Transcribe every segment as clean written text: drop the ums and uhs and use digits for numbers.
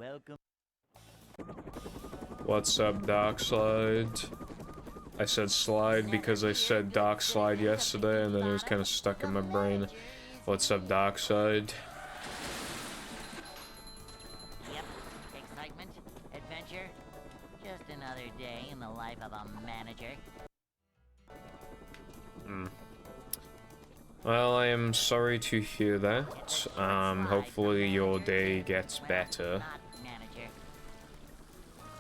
Welcome. What's up, Dark Slide? I said slide because I said Dark Slide yesterday, and then it was kind of stuck in my brain. What's up, Dark Side? Yep. Excitement, adventure, just another day in the life of a manager. Well, I am sorry to hear that. Hopefully your day gets better. Not manager.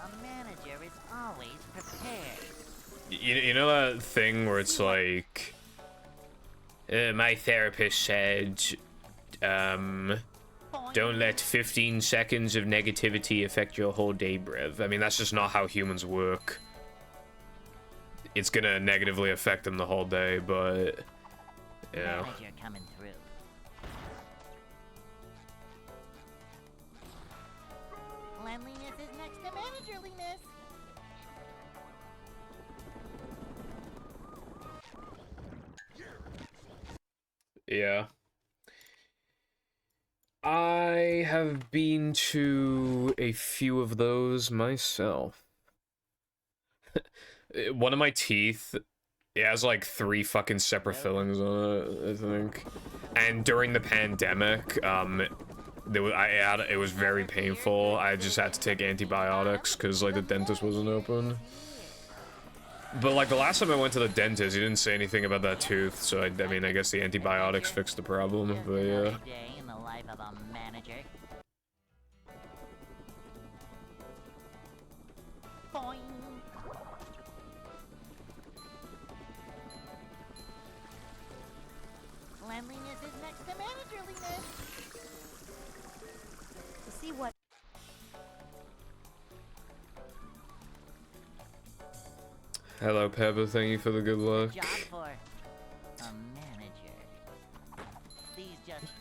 A manager is always prepared. You know that thing where it's like, my therapist said, don't let 15 seconds of negativity affect your whole day, bruv. I mean, that's just not how humans work. It's gonna negatively affect them the whole day, but, you know. Manager coming through. Cleanliness is next to managerliness. Yeah. I have been to a few of those myself. One of my teeth, it has like 3 fucking separate fillings on it, I think. And during the pandemic, it was very painful. I just had to take antibiotics because like the dentist wasn't open. But like the last time I went to the dentist, he didn't say anything about that tooth, so I mean, I guess the antibiotics fixed the problem, but yeah. Day in the life of a manager. Boing. Cleanliness is next to managerliness. See what? Hello, Pepper, thank you for the good luck. Job for a manager. These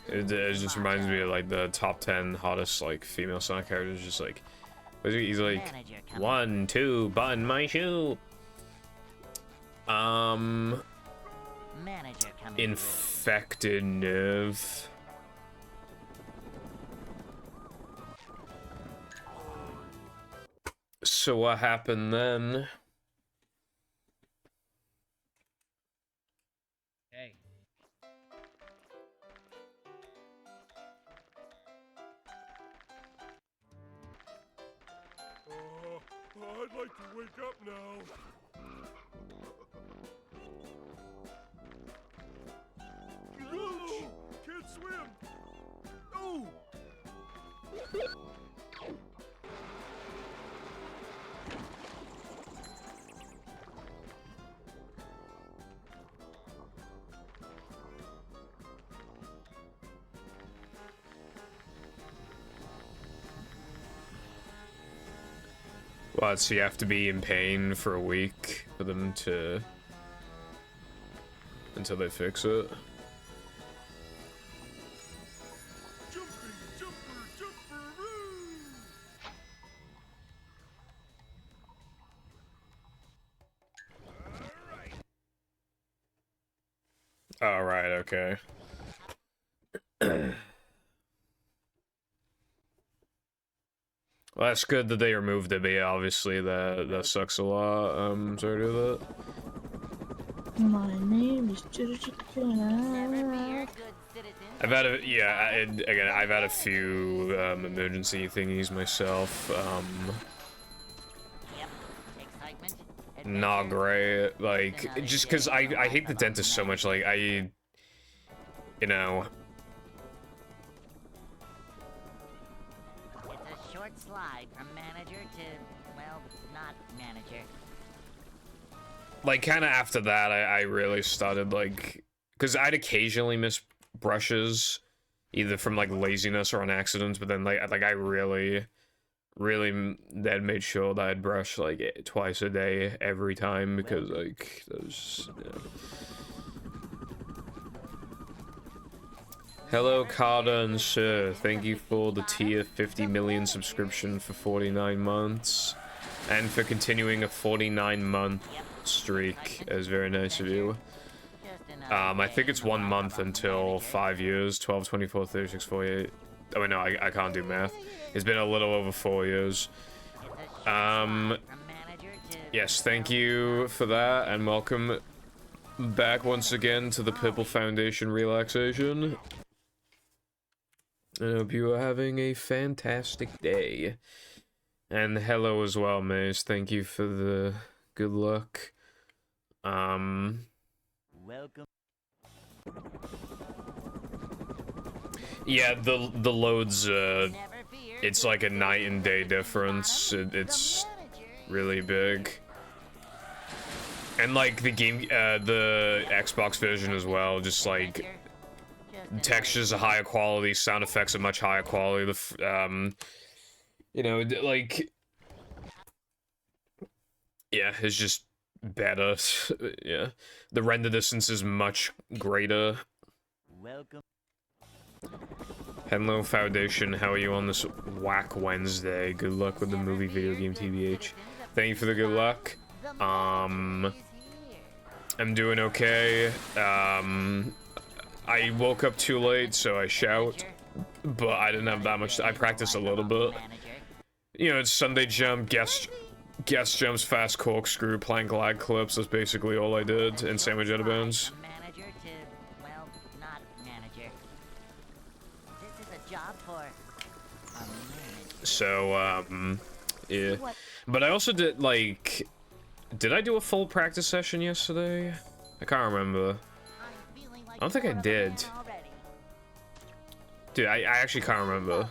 It just reminds me of like the top 10 hottest like female Sonic characters. Just like, he's like, 1, 2, button my shoe. Manager coming Infected nerve. So what happened then? Hey. I'd like to wake up now. No! Can't swim! No! What, so you have to be in pain for a week for them to... until they fix it? Oh, right, okay. Well, that's good that they removed it, but yeah, obviously that sucks a lot. Sorry to hear that. My name is Never be a good citizen. I've had a, yeah, again, I've had a few, emergency thingies myself, Yep. Excitement. not great, like, just because I hate the dentist so much, like, you know, It's a short slide from manager to, well, not manager. like, kind of after that, I really started, like, because I'd occasionally miss brushes, either from, like, laziness or on accident, but then, like I really then made sure that I'd brush, like, twice a day, every time, because, like, that was just, yeah. Hello, Carter and Sir. Thank you for the tier 50 million subscription for 49 months. And for continuing a 49-month streak. It was very nice of you. I think it's 1 month until 5 years. 12, 24, 36, 48. Oh wait, no, I can't do math. It's been a little over 4 years. Yes, thank you for that, and welcome back once again to the Purple Foundation relaxation. I hope you are having a fantastic day. And hello as well, Maze. Thank you for the good luck. Welcome. Yeah, the loads, it's like a night and day difference. It's really big. And like the game, the Xbox version as well, just like textures are higher quality, sound effects are much higher quality. You know, like, yeah, it's just better. Yeah, the render distance is much greater. Welcome. Hello, Foundation. How are you on this whack Wednesday? Good luck with the movie, video game, TBH. Thank you for the good luck. I'm doing okay. I woke up too late, so I shout, but I didn't have that much. I practiced a little bit. You know, it's Sunday jump, guest jumps, fast corkscrew, plank lag clips. That's basically all I did in sandwich out of bounds. So, yeah. But I also did, like, did I do a full practice session yesterday? I can't remember. I don't think I did. Dude, I actually can't remember.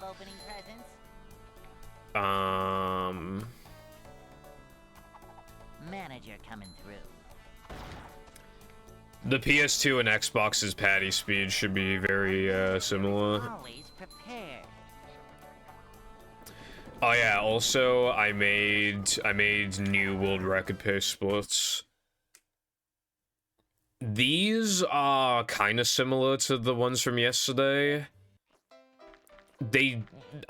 Manager coming through. The PS2 and Xbox's patty speed should be very, similar. Always prepared. Oh yeah, also, I made new world record pace splits. These are kind of similar to the ones from yesterday.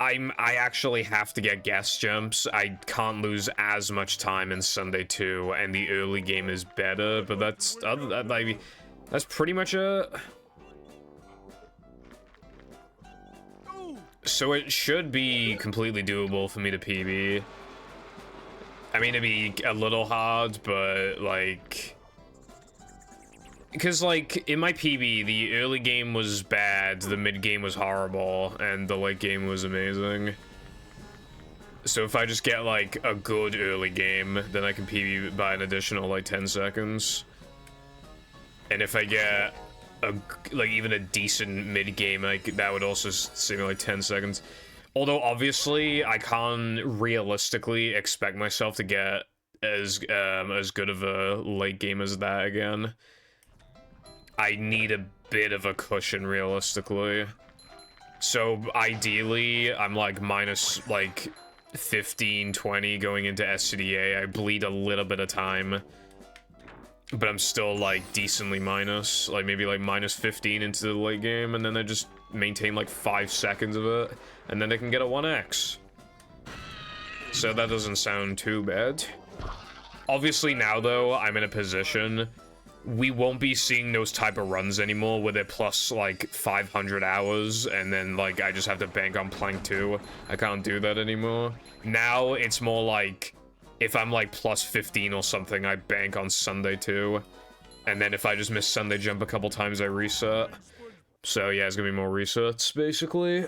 I actually have to get guest jumps. I can't lose as much time in Sunday 2, and the early game is better, but that's pretty much it. So it should be completely doable for me to PB. I mean, it'd be a little hard, but like, because like in my PB, the early game was bad, the mid game was horrible, and the late game was amazing. So if I just get like a good early game, then I can PB by an additional like 10 seconds. And if I get like even a decent mid game, like that would also save me like 10 seconds. Although obviously I can't realistically expect myself to get as good of a late game as that again. I need a bit of a cushion realistically. So ideally I'm like minus like 15, 20 going into SCDA. I bleed a little bit of time. But I'm still, like, decently minus. Like, maybe, like, minus 15 into the late game, and then I just maintain, like, 5 seconds of it, and then I can get a 1x. So that doesn't sound too bad. Obviously now, though, I'm in a position... We won't be seeing those type of runs anymore, where they're plus, like, 500 hours, and then, like, I just have to bank on Plank 2. I can't do that anymore. Now, it's more like... If I'm like plus 15 or something, I bank on Sunday too. And then if I just miss Sunday jump a couple times, I reset. So yeah, it's gonna be more resets, basically.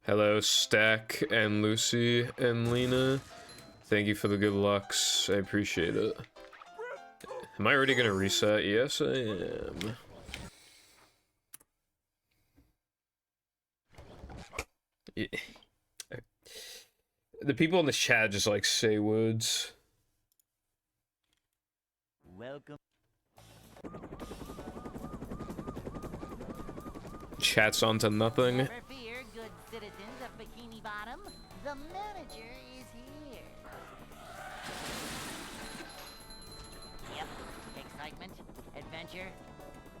Hello, Stack and Lucy and Lena. Thank you for the good lucks. I appreciate it. Am I already gonna reset? Yes, I am. Yeah. The people in the chat just like say words. Welcome. Chat's onto nothing. Never fear, good citizens of Bikini Bottom. The manager is here. Yep. Excitement, adventure.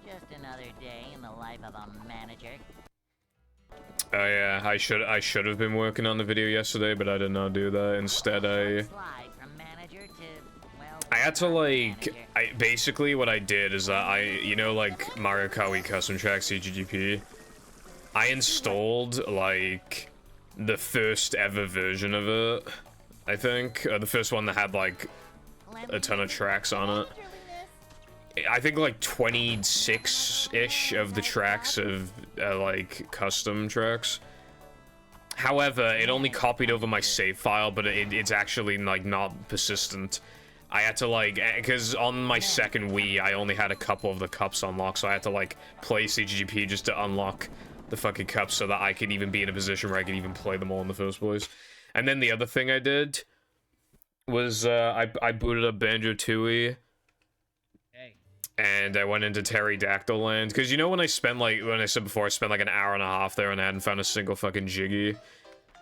Just another day in the life of a manager. Oh yeah, I should have been working on the video yesterday, but I did not do that. Instead, I had to, like, basically what I did is that you know, like, Mario Kart Wii Custom Track CGGP? I installed, like, the first ever version of it, I think. The first one that had, like, a ton of tracks on it. I think, like, 26-ish of the tracks of, like, custom tracks. However, it only copied over my save file, but it's actually, like, not persistent. I had to, like, because on my second Wii, I only had a couple of the cups unlocked, so I had to, like, play CGP just to unlock the fucking cups so that I could even be in a position where I could even play them all in the first place. And then the other thing I did was, I booted up Banjo-Tooie, and I went into Pterodactyl Land, because you know when I spent, like, when I said before, I spent, like, an hour and a half there and I hadn't found a single fucking Jiggy?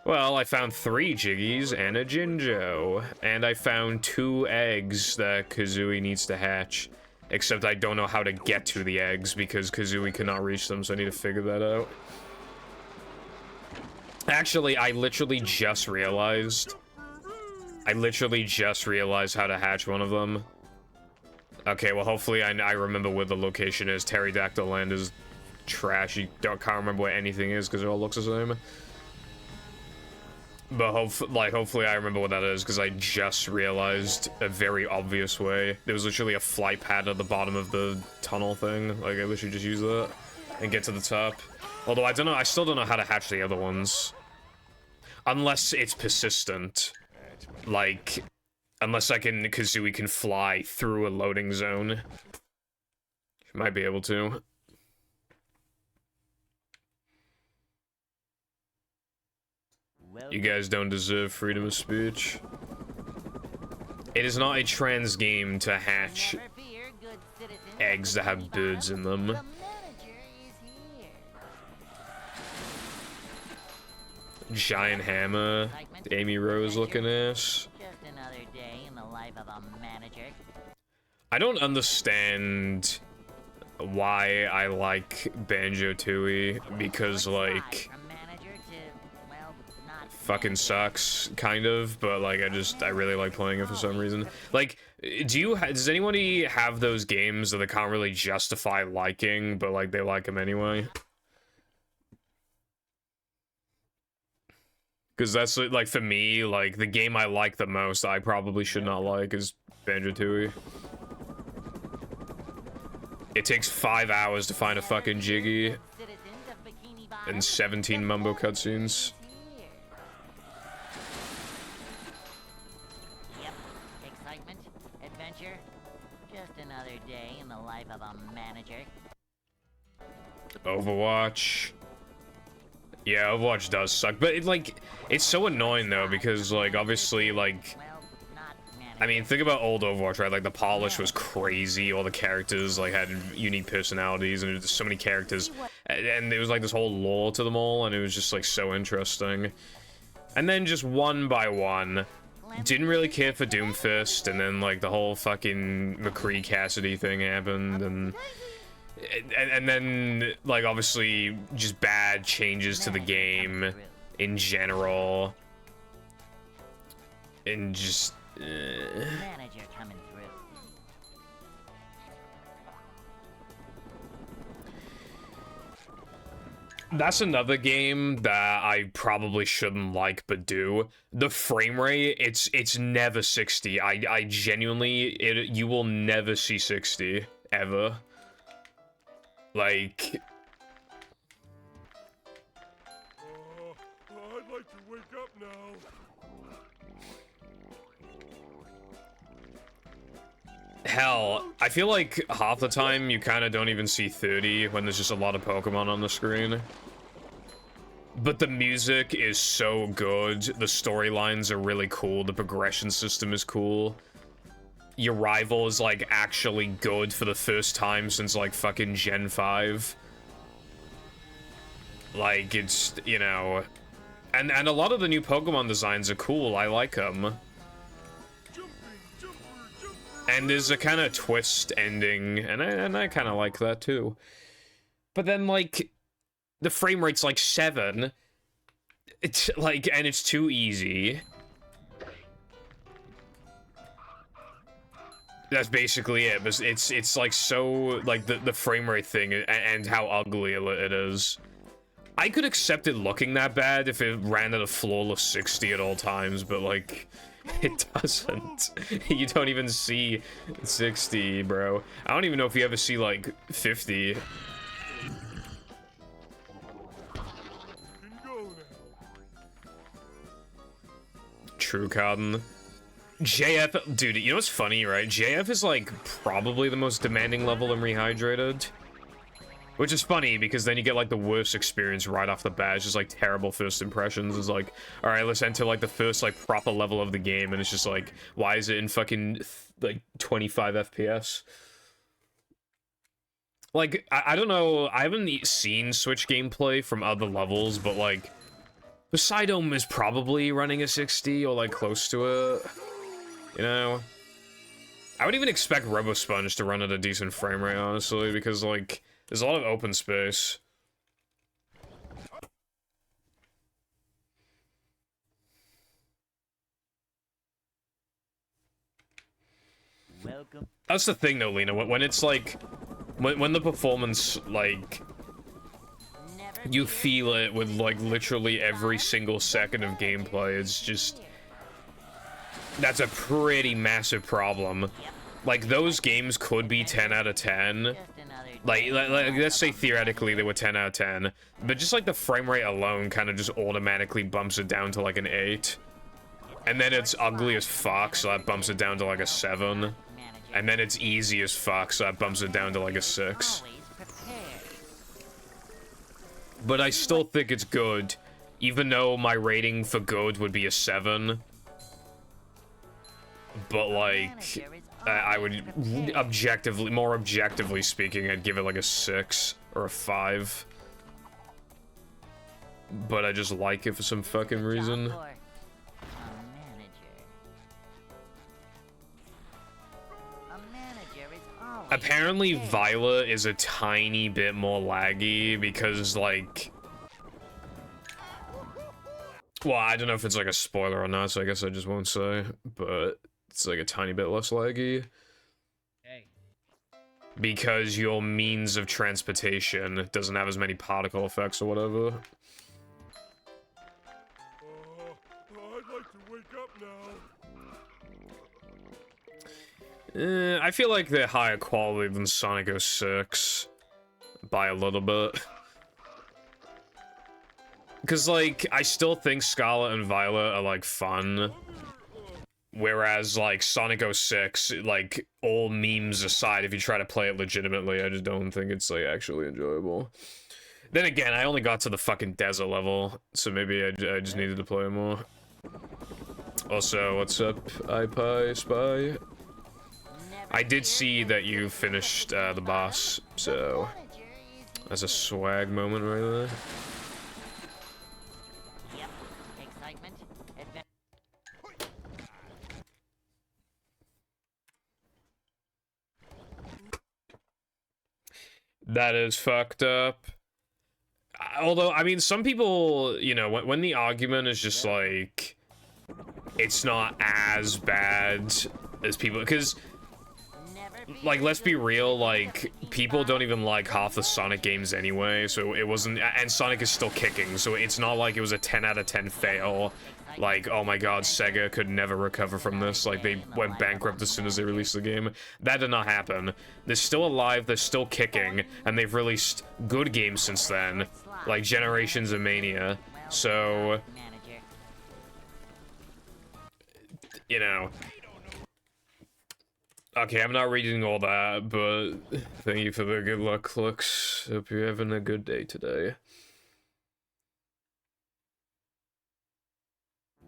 Well, I found 3 Jiggies and a Jinjo, and I found 2 eggs that Kazooie needs to hatch. Except I don't know how to get to the eggs because Kazooie cannot reach them, so I need to figure that out. Actually, I literally just realized how to hatch one of them. Okay, well, hopefully I remember where the location is. Pterodactyl Land is trash. You can't remember where anything is because it all looks the same. But hopefully I remember what that is, because I just realized a very obvious way. There was literally a flight pad at the bottom of the tunnel thing. Like, I literally just use that and get to the top. Although I don't know, I still don't know how to hatch the other ones. Unless it's persistent. Like, unless Kazooie can fly through a loading zone. Might be able to. You guys don't deserve freedom of speech. It is not a trans game to hatch eggs that have birds in them. Giant hammer, Amy Rose looking ass. I don't understand why I like Banjo-Tooie, because, like, fucking sucks, kind of, but, like, I really like playing it for some reason. Like, does anybody have those games that they can't really justify liking, but, like, they like them anyway? Because that's, like, for me, like, the game I like the most, I probably should not like, is Banjo-Tooie. It takes 5 hours to find a fucking Jiggy, and 17 Mumbo cutscenes. Overwatch. Yeah, Overwatch does suck, but it's so annoying though, because, like, obviously, like, I mean, think about old Overwatch, right? Like, the polish was crazy, all the characters, like, had unique personalities, and there was so many characters, and there was, like, this whole lore to them all, and it was just, like, so interesting. And then just one by one, didn't really care for Doomfist, and then, like, the whole fucking McCree Cassidy thing happened, and then, like, obviously, just bad changes to the game in general, and just, Manager coming through. That's another game that I probably shouldn't like, but do. The frame rate, it's never 60. I genuinely, you will never see 60, ever. Like, I'd like to wake up now. hell, I feel like half the time you kind of don't even see 30 when there's just a lot of Pokemon on the screen. But the music is so good, the storylines are really cool, the progression system is cool. Your rival is, like, actually good for the first time since, like, fucking Gen 5. Like, it's, you know... And a lot of the new Pokemon designs are cool, I like them. And there's a kind of twist ending, and I kind of like that, too. But then, like, the frame rate's, like, 7. It's, like, and it's too easy. That's basically it. But it's like so like the frame rate thing and how ugly it is. I could accept it looking that bad if it ran at a flawless 60 at all times, but like it doesn't. You don't even see 60, bro. I don't even know if you ever see like 50. Can go now. True, Cotton. JF, dude, you know what's funny, right? JF is like probably the most demanding level in Rehydrated. Which is funny because then you get like the worst experience right off the bat. It's just like terrible first impressions. It's like, all right, let's enter like the first like proper level of the game, and it's just like, why is it in fucking like 25 FPS? Like, I don't know. I haven't seen Switch gameplay from other levels, but like, Poseidon is probably running a 60 or like close to it. You know, I would even expect RoboSponge to run at a decent frame rate, honestly, because like. There's a lot of open space. Welcome. That's the thing though, Lena, when it's like when the performance, like, you feel it with like literally every single second of gameplay, it's just, that's a pretty massive problem. Like, those games could be 10 out of 10. Like, let's say theoretically they were 10 out of 10, but just like the frame rate alone kind of just automatically bumps it down to like an 8. And then it's ugly as fuck, so that bumps it down to like a 7. And then it's easy as fuck, so that bumps it down to like a 6. But I still think it's good, even though my rating for good would be a 7. But like, I would more objectively speaking, I'd give it like a 6 or a 5. But I just like it for some fucking reason. Apparently Violet is a tiny bit more laggy because like, well, I don't know if it's like a spoiler or not, so I guess I just won't say, but it's like a tiny bit less laggy. Because your means of transportation doesn't have as many particle effects or whatever. I'd like to wake up now. I feel like they're higher quality than Sonic 06 by a little bit. Because, like, I still think Scarlet and Violet are, like, fun. Whereas, like, Sonic 06, like, all memes aside, if you try to play it legitimately, I just don't think it's, like, actually enjoyable. Then again, I only got to the fucking desert level, so maybe I just needed to play more. Also, what's up, iPie Spy? I did see that you finished the boss, so that's a swag moment right there. Yep. Excitement. That is fucked up. Although, I mean, some people, you know, when the argument is just like, it's not as bad as people, because, like, let's be real, like, people don't even like half the Sonic games anyway, so it wasn't, and Sonic is still kicking, so it's not like it was a 10 out of 10 fail. Like, oh my god, Sega could never recover from this, like, they went bankrupt as soon as they released the game. That did not happen. They're still alive, they're still kicking, and they've released good games since then, like Generations of Mania, so, you know. Okay, I'm not reading all that, but thank you for the good luck looks. Hope you're having a good day today.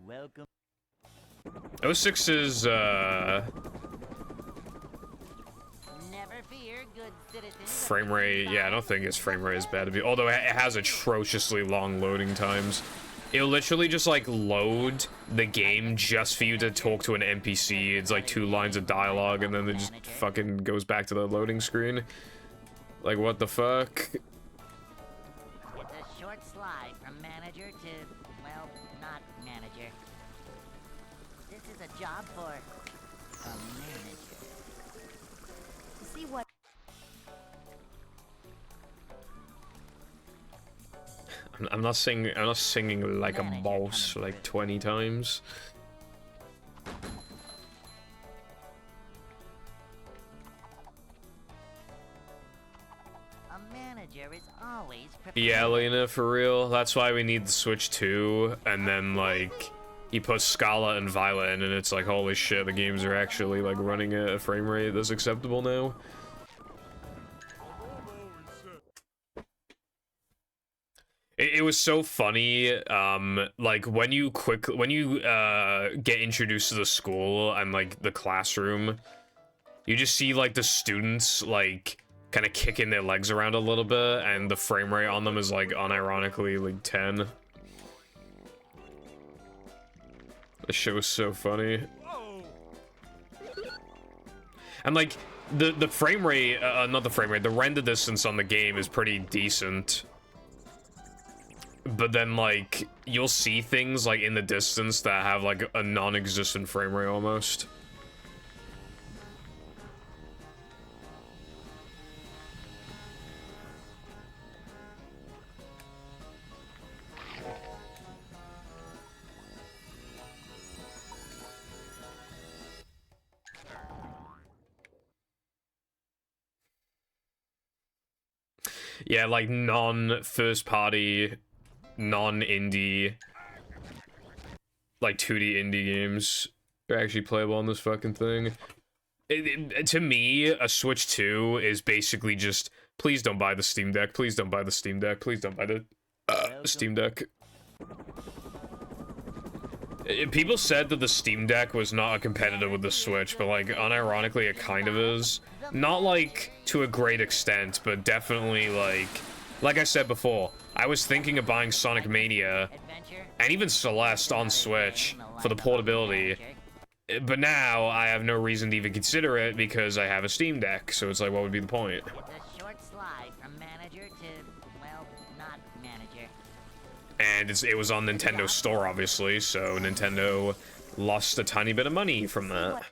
Welcome. 06 is, Never fear, good citizens. frame rate, yeah, I don't think its frame rate is bad to be, although it has atrociously long loading times. It'll literally just, like, load the game just for you to talk to an NPC. It's, like, 2 lines of dialogue, and then it just fucking goes back to the loading screen. Like, what the fuck? It's a short slide from manager to, well, not manager. This is a job for a manager. See what? I'm not singing. I'm not singing like a boss like 20 times. A manager is always prepared. Yeah, Lena, for real. That's why we need the Switch 2, and then like you put Scala and Violet in, and it's like holy shit, the games are actually like running at a frame rate that's acceptable now. It was so funny, like when you get introduced to the school and like the classroom, you just see like the students like kind of kicking their legs around a little bit, and the frame rate on them is like unironically like 10. The shit was so funny. And like the frame rate, not the frame rate, the render distance on the game is pretty decent. But then, like, you'll see things, like, in the distance that have, like, a non-existent frame rate, almost. Yeah, like, non-first party, non-indie, like 2D indie games are actually playable on this fucking thing. To me, a Switch 2 is basically just, please don't buy the Steam Deck, please don't buy the Steam Deck, please don't buy the Steam Deck. People said that the Steam Deck was not a competitor with the Switch, but like, unironically, it kind of is. Not like to a great extent, but definitely like I said before, I was thinking of buying Sonic Mania and even Celeste on Switch for the portability, but now I have no reason to even consider it because I have a Steam Deck, so it's like, what would be the point? It's a short slide from manager to, well, not manager. And it was on Nintendo's store, obviously, so Nintendo lost a tiny bit of money from that.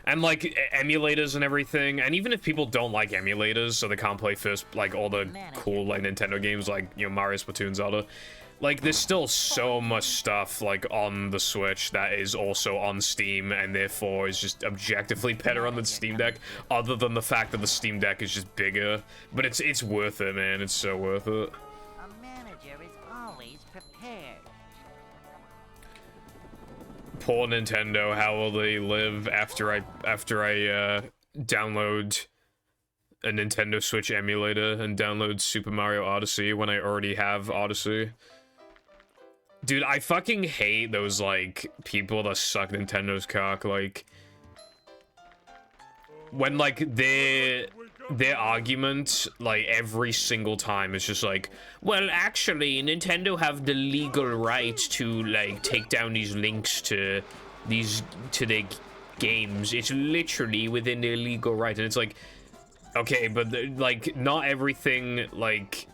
And, like, emulators and everything, and even if people don't like emulators, so they can't play first, like, all the cool, like, Nintendo games, like, you know, Mario, Splatoon, Zelda, like, there's still so much stuff, like, on the Switch that is also on Steam, and therefore is just objectively better on the Steam Deck, other than the fact that the Steam Deck is just bigger. But it's worth it, man. It's so worth it. A manager is always prepared. Poor Nintendo, how will they live after I download a Nintendo Switch emulator and download Super Mario Odyssey when I already have Odyssey? Dude, I fucking hate those, like, people that suck Nintendo's cock, like, when, like, their argument, like, every single time is just like, well, actually, Nintendo have the legal right to, like, take down these links to their games. It's literally within their legal right. And it's like, okay, but, like, not everything, like,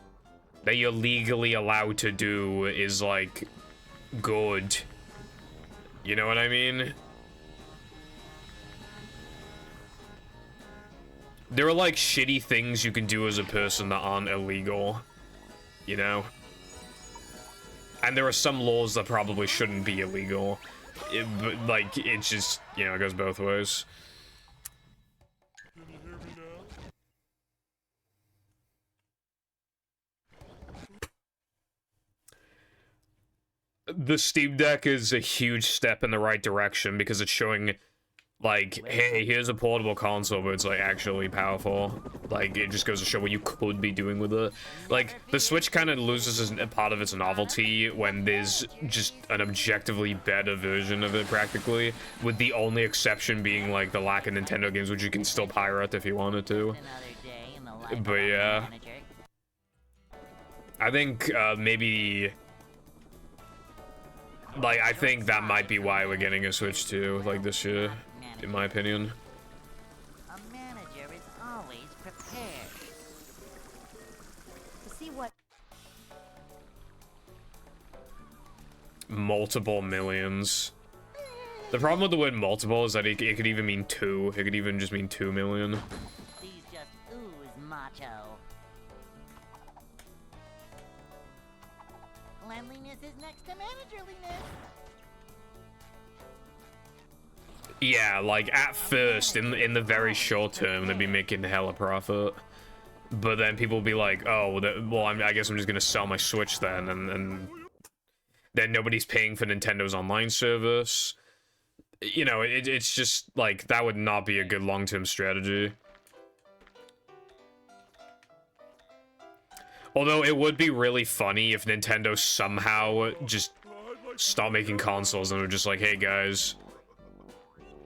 that you're legally allowed to do is, like, good. You know what I mean? There are, like, shitty things you can do as a person that aren't illegal, you know? And there are some laws that probably shouldn't be illegal. But, like, it's just, you know, it goes both ways. Can you hear me now? The Steam Deck is a huge step in the right direction because it's showing, like, hey, here's a portable console, but it's, like, actually powerful. Like, it just goes to show what you could be doing with it. Like, the Switch kind of loses a part of its novelty when there's just an objectively better version of it, practically, with the only exception being, like, the lack of Nintendo games, which you can still pirate if you wanted to. But, yeah. I think, maybe... Like, I think that might be why we're getting a Switch 2, like, this year, in my opinion. A manager is always prepared. To see what? Multiple millions. The problem with the word multiple is that it could even mean 2. It could even just mean 2 million. These just ooze macho. Cleanliness is next to managerliness. Yeah, like at first, in the very short term, they'd be making hella profit. But then people will be like, oh, well, I guess I'm just gonna sell my Switch then, and then nobody's paying for Nintendo's online service. You know, it's just like that would not be a good long-term strategy. Although it would be really funny if Nintendo somehow just stopped making consoles and were just like, hey guys,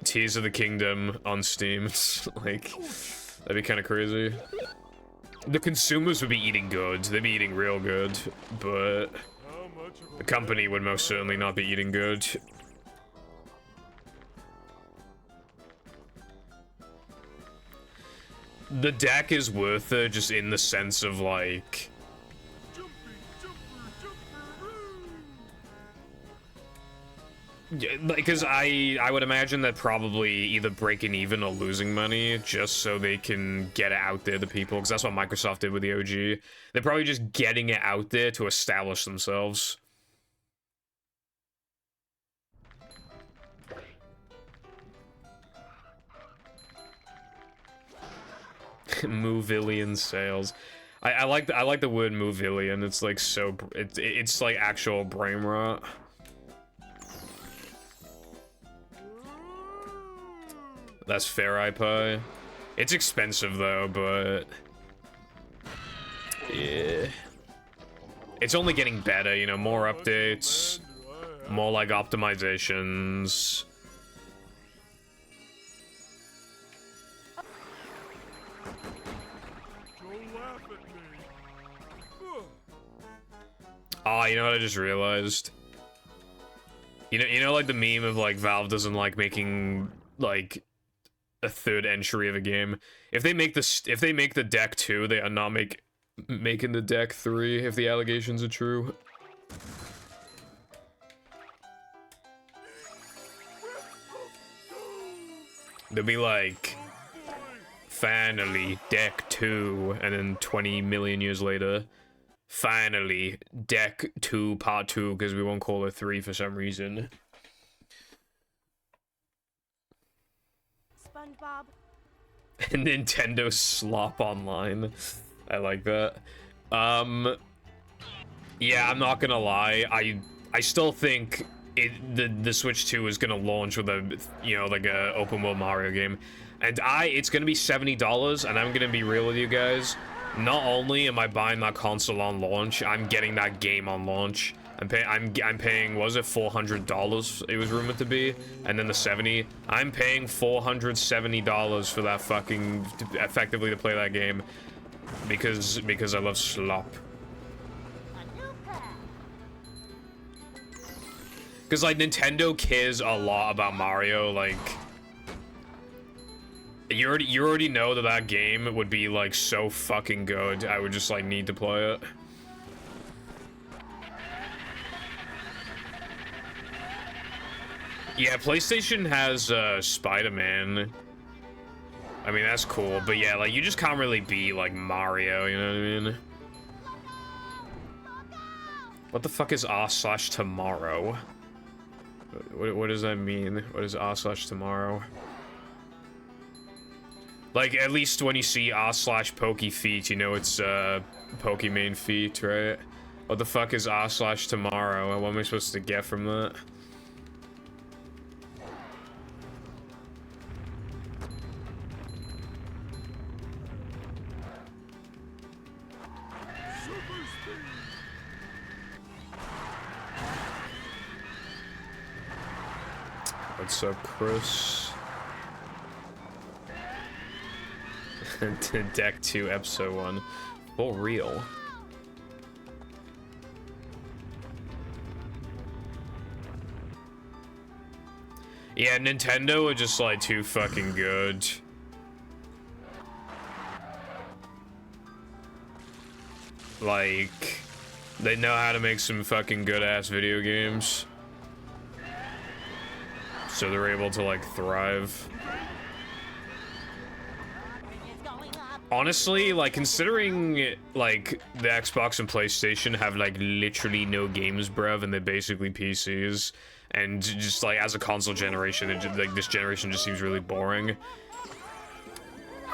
Tears of the Kingdom on Steam. Like, that'd be kind of crazy. The consumers would be eating good. They'd be eating real good, but the company would most certainly not be eating good. The deck is worth it just in the sense of like... Because I would imagine that probably either breaking even or losing money just so they can get it out there to people, because that's what Microsoft did with the OG. They're probably just getting it out there to establish themselves. Movillion sales. I like the word Movillion. It's like so it's like actual brain rot. That's fair, iPie. It's expensive though, but yeah, it's only getting better. You know, more updates, more like optimizations. Ah, you know what I just realized? You know, like the meme of like Valve doesn't like making like a third entry of a game. If they make the deck 2, they are not making the deck 3 if the allegations are true. They'll be like, finally, deck 2, and then 20 million years later, finally, deck 2 part 2, because we won't call it 3 for some reason. SpongeBob. Nintendo slop online. I like that. Yeah, I'm not gonna lie. I still think the Switch 2 is gonna launch with a, you know, like a open world Mario game, and it's gonna be $70, and I'm gonna be real with you guys. Not only am I buying that console on launch, I'm getting that game on launch. I'm paying, was it $400 it was rumored to be, and then the 70. I'm paying $470 for that fucking, effectively to play that game, because I love slop. Because like Nintendo cares a lot about Mario. Like, you already know that game would be like so fucking good. I would just like need to play it. Yeah, PlayStation has Spider-Man. I mean, that's cool, but yeah, like you just can't really be like Mario, you know what I mean? What the fuck is r/tomorrow? What does that mean? What is r/tomorrow? Like, at least when you see r/Pokefeet, you know it's Pokemon feet, right? What the fuck is r/tomorrow? What am I supposed to get from that? What's up, Chris? Deck 2, Episode 1. For real. Yeah, Nintendo are just, like, too fucking good. Like, they know how to make some fucking good-ass video games. so they're able to like thrive. Honestly, like, considering, like, the Xbox and PlayStation have, like, literally no games, bruv, and they're basically PCs, and just, like, as a console generation, like, this generation just seems really boring.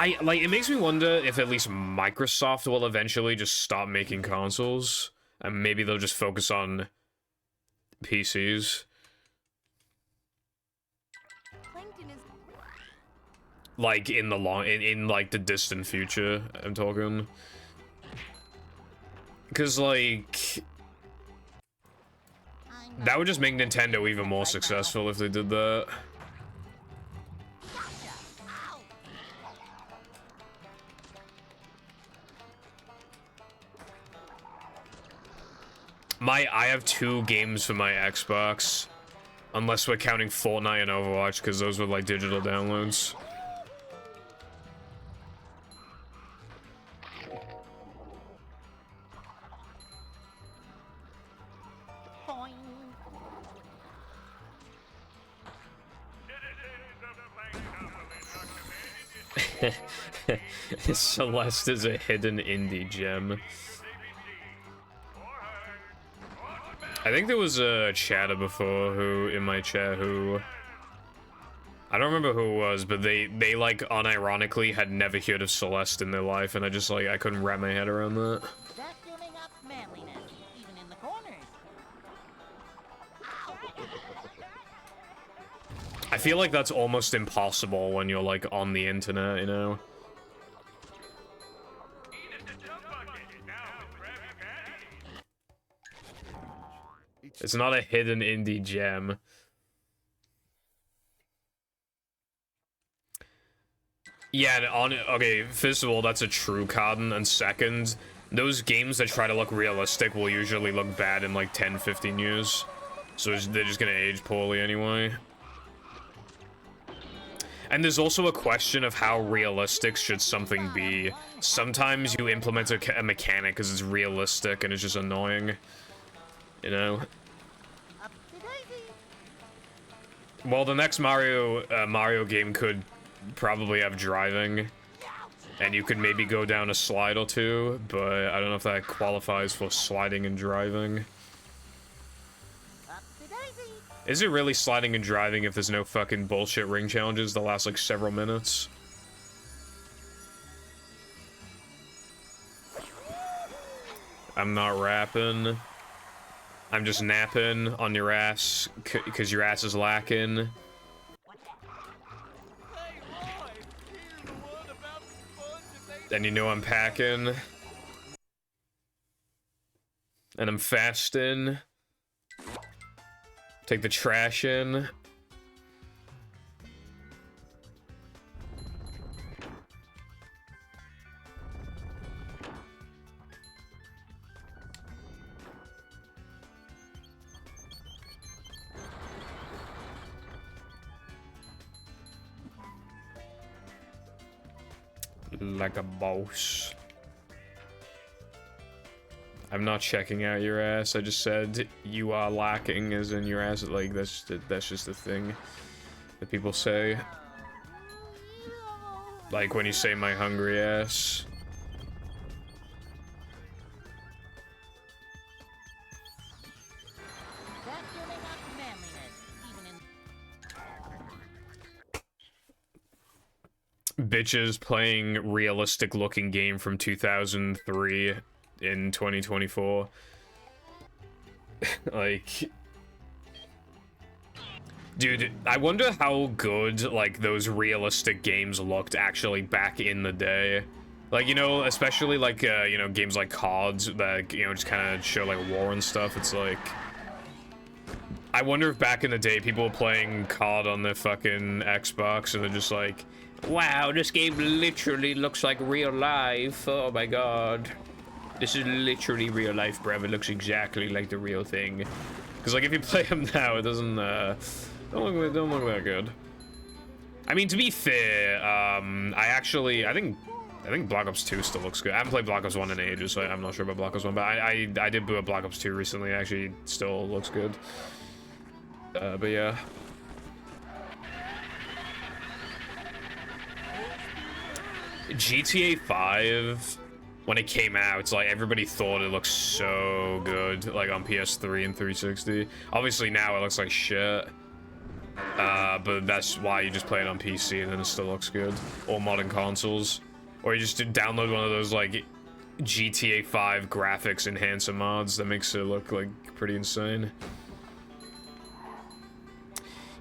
It makes me wonder if at least Microsoft will eventually just stop making consoles, and maybe they'll just focus on PCs. Like, in the in like, the distant future, I'm talking. Because, like... that would just make Nintendo even more successful if they did that. I have 2 games for my Xbox. Unless we're counting Fortnite and Overwatch, because those were, like, digital downloads. Celeste is a hidden indie gem. I think there was a chatter before who, in my chat, who... I don't remember who it was, but they like, unironically had never heard of Celeste in their life, and I just, like, I couldn't wrap my head around that. Vacuuming up manliness, even in the corners. I feel like that's almost impossible when you're, like, on the internet, you know? It's not a hidden indie gem. Yeah, okay, first of all, that's a true cotton, and second, those games that try to look realistic will usually look bad in like 10, 15 years. So they're just gonna age poorly anyway. And there's also a question of how realistic should something be. Sometimes you implement a mechanic because it's realistic and it's just annoying. You know? Well, the next Mario game could probably have driving, and you could maybe go down a slide or two, but I don't know if that qualifies for sliding and driving. Is it really sliding and driving if there's no fucking bullshit ring challenges that last like several minutes? I'm not rapping. I'm just napping on your ass because your ass is lacking. And you know I'm packing. And I'm fasting. Take the trash in. Like a boss. I'm not checking out your ass. I just said you are lacking, as in your ass. Like that's just the thing that people say. Like when you say my hungry ass. Bitches playing realistic looking game from 2003 in 2024. Like, dude, I wonder how good like those realistic games looked actually back in the day. Like, you know, especially like you know, games like CODs that, you know, just kind of show like war and stuff. It's like, I wonder if back in the day people were playing COD on their fucking Xbox and they're just like, wow, this game literally looks like real life. Oh my god. This is literally real life, bruv. It looks exactly like the real thing. Because, like, if you play them now, it doesn't, don't look that good. I mean, to be fair, I think Black Ops 2 still looks good. I haven't played Black Ops 1 in ages, so I'm not sure about Black Ops 1, but I did boot up Black Ops 2 recently. It actually still looks good. But yeah. GTA 5, when it came out, it's like everybody thought it looked so good, like on PS3 and 360. Obviously now it looks like shit. But that's why you just play it on PC and then it still looks good. Or modern consoles. Or you just download one of those like GTA 5 graphics enhancer mods that makes it look like pretty insane.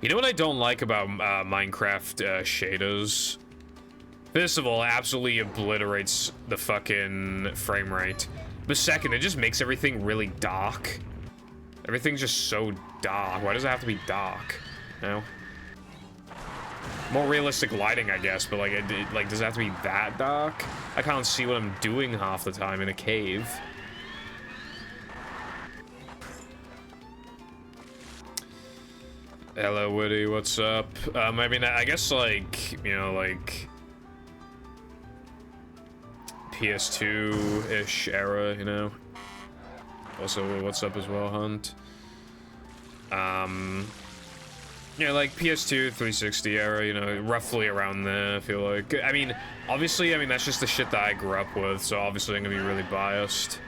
You know what I don't like about Minecraft shaders? First of all, it absolutely obliterates the fucking frame rate. But second, it just makes everything really dark. Everything's just so dark. Why does it have to be dark? You know? More realistic lighting, I guess, but like, like, does it have to be that dark? I can't see what I'm doing half the time in a cave. Hello, Woody, what's up? I mean, I guess, like, you know, like, PS2-ish era, you know? Also, what's up as well, Hunt? Yeah, like PS2, 360 era, you know, roughly around there, I feel like. I mean, obviously, that's just the shit that I grew up with, so obviously I'm gonna be really biased.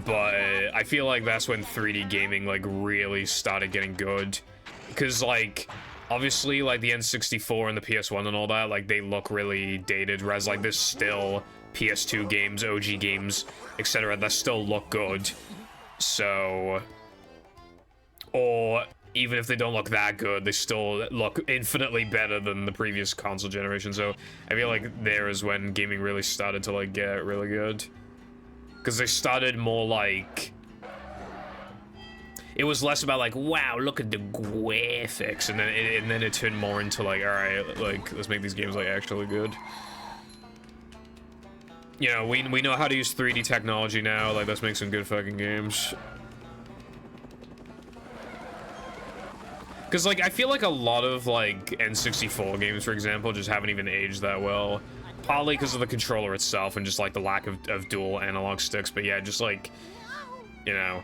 But I feel like that's when 3D gaming, like, really started getting good. Because, like, obviously, like, the N64 and the PS1 and all that, like, they look really dated, whereas, like, there's still PS2 games, OG games, etc. that still look good. So... Or... even if they don't look that good, they still look infinitely better than the previous console generation. So I feel like there is when gaming really started to like get really good, because they started more like, it was less about like, wow, look at the graphics, and then it turned more into like, all right, like, let's make these games like actually good. You know, we know how to use 3D technology now. Like, let's make some good fucking games. Because, like, I feel like a lot of, like, N64 games, for example, just haven't even aged that well. Partly because of the controller itself and just, like, the lack of dual analog sticks. But, yeah, just, like, you know.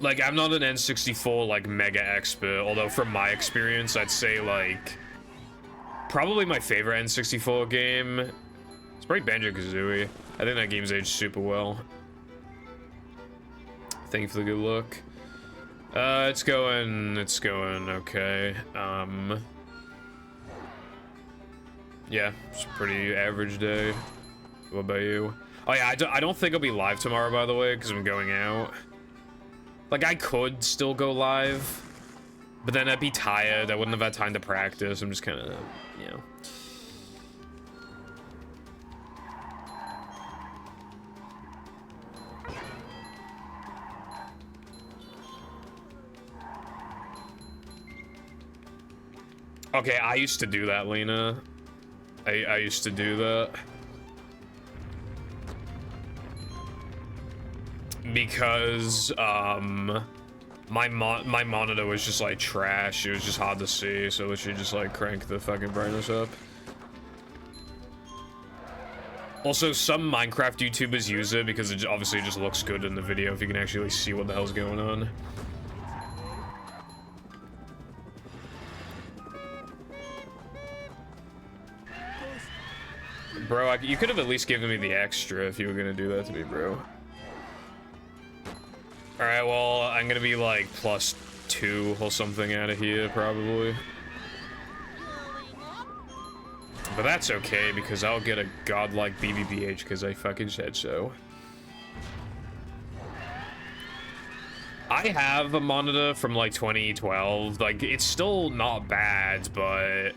Like, I'm not an N64, like, mega expert. Although, from my experience, I'd say, like, probably my favorite N64 game. It's probably Banjo-Kazooie. I think that game's aged super well. Thank you for the good look. It's going okay. Yeah, it's a pretty average day. What about you? Oh yeah, I don't think I'll be live tomorrow, by the way, because I'm going out. Like, I could still go live, but then I'd be tired. I wouldn't have had time to practice. I'm just kind of, you know. Okay, I used to do that, Lena. I used to do that. Because, my monitor was just, like, trash. It was just hard to see, so we should just, like, crank the fucking brightness up. Also, some Minecraft YouTubers use it because it obviously just looks good in the video if you can actually see what the hell's going on. Bro, you could have at least given me the extra if you were gonna do that to me, bro. Alright, well, I'm gonna be like +2 or something out of here, probably. But that's okay, because I'll get a godlike BBBH because I fucking said so. I have a monitor from like 2012. Like, it's still not bad, but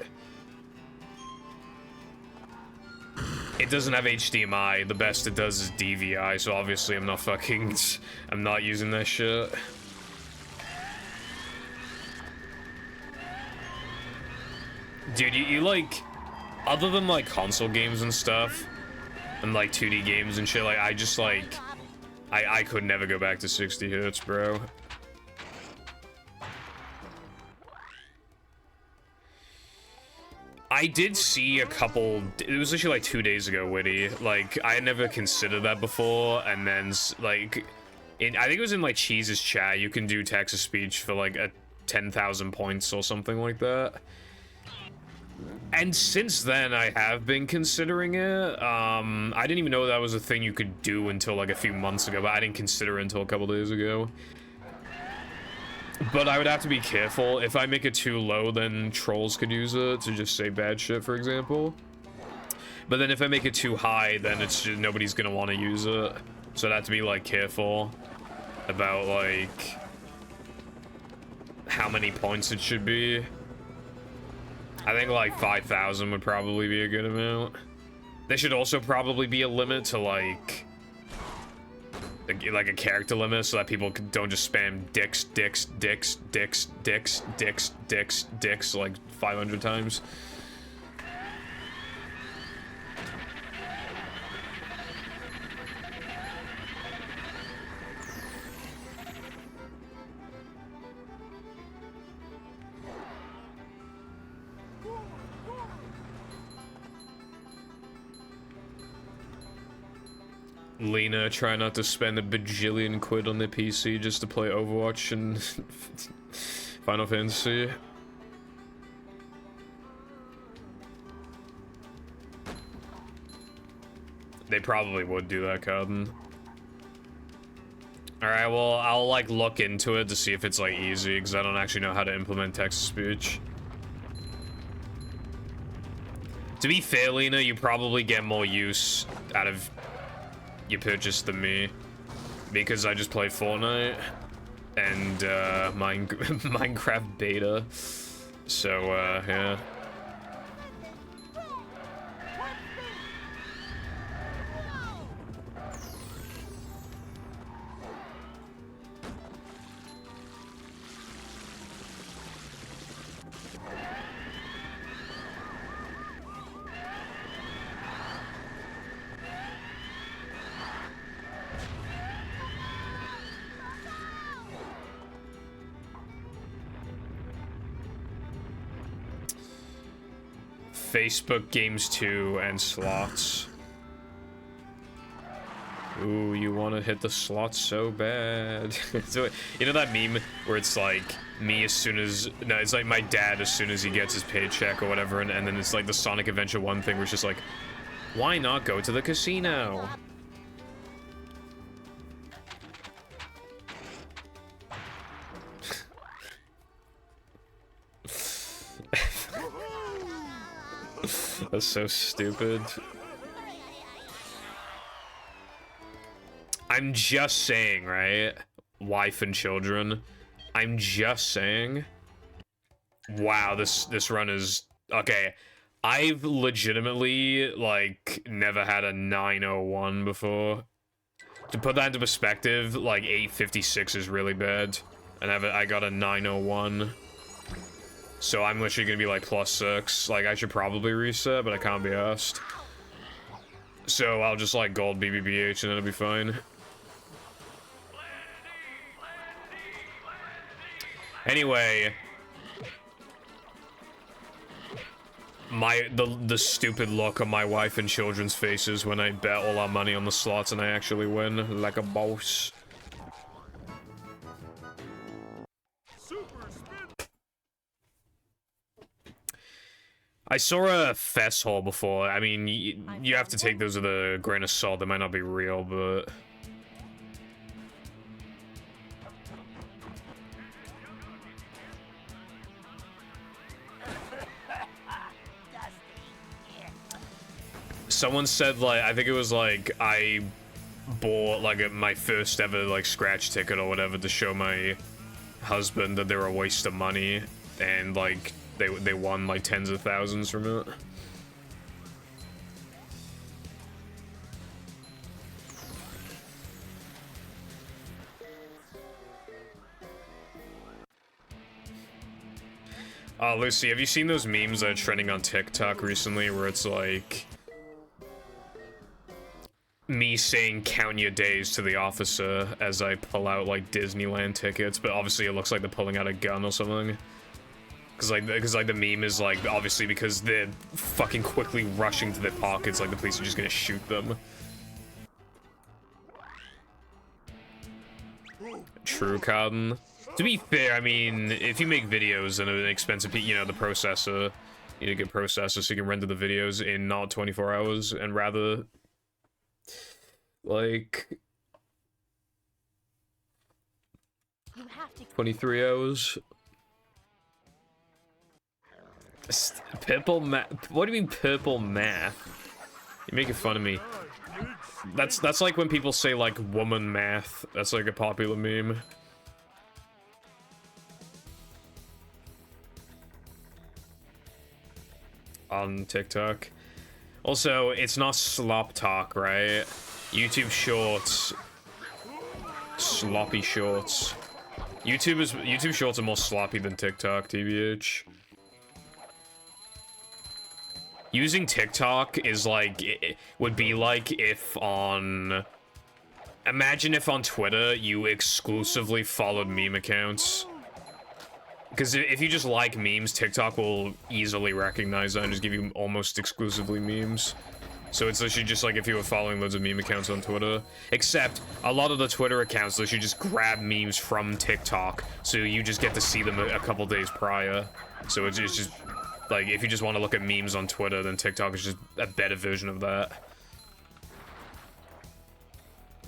it doesn't have HDMI. The best it does is DVI, so obviously I'm not using that shit. Dude, you like, other than like console games and stuff, and like 2D games and shit, like, I just like, I could never go back to 60 hertz, bro. I did see a couple, it was literally like 2 days ago, Witty. Like, I had never considered that before, and then, like, I think it was in, like, Cheese's chat, you can do text-to-speech for, like, a 10,000 points or something like that. And since then, I have been considering it. I didn't even know that was a thing you could do until like a few months ago, but I didn't consider it until a couple days ago. But I would have to be careful. If I make it too low, then trolls could use it to just say bad shit, for example. But then if I make it too high, then it's just, nobody's gonna want to use it. So I'd have to be like careful about like how many points it should be. I think like 5,000 would probably be a good amount. There should also probably be a limit to like a character limit so that people don't just spam dicks, dicks, dicks, dicks, dicks, dicks, dicks, dicks like 500 times. Lena, try not to spend a bajillion quid on the PC just to play Overwatch and Final Fantasy. They probably would do that, Cotton. Alright, well, I'll like look into it to see if it's like easy, because I don't actually know how to implement text-to-speech. To be fair, Lena, you probably get more use out of your purchase than me, because I just play Fortnite and Minecraft beta, so yeah. Facebook Games 2 and slots. Ooh, you want to hit the slots so bad. So, you know that meme where it's like me as soon as... No, it's like my dad as soon as he gets his paycheck or whatever, and then it's like the Sonic Adventure 1 thing where it's just like, why not go to the casino? That's so stupid. I'm just saying, right? Wife and children. I'm just saying. Wow, this run is... Okay, I've legitimately, like, never had a 901 before. To put that into perspective, like, 856 is really bad. And I got a 901. So I'm literally gonna be like +6. Like, I should probably reset, but I can't be asked. So I'll just like gold BBBH and it'll be fine. Anyway, the stupid look on my wife and children's faces when I bet all our money on the slots and I actually win like a boss. I saw a fest hole before. I mean, you have to take those with a grain of salt. They might not be real, but... Someone said, like, I think it was, like, I bought, like, my first ever, like, scratch ticket or whatever to show my husband that they were a waste of money, and, like... They won like tens of thousands from it. Lucy, have you seen those memes that are trending on TikTok recently where it's like me saying "count your days" to the officer as I pull out like Disneyland tickets, but obviously it looks like they're pulling out a gun or something? Because the meme is like, obviously because they're fucking quickly rushing to their pockets, like the police are just gonna shoot them. True, Cotton. To be fair, I mean, if you make videos and an expensive, you know, the processor, Need a good processor so you can render the videos in not 24 hours and rather like You have to 23 hours. Purple math? What do you mean purple math? You're making fun of me. That's like when people say like woman math. That's like a popular meme. On TikTok. Also, it's not slop talk, right? YouTube Shorts. Sloppy Shorts. YouTube Shorts are more sloppy than TikTok, TBH. Using TikTok is like, it would be like if on... Imagine if on Twitter you exclusively followed meme accounts. Because if you just like memes, TikTok will easily recognize that and just give you almost exclusively memes. So it's literally just like if you were following loads of meme accounts on Twitter. Except, a lot of the Twitter accounts literally just grab memes from TikTok, so you just get to see them a couple days prior. So it's just, like, if you just want to look at memes on Twitter, then TikTok is just a better version of that.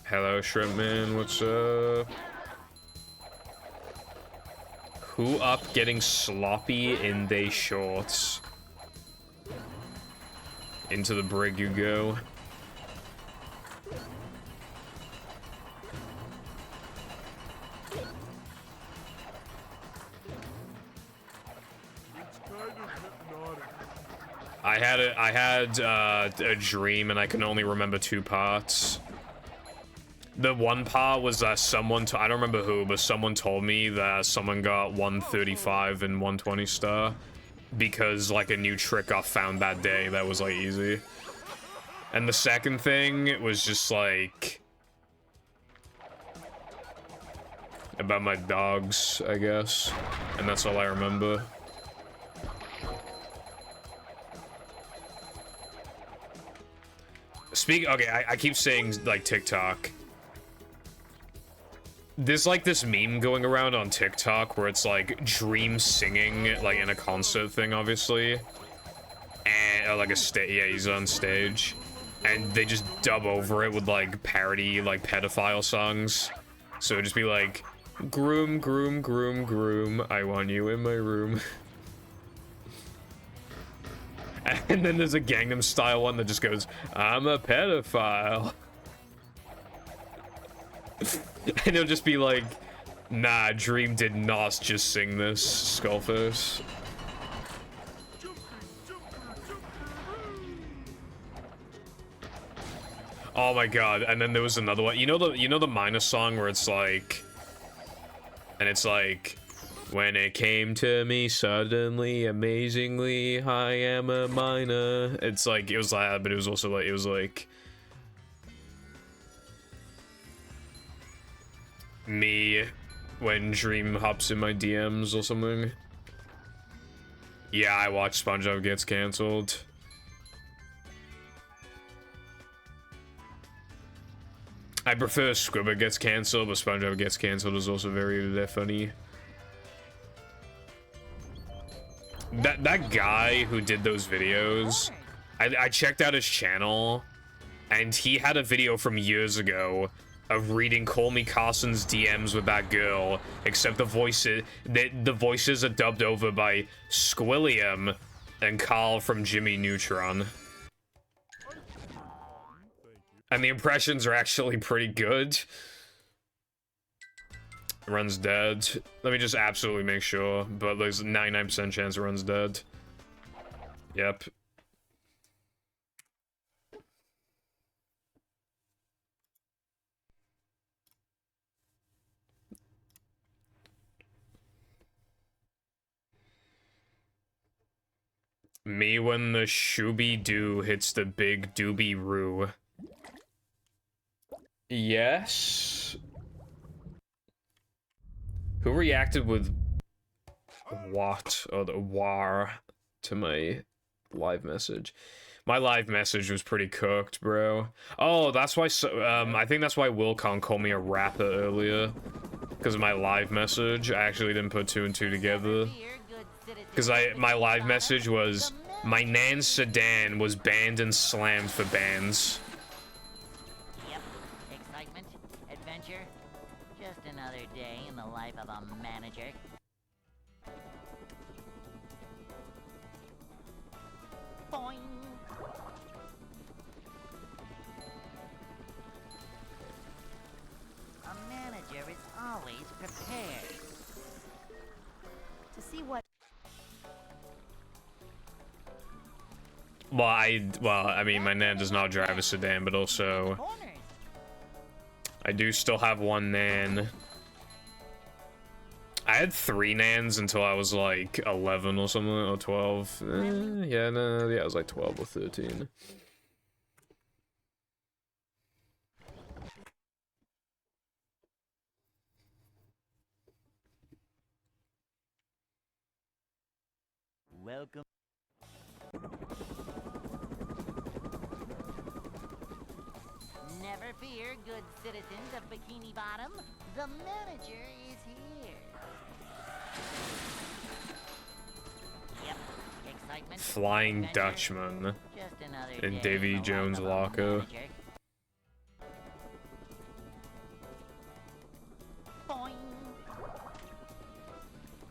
Hello, Shrimp Man, what's up? Who up getting sloppy in they shorts? Into the brig you go. I had a dream and I can only remember 2 parts. The one part was that someone, I don't remember who, but someone told me that someone got 135 and 120 star because like a new trick got found that day that was like easy. And the second thing was just like about my dogs, I guess. And that's all I remember. Okay, I keep saying like TikTok. There's like this meme going around on TikTok where it's like Dream singing like in a concert thing, obviously, and like yeah, he's on stage, and they just dub over it with like parody like pedophile songs. So it'd just be like, groom, groom, groom, groom, I want you in my room. And then there's a Gangnam Style one that just goes, I'm a pedophile. And it'll just be like, nah, Dream did not just sing this, Skullface. Oh my god, and then there was another one. You know the minor song where it's like, and it's like, when it came to me suddenly, amazingly, I am a minor. It's like, it was like that, but it was also like, it was like me when Dream hops in my DMs or something. Yeah, I watched SpongeBob Gets Cancelled. I prefer Squidward Gets Cancelled, but SpongeBob Gets Cancelled is also very funny. That guy who did those videos, I checked out his channel, and he had a video from years ago of reading Call Me Carson's DMs with that girl, except the voices are dubbed over by Squilliam and Carl from Jimmy Neutron. And the impressions are actually pretty good. Run's dead. Let me just absolutely make sure, but there's a 99% chance Run's dead. Yep. Me when the Shooby-Doo hits the big doobie-roo. Yes? Who reacted with what, or the war, to my live message? My live message was pretty cooked, bro. Oh, that's why, I think that's why Wilcon called me a rapper earlier. Because of my live message. I actually didn't put 2 and 2 together. Because my live message was, my Nan sedan was banned and slammed for bans. Yep. Excitement, adventure, just another day in the life of a manager. Boing. A manager is always prepared. To see what Well, I mean, my Nan does not drive a sedan, but also, Corners. I do still have one Nan. I had 3 Nans until I was like 11 or something, or 12. Yeah, I was like 12 or 13. Welcome. Never fear, good citizens of Bikini Bottom. The manager is here. Yep. Excitement. Flying adventure, Dutchman just another in day Davy in the life Jones' of a locker. manager. Boing.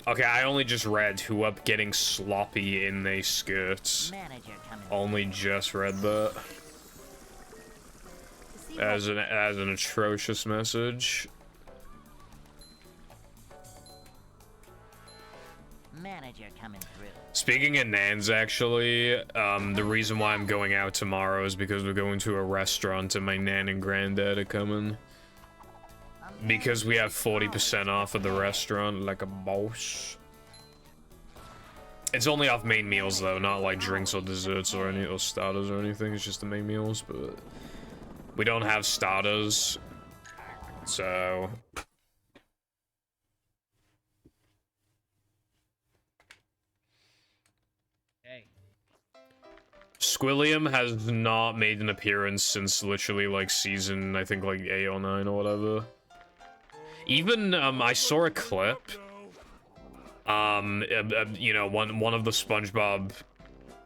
Okay, I only just read who up getting sloppy in they skirts. Manager coming. Only just read that. to see As an atrocious message. Manager coming through. Speaking of Nans, actually, the reason why I'm going out tomorrow is because we're going to a restaurant and my Nan and Granddad are coming. Because we have 40% off of the restaurant, like a boss. It's only off main meals though, not like drinks or desserts or any or starters or anything. It's just the main meals, but we don't have starters, so. Squilliam has not made an appearance since literally like season, I think like 8 or 9 or whatever. Even I saw a clip. You know, one of the SpongeBob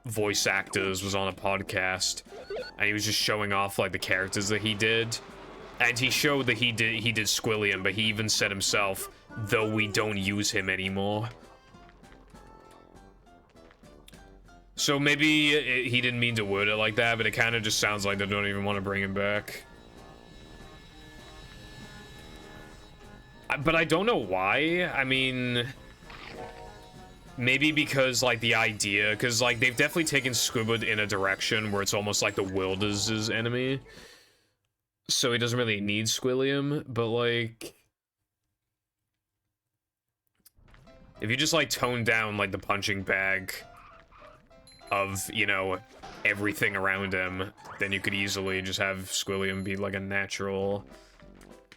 voice actors was on a podcast, and he was just showing off like the characters that he did, and he showed that he did Squilliam, but he even said himself, though we don't use him anymore. So maybe he didn't mean to word it like that, but it kind of just sounds like they don't even want to bring him back. But I don't know why. I mean, maybe because like the idea, because like they've definitely taken Squidward in a direction where it's almost like the world is his enemy, so he doesn't really need Squilliam. But like, if you just like tone down like the punching bag of, you know, everything around him, then you could easily just have Squilliam be like a natural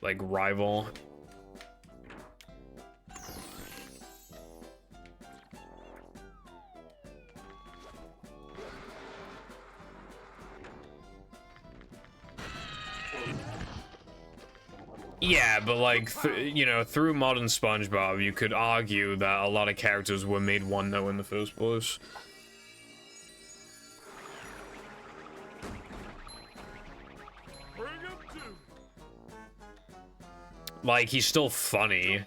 like rival. Yeah, but like, you know, through modern SpongeBob, you could argue that a lot of characters were made one note in the first place. Bring him to. Like, he's still funny.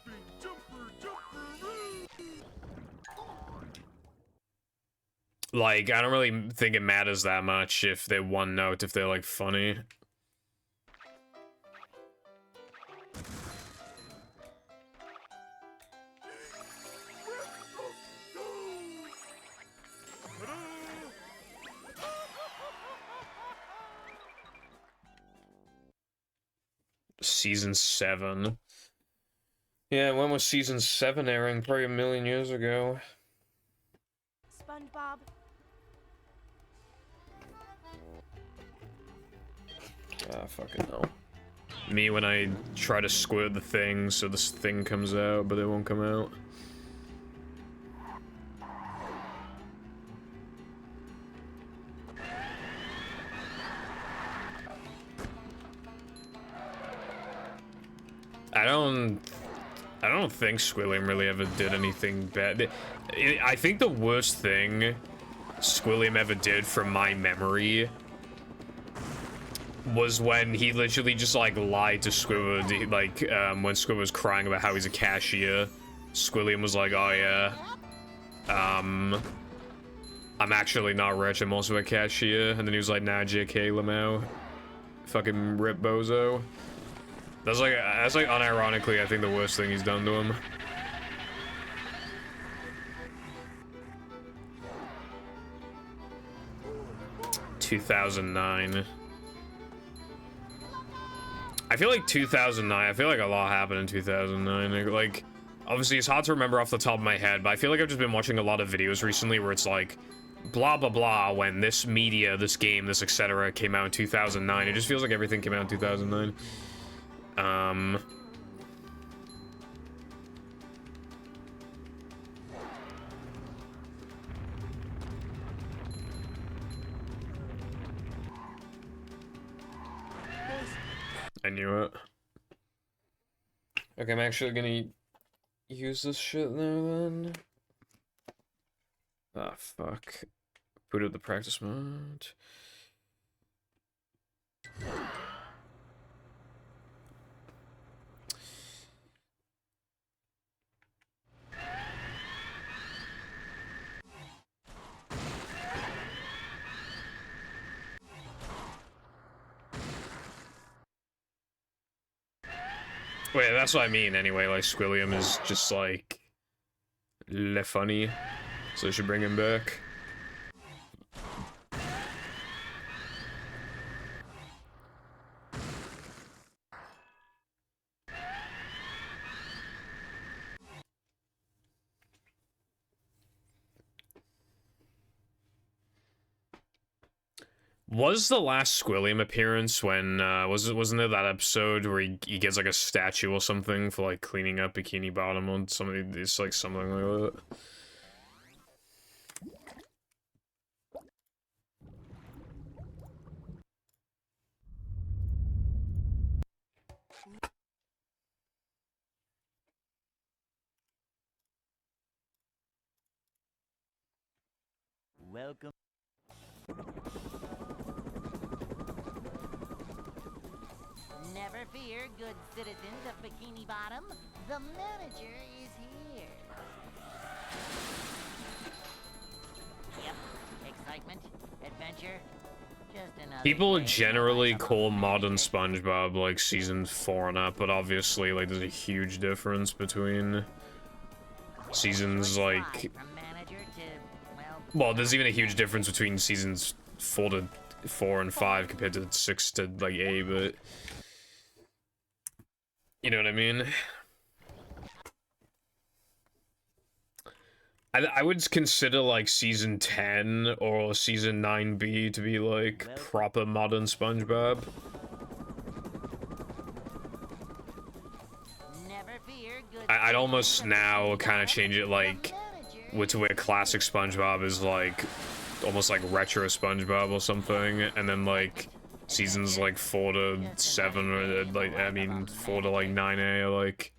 Like, I don't really think it matters that much if they're one note, if they're like funny. Season 7. Yeah, when was season 7 airing? Probably a million years ago. SpongeBob. Ah, fucking hell. Me when I try to squirt the thing so this thing comes out, but it won't come out. I don't think Squilliam really ever did anything bad. I think the worst thing Squilliam ever did, from my memory, was when he literally just, like, lied to Squidward. Like, when Squidward was crying about how he's a cashier, Squilliam was like, oh yeah, I'm actually not rich, I'm also a cashier. And then he was like, nah, JK, Lamau. Fucking rip bozo. That's like unironically, I think, the worst thing he's done to him. "2009. I feel like 2009, I feel like a lot happened in 2009. Like, obviously, it's hard to remember off the top of my head, but I feel like I've just been watching a lot of videos recently where it's like, blah, blah, blah, when this media, this game, this etc. came out in 2009. It just feels like everything came out in 2009. I knew it. Okay, I'm actually gonna use this shit now then. Ah, fuck. Boot up the practice mode. Wait, that's what I mean anyway, like, Squilliam is just, like, le funny, so I should bring him back. Was the last Squilliam appearance when, wasn't there that episode where he gets, like, a statue or something for, like, cleaning up Bikini Bottom or something? It's, like, something like that. Welcome. Never fear, good citizens of Bikini Bottom. The manager is here. Yep. Excitement, adventure, just another People day in the generally life of a call modern manager. SpongeBob, like, season 4 and up, but obviously, like, there's a huge difference between seasons, like... From manager to, Well, there's even a huge difference between seasons 4 and 5 compared to 6 to, like, 8, but... You know what I mean? I would consider, like, season 10 or season 9B to be, like, proper modern SpongeBob. never fear, good I'd almost citizens of now Bikini kind of Bottom. change it, like, to where classic SpongeBob is, like, almost like retro SpongeBob or something, and then, like, seasons, like, 4 to 7, or, like, I mean, 4 to, like, 9A, or, like...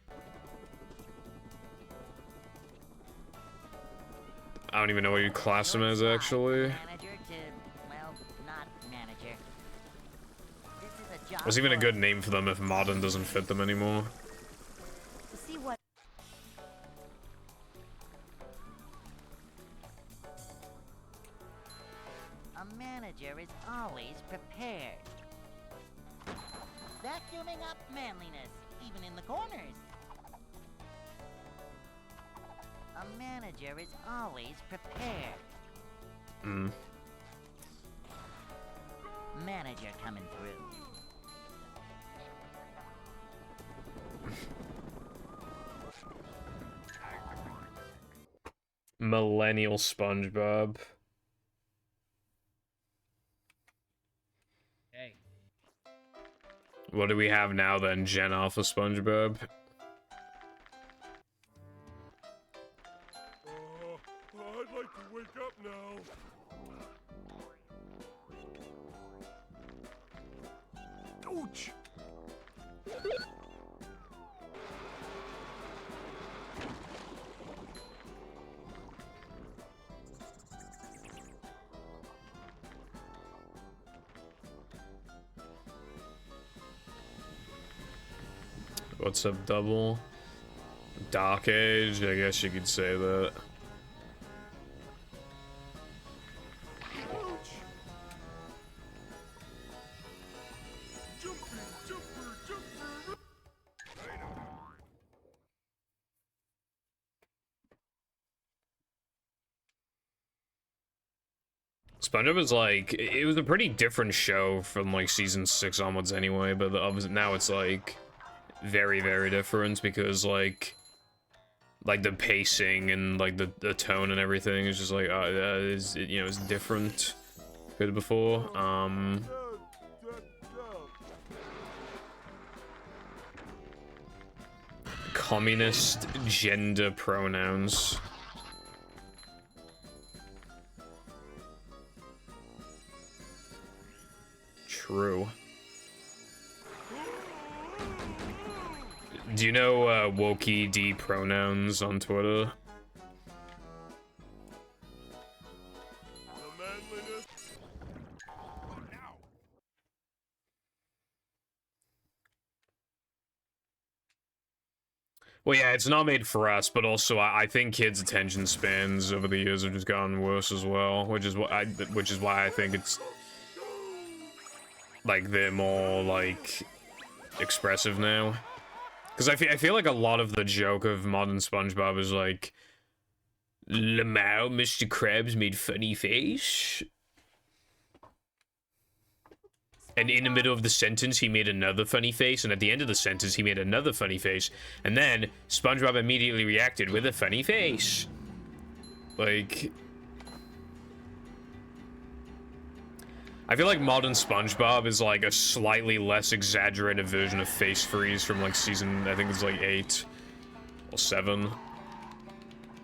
I don't even know what you class them as, actually. Manager to, well, not manager. This is a job What's even a for good name for them if modern doesn't fit them anymore? see what a manager is always prepared. Vacuuming up manliness, even in the corners. A manager is always prepared. Hmm. Manager coming through. Millennial SpongeBob. Hey. What do we have now then? Gen Alpha SpongeBob? I'd like to wake up now. Ouch! What's up, double? Dark Age, I guess you could say that. SpongeBob was like, it was a pretty different show from like season 6 onwards anyway, but now it's like very, very different because like the pacing and like the tone and everything is just like, you know, it's different compared to before. Communist gender pronouns. True. Do you know Wokey D pronouns on Twitter? Well, yeah, it's not made for us, but also I think kids' attention spans over the years have just gotten worse as well, which is why I think it's like they're more like expressive now. Because I feel like a lot of the joke of modern SpongeBob is like, Lamau, Mr. Krabs made funny face. And in the middle of the sentence, he made another funny face, and at the end of the sentence, he made another funny face. And then, SpongeBob immediately reacted with a funny face. Like... I feel like modern SpongeBob is like a slightly less exaggerated version of Face Freeze from like season, I think it's like 8 or 7.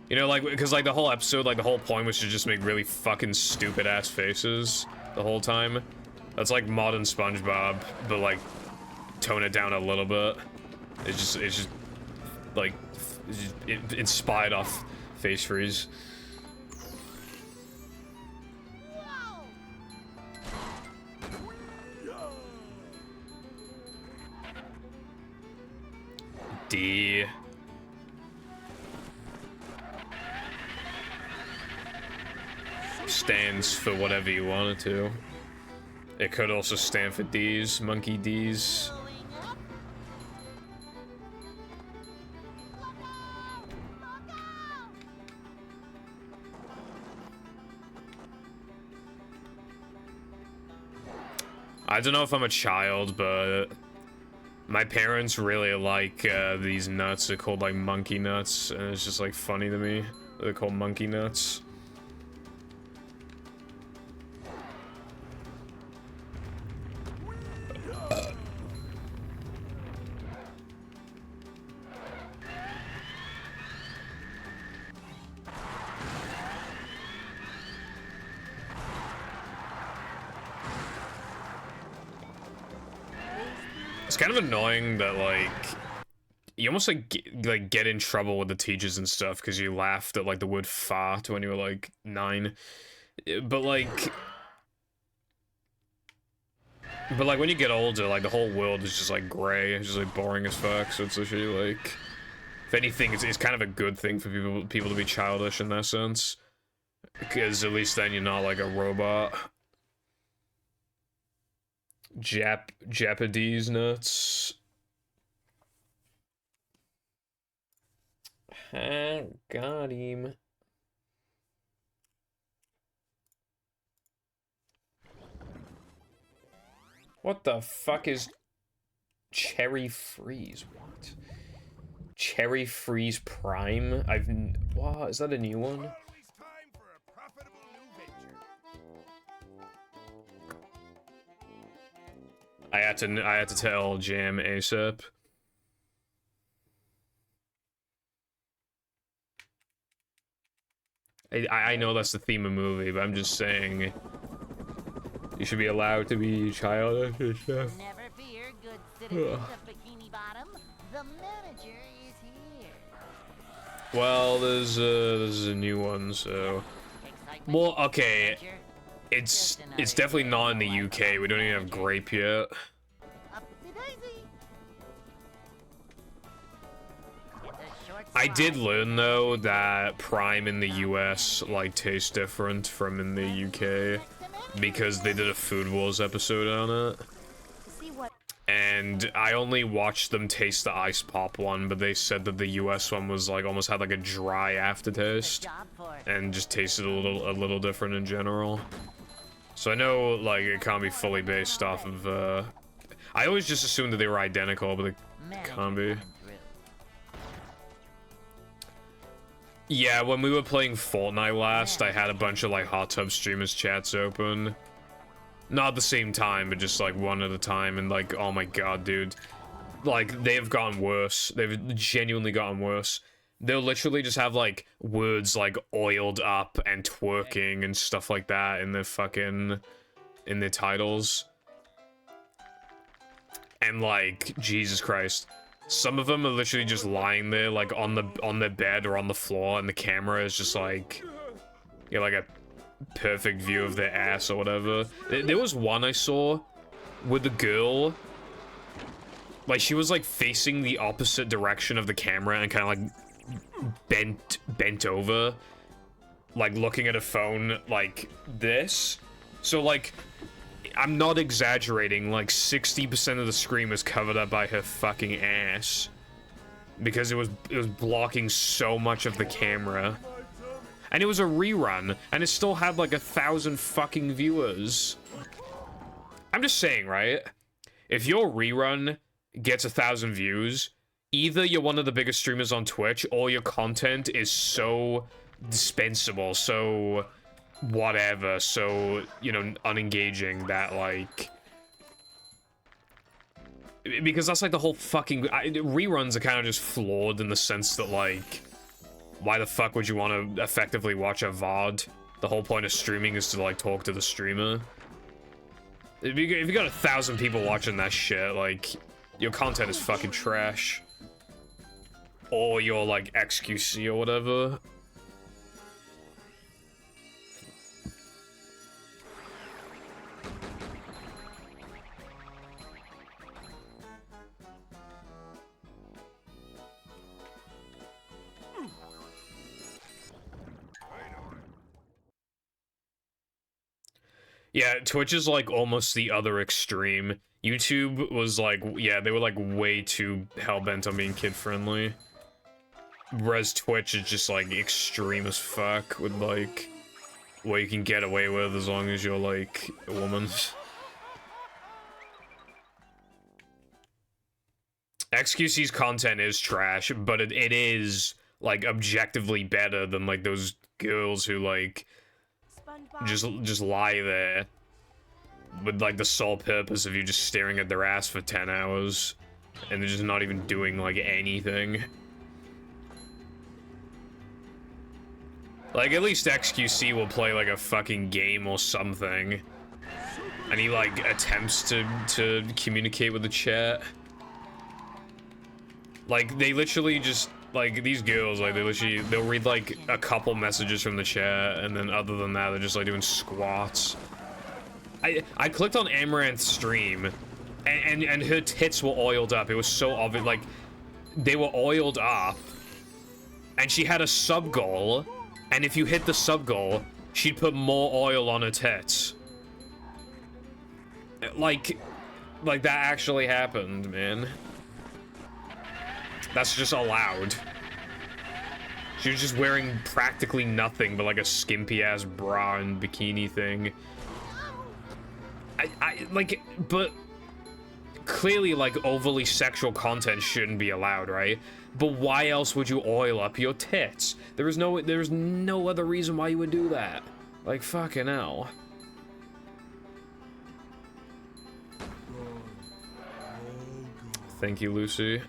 You know, like, because like the whole episode, like the whole point was to just make really fucking stupid ass faces the whole time. That's like modern SpongeBob, but like tone it down a little bit. It's just like inspired off Face Freeze. D. Stands for whatever you want it to. It could also stand for D's, Monkey D's. I don't know if I'm a child, but my parents really like these nuts. They're called like monkey nuts, and it's just like funny to me. They're called monkey nuts. It's kind of annoying that, like, you almost, like, get in trouble with the teachers and stuff because you laughed at, like, the word fart when you were, like, 9. But, like, when you get older, like, the whole world is just, like, gray. It's just, like, boring as fuck, so it's literally, like, if anything, it's kind of a good thing for people to be childish in that sense. Because at least then you're not, like, a robot. Japanese nuts. Got him. What the fuck is Cherry Freeze? What? Cherry Freeze Prime? What? Is that a new one? I had to tell Jam ASAP. I know that's the theme of the movie, but I'm just saying you should be allowed to be childish and stuff. Never fear, good citizens of Bikini Bottom. The manager is here. Well, there's a new one, so. Well, okay. It's definitely not in the UK. We don't even have grape yet. Upsy daisy. I did learn though that Prime in the US like tastes different from in the UK because they did a Food Wars episode on it. And I only watched them taste the ice pop one, but they said that the US one was like almost had like a dry aftertaste and just tasted a little different in general. So I know like it can't be fully based off of I always just assumed that they were identical, but they can't be. Yeah, when we were playing Fortnite last, I had a bunch of like hot tub streamers chats open. Not at the same time, but just like one at a time, and like, oh my god, dude. Like, they've gotten worse. They've genuinely gotten worse. They'll literally just have like words like oiled up and twerking and stuff like that in their fucking, in their titles. And like, Jesus Christ. Some of them are literally just lying there like on their bed or on the floor, and the camera is just like, yeah, like a perfect view of their ass or whatever. There was one I saw with the girl, like she was like facing the opposite direction of the camera and kind of like bent over, like looking at a phone like this. So like, I'm not exaggerating, like 60% of the screen was covered up by her fucking ass because it was blocking so much of the camera. And it was a rerun, and it still had like 1,000 fucking viewers. I'm just saying, right? If your rerun gets 1,000 views, either you're one of the biggest streamers on Twitch, or your content is so dispensable, so whatever, so, you know, unengaging that, like... Because that's like the whole fucking... reruns are kind of just flawed in the sense that, like... Why the fuck would you want to effectively watch a VOD? The whole point of streaming is to, like, talk to the streamer. If you got 1,000 people watching that shit, like, your content is fucking trash. Or your, like, XQC or whatever. Yeah, Twitch is like almost the other extreme. YouTube was like, yeah, they were like way too hell-bent on being kid-friendly. Whereas Twitch is just like extreme as fuck with like what you can get away with as long as you're like a woman. XQC's content is trash, but it is like objectively better than like those girls who like just lie there with like the sole purpose of you just staring at their ass for 10 hours and they're just not even doing like anything. Like at least XQC will play like a fucking game or something, and he like attempts to communicate with the chat. Like they literally just like these girls, like they'll read like a couple messages from the chat, and then other than that they're just like doing squats. I clicked on Amaranth's stream and her tits were oiled up. It was so obvious, like they were oiled up, and she had a sub goal, and if you hit the sub goal she'd put more oil on her tits. Like that actually happened, man. That's just allowed. She was just wearing practically nothing but like a skimpy ass bra and bikini thing. Like, but clearly like overly sexual content shouldn't be allowed, right? But why else would you oil up your tits? There's no other reason why you would do that. Like fucking hell. Thank you, Lucy.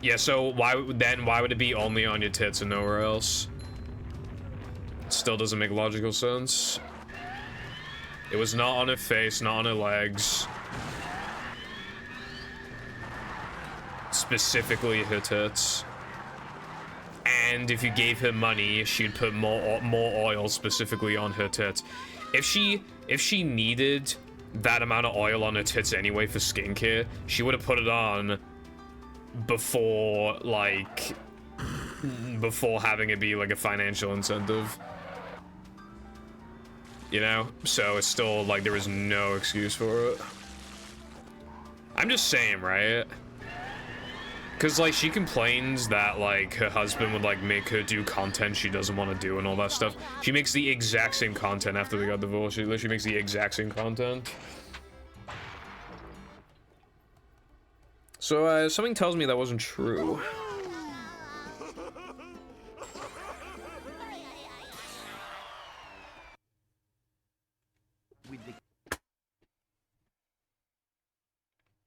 Yeah, so why would it be only on your tits and nowhere else? Still doesn't make logical sense. It was not on her face, not on her legs. Specifically her tits. And if you gave her money, she'd put more oil specifically on her tits. If she needed that amount of oil on her tits anyway for skincare, she would have put it on before, like, before having it be, like, a financial incentive. You know? So it's still, like, there was no excuse for it. I'm just saying, right? Because, like, she complains that, like, her husband would, like, make her do content she doesn't want to do and all that stuff. She makes the exact same content after they got divorced. She literally makes the exact same content. So, something tells me that wasn't true.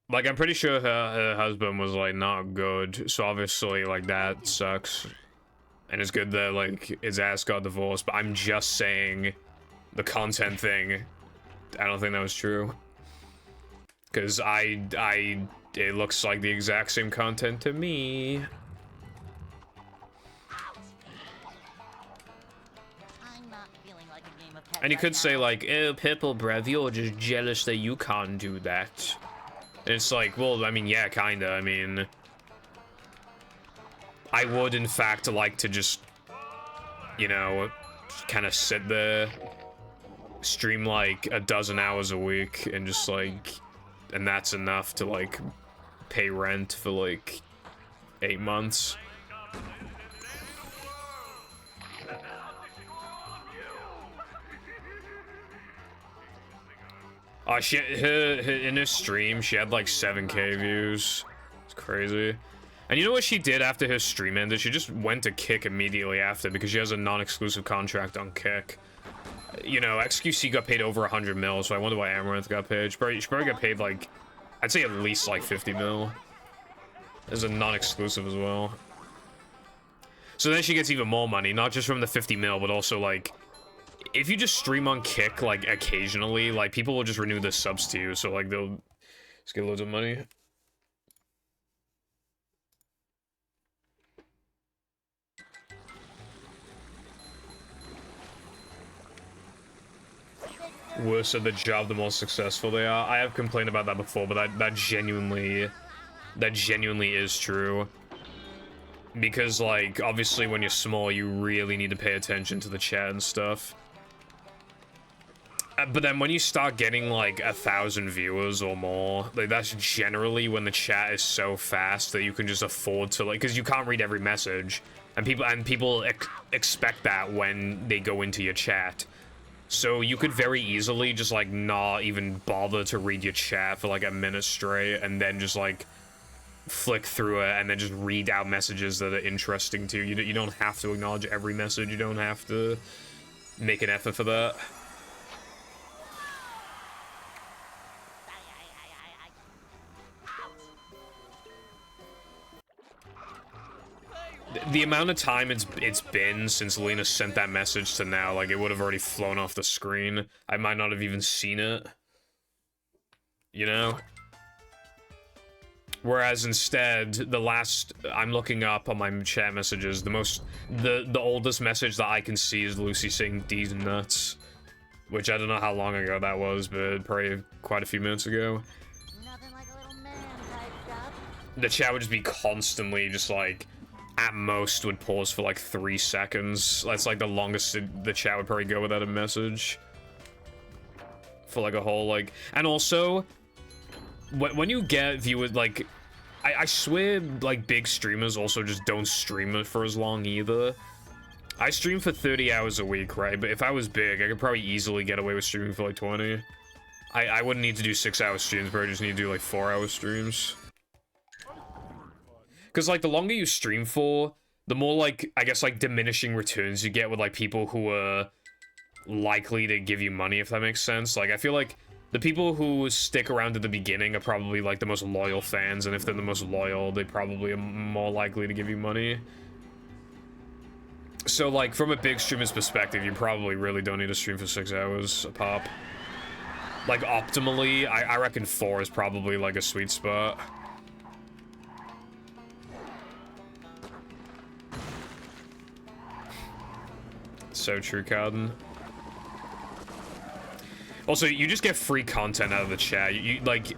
Like, I'm pretty sure her husband was, like, not good, so obviously, like, that sucks. And it's good that, like, his ass got divorced, but I'm just saying the content thing, I don't think that was true. Because it looks like the exact same content to me. And you could say, like, oh, Pipple, bruv, you're just jealous that you can't do that. And it's like, well, I mean, yeah, kinda. I mean, I would, in fact, like to just, you know, kind of sit there, stream, like, a dozen hours a week, and just, like, and that's enough to, like, pay rent for, like, 8 months. Oh, in her stream, she had like 7K views. It's crazy. And you know what she did after her stream ended? She just went to Kick immediately after because she has a non-exclusive contract on Kick. You know, XQC got paid over 100 mil, so I wonder why Amaranth got paid. She probably got paid like, I'd say at least like 50 mil. As a non-exclusive as well. So then she gets even more money, not just from the 50 mil, but also like, if you just stream on Kick, like, occasionally, like, people will just renew the subs to you, so, like, they'll just get loads of money. Worse at the job, the more successful they are. I have complained about that before, but that genuinely is true. Because, like, obviously when you're small, you really need to pay attention to the chat and stuff. But then when you start getting like 1,000 viewers or more, like that's generally when the chat is so fast that you can just afford to, like, because you can't read every message, and people expect that when they go into your chat. So you could very easily just like not even bother to read your chat for like a minute straight, and then just like flick through it and then just read out messages that are interesting to you. You don't have to acknowledge every message. You don't have to make an effort for that. The amount of time it's been since Lena sent that message to now, like, it would have already flown off the screen. I might not have even seen it. You know? Whereas instead, the last, I'm looking up on my chat messages, the oldest message that I can see is Lucy saying D's nuts. Which I don't know how long ago that was, but probably quite a few minutes ago. Nothing like a little man type stuff. The chat would just be constantly just like, at most would pause for like 3 seconds. That's like the longest the chat would probably go without a message. For like a whole, like, and also, when you get viewers, like, I swear, like, big streamers also just don't stream it for as long either. I stream for 30 hours a week, right? But if I was big, I could probably easily get away with streaming for like 20. I wouldn't need to do 6-hour streams, but I just need to do like 4-hour streams. Because, like, the longer you stream for, the more, like, I guess, like, diminishing returns you get with, like, people who are likely to give you money, if that makes sense. Like, I feel like the people who stick around at the beginning are probably, like, the most loyal fans, and if they're the most loyal, they probably are more likely to give you money. So, like, from a big streamer's perspective, you probably really don't need to stream for 6 hours a pop. Like, optimally, I reckon 4 is probably, like, a sweet spot. So true, Carden. Also, you just get free content out of the chat. You like,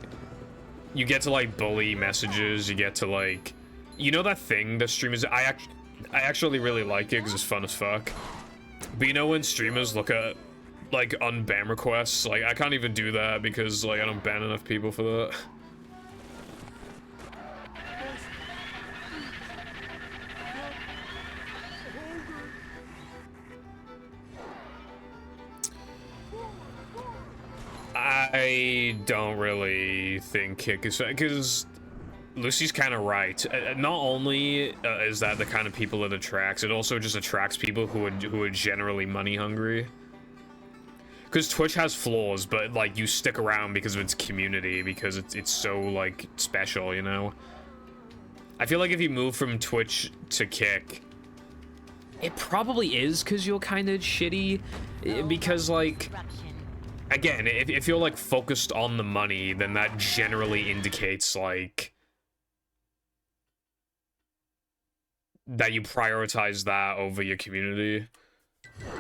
you get to like bully messages. You get to like, you know that thing that streamers. I actually really like it because it's fun as fuck. But you know when streamers look at like unban requests, like I can't even do that because like I don't ban enough people for that. I don't really think Kick is, because Lucy's kind of right. Not only is that the kind of people it attracts, it also just attracts people who are generally money hungry. Because Twitch has flaws, but like you stick around because of its community, because it's so like special, you know. I feel like if you move from Twitch to Kick, it probably is because you're kind of shitty, because like. Again, if you're like focused on the money, then that generally indicates like that you prioritize that over your community,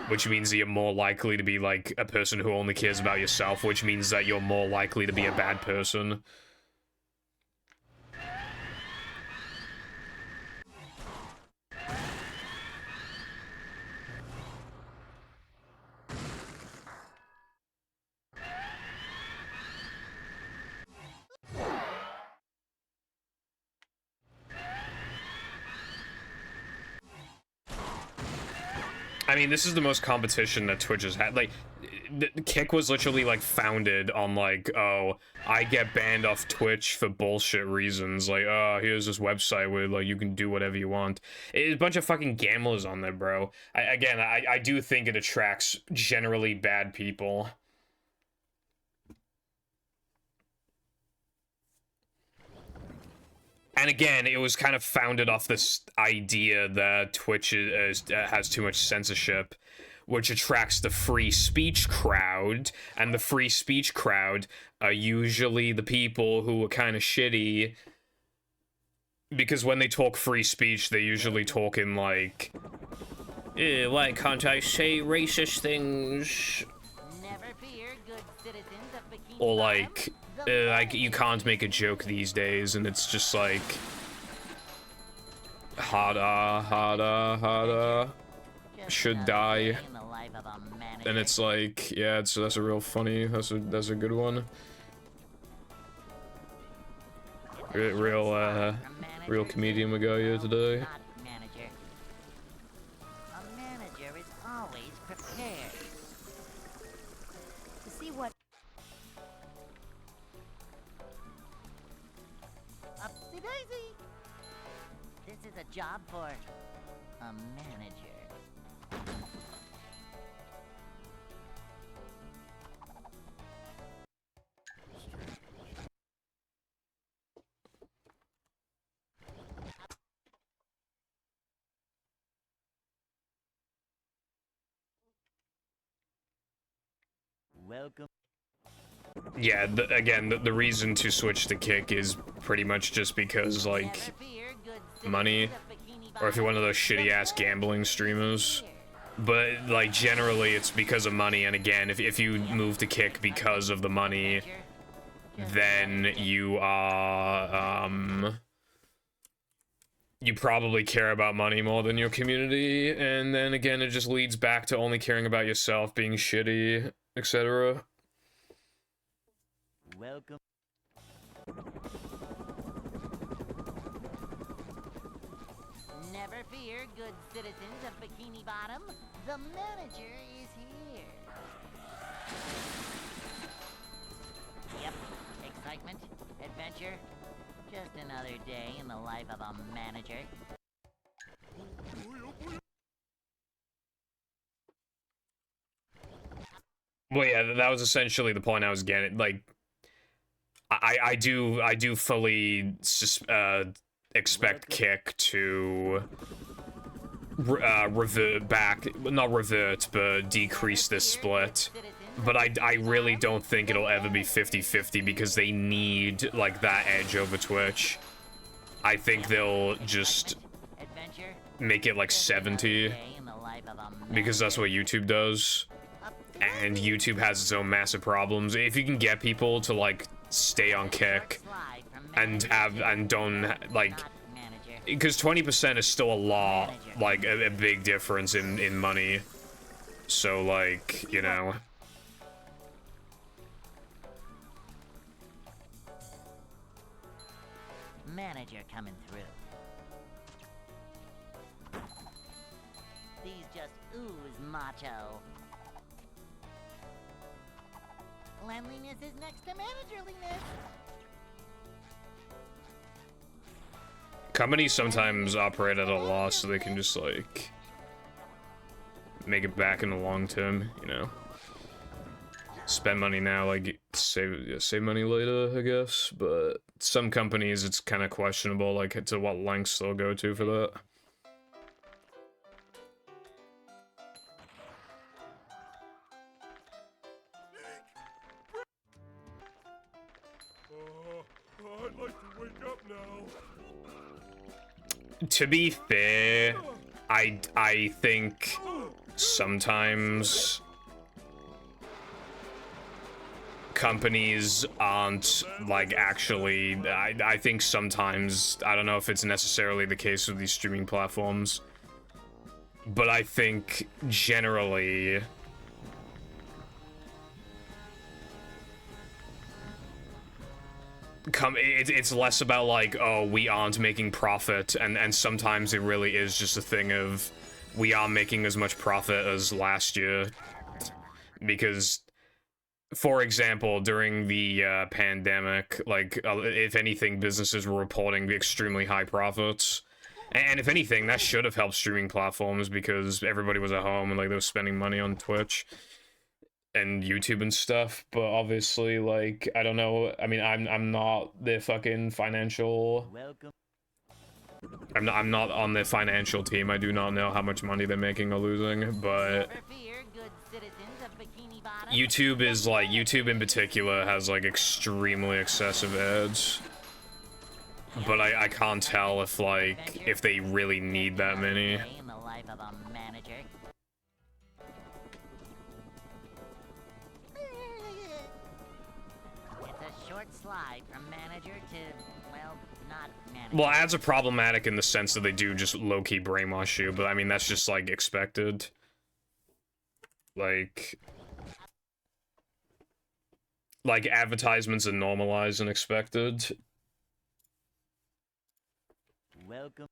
which means that you're more likely to be like a person who only cares about yourself, which means that you're more likely to be a bad person. I mean, this is the most competition that Twitch has had. Like, Kick was literally, like, founded on, like, oh, I get banned off Twitch for bullshit reasons. Like, oh, here's this website where, like, you can do whatever you want. It's a bunch of fucking gamblers on there, bro. I do think it attracts generally bad people. And again, it was kind of founded off this idea that Twitch has too much censorship, which attracts the free speech crowd, and the free speech crowd are usually the people who are kind of shitty, because when they talk free speech, they usually talk in like, why can't I say racist things? Or like you can't make a joke these days, and it's just like harder should die, and it's like, yeah, that's a real funny, that's a good one. Real comedian we got here today. A manager is always prepared to see what. Upsy daisy! This is a job for a manager. Welcome. Yeah, again, the reason to switch to Kick is pretty much just because, like, money, or if you're one of those shitty-ass gambling streamers. But, like, generally it's because of money, and again, if you move to Kick because of the money, then you are, you probably care about money more than your community, and then again, it just leads back to only caring about yourself, being shitty, etc. Welcome. Never fear, good citizens of Bikini Bottom. The manager is here. Yep. Excitement, adventure. Just another day in the life of a manager. Well, yeah, that was essentially the point I was getting. Like, I do fully expect Kick to revert back, not revert, but decrease this split. But I really don't think it'll ever be 50-50 because they need, like, that edge over Twitch. I think they'll just make it like 70 because that's what YouTube does. and YouTube has its own massive problems. If you can get people to like stay on Kick and don't like, because 20% is still a lot, like a big difference in money. So like, you know. Manager coming through. These just ooze macho. Cleanliness is next to managerliness. Companies sometimes operate at a loss so they can just like make it back in the long term, you know. Spend money now, like save money later, I guess. But some companies, it's kind of questionable, like to what lengths they'll go to for that. I'd like to wake up now. To be fair, I think sometimes companies aren't like actually, I think sometimes, I don't know if it's necessarily the case with these streaming platforms, but I think generally it's less about like, oh, we aren't making profit, and sometimes it really is just a thing of we are making as much profit as last year. Because for example, during the pandemic, like if anything, businesses were reporting extremely high profits, and if anything, that should have helped streaming platforms because everybody was at home and like they were spending money on Twitch and YouTube and stuff. But obviously, like, I don't know, I mean, I'm not the fucking financial, I'm not on the financial team. I do not know how much money they're making or losing, but YouTube is like, YouTube in particular has like extremely excessive ads, but I can't tell if like if they really need that many. Slide from manager to, well, not manager. Well, ads are problematic in the sense that they do just low-key brainwash you, but I mean, that's just, like, expected. Like, advertisements are normalized and expected. Welcome.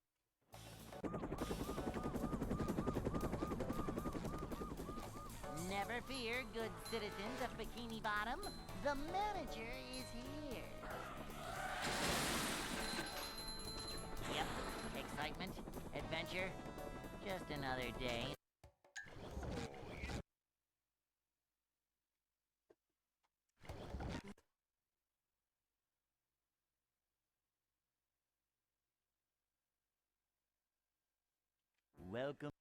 Never fear, good citizens of Bikini Bottom. The manager is here. Yep, excitement, adventure, just another day. Welcome.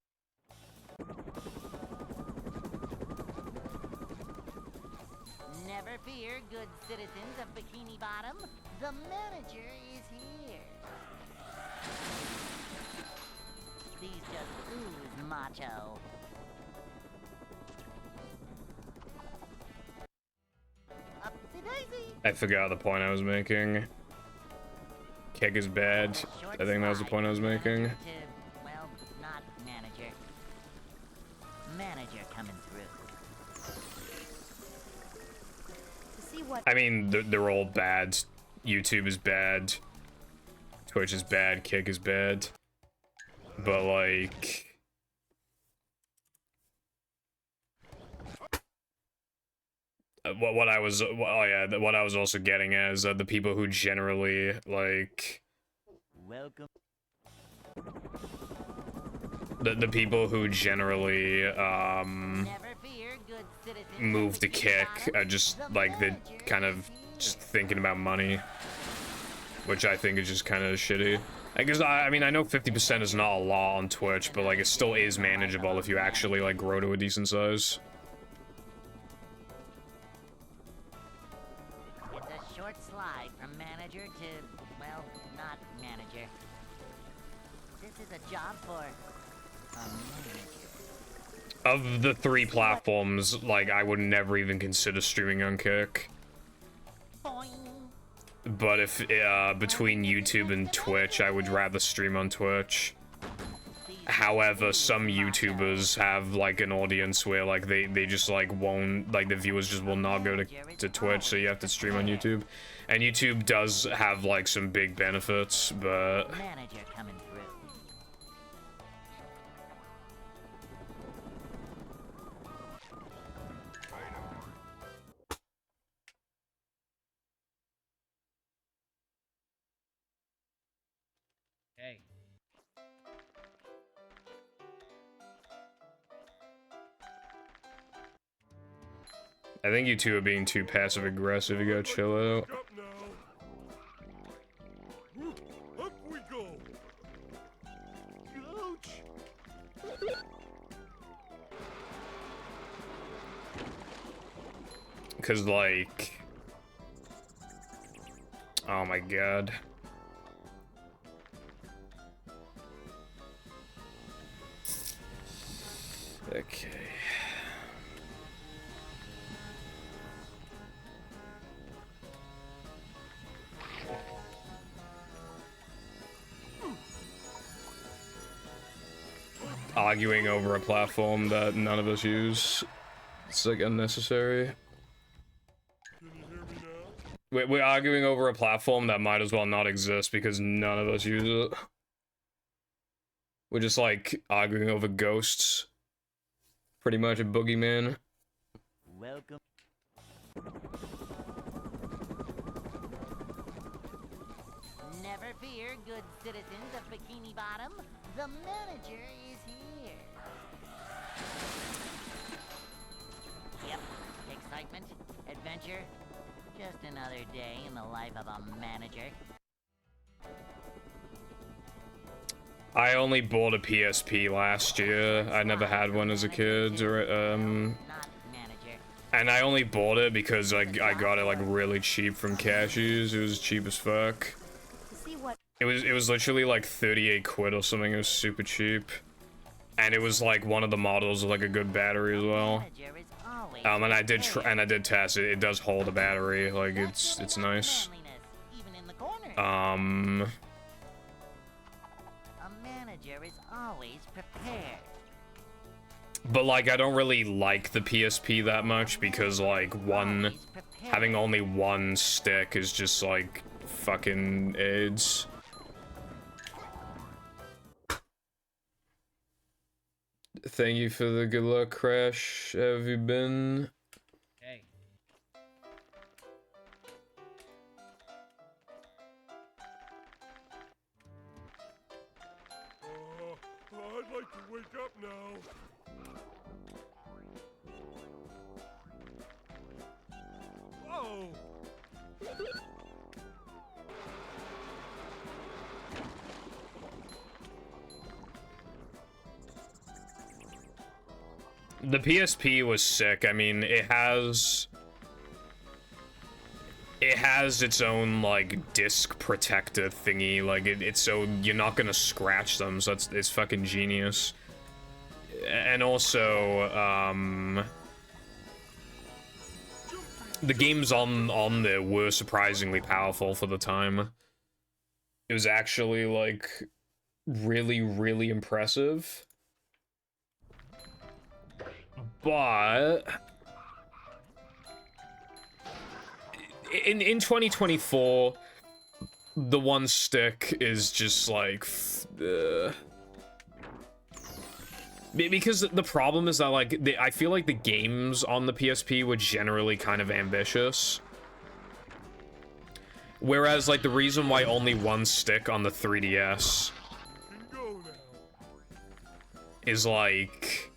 Never fear, good citizens of Bikini Bottom. The manager is here. These just ooze macho. Upsy-daisy. I forgot the point I was making. Keg is bad. I think that was the point I was making. Well, not manager. Manager coming through. I mean, they're all bad. YouTube is bad. Twitch is bad. Kick is bad. But like, what I was also getting at is that the people who generally like, welcome. The people who generally move to Kick are just like they kind of just thinking about money, which I think is just kind of shitty. Because I mean, I know 50% is not a lot on Twitch, but like it still is manageable if you actually like grow to a decent size. It's a short slide from manager to, well, not manager. This is a job for a manager. Of the 3 platforms, like, I would never even consider streaming on Kick. Boing. But if, between YouTube and Twitch, I would rather stream on Twitch. However, some YouTubers have, like, an audience where, like, they just, like, won't, like, the viewers just will not go to Twitch, so you have to stream on YouTube. And YouTube does have, like, some big benefits, but... Manager coming through. Hey. I think you two are being too passive-aggressive. You gotta chill out. Wake up now. Up we go. Ouch. Cause, like... Oh my god. Okay. Arguing over a platform that none of us use. It's like unnecessary. Can you hear me now? We're arguing over a platform that might as well not exist because none of us use it. We're just like arguing over ghosts. Pretty much a boogeyman. Welcome. Never fear, good citizens of Bikini Bottom. The manager is here. Yep. Excitement, adventure. Just another day in the life of a manager. I only bought a PSP last year. I never had one as a kid, or Not manager. and I only bought it because I got it like really cheap from cashiers. It was cheap as fuck. See what? It was literally like 38 quid or something. It was super cheap, and it was like one of the models with like a good battery as well. Manager is always And I did prepared. I did test it. It does hold a battery. Like That's it's what nice. manliness, even in the corner. Um. A manager is always prepared. But like I don't really like the PSP that much because like Always prepared. having only one stick is just like fucking AIDS. Thank you for the good luck, Crash. How have you been? Hey. I'd like to wake up now. Oh. The PSP was sick. I mean, it has its own like disc protector thingy. Like it's so you're not gonna scratch them. So it's fucking genius. And also, the games on there were surprisingly powerful for the time. It was actually like really, really impressive. But in 2024, the one stick is just like because the problem is that like I feel like the games on the PSP were generally kind of ambitious. Whereas like the reason why only one stick on the 3DS Can go now. is like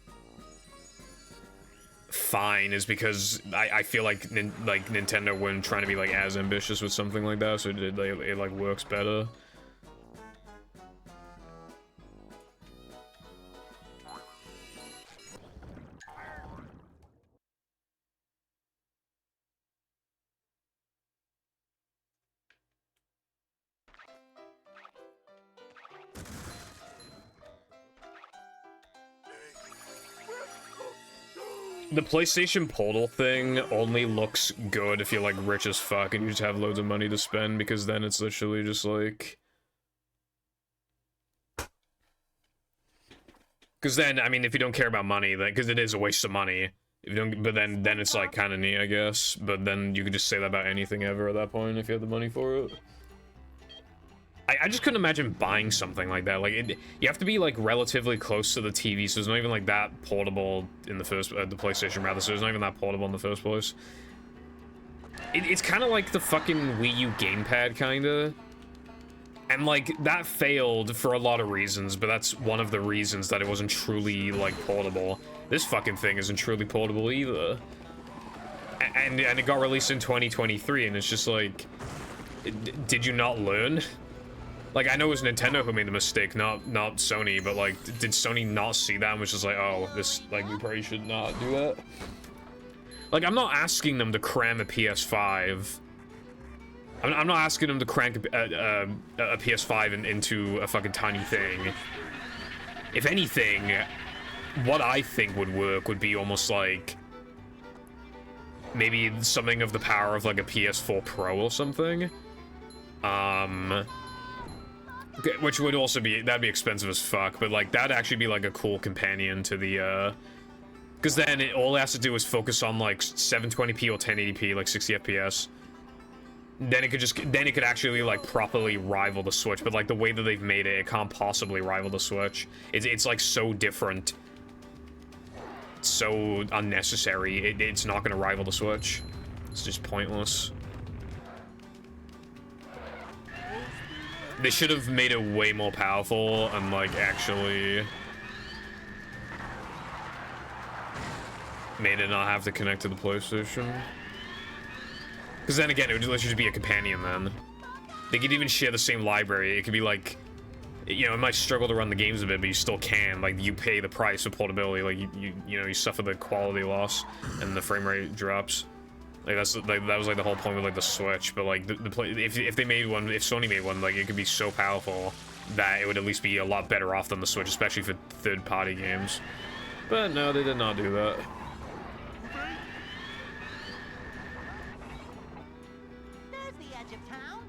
fine is because I feel like Nintendo weren't trying to be like as ambitious with something like that, so it like works better. The PlayStation Portal thing only looks good if you're, like, rich as fuck and you just have loads of money to spend, because then it's literally just, like... Because then, I mean, if you don't care about money, because it is a waste of money. If you don't, but then it's, like, kind of neat, I guess. But then you could just say that about anything ever at that point if you have the money for it. I just couldn't imagine buying something like that. Like, you have to be, like, relatively close to the TV, so it's not even, like, that portable in the first... the PlayStation, rather, so it's not even that portable in the first place. It's kind of like the fucking Wii U gamepad, kinda. And, like, that failed for a lot of reasons, but that's one of the reasons that it wasn't truly, like, portable. This fucking thing isn't truly portable either. And it got released in 2023, and it's just like... Did you not learn? Like, I know it was Nintendo who made the mistake, not Sony, but, like, did Sony not see that and was just like, oh, this, like, we probably should not do that? Like, I'm not asking them to cram a PS5. I'm not asking them to crank a PS5 into a fucking tiny thing. If anything, what I think would work would be almost like... maybe something of the power of, like, a PS4 Pro or something. Which would also be, that'd be expensive as fuck, but, like, that'd actually be, like, a cool companion to the, because then all it has to do is focus on, like, 720p or 1080p, like, 60 FPS. Then it could actually, like, properly rival the Switch, but, like, the way that they've made it, it can't possibly rival the Switch. It's like, so different. So unnecessary. It's not gonna rival the Switch. It's just pointless. They should have made it way more powerful and, like, actually made it not have to connect to the PlayStation. Because then again, it would literally just be a companion then. They could even share the same library. It could be like, you know, it might struggle to run the games a bit, but you still can. Like, you pay the price of portability. Like, you know, you suffer the quality loss and the frame rate drops. Like, that was like the whole point with, like, the Switch. But, like, if they made one, if Sony made one, like, it could be so powerful that it would at least be a lot better off than the Switch, especially for third-party games. But no, they did not do that. There's the edge of town.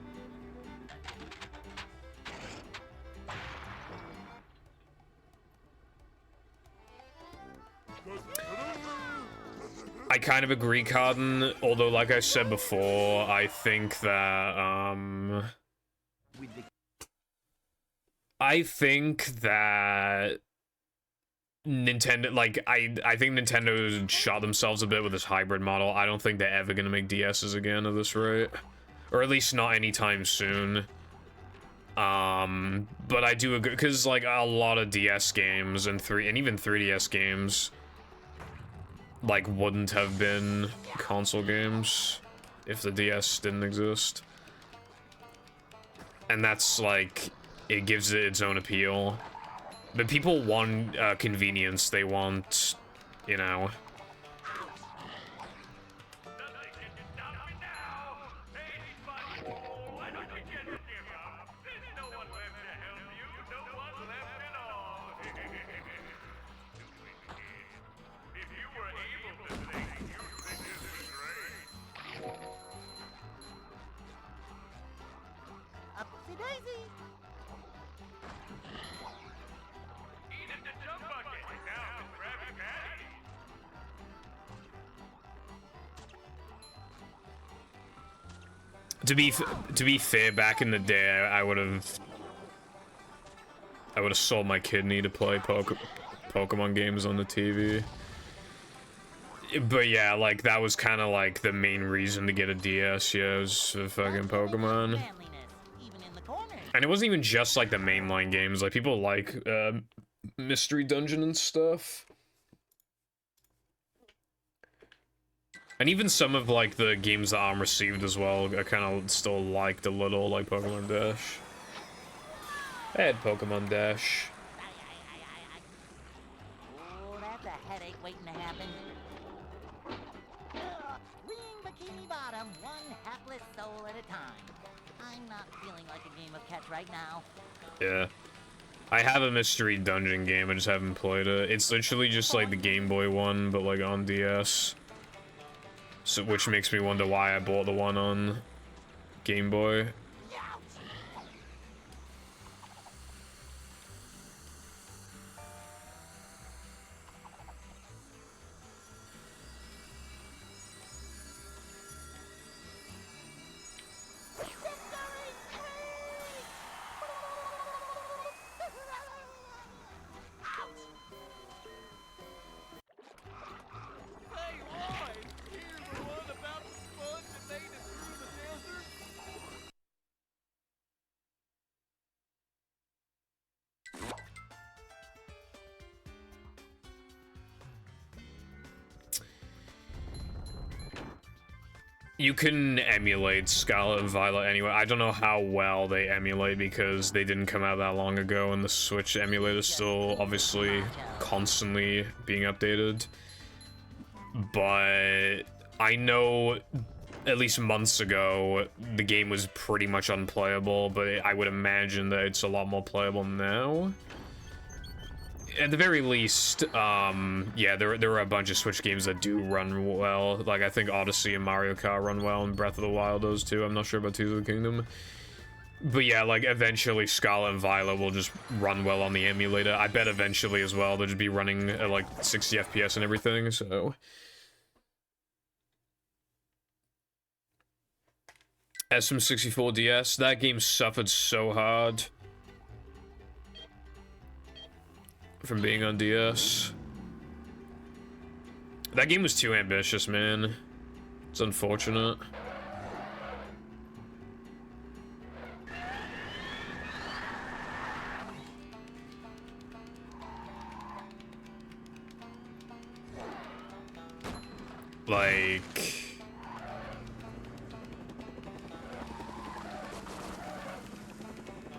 I kind of agree, Carden, although, like I said before, I think that, Nintendo, like, I think Nintendo shot themselves a bit with this hybrid model. I don't think they're ever gonna make DSs again at this rate. Or at least not anytime soon. But I do agree, because, like, a lot of DS games and even 3DS games, like, wouldn't have been console games if the DS didn't exist. And that's, like, it gives it its own appeal. But people want convenience. They want, you know... To be fair, back in the day, I would have sold my kidney to play Pokemon games on the TV. But yeah, like, that was kind of like the main reason to get a DS. Yeah, it was for fucking Pokemon. And it wasn't even just like the mainline games. Like, people like Mystery Dungeon and stuff. And even some of, like, the games that ARM received as well, I kind of still liked a little, like Pokemon Dash. I had Pokemon Dash. Oh, that's a headache waiting to happen. Green Bikini Bottom, one hapless soul at a time. I'm not feeling like a game of catch right now. Yeah. I have a mystery dungeon game, I just haven't played it. It's literally just like the Game Boy one, but like on DS. So, which makes me wonder why I bought the one on Game Boy. You can emulate Scarlet and Violet anyway. I don't know how well they emulate because they didn't come out that long ago, and the Switch emulator is still obviously constantly being updated. But I know at least months ago the game was pretty much unplayable, but I would imagine that it's a lot more playable now. At the very least, yeah, there are a bunch of Switch games that do run well. Like, I think Odyssey and Mario Kart run well, and Breath of the Wild does too. I'm not sure about Tears of the Kingdom. But yeah, like, eventually Scarlet and Violet will just run well on the emulator. I bet eventually as well, they'll just be running at, like, 60 FPS and everything, so... SM64DS, that game suffered so hard from being on DS. That game was too ambitious, man. It's unfortunate. Like...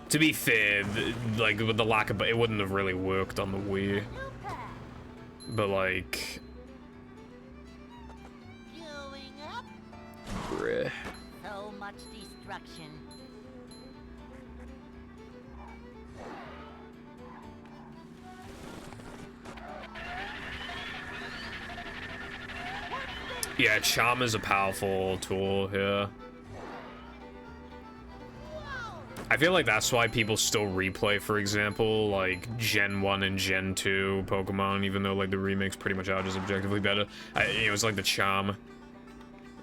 To be fair, like, with the lack of... It wouldn't have really worked on the Wii. But, like... Going up. Bruh. So much destruction. Yeah, Charm is a powerful tool here. I feel like that's why people still replay, for example, like Gen 1 and Gen 2 Pokemon, even though like the remakes pretty much are just objectively better. It was like the charm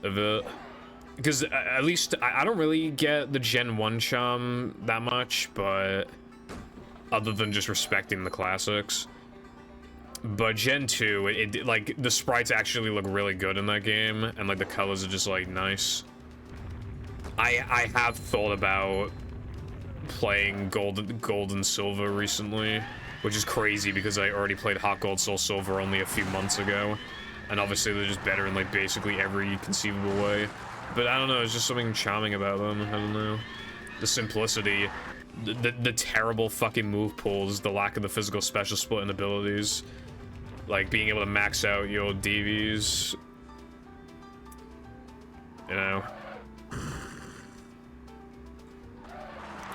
of it. Because at least I don't really get the Gen 1 charm that much, but other than just respecting the classics. But Gen 2, it like the sprites actually look really good in that game, and like the colors are just like nice. I have thought about playing gold and silver recently, which is crazy because I already played Hot Gold Soul Silver only a few months ago, and obviously they're just better in like basically every conceivable way. But I don't know, there's just something charming about them. I don't know, the simplicity, the terrible fucking move pulls, the lack of the physical special split and abilities, like being able to max out your DVs, you know.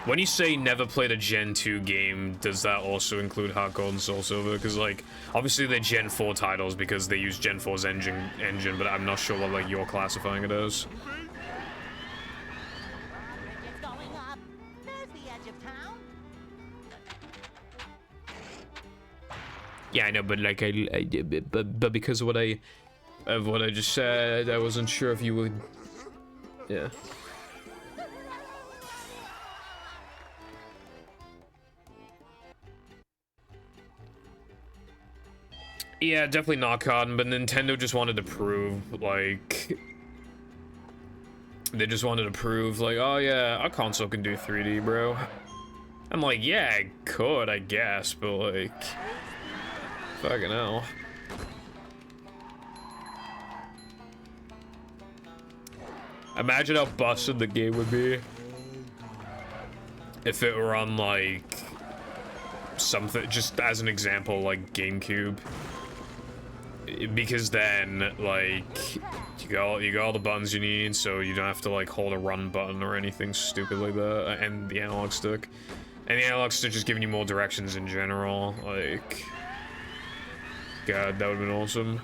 When you say never played a Gen 2 game, does that also include Hot Gold and Soul Silver? Because, like, obviously they're Gen 4 titles because they use Gen 4's engine, but I'm not sure what, like, you're classifying it as. It's going up. There's the edge of town. Yeah, I know, but, like, but because of what I just said, I wasn't sure if you would... Yeah. Yeah, definitely not Cotton, but Nintendo just wanted to prove, like... They just wanted to prove, like, oh yeah, our console can do 3D, bro. I'm like, yeah, it could, I guess, but, like... Fucking hell. Imagine how busted the game would be if it were on, like... something, just as an example, like GameCube. Because then, like, you got all the buttons you need, so you don't have to like hold a run button or anything stupid like that, and the analog stick. And the analog stick just giving you more directions in general. Like, God, that would've been awesome.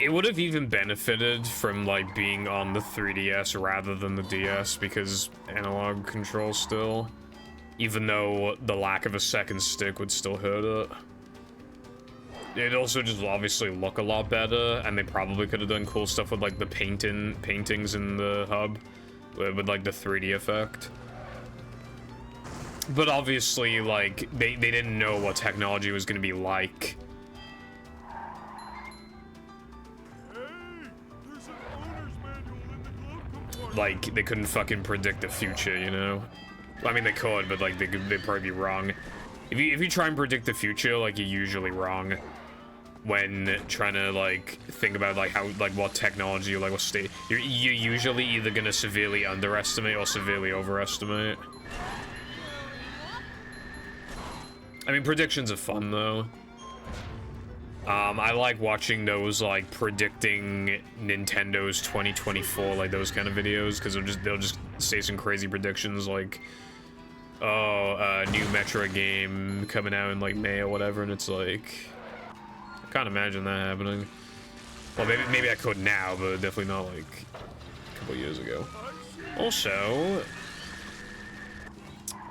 It would have even benefited from, like, being on the 3DS rather than the DS, because analog control still. Even though the lack of a second stick would still hurt it. It'd also just obviously look a lot better, and they probably could have done cool stuff with, like, the paintings in the hub. With like, the 3D effect. But obviously, like, they didn't know what technology was gonna be like. Like, they couldn't fucking predict the future, you know? I mean, they could, but, like, they'd probably be wrong. If you try and predict the future, like, you're usually wrong. When trying to, like, think about, like, how, like, what technology, like, what state... You're usually either gonna severely underestimate or severely overestimate. I mean, predictions are fun, though. I like watching those, like, predicting Nintendo's 2024, like, those kind of videos, because they'll just say some crazy predictions, like, oh, new Metroid game coming out in, like, May or whatever, and it's like, I can't imagine that happening. Well, maybe I could now, but definitely not, like, a couple years ago. Also,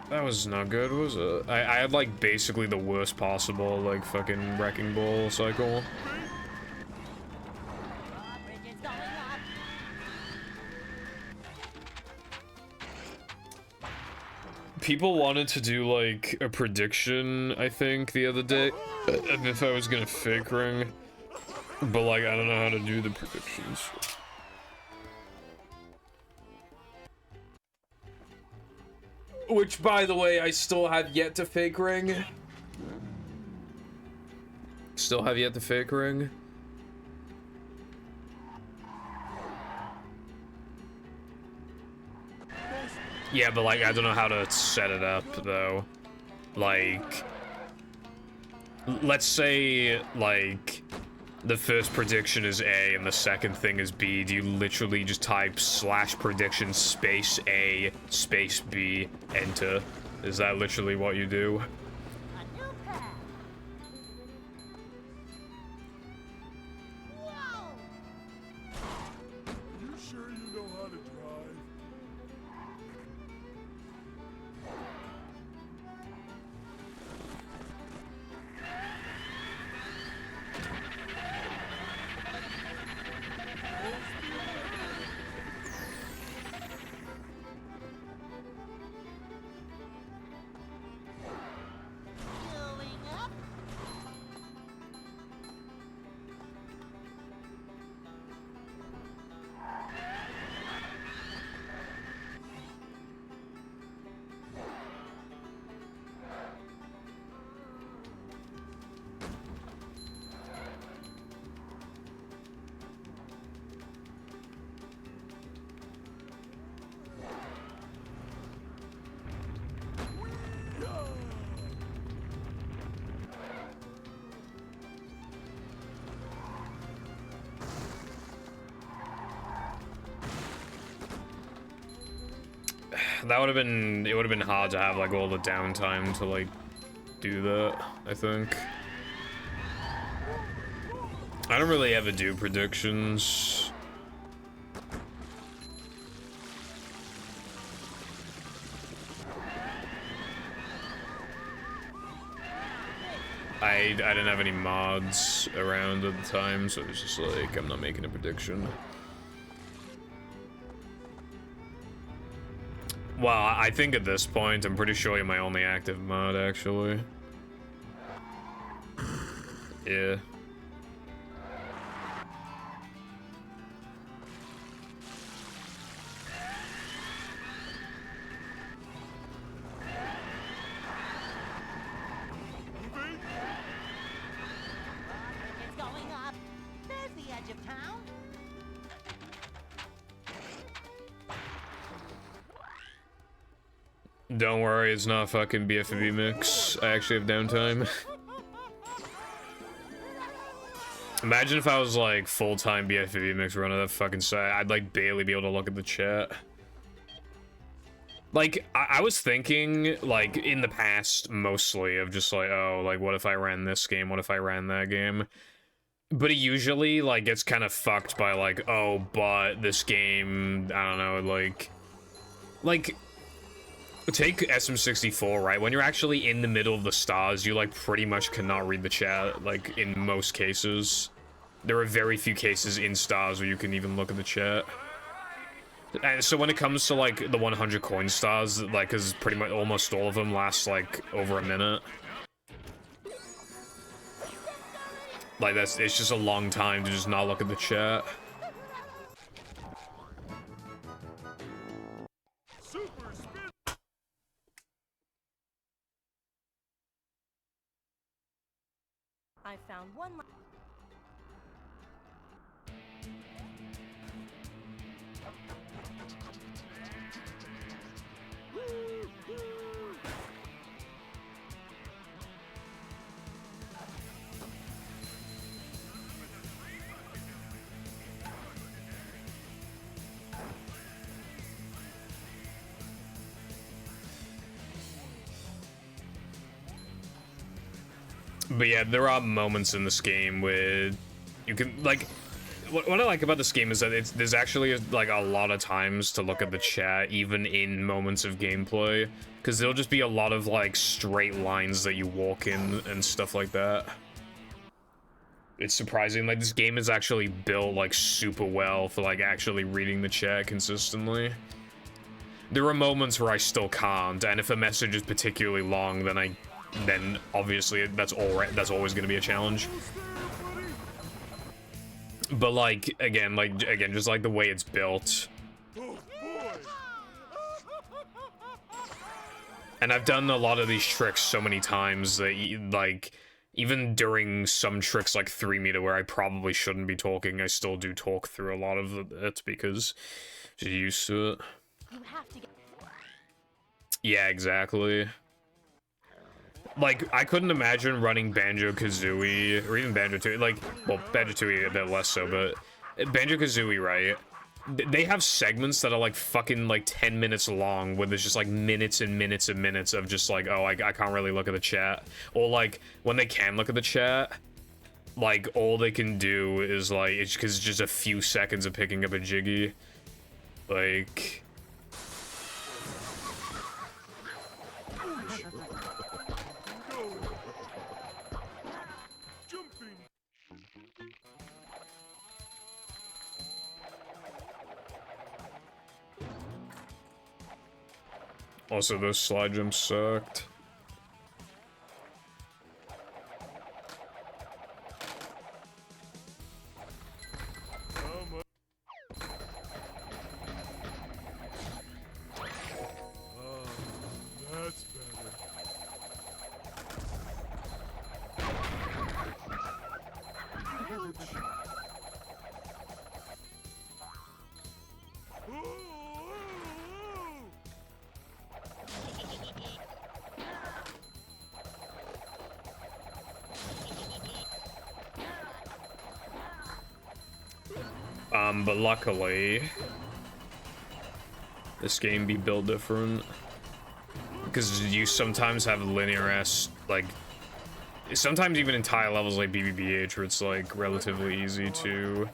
that was not good, was it? I had, like, basically the worst possible, like, fucking Wrecking Ball cycle. People wanted to do, like, a prediction, I think, the other day, of if I was gonna fake ring. But, like, I don't know how to do the predictions. Which, by the way, I still have yet to fake ring. Still have yet to fake ring. Yeah, but, like, I don't know how to set it up, though. Like, let's say, like, the first prediction is A and the second thing is B. Do you literally just type /prediction space A space B, enter? Is that literally what you do? That would have been, it would have been hard to have, like, all the downtime to, like, do that, I think. I don't really ever do predictions. I didn't have any mods around at the time, so it was just like, I'm not making a prediction. Well, I think at this point, I'm pretty sure you're my only active mod, actually. Yeah. edge of town? Don't worry, it's not fucking BFB mix. I actually have downtime. Imagine if I was like full-time BFB mix runner that fucking site. I'd like barely be able to look at the chat. Like, I was thinking, like, in the past, mostly, of just like, oh, like, what if I ran this game? What if I ran that game? But it usually, like, gets kind of fucked by, like, oh, but this game, I don't know, like, take SM64, right? When you're actually in the middle of the stars, you, like, pretty much cannot read the chat, like, in most cases. There are very few cases in stars where you can even look at the chat. And so when it comes to, like, the 100 coin stars, like, because pretty much almost all of them last, like, over a minute. Like, it's just a long time to just not look at the chat. I found one. But yeah, there are moments in this game where you can, like, what I like about this game is that there's actually, like, a lot of times to look at the chat, even in moments of gameplay, because there'll just be a lot of, like, straight lines that you walk in and stuff like that. It's surprising, like, this game is actually built, like, super well for, like, actually reading the chat consistently. There are moments where I still can't, and if a message is particularly long, then obviously that's always going to be a challenge. But like again, just like the way it's built. And I've done a lot of these tricks so many times that, like, even during some tricks like 3 meter where I probably shouldn't be talking, I still do talk through a lot of it because I'm used to it. You have to get. Yeah, exactly. Like, I couldn't imagine running Banjo-Kazooie, or even Banjo-Tooie, like, well, Banjo-Tooie a bit less so, but Banjo-Kazooie, right? They have segments that are, like, fucking, like, 10 minutes long, where there's just, like, minutes and minutes and minutes of just, like, oh, I can't really look at the chat. Or, like, when they can look at the chat, like, all they can do is, like, it's because it's just a few seconds of picking up a Jiggy. Like... Also, those slide jumps sucked. That's better. But luckily, this game be built different. Because you sometimes have linear-ass, like, sometimes even entire levels like BBBH where it's, like, relatively easy to...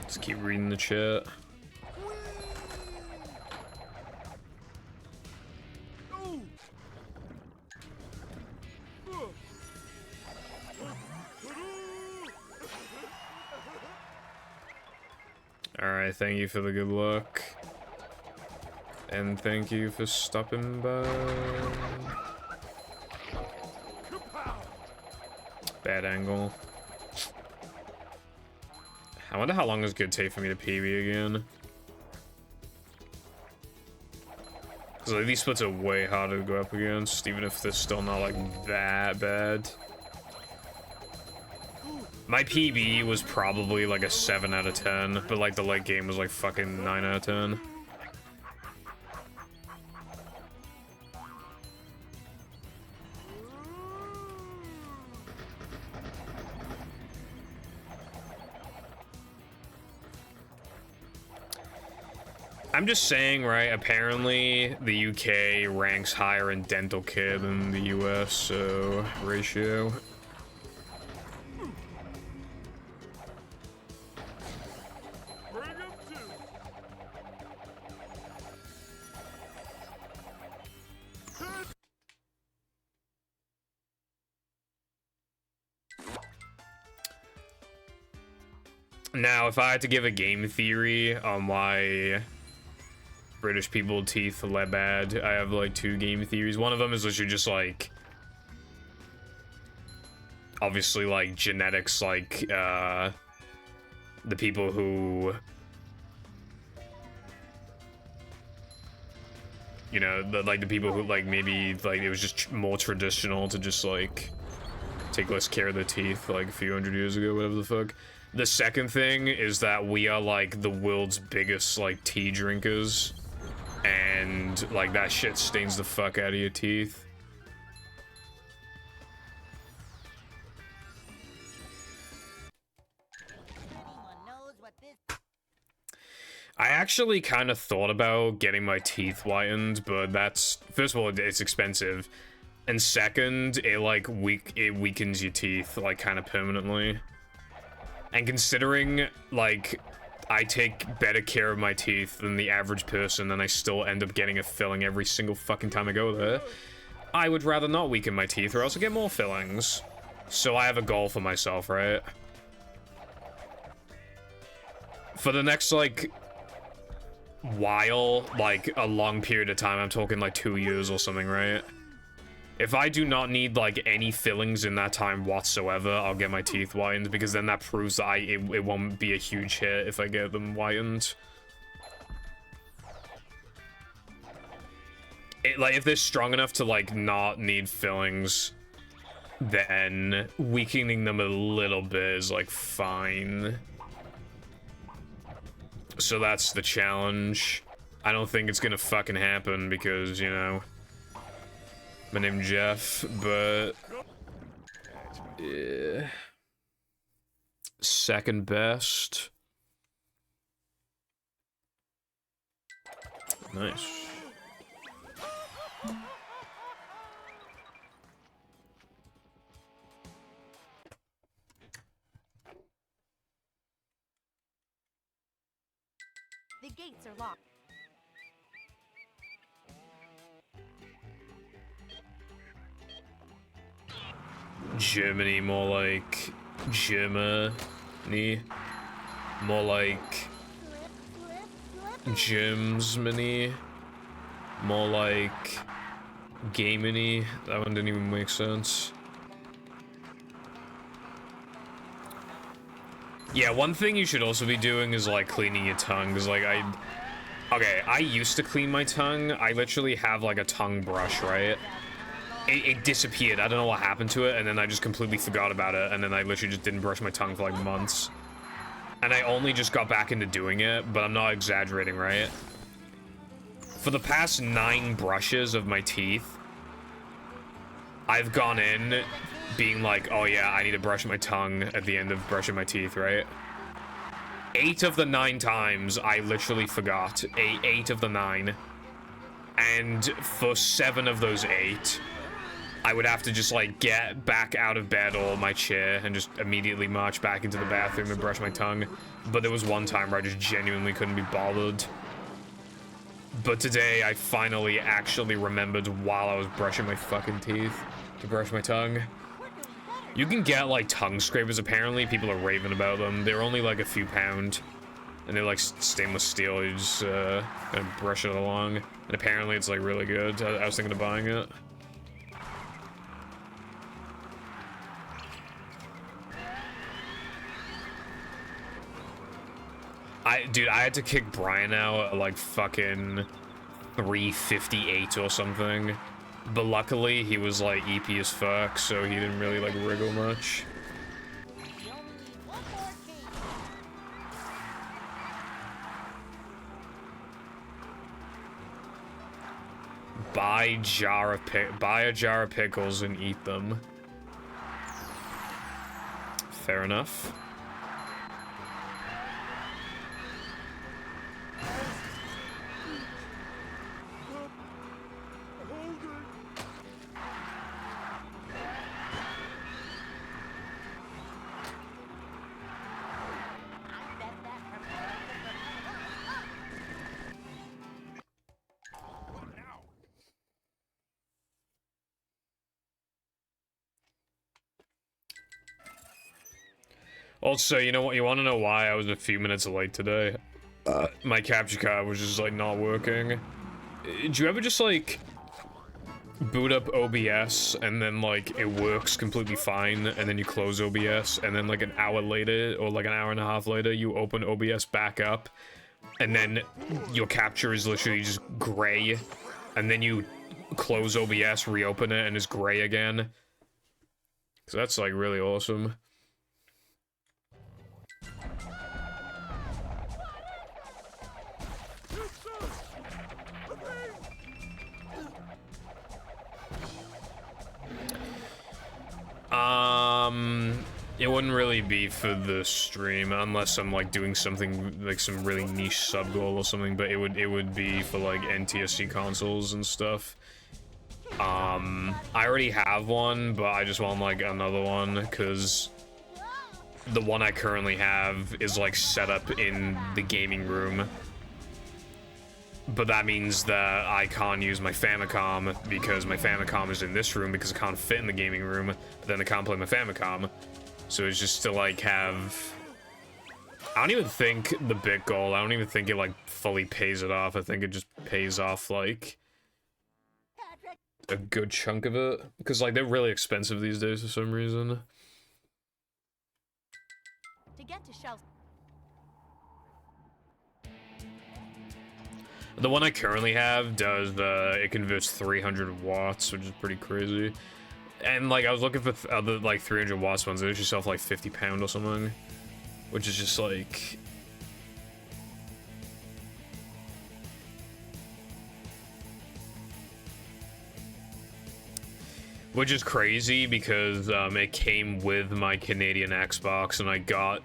Just keep reading the chat. Alright, thank you for the good luck. And thank you for stopping by. Bad angle. I wonder how long it's gonna take for me to PB again. Because like, these splits are way harder to go up against, even if they're still not like that bad. My PB was probably like a 7 out of 10, but like the late game was like fucking 9 out of 10. I'm just saying, right, apparently the UK ranks higher in dental care than the US, so ratio. Bring him to. Now, if I had to give a game theory on why British people teeth are bad, I have like 2 game theories. One of them is literally just like, obviously like genetics, like the people who, you know, the people who like maybe like it was just more traditional to just like take less care of their teeth like a few hundred years ago, whatever the fuck. The second thing is that we are like the world's biggest like tea drinkers, and like that shit stains the fuck out of your teeth. Anyone knows what this... I actually kind of thought about getting my teeth whitened, but that's, first of all, it's expensive, and second, it like it weakens your teeth like kind of permanently. And considering like I take better care of my teeth than the average person, and I still end up getting a filling every single fucking time I go there, I would rather not weaken my teeth or else I get more fillings. So I have a goal for myself, right? For the next like while, like a long period of time, I'm talking like 2 years or something, right? If I do not need like any fillings in that time whatsoever, I'll get my teeth whitened, because then that proves that it won't be a huge hit if I get them whitened. Like if they're strong enough to like not need fillings, then weakening them a little bit is like fine. So that's the challenge. I don't think it's gonna fucking happen because, you know, my name's Jeff, but yeah. Second best. Nice. The gates are locked. Germany, more like Germany. More like Germany. More like Gaminy. That one didn't even make sense. Yeah, one thing you should also be doing is like cleaning your tongue, because like I used to clean my tongue. I literally have like a tongue brush, right? It disappeared. I don't know what happened to it, and then I just completely forgot about it, and then I literally just didn't brush my tongue for like months. And I only just got back into doing it, but I'm not exaggerating, right? For the past 9 brushes of my teeth, I've gone in being like, oh yeah, I need to brush my tongue at the end of brushing my teeth, right? 8 of the 9 times, I literally forgot. 8 of the 9. And for 7 of those 8... I would have to just like get back out of bed or my chair and just immediately march back into the bathroom and brush my tongue. But there was one time where I just genuinely couldn't be bothered. But today I finally actually remembered while I was brushing my fucking teeth to brush my tongue. You can get like tongue scrapers apparently. People are raving about them. They're only like a few pound. And they're like stainless steel. You just kind of brush it along. And apparently it's like really good. I was thinking of buying it. Dude, I had to kick Brian out at like fucking 3:58 or something. But luckily he was like EP as fuck, so he didn't really like wriggle much. The only buy a jar of pickles and eat them. Fair enough. Also, you know what? You want to know why I was a few minutes late today? My capture card was just like not working. Did you ever just like boot up OBS and then like it works completely fine, and then you close OBS, and then like an hour later or like an hour and a half later you open OBS back up, and then your capture is literally just gray, and then you close OBS, reopen it, and it's gray again? So that's like really awesome. It wouldn't really be for the stream unless I'm like doing something like some really niche sub goal or something, but it would be for like NTSC consoles and stuff. I already have one, but I just want like another one because the one I currently have is like set up in the gaming room. But that means that I can't use my Famicom because my Famicom is in this room because it can't fit in the gaming room, but then I can't play my Famicom. So it's just to like have... I don't even think the bit goal, I don't even think it like fully pays it off. I think it just pays off like a good chunk of it. Because like they're really expensive these days for some reason. To get to shells. The one I currently have does, it converts 300 watts, which is pretty crazy. And, like, I was looking for other, like, 300 watts ones. They usually sell for, like, £50 or something. Which is just, like... Which is crazy because, it came with my Canadian Xbox, and I got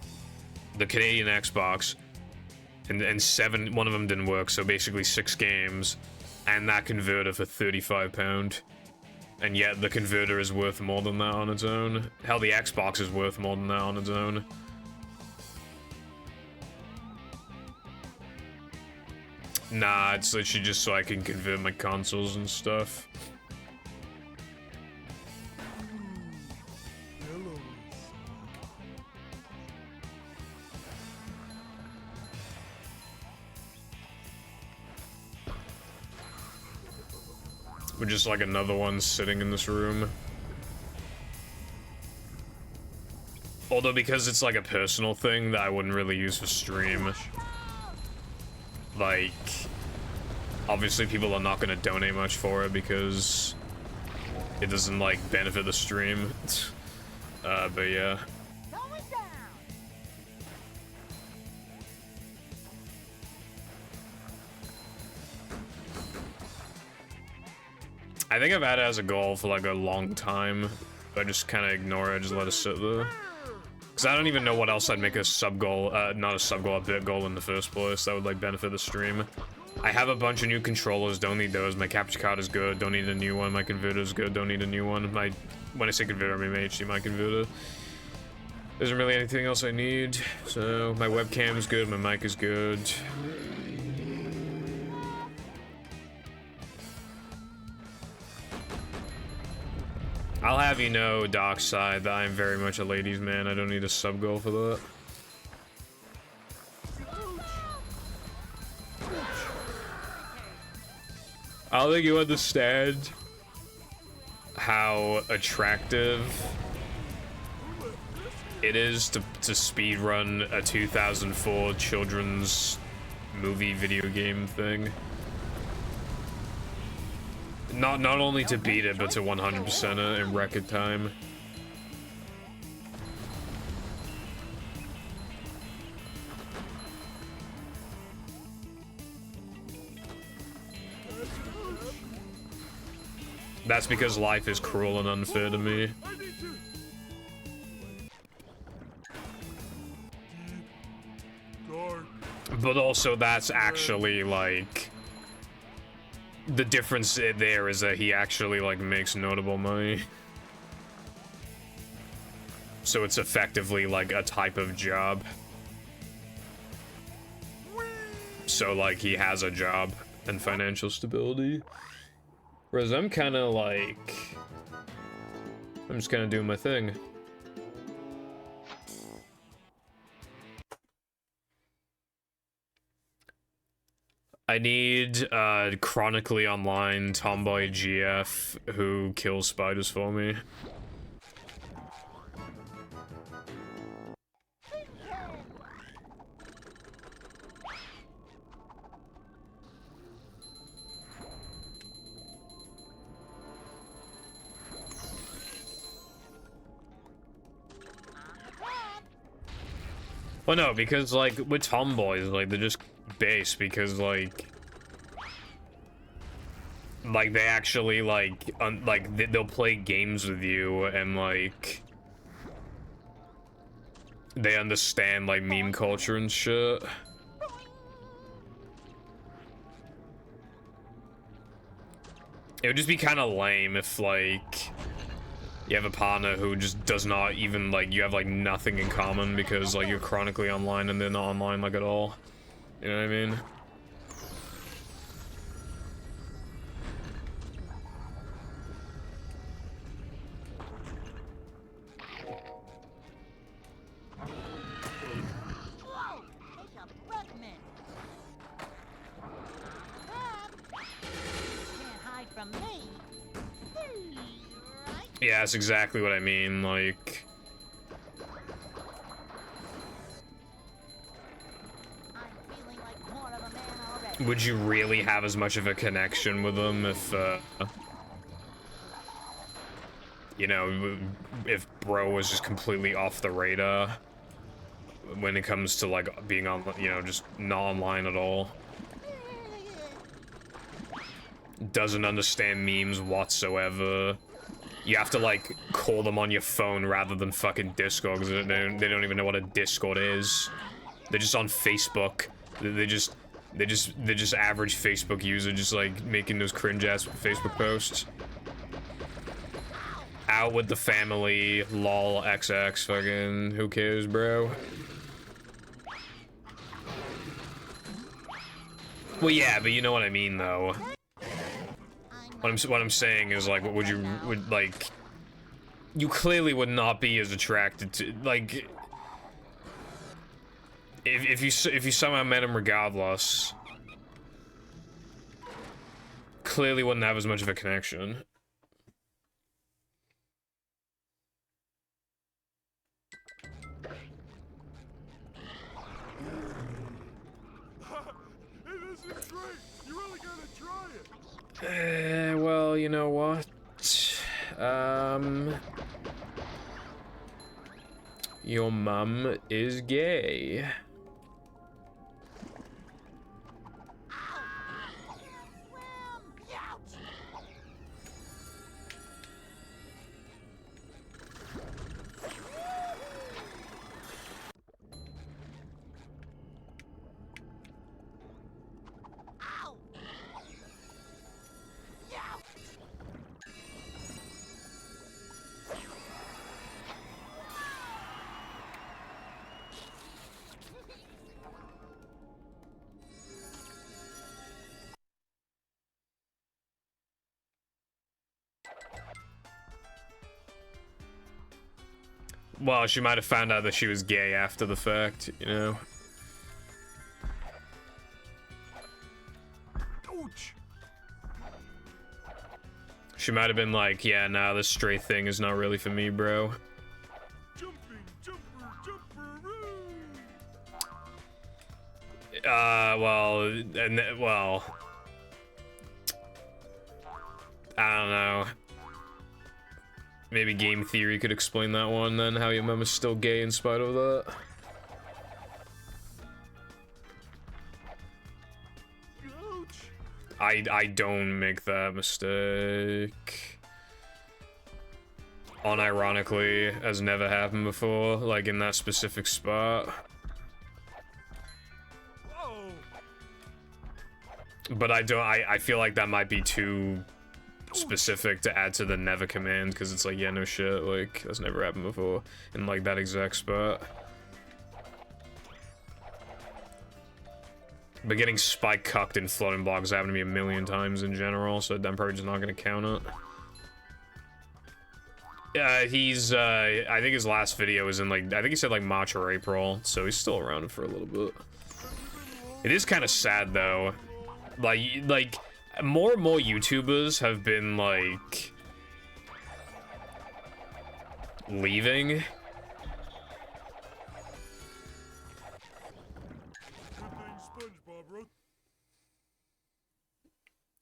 the Canadian Xbox, and one of them didn't work, so basically 6 games, and that converter for £35. And yet the converter is worth more than that on its own. Hell, the Xbox is worth more than that on its own. Nah, it's literally just so I can convert my consoles and stuff. We're just like another one sitting in this room. Although because it's like a personal thing that I wouldn't really use for stream. Like, obviously people are not going to donate much for it because it doesn't like benefit the stream. But yeah. I think I've had it as a goal for like a long time, but I just kind of ignore it, just let it sit there. Because I don't even know what else I'd make a sub goal, not a sub goal, a bit goal in the first place that would like benefit the stream. I have a bunch of new controllers, don't need those. My capture card is good, don't need a new one. My converter is good, don't need a new one. When I say converter, I mean my HDMI converter. There isn't really anything else I need. So my webcam is good, my mic is good. I'll have you know, Darkside, that I'm very much a ladies' man. I don't need a sub goal for that. I don't think you understand how attractive it is to speedrun a 2004 children's movie video game thing. Not only to beat it, but to 100% it in record time. That's because life is cruel and unfair to me. I need to. Deep, dark. But also, that's actually, like... The difference there is that he actually, like, makes notable money. So it's effectively, like, a type of job. So, like, he has a job and financial stability. Whereas I'm kind of, like... I'm just kind of doing my thing. I need chronically online tomboy GF who kills spiders for me. Well, no, because, like, with tomboys, like, they're just base because, like, they actually, like, they'll play games with you and, like, they understand, like, meme culture and shit. It would just be kind of lame if, like, you have a partner who just does not even, like, you have, like, nothing in common because, like, you're chronically online and they're not online, like, at all. You know what I mean? Whoa! Take a breath, man. Can't hide from me. Right? Yeah, that's exactly what I mean, like... I'm feeling like more of a man already. Would you really have as much of a connection with them if, you know, if bro was just completely off the radar when it comes to, like, being on, you know, just not online at all? Doesn't understand memes whatsoever. You have to, like, call them on your phone rather than fucking Discord, because they don't even know what a Discord is. They're just on Facebook. They're just average Facebook user, just, like, making those cringe-ass Facebook posts. Out with the family, lol, XX, fucking, who cares, bro? Well, yeah, but you know what I mean, though. What I'm saying is, like, what would you, like, you clearly would not be as attracted to, like, if you somehow met him regardless, clearly wouldn't have as much of a connection. It isn't great. You really gotta try it. Well, you know what? Your mum is gay. Well, she might have found out that she was gay after the fact, you know? Ouch. She might have been like, yeah, nah, this straight thing is not really for me, bro. Jumping, jumper, jumperoo. Well, well... I don't know. Maybe game theory could explain that one, then, how your mom is still gay in spite of that. Ouch. I don't make that mistake. unironically has never happened before, like in that specific spot. Whoa! But I feel like that might be too specific to add to the never command, because it's like, yeah, no shit, like, that's never happened before in like that exact spot. But getting spike cucked in floating blocks happened to me a million times in general, so I'm probably just not gonna count it. He's, I think his last video was in, like, I think he said, like, March or April, so he's still around for a little bit. It is kind of sad, though. Like, more and more YouTubers have been, like, leaving. Good thing SpongeBob wrote.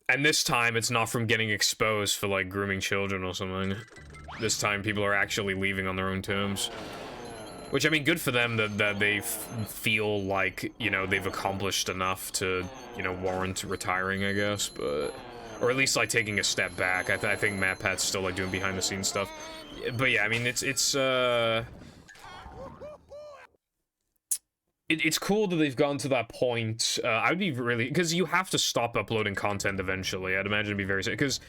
And this time, it's not from getting exposed for, like, grooming children or something. This time, people are actually leaving on their own terms. Which, I mean, good for them that they feel like, you know, they've accomplished enough to, you know, warrant retiring, I guess, but... Or at least, like, taking a step back. I think MatPat's still, like, doing behind-the-scenes stuff. But, yeah, I mean, it's cool that they've gotten to that point. I would be really... Because you have to stop uploading content eventually. I'd imagine it'd be very... Because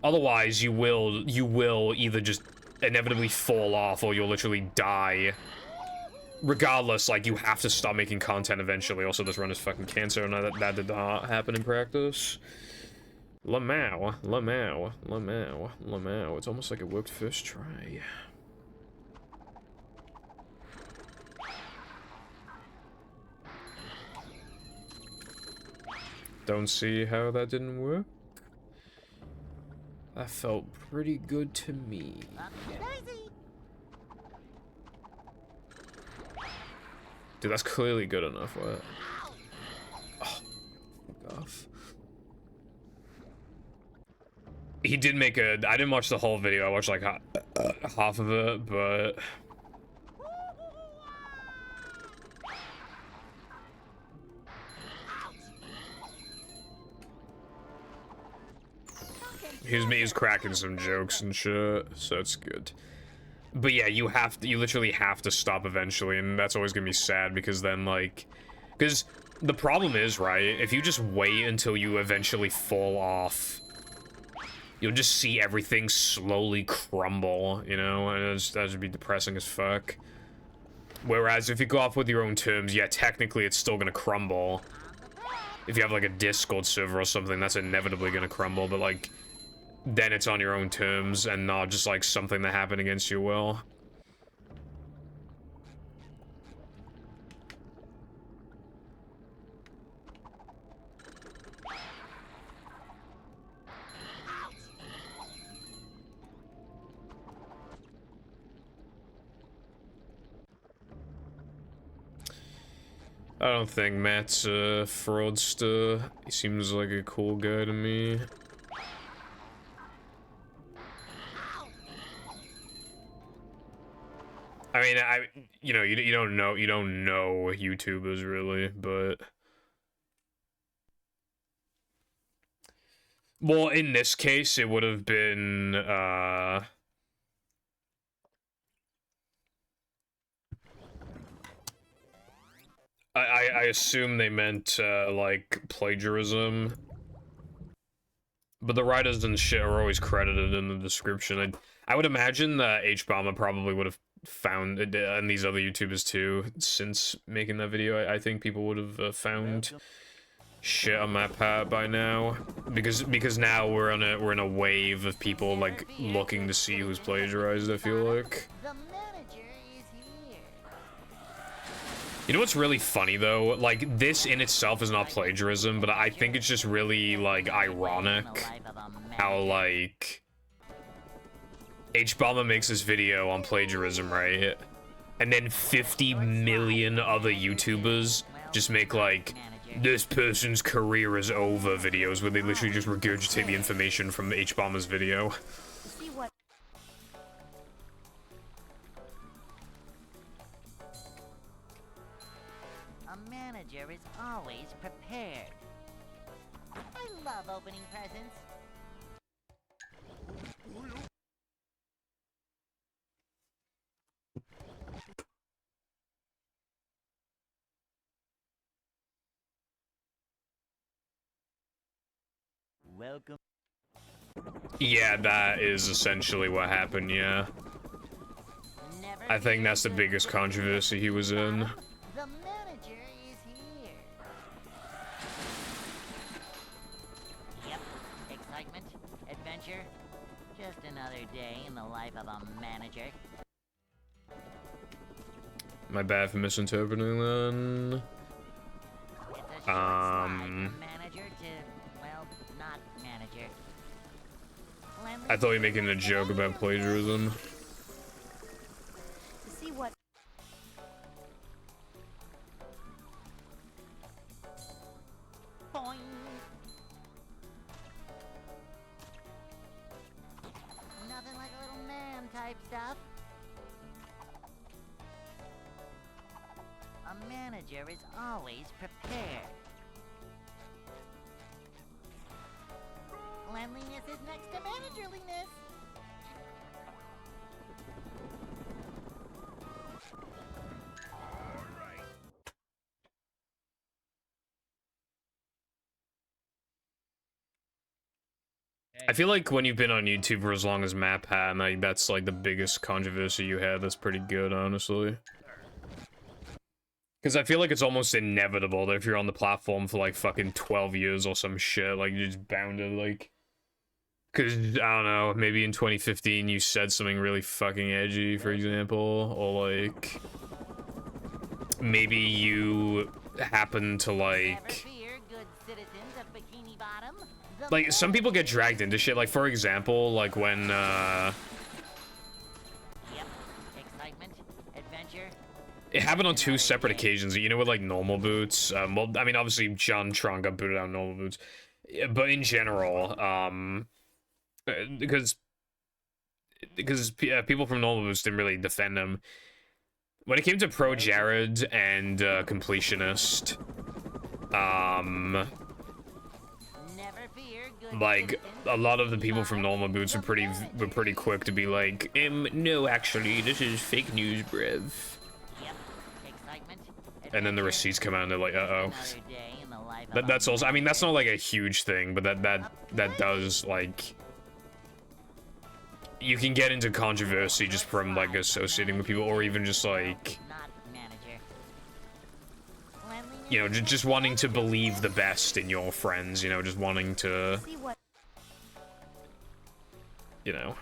otherwise, you will either just inevitably fall off or you'll literally die. Regardless, like, you have to stop making content eventually. Also, this run is fucking cancer, and that did not happen in practice. Lamau. It's almost like it worked first try. Don't see how that didn't work. That felt pretty good to me. Dude, that's clearly good enough, what? Oh, fuck off. He did make a... I didn't watch the whole video, I watched like half of it, but... He was cracking some jokes and shit, so it's good. But yeah, you literally have to stop eventually, and that's always gonna be sad, because then, like... Because the problem is, right, if you just wait until you eventually fall off, you'll just see everything slowly crumble, you know, and that would be depressing as fuck. Whereas if you go off with your own terms, yeah, technically it's still gonna crumble. If you have, like, a Discord server or something, that's inevitably gonna crumble, but, like... Then it's on your own terms and not just like something that happened against your will. I don't think Matt's a fraudster. He seems like a cool guy to me. I mean, you know, you don't know YouTubers really, but well, in this case, it would have been I assume they meant like plagiarism, but the writers and shit are always credited in the description. I would imagine that H-Bomber probably would have found it, and these other YouTubers too, since making that video. I think people would have found shit on MatPat by now, because now we're in a wave of people like looking to see who's plagiarized. I feel like. The manager is here. You know what's really funny though? Like, this in itself is not plagiarism, but I think it's just really like ironic how like H-Bomber makes this video on plagiarism, right? And then 50 million other YouTubers just make, like, this person's career is over videos where they literally just regurgitate the information from H-Bomber's video. See what? A manager is always prepared. I love opening presents. Welcome. Yeah, that is essentially what happened, yeah. Never I think fear that's the good biggest citizens controversy he was in. bottom. The manager is here. Yep. Excitement, adventure. Just another day in the life of a manager. My bad for misinterpreting then. It's a short slide from manager to, well, not manager. I thought you were making a joke about plagiarism. To see what Boing. Nothing like a little man type stuff. A manager is always prepared. Cleanliness is next to managerliness. I feel like when you've been on YouTube for as long as Matt had, like, that's like the biggest controversy you had. That's pretty good, honestly. Because I feel like it's almost inevitable that if you're on the platform for like fucking 12 years or some shit, like you're just bound to like... Because, I don't know, maybe in 2015 you said something really fucking edgy, for example, or like... Maybe you happen to Never like... fear, good citizens of Bikini Bottom. The Like, some people get dragged into shit, like, for example, like when, Yep. Excitement, adventure. it happened on 2 separate occasions, you know, with, like, normal boots. Well, I mean, obviously, John Tron got booted out of normal boots. Yeah, but in general, because people from normal boots didn't really defend him. When it came to Pro Jared and Completionist, Never fear, good like, citizens a of lot of the Bikini people from Bottom. normal boots The were pretty quick to be like, no, actually, this is fake news, bruv. Yep. Excitement, And then the adventure. receipts come out and they're like, uh-oh. Another day in the life of a That's also, I mean, that's manager. not like a huge thing, but that does, like, you can get into controversy just from, like, associating with people, or even just, like, Not manager. you know, just wanting to believe the best in your friends, you know, just wanting to, see what you know.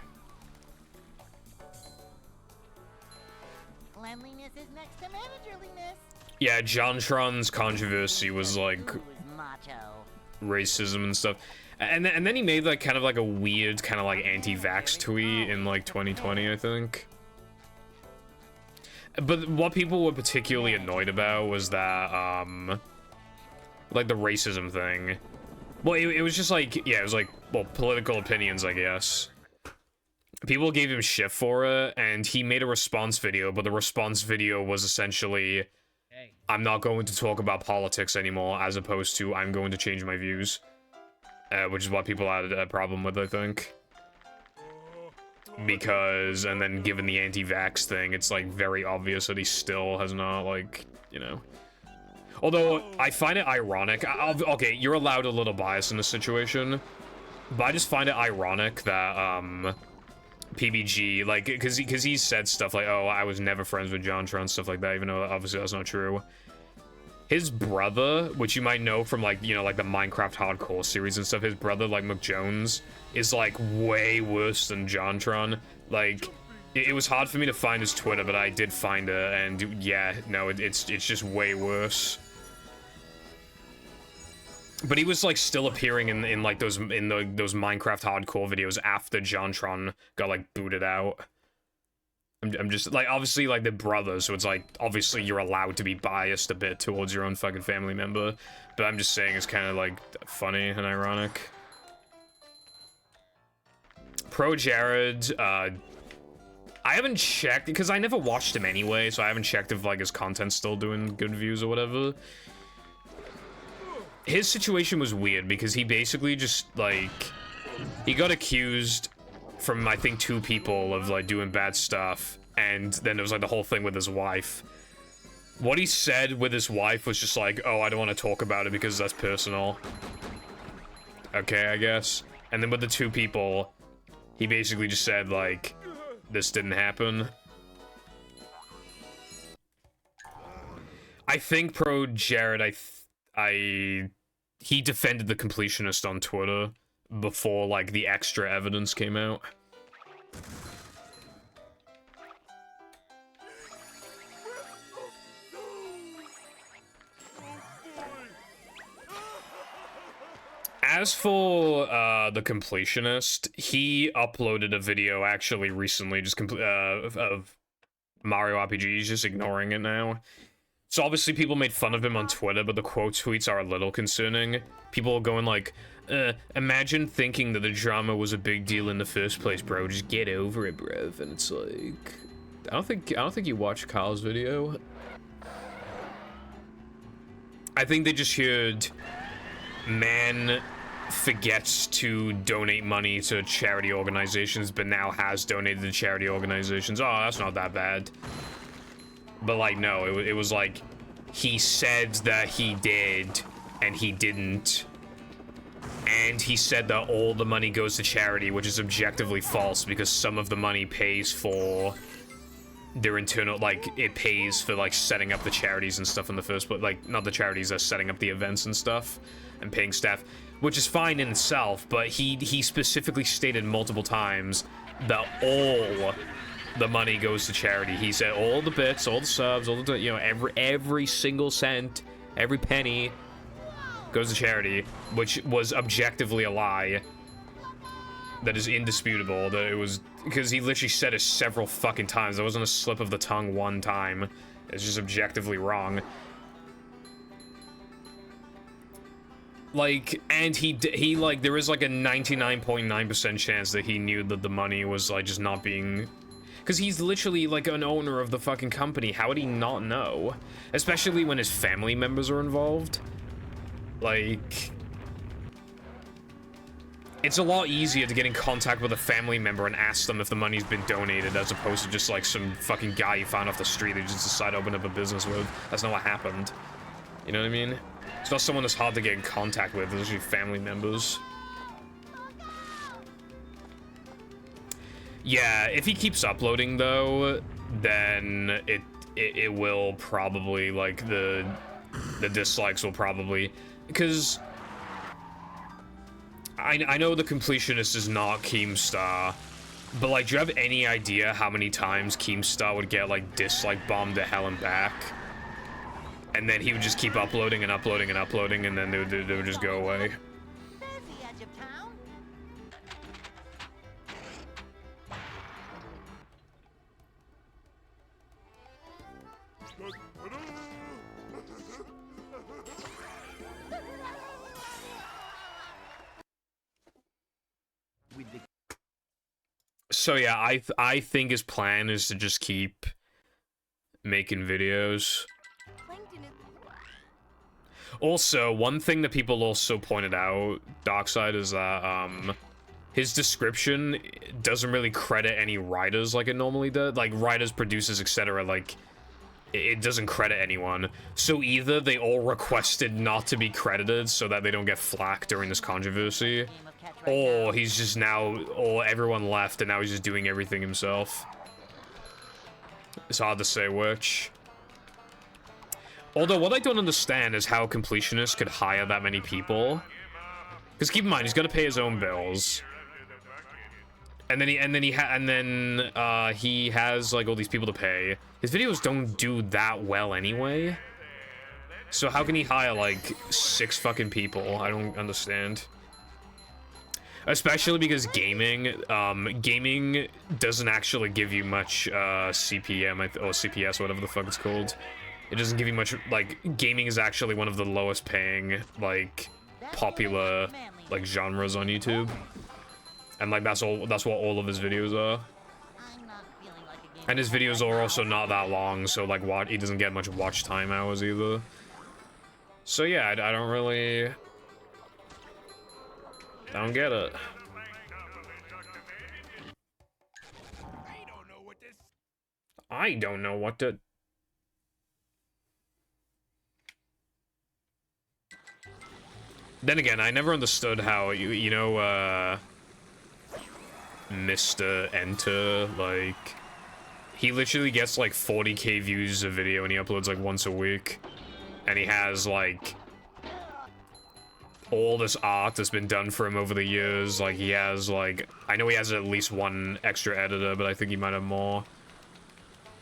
Cleanliness is next to managerliness. Yeah, Jontron's controversy was, like, Who's macho? racism and stuff. And then he made, like, kind of, like, a weird, kind of, like, anti-vax tweet in, like, 2020, I think. But what people were particularly annoyed about was that, like, the racism thing. Well, it was just, like, yeah, it was, like, well, political opinions, I guess. People gave him shit for it, and he made a response video, but the response video was essentially, I'm not going to talk about politics anymore, as opposed to, I'm going to change my views. Which is what people had a problem with, I think. Because, and then given the anti-vax thing, it's, like, very obvious that he still has not, like, you know. Although, I find it ironic. Okay, you're allowed a little bias in this situation. But I just find it ironic that, PBG, like, because he said stuff like, oh, I was never friends with Jontron, stuff like that, even though obviously that's not true. His brother, which you might know from, like, you know, like, the Minecraft Hardcore series and stuff, his brother, like, McJones, is, like, way worse than Jontron. Like, it was hard for me to find his Twitter, but I did find it, and, yeah, no, it's just way worse. But he was, like, still appearing in like, those Minecraft Hardcore videos after Jontron got, like, booted out. I'm just, like, obviously, like, they're brothers, so it's, like, obviously you're allowed to be biased a bit towards your own fucking family member, but I'm just saying it's kind of, like, funny and ironic. Pro Jared, I haven't checked, because I never watched him anyway, so I haven't checked if, like, his content's still doing good views or whatever. His situation was weird, because he basically just, like, he got accused from, I think, 2 people of, like, doing bad stuff, and then there was, like, the whole thing with his wife. What he said with his wife was just like, oh, I don't want to talk about it because that's personal. okay, I guess. And then with the 2 people, he basically just said, like, this didn't happen. I think Pro Jared, he defended the completionist on Twitter before, like, the extra evidence came out. As for the completionist, he uploaded a video actually recently, just of Mario RPG. He's just ignoring it now. So obviously people made fun of him on Twitter, but the quote tweets are a little concerning. People are going like, imagine thinking that the drama was a big deal in the first place, bro. Just get over it, bro. And it's like, I don't think you watched Kyle's video. I think they just heard man forgets to donate money to charity organizations, but now has donated to charity organizations. Oh, that's not that bad. But, like, no, it was like, he said that he did, and he didn't. And he said that all the money goes to charity, which is objectively false, because some of the money pays for their internal, like, it pays for, like, setting up the charities and stuff in the first place. Like, not the charities, setting up the events and stuff, and paying staff, which is fine in itself, but he specifically stated multiple times that all the money goes to charity. He said all the bits, all the subs, all the, you know, every single cent, every penny goes to charity, which was objectively a lie. That is indisputable. That it was, because he literally said it several fucking times. That wasn't a slip of the tongue one time. It's just objectively wrong. Like, and he like, there is like a 99.9% chance that he knew that the money was like just not being, because he's literally like an owner of the fucking company. How would he not know? Especially when his family members are involved. Like, it's a lot easier to get in contact with a family member and ask them if the money's been donated, as opposed to just like some fucking guy you found off the street that you just decided to open up a business with. That's not what happened. You know what I mean? It's not someone that's hard to get in contact with. It's usually family members. Yeah, if he keeps uploading though, then it will probably, like, the dislikes will probably, because I know the completionist is not Keemstar, but like, do you have any idea how many times Keemstar would get like dislike bombed to hell and back? And then he would just keep uploading and uploading and uploading, and then they would just go away. There's the edge of town. So yeah, I think his plan is to just keep making videos. Plankton is Also, one thing that people also pointed out, Darkside, is that his description doesn't really credit any writers like it normally does. Like, writers, producers, etc. Like, it doesn't credit anyone. So either they all requested not to be credited so that they don't get flack during this controversy, or he's just now, or everyone left and now he's just doing everything himself. It's hard to say which. Although what I don't understand is how completionists could hire that many people. Because keep in mind, he's got to pay his own bills. And then he has like all these people to pay. His videos don't do that well anyway. So how can he hire like 6 fucking people? I don't understand. Especially because gaming doesn't actually give you much CPM or CPS, whatever the fuck it's called. It doesn't give you much. Like, gaming is actually one of the lowest paying, like, popular, like, genres on YouTube. And like that's what all of his videos are. And his videos are also not that long, so like he doesn't get much watch time hours either. So yeah, I don't really, I don't get it. I don't know what to. Then again, I never understood how, you know, Mr. Enter, like, he literally gets like 40k views a video and he uploads like once a week. And he has like all this art that's been done for him over the years. Like he has like, I know he has at least one extra editor, but I think he might have more.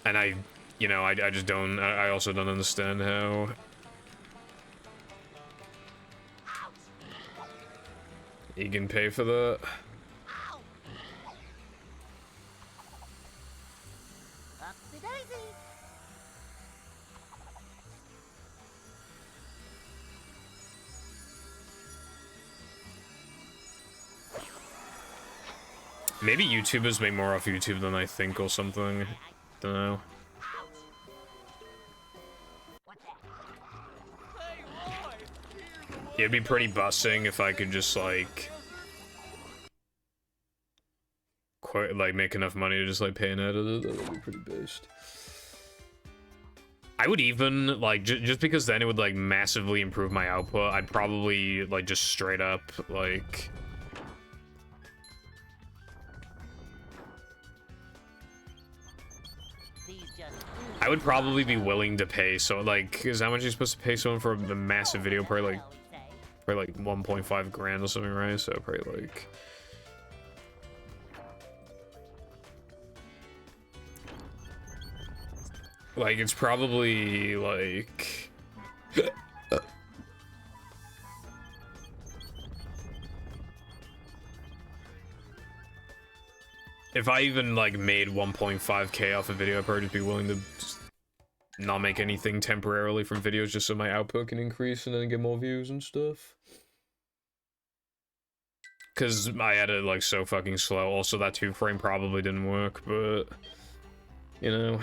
And I just don't, I also don't understand how. He can pay for that. Upsy daisy. Maybe YouTubers make more off YouTube than I think or something. Don't know. It'd be pretty bussing if I could just like quite like make enough money to just like pay an editor. That would be pretty based. I would even like just because then it would like massively improve my output. I'd probably like just straight up like I would probably be willing to pay. So like, is how much you're supposed to pay someone for a massive video? Probably like 1.5 grand or something, right? So probably like it's probably like if I even like made 1.5k off a video, I'd probably just be willing to just not make anything temporarily from videos just so my output can increase and then get more views and stuff. Cause I edit like so fucking slow. Also that 2-frame probably didn't work, but you know.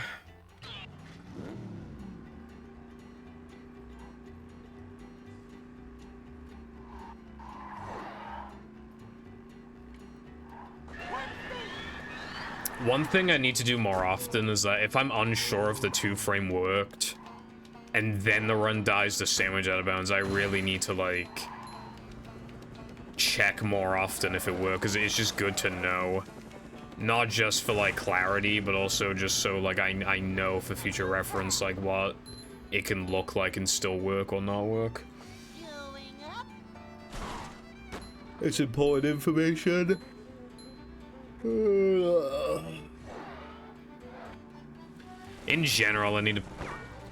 One thing I need to do more often is that if I'm unsure if the 2-frame worked and then the run dies the sandwich out of bounds, I really need to like check more often if it worked, because it's just good to know. Not just for like clarity, but also just so like I know for future reference like what it can look like and still work or not work. It's important information. In general, I need to...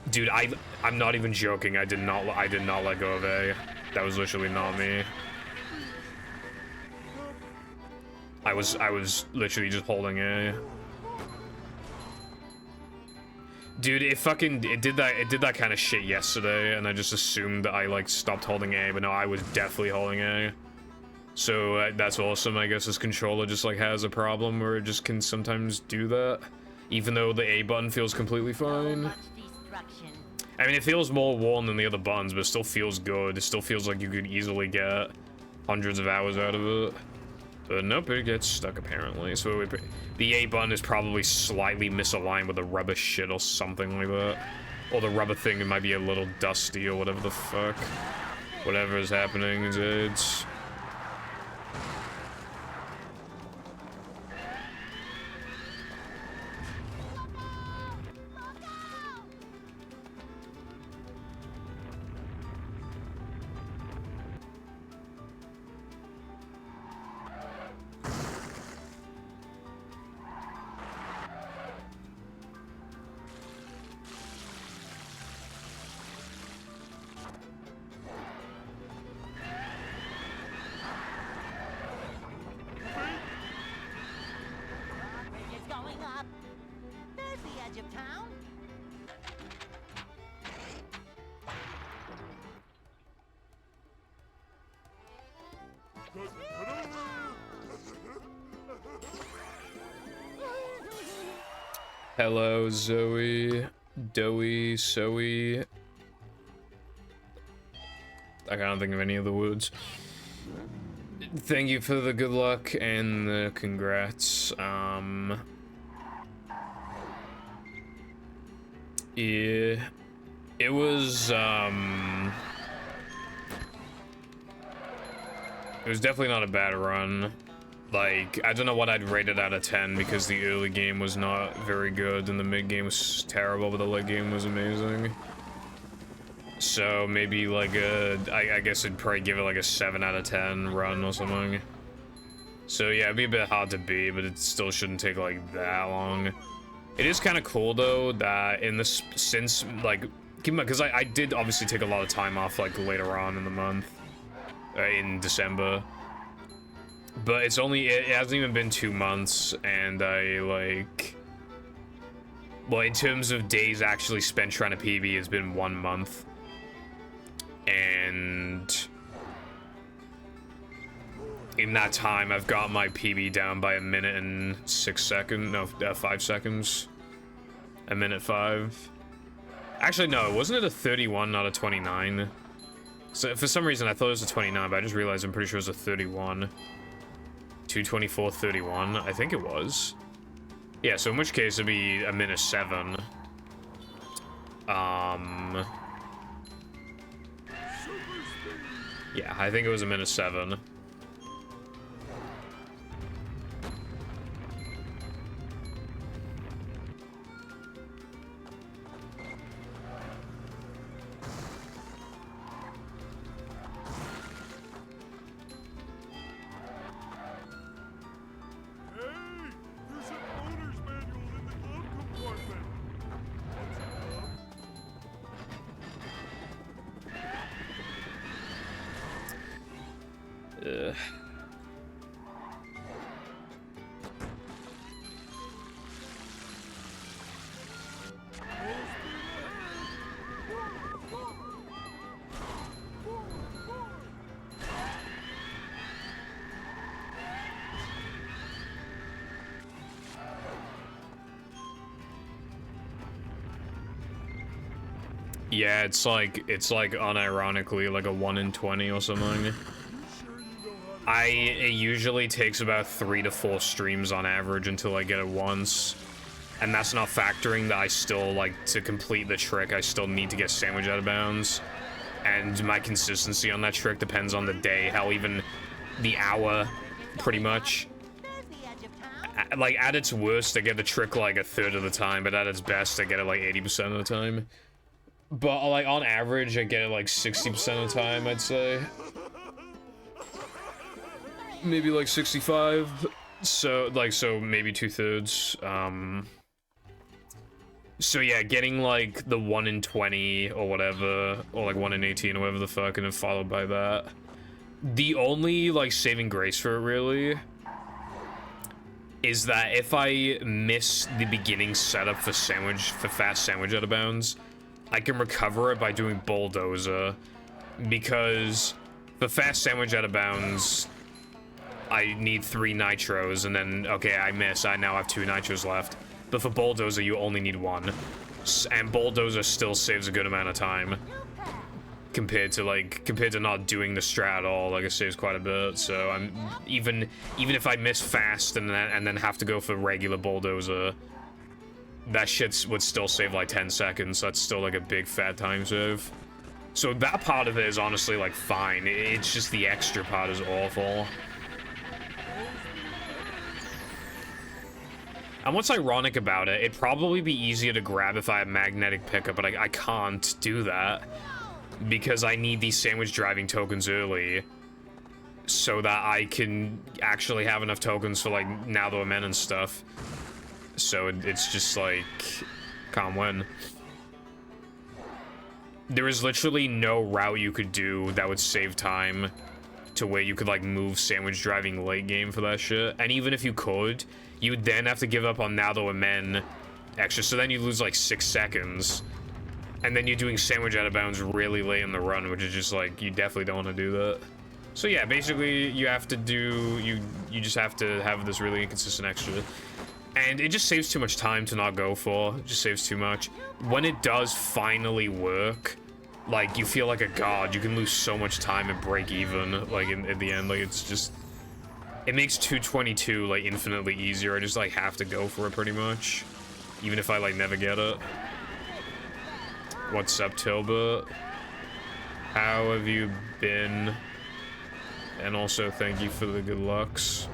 Dude, I'm not even joking. I did not let go of A. That was literally not me. I was literally just holding A. Dude, it did that kind of shit yesterday, and I just assumed that I like stopped holding A, but no, I was definitely holding A. So that's awesome. I guess this controller just like has a problem where it just can sometimes do that, even though the A button feels completely fine. I mean, it feels more worn than the other buttons, but it still feels good. It still feels like you could easily get hundreds of hours out of it. But nope, it gets stuck apparently. So the A button is probably slightly misaligned with the rubber shit or something like that. Or the rubber thing, it might be a little dusty or whatever the fuck. Whatever is happening, it's... Hello, Zoe, Doey, Zoe. I can't think of any of the words. Thank you for the good luck and the congrats. Yeah, it was, It was definitely not a bad run. Like, I don't know what I'd rate it out of 10 because the early game was not very good and the mid game was terrible, but the late game was amazing. So maybe like I guess I'd probably give it like a 7 out of 10 run or something. So yeah, it'd be a bit hard to beat, but it still shouldn't take like that long. It is kind of cool though that in this, since like, because I did obviously take a lot of time off like later on in the month, in December. But it hasn't even been 2 months, and I, like... Well, in terms of days actually spent trying to PB, it's been 1 month. And... in that time, I've got my PB down by 1 minute and 6 seconds. No, 5 seconds. 1 minute 5. Actually, no, wasn't it a 31, not a 29? So, for some reason, I thought it was a 29, but I just realized I'm pretty sure it was a 31. 2:24:31, I think it was. Yeah, so in which case it'd be 1 minute 7. Yeah, I think it was 1 minute 7. Yeah, it's like unironically like a 1 in 20 or something. It usually takes about 3 to 4 streams on average until I get it once. And that's not factoring that I still, like, to complete the trick, I still need to get sandwich out of bounds. And my consistency on that trick depends on the day, how even the hour, pretty much. Like, at its worst, I get the trick like a third of the time, but at its best, I get it like 80% of the time. But, like, on average, I get it, like, 60% of the time, I'd say. Maybe, like, 65. So, like, so maybe 2/3. So, yeah, getting, like, the 1 in 20 or whatever, or, like, 1 in 18 or whatever the fuck, and then followed by that. The only, like, saving grace for it, really, is that if I miss the beginning setup for fast sandwich out of bounds, I can recover it by doing bulldozer, because the fast sandwich out of bounds, I need 3 nitros, and then, okay, I miss, I now have 2 nitros left. But for bulldozer, you only need 1. And bulldozer still saves a good amount of time. Compared to not doing the strat at all, like, it saves quite a bit, so I'm, even if I miss fast and then have to go for regular bulldozer, that shit would still save like 10 seconds, so that's still like a big fat time save. So that part of it is honestly like fine, it's just the extra part is awful. And what's ironic about it, it'd probably be easier to grab if I have magnetic pickup, but I can't do that. Because I need these sandwich driving tokens early. So that I can actually have enough tokens for like now the men and stuff. So it's just like, can't win. There is literally no route you could do that would save time to where you could like move sandwich driving late game for that shit. And even if you could, you would then have to give up on now the men extra. So then you lose like 6 seconds. And then you're doing sandwich out of bounds really late in the run, which is just like, you definitely don't want to do that. So yeah, basically you have to do, you just have to have this really inconsistent extra. And it just saves too much time to not go for. It just saves too much. When it does finally work, like, you feel like a god. You can lose so much time and break even, like, in the end. Like, it's just... It makes 222, like, infinitely easier. I just, like, have to go for it, pretty much. Even if I, like, never get it. What's up, Tilbert? How have you been? And also thank you for the good lucks.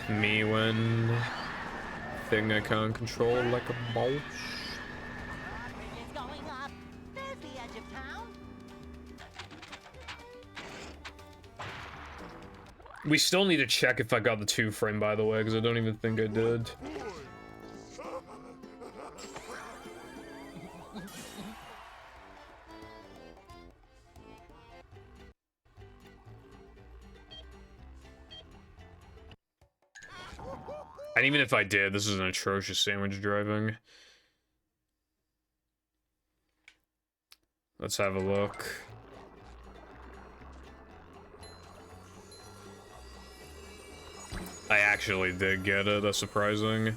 Me when thing I can't control like a boss. Bridge is going up. There's the edge of town. We still need to check if I got the 2 frame, by the way, because I don't even think I did. And even if I did, this is an atrocious sandwich driving. Let's have a look. I actually did get it, that's surprising.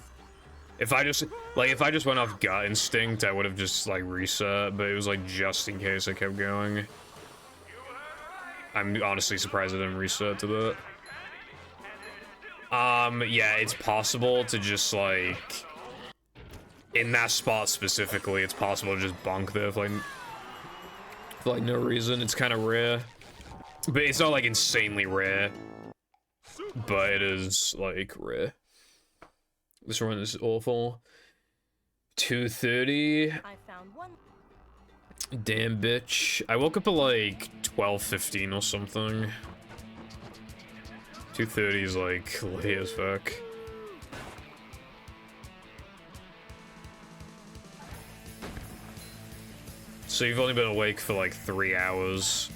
If I just went off gut instinct, I would have just, like, reset, but it was, like, just in case I kept going. I'm honestly surprised I didn't reset to that. Yeah, it's possible to just, like... In that spot specifically, it's possible to just bonk there for, like, no reason. It's kind of rare. But it's not, like, insanely rare. But it is, like, rare. This run is awful. 2:30. I found one. Damn, bitch. I woke up at, like, 12:15 or something. 2:30 is, like, late as fuck. So you've only been awake for, like, 3 hours.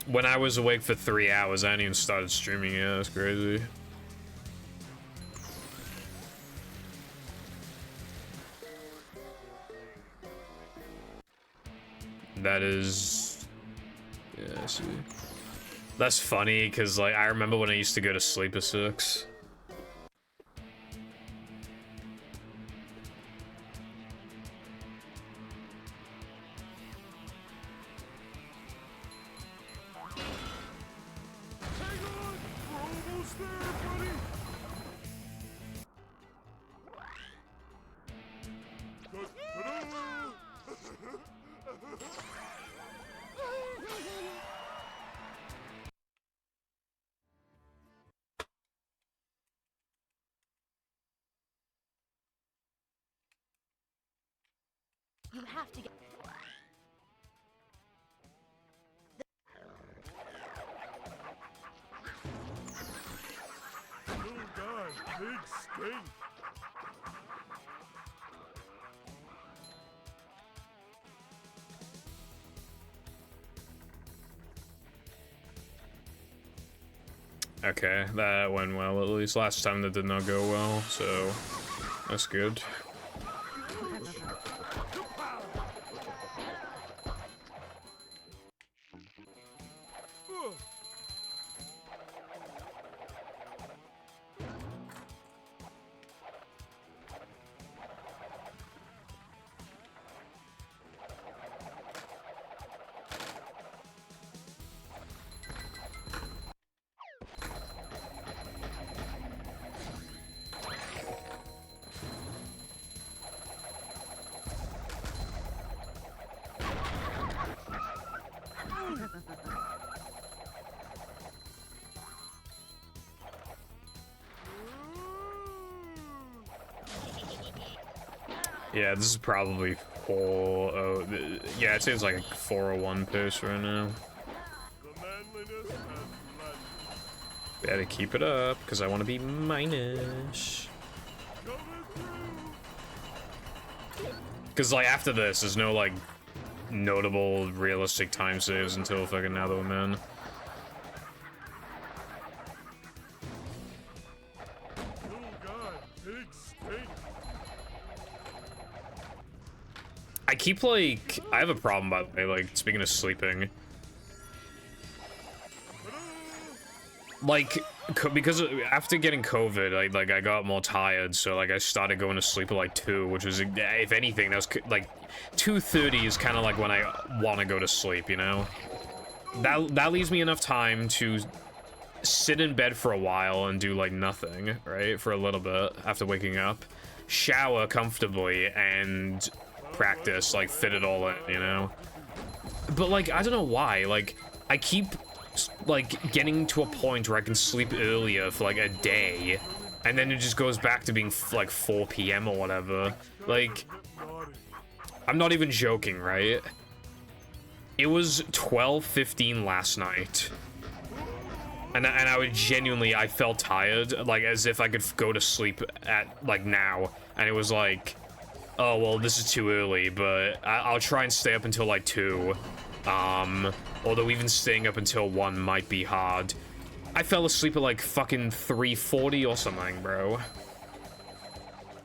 When I was awake for 3 hours, I hadn't even started streaming yet. That's crazy. That is... Yeah, I see. That's funny, because, like, I remember when I used to go to sleep at 6. You have to get. Oh god, big stink. Okay, that went well, at least. Last time that did not go well, so that's good. Yeah, this is probably 4. Oh, yeah, it seems like a 401 pace right now. The manliness and blood. Better keep it up, because I want to be minus. Coming through. Because, like, after this, there's no, like, notable realistic time saves until fucking now that I'm in. Oh god, big stink. I keep, like, I have a problem, by the way, like, speaking of sleeping. like, because after getting COVID, I got more tired, so, like, I started going to sleep at, like, 2, which was, if anything, that was, like, 2:30 is kind of like when I want to go to sleep, you know? That leaves me enough time to sit in bed for a while and do, like, nothing, right? For a little bit after waking up. Shower comfortably and practice, like, fit it all in, you know? But, like, I don't know why, like, I keep, like, getting to a point where I can sleep earlier for, like, a day, and then it just goes back to being, like, 4 p.m. or whatever. Like, I'm not even joking, right? It was 12:15 last night. And I would genuinely, I felt tired, like, as if I could go to sleep at, like, now. And it was like, oh, well, this is too early, but I'll try and stay up until, like, 2. Although even staying up until 1 might be hard. I fell asleep at, like, fucking 3:40 or something, bro.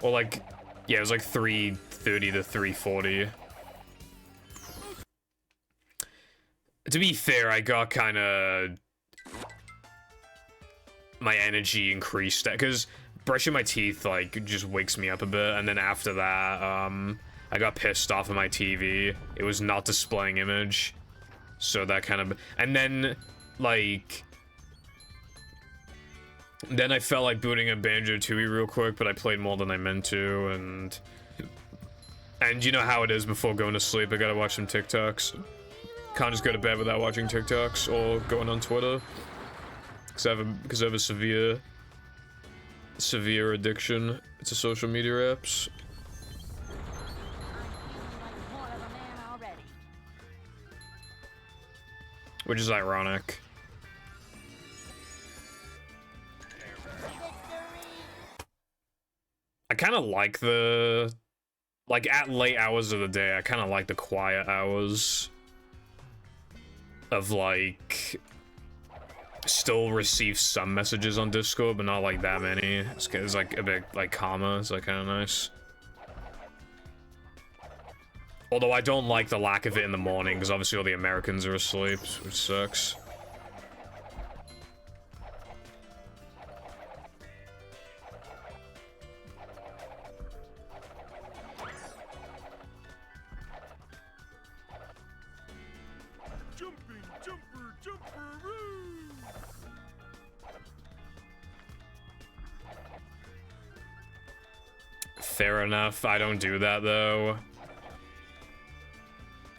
Or, like, yeah, it was, like, 3:30 to 3:40. To be fair, I got kind of... my energy increased, because brushing my teeth, like, just wakes me up a bit, and then after that, I got pissed off of my TV. It was not displaying image, so that kind of... and then, like... then I felt like booting a Banjo-Tooie real quick, but I played more than I meant to, and... you know how it is before going to sleep, I gotta watch some TikToks. Can't just go to bed without watching TikToks, or going on Twitter. Because I have a severe addiction to social media apps. Which is ironic. I kind of like the... like, at late hours of the day, I kind of like the quiet hours. Of, like... still receive some messages on Discord, but not like that many. It's like a bit like calmer. It's like kind of nice. Although I don't like the lack of it in the morning, because obviously all the Americans are asleep, which sucks. Fair enough, I don't do that though.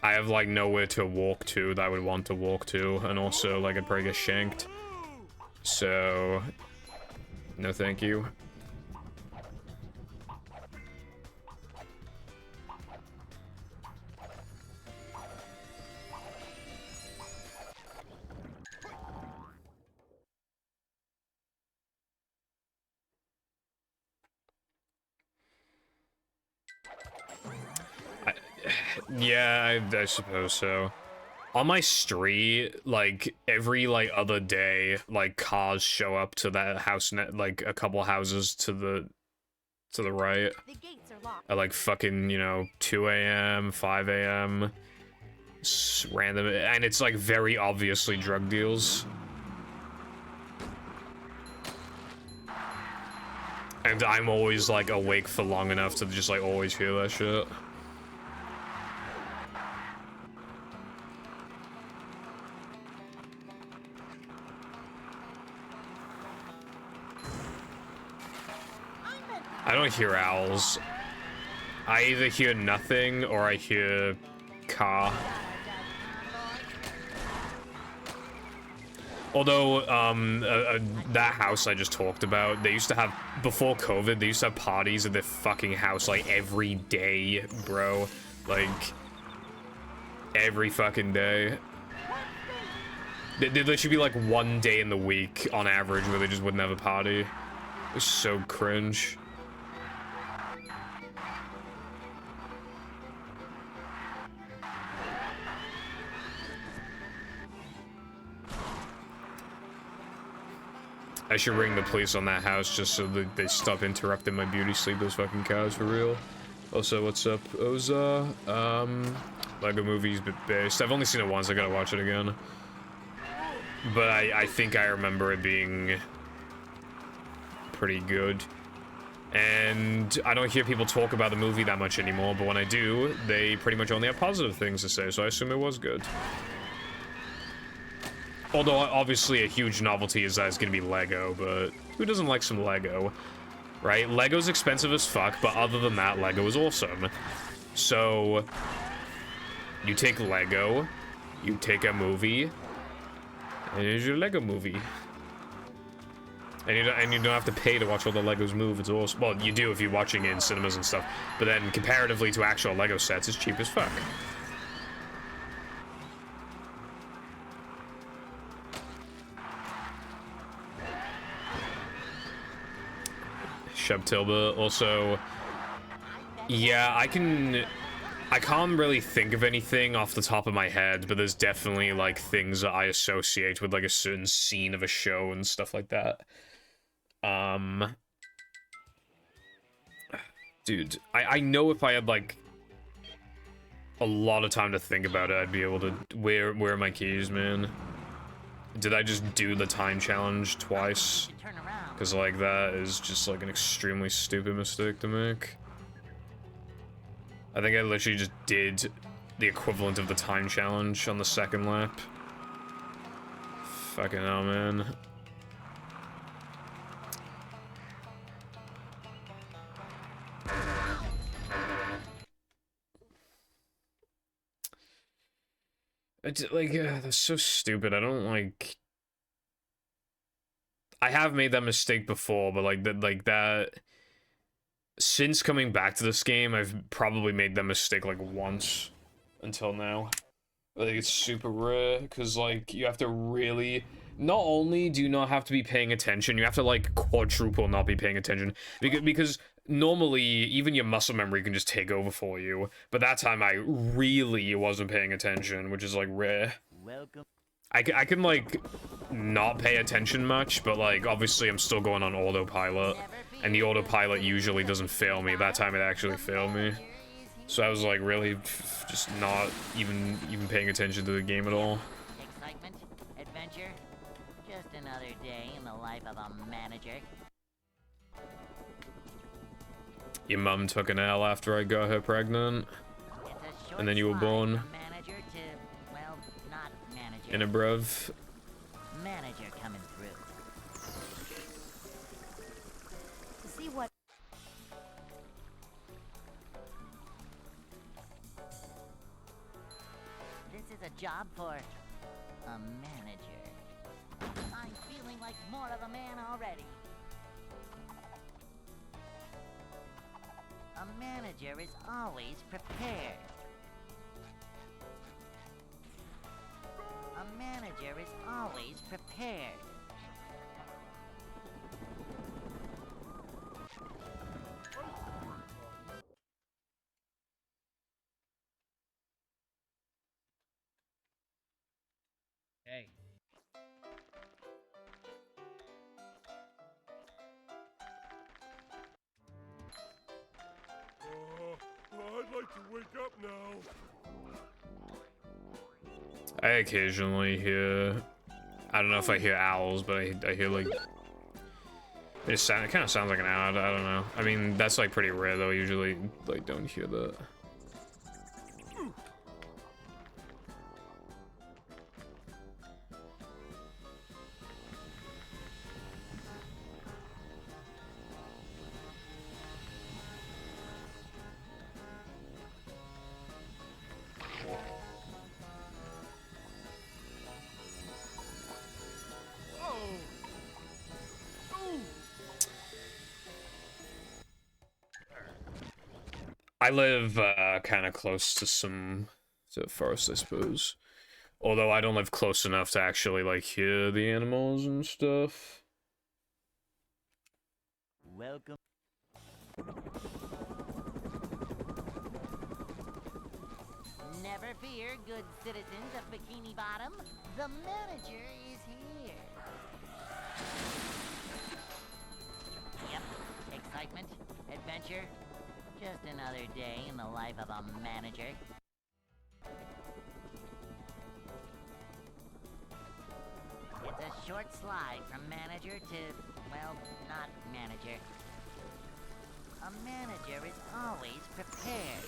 I have like nowhere to walk to that I would want to walk to, and also like I'd probably get shanked. So, no thank you. Yeah, I suppose so. On my street, like, every, like, other day, like, cars show up to that house, like, a couple houses to the right. The gates are locked. At, like, fucking, you know, 2 a.m., 5 a.m. Random, and it's, like, very obviously drug deals. And I'm always, like, awake for long enough to just, like, always hear that shit. I don't hear owls. I either hear nothing or I hear car. Although, that house I just talked about, they used to have, before COVID, they used to have parties at their fucking house, like, every day, bro. Like, every fucking day. There should be, like, one day in the week, on average, where they just wouldn't have a party. It's so cringe. I should ring the police on that house just so that they stop interrupting my beauty sleep, those fucking cows, for real. Also, what's up, Oza? Lego Movie's based. I've only seen it once, I gotta watch it again. but I think I remember it being pretty good. And I don't hear people talk about the movie that much anymore, but when I do, they pretty much only have positive things to say, so I assume it was good. Although, obviously, a huge novelty is that it's gonna be Lego, but who doesn't like some Lego? Right? Lego's expensive as fuck, but other than that, Lego is awesome. So, you take Lego, you take a movie, and here's your Lego movie. And you don't have to pay to watch all the Legos move. It's awesome. Well, you do if you're watching it in cinemas and stuff. But then, comparatively to actual Lego sets, it's cheap as fuck. Shub Tilba. Also, yeah, I can't really think of anything off the top of my head, but there's definitely, like, things that I associate with, like, a certain scene of a show and stuff like that. Dude, I know if I had, like, a lot of time to think about it, I'd be able to... Where are my keys, man? Did I just do the time challenge twice? Because, like, that is just, like, an extremely stupid mistake to make. I think I literally just did the equivalent of the time challenge on the second lap. Fucking hell, man. It's like, that's so stupid. I don't like... I have made that mistake before, but like that... Since coming back to this game, I've probably made that mistake like once until now. I think it's super rare, because like, you have to really... Not only do you not have to be paying attention, you have to like quadruple not be paying attention. Because normally, even your muscle memory can just take over for you. But that time I really wasn't paying attention, which is like rare. Welcome. I can like not pay attention much, but like obviously I'm still going on autopilot. And the autopilot usually doesn't fail me. That time it actually failed me. So I was like really just not even paying attention to the game at all. Excitement, adventure, just another day in the life of a manager. Your mum took an L after I got her pregnant. It's a short And then you were slide born. from manager to, well, not manager. In a bruv. Manager coming through. See what? This is a job for a manager. I'm feeling like more of a man already. A manager is always prepared. A manager is always prepared. Hey. I'd like to wake up now. I occasionally hear... I don't know if I hear owls, but I hear like... It kind of sounds like an owl, I don't know. I mean, that's like pretty rare though, usually like don't hear that. I live kind of close to the forest, I suppose. Although I don't live close enough to actually like hear the animals and stuff. Welcome. Never fear, good citizens of Bikini Bottom. The manager is here. Yep, excitement, adventure, just another day in the life of a manager. short slide from manager to, well, not manager. A manager is always prepared.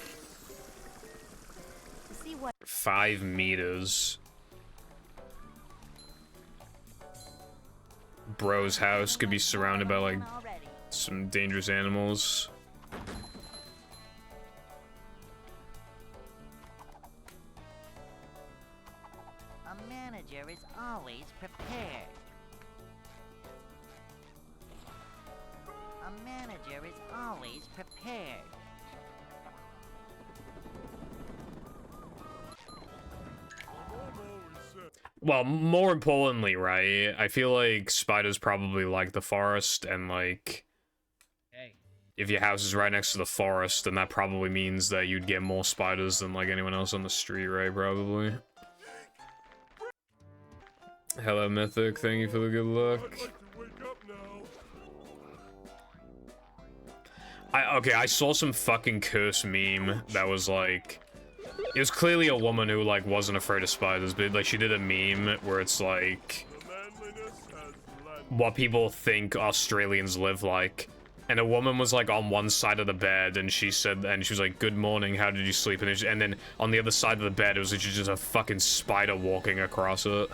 See what 5 meters. Bro's house could be surrounded by like already. some dangerous animals. A manager is always prepared. A manager is always prepared. Well, more importantly, right? I feel like spiders probably like the forest, and like, if your house is right next to the forest, then that probably means that you'd get more spiders than like anyone else on the street, right? Probably. Hello, Mythic. Thank you for the good luck. I'd like to wake up now. Okay, I saw some fucking curse meme that was like, it was clearly a woman who like wasn't afraid of spiders, but like she did a meme where it's like The manliness has landed. what people think Australians live like. And a woman was like on one side of the bed, and she said, and she was like, "Good morning, how did you sleep?" And then on the other side of the bed, it was literally just a fucking spider walking across it.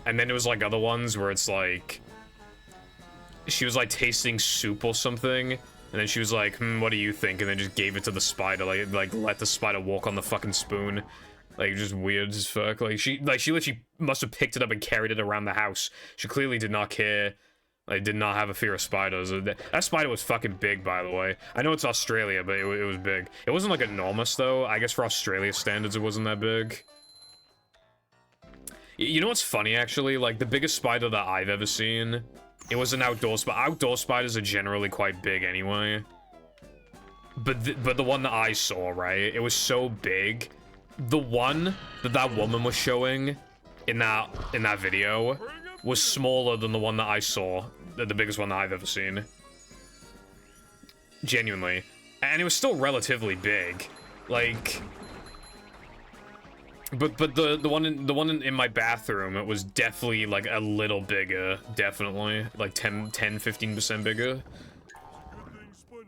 And then it was like other ones where it's like, she was like tasting soup or something, and then she was like, what do you think? And then just gave it to the spider, like let the spider walk on the fucking spoon. Like, just weird as fuck. Like, she literally must have picked it up and carried it around the house. She clearly did not care. Like, did not have a fear of spiders. That spider was fucking big, by the way. I know it's Australia, but it was big. It wasn't, like, enormous, though. I guess for Australia standards, it wasn't that big. You know what's funny, actually? Like, the biggest spider that I've ever seen, it was an outdoor spider. Outdoor spiders are generally quite big anyway. But the one that I saw, right? It was so big. The one that woman was showing in that video was smaller than the one that I saw, the biggest one that I've ever seen. Genuinely. And it was still relatively big. Like, but the one in my bathroom, it was definitely like a little bigger, definitely. Like 10-15% bigger. Good thing Sponge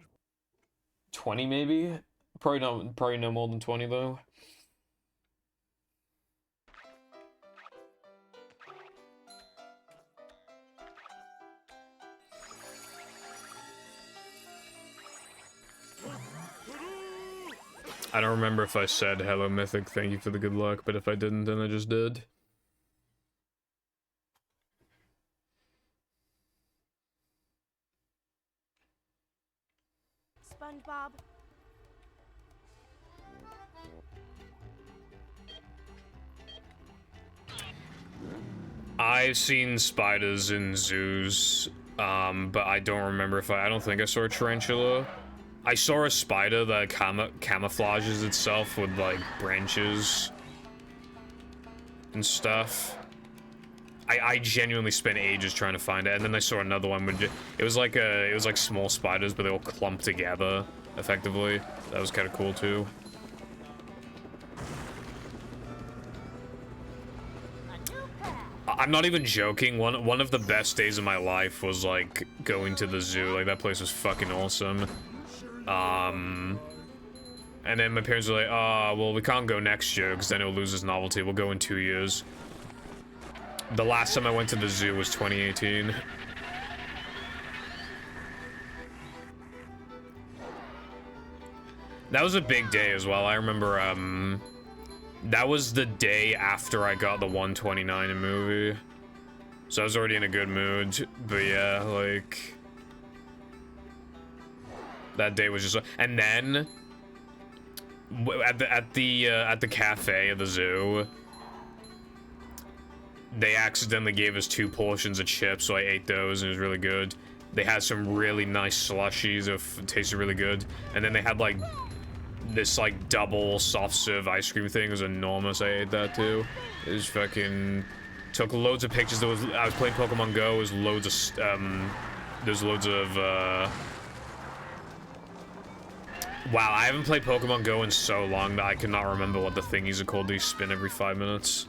20 maybe? Probably no more than 20 though. I don't remember if I said hello, Mythic, thank you for the good luck, but if I didn't, then I just did. SpongeBob. I've seen spiders in zoos, but I don't remember if I don't think I saw a tarantula. I saw a spider that camouflages itself with, like, branches and stuff. I genuinely spent ages trying to find it, and then I saw another one with it was like small spiders, but they all clumped together, effectively. That was kind of cool, too. I'm not even joking. One of the best days of my life was, like, going to the zoo. Like, that place was fucking awesome. And then my parents were like, oh, well, we can't go next year because then it'll lose its novelty. We'll go in 2 years. The last time I went to the zoo was 2018. That was a big day as well. I remember, that was the day after I got the 129 movie. So I was already in a good mood. But yeah, like, that day was just, and then at the cafe at the zoo, they accidentally gave us 2 portions of chips, so I ate those and it was really good. They had some really nice slushies that tasted really good, and then they had like this like double soft serve ice cream thing. It was enormous. I ate that too. It was fucking, took loads of pictures. I was playing Pokemon Go. There's loads of wow, I haven't played Pokemon Go in so long that I cannot remember what the thingies are called. They spin every 5 minutes.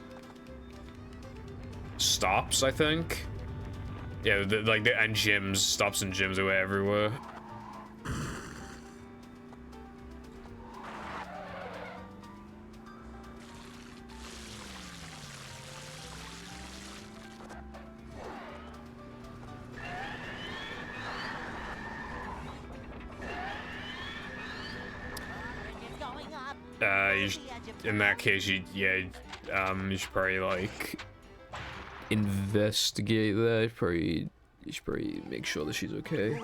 stops, I think. Yeah, and gyms, stops and gyms are everywhere. In that case, you should probably like investigate that. You should probably make sure that she's okay.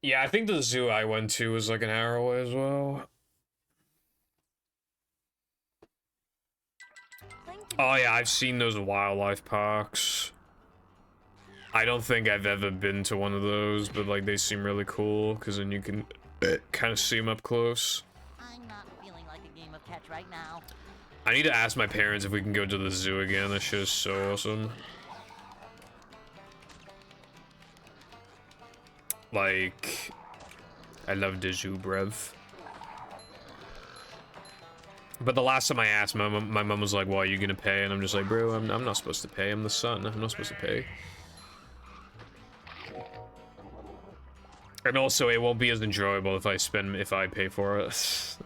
Yeah, I think the zoo I went to was like an hour away as well. Oh yeah, I've seen those wildlife parks. I don't think I've ever been to one of those, but like they seem really cool because then you can kind of see them up close. I'm not feeling like a game of catch right now. I need to ask my parents if we can go to the zoo again. That shit is so awesome. Like, I love the zoo, bruv. But the last time I asked, my mom was like, "Well, are you gonna pay?" And I'm just like, "Bro, I'm not supposed to pay. I'm the son. I'm not supposed to pay." And also, it won't be as enjoyable if I pay for it.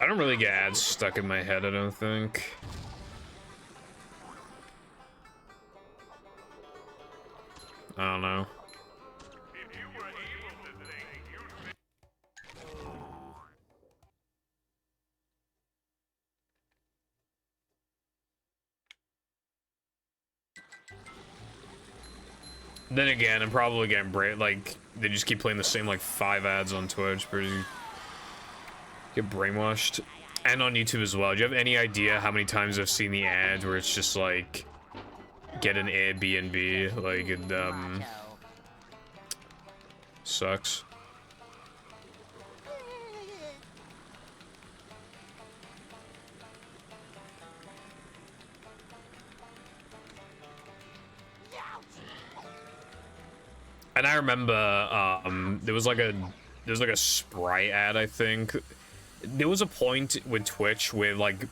I don't really get ads stuck in my head, I don't think. I don't know. Then again, I'm probably getting like they just keep playing the same like 5 ads on Twitch, pretty get brainwashed. And on YouTube as well. Do you have any idea how many times I've seen the ads where it's just like get an Airbnb? Like it sucks. And I remember there was like a Sprite ad, I think. There was a point with Twitch where like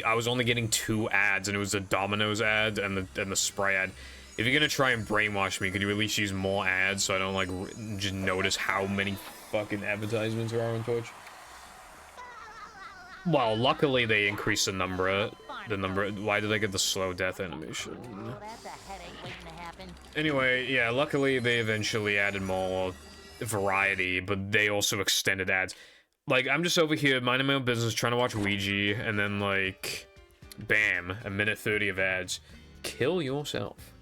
I was only getting 2 ads, and it was the Domino's ad and the Sprite ad. If you're gonna try and brainwash me, could you at least use more ads so I don't like just notice how many fucking advertisements there are on Twitch? Well, luckily they increased the number. Why did I get the slow death animation? Well, that's a headache waiting to happen. Anyway, yeah, luckily they eventually added more variety, but they also extended ads. Like, I'm just over here minding my own business, trying to watch Ouija, and then, like, bam, a minute 30 of ads. Kill yourself.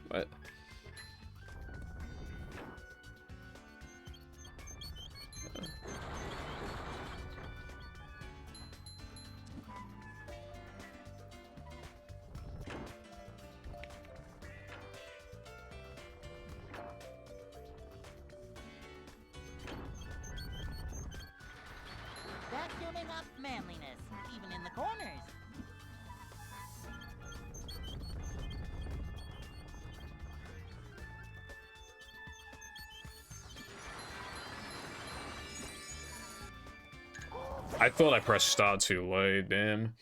What? Vacuuming up manliness, even in the corners. I thought I pressed start too late, damn.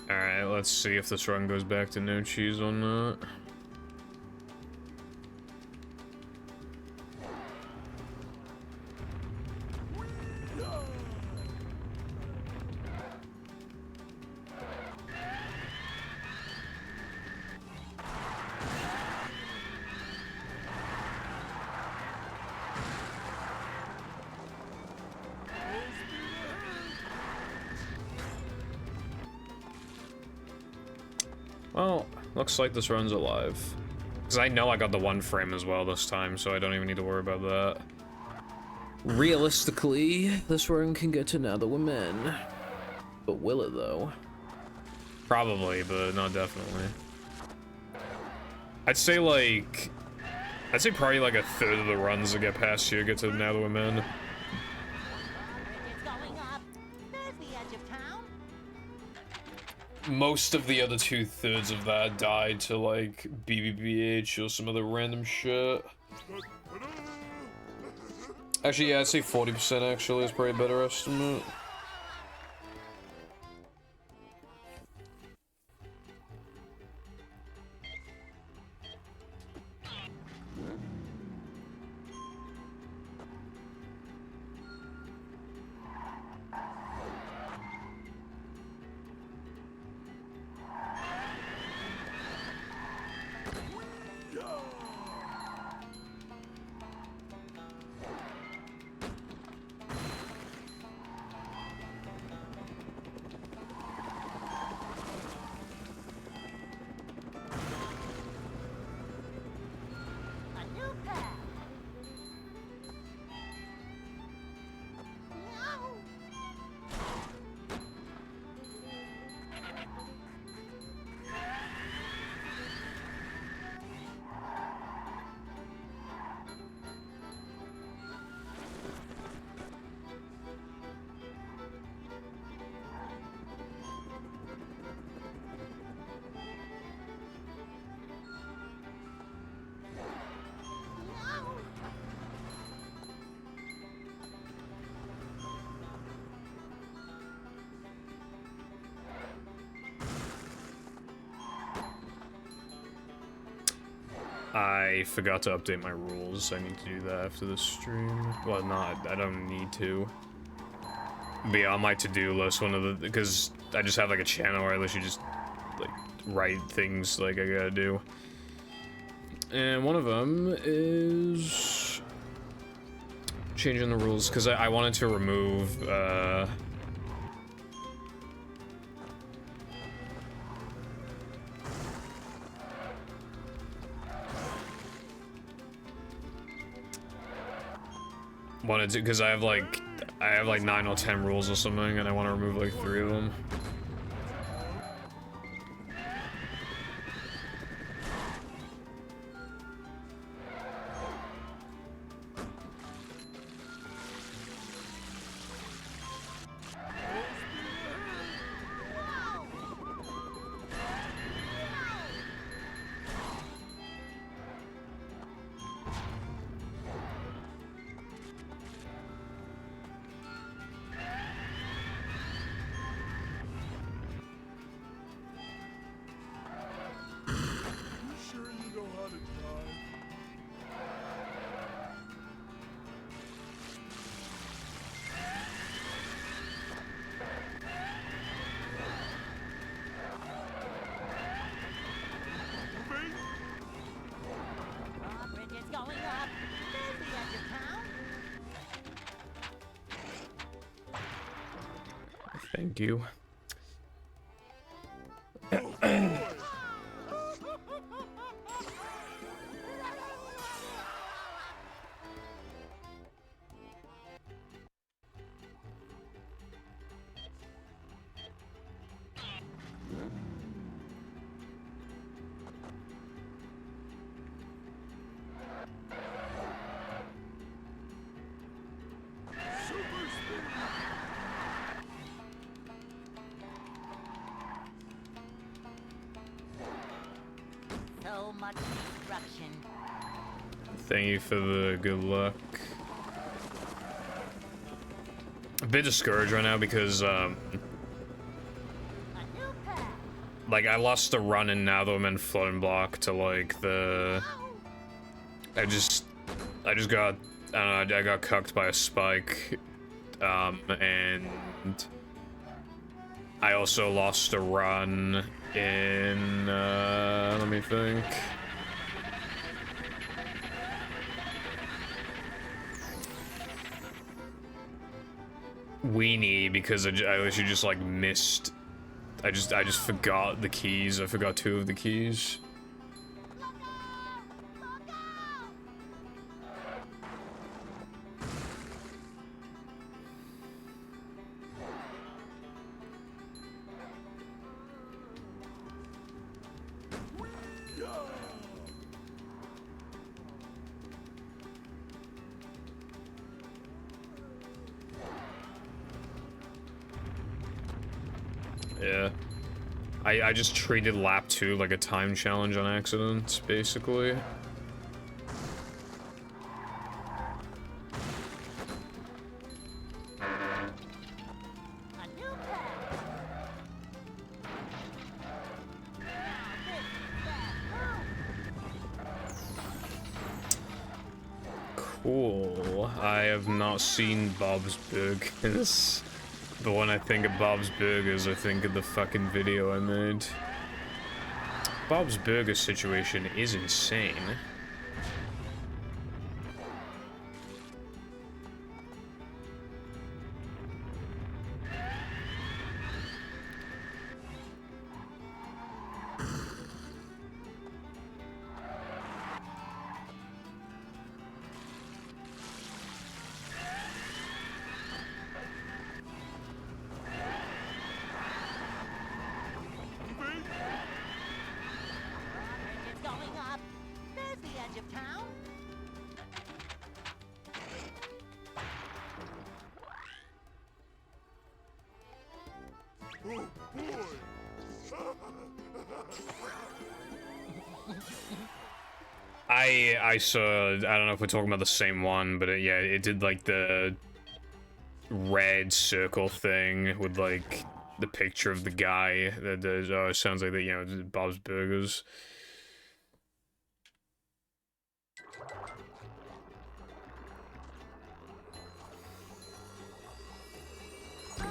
Alright, let's see if this run goes back to no cheese or not. Well, looks like this run's alive. Because I know I got the one frame as well this time, so I don't even need to worry about that. Realistically, this run can get to now that we're men. But will it, though? Probably, but not definitely. I'd say probably like a third of the runs that get past here get to now that we're men. It's going up. There's the edge of town. Most of the other 2/3 of that died to like BBBH or some other random shit. Actually, yeah, I'd say 40% actually is probably a better estimate. A new path. No. I forgot to update my rules. I need to do that after the stream. Well, not. I don't need to. But yeah, on my to-do list, because I just have like a channel where I literally just like write things like I gotta do. And one of them is changing the rules because I wanted to remove wanted to, because I have like 9 or 10 rules or something, and I want to remove like 3 of them. Bridge is going up. There's the edge of town. Thank you. So much destruction. Thank you for the good luck. A bit discouraged right now because A new path. like, I lost the run and now though I'm in floating block to, like, the... I just got, I don't know, I got cucked by a spike, and I also lost a run in, let me think. Weenie, because I literally just, like, missed, I just forgot the keys. I forgot 2 of the keys. Yeah. I just treated lap 2 like a time challenge on accident, basically. A new path. Cool. I have not seen Bob's Burgers. But when I think of Bob's Burgers, I think of the fucking video I made. Bob's Burgers situation is insane. It's going up. There's the edge of town. Oh boy! I saw, I don't know if we're talking about the same one, but yeah, it did like the red circle thing with like the picture of the guy that does, oh, it sounds like that, you know, Bob's Burgers.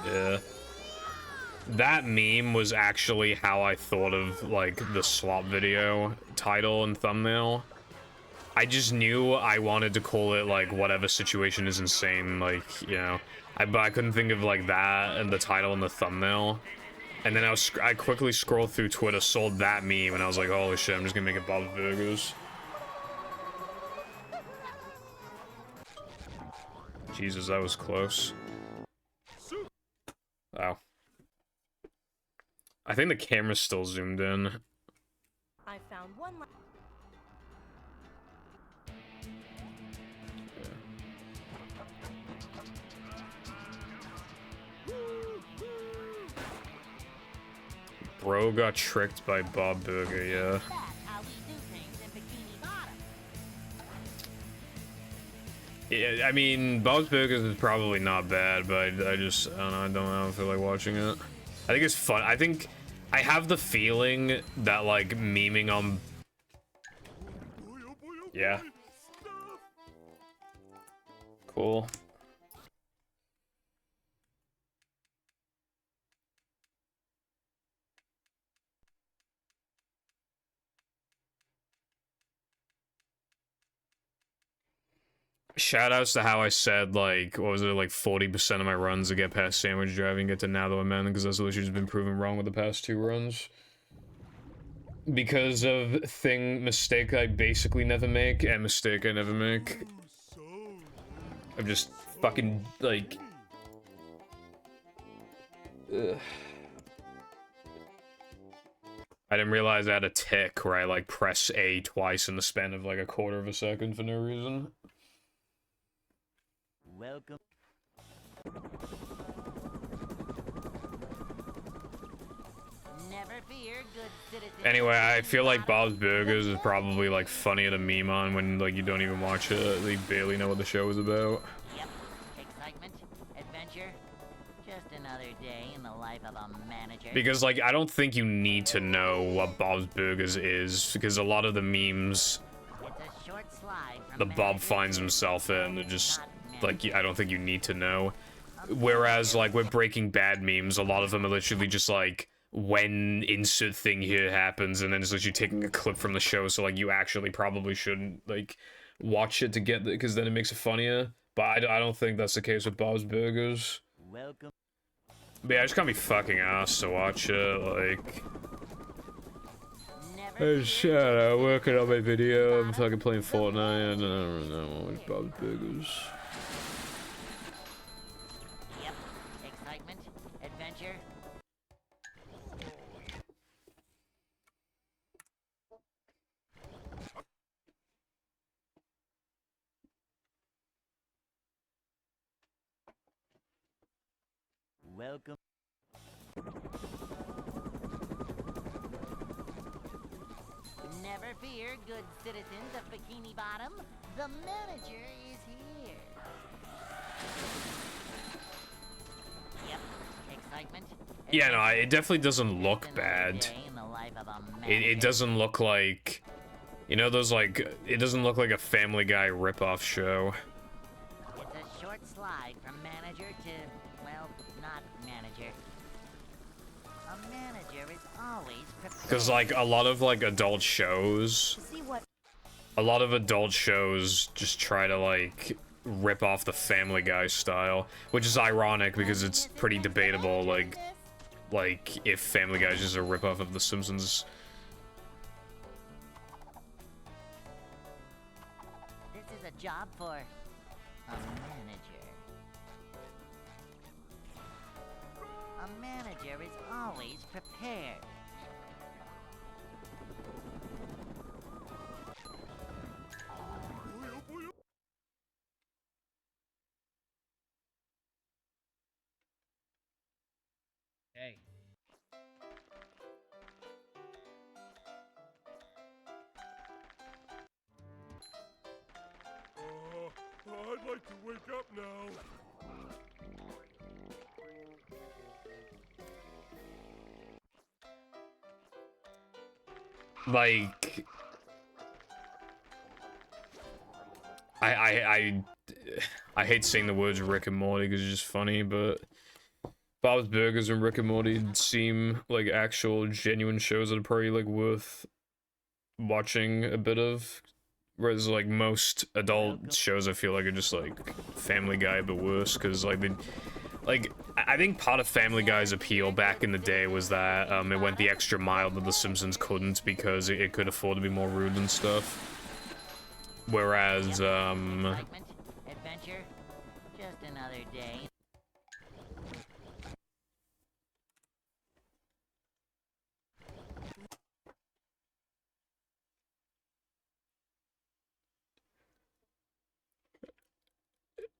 Yeah. That meme was actually how I thought of, like, the swap video title and thumbnail. I just knew I wanted to call it, like, whatever situation is insane, like, you know. But I couldn't think of, like, that and the title and the thumbnail. And then I quickly scrolled through Twitter, saw that meme, and I was like, holy shit, I'm just gonna make it Bob's Burgers. Jesus, that was close. Wow. I think the camera's still zoomed in. I found one. Bro got tricked by Bob Burger, yeah. That's how we do things in Bikini Bottom. Yeah, I mean, Bob's Burgers is probably not bad, but I just, I don't know, I don't feel like watching it. I think it's fun. I think, I have the feeling that, like, memeing on... Yeah. Cool. Shoutouts to how I said, like, what was it, like 40% of my runs to get past sandwich driving, get to now though man, because that's literally just been proven wrong with the past 2 runs. Because of mistake I basically never make, and mistake I never make. I'm just fucking, like... Ugh. I didn't realize I had a tick where I, like, press A twice in the span of, like, a quarter of a second for no reason. Welcome. Never fear, good citizen. Anyway, I feel like Bob's Burgers is probably, like, funny to meme on when, like, you don't even watch it. You barely know what the show is about. Yep. Excitement, adventure, Just another day in the life of a manager. Because, like, I don't think you need to know what Bob's Burgers is, because a lot of the memes It's a short slide from that Bob manager finds to himself in are just, not like, manager. I don't think you need to know. Whereas, like, with Breaking Bad memes, a lot of them are literally just, like, when insert thing here happens, and then it's literally taking a clip from the show, so, like, you actually probably shouldn't, like, watch it to get it, because then it makes it funnier. But I don't think that's the case with Bob's Burgers. Welcome. But yeah, I just can't be fucking asked to watch it, like... Never Shut up, working on my video, I'm fucking playing Fortnite, and I don't know, like Bob's Burgers. Yep. Excitement, adventure. Welcome. Never fear, good citizens of Bikini Bottom. The manager is here. Yep. Excitement. Yeah, no, adventure, it definitely doesn't look just another bad. day in the life of a It manager. doesn't look like... You know those, like... It doesn't look like a Family Guy ripoff show. It's a short slide from manager to, well, not manager. A manager is always prepared. Because, like, a lot of, like, adult shows... To see what A lot of adult shows just try to, like, rip off the Family Guy style. Which is ironic, because it's pretty debatable, like, if Family Guy is just a ripoff of The Simpsons. This is a job for a manager. A manager is always prepared. Hey. I'd like to wake up now. Like... I hate saying the words Rick and Morty because it's just funny, but Bob's Burgers and Rick and Morty seem like actual genuine shows that are probably like worth watching a bit of. Whereas like most adult shows I feel like are just like Family Guy but worse, because like they I think part of Family Guy's appeal back in the day was that it went the extra mile that The Simpsons couldn't, because it could afford to be more rude and stuff. Whereas Excitement, adventure, just another day.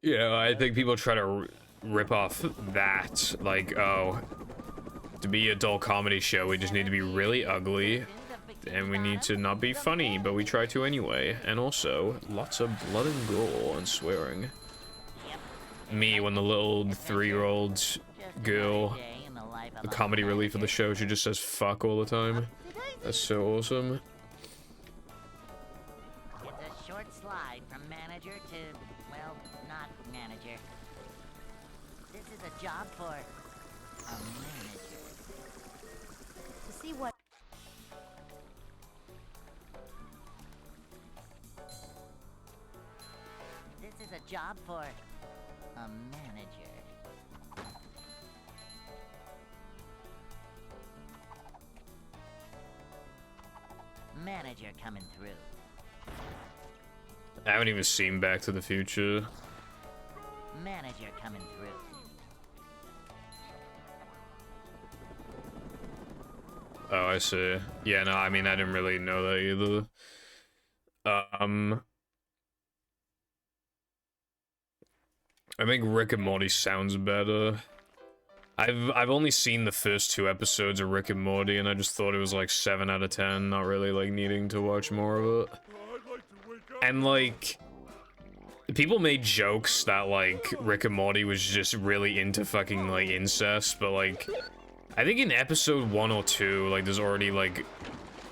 yeah, I think people try to rip off that, like, oh, to be a adult comedy show we just need to be really ugly and we need to not be funny, but we try to anyway. And also, lots of blood and gore and swearing. Me, when the little 3-year-old girl, the comedy relief of the show, she just says fuck all the time. That's so awesome. It's a short slide from manager to, well, not manager. This is a job for a manager. to see what This is a job for a manager. Manager coming through. I haven't even seen Back to the Future. Manager coming through. Oh, I see. Yeah, no, I mean, I didn't really know that either. I think Rick and Morty sounds better. I've only seen the first 2 episodes of Rick and Morty, and I just thought it was like 7 out of 10, not really like needing to watch more of it. I'd like to wake up. And like, people made jokes that, like, Rick and Morty was just really into fucking, like, incest, but, like, I think in episode 1 or 2, like, there's already, like,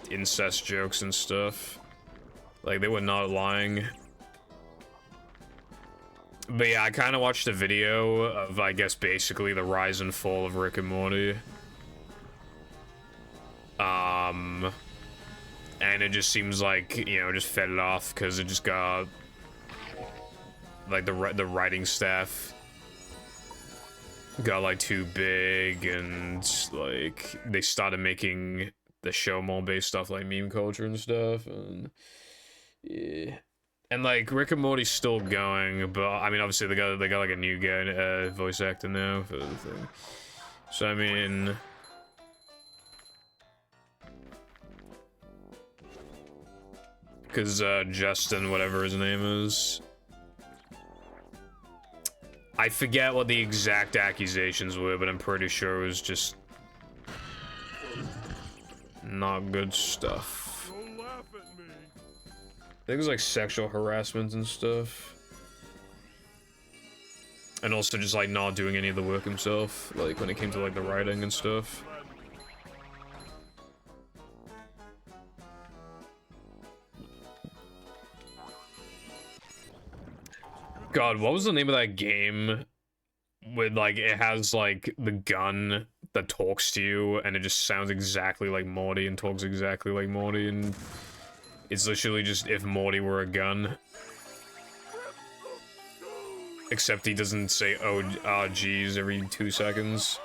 incest jokes and stuff. Like, they were not lying. But yeah, I kind of watched a video of, I guess, basically the rise and fall of Rick and Morty. And it just seems like, you know, just fed it off because it just got, like, the writing staff got, like, too big, and, like, they started making the show more based off, like, meme culture and stuff, and, yeah. And, like, Rick and Morty's still going, but, I mean, obviously, they got like, a new guy, voice actor now for the thing. So, I mean... Because, Justin, whatever his name is... I forget what the exact accusations were, but I'm pretty sure it was just... not good stuff. Don't laugh at me. I think it was like sexual harassment and stuff. And also just like not doing any of the work himself, like when it came to like the writing and stuff. God, what was the name of that game with like it has like the gun that talks to you and it just sounds exactly like Morty and talks exactly like Morty, and it's literally just if Morty were a gun. Except he doesn't say oh geez every 2 seconds.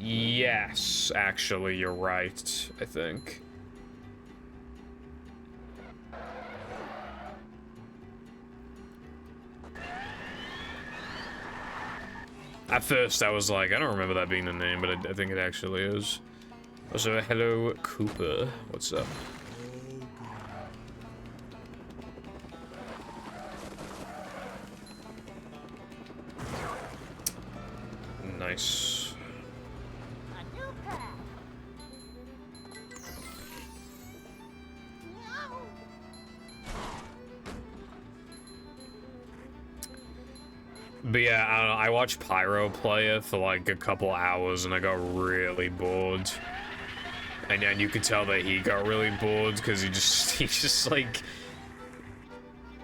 Yes, actually, you're right, I think. At first, I was like, I don't remember that being the name, but I think it actually is. Also, hello, Cooper. What's up? Nice. A new path. No. But yeah, I don't know, I watched Pyro play it for like a couple hours and I got really bored. And then you could tell that he got really bored because he's just like,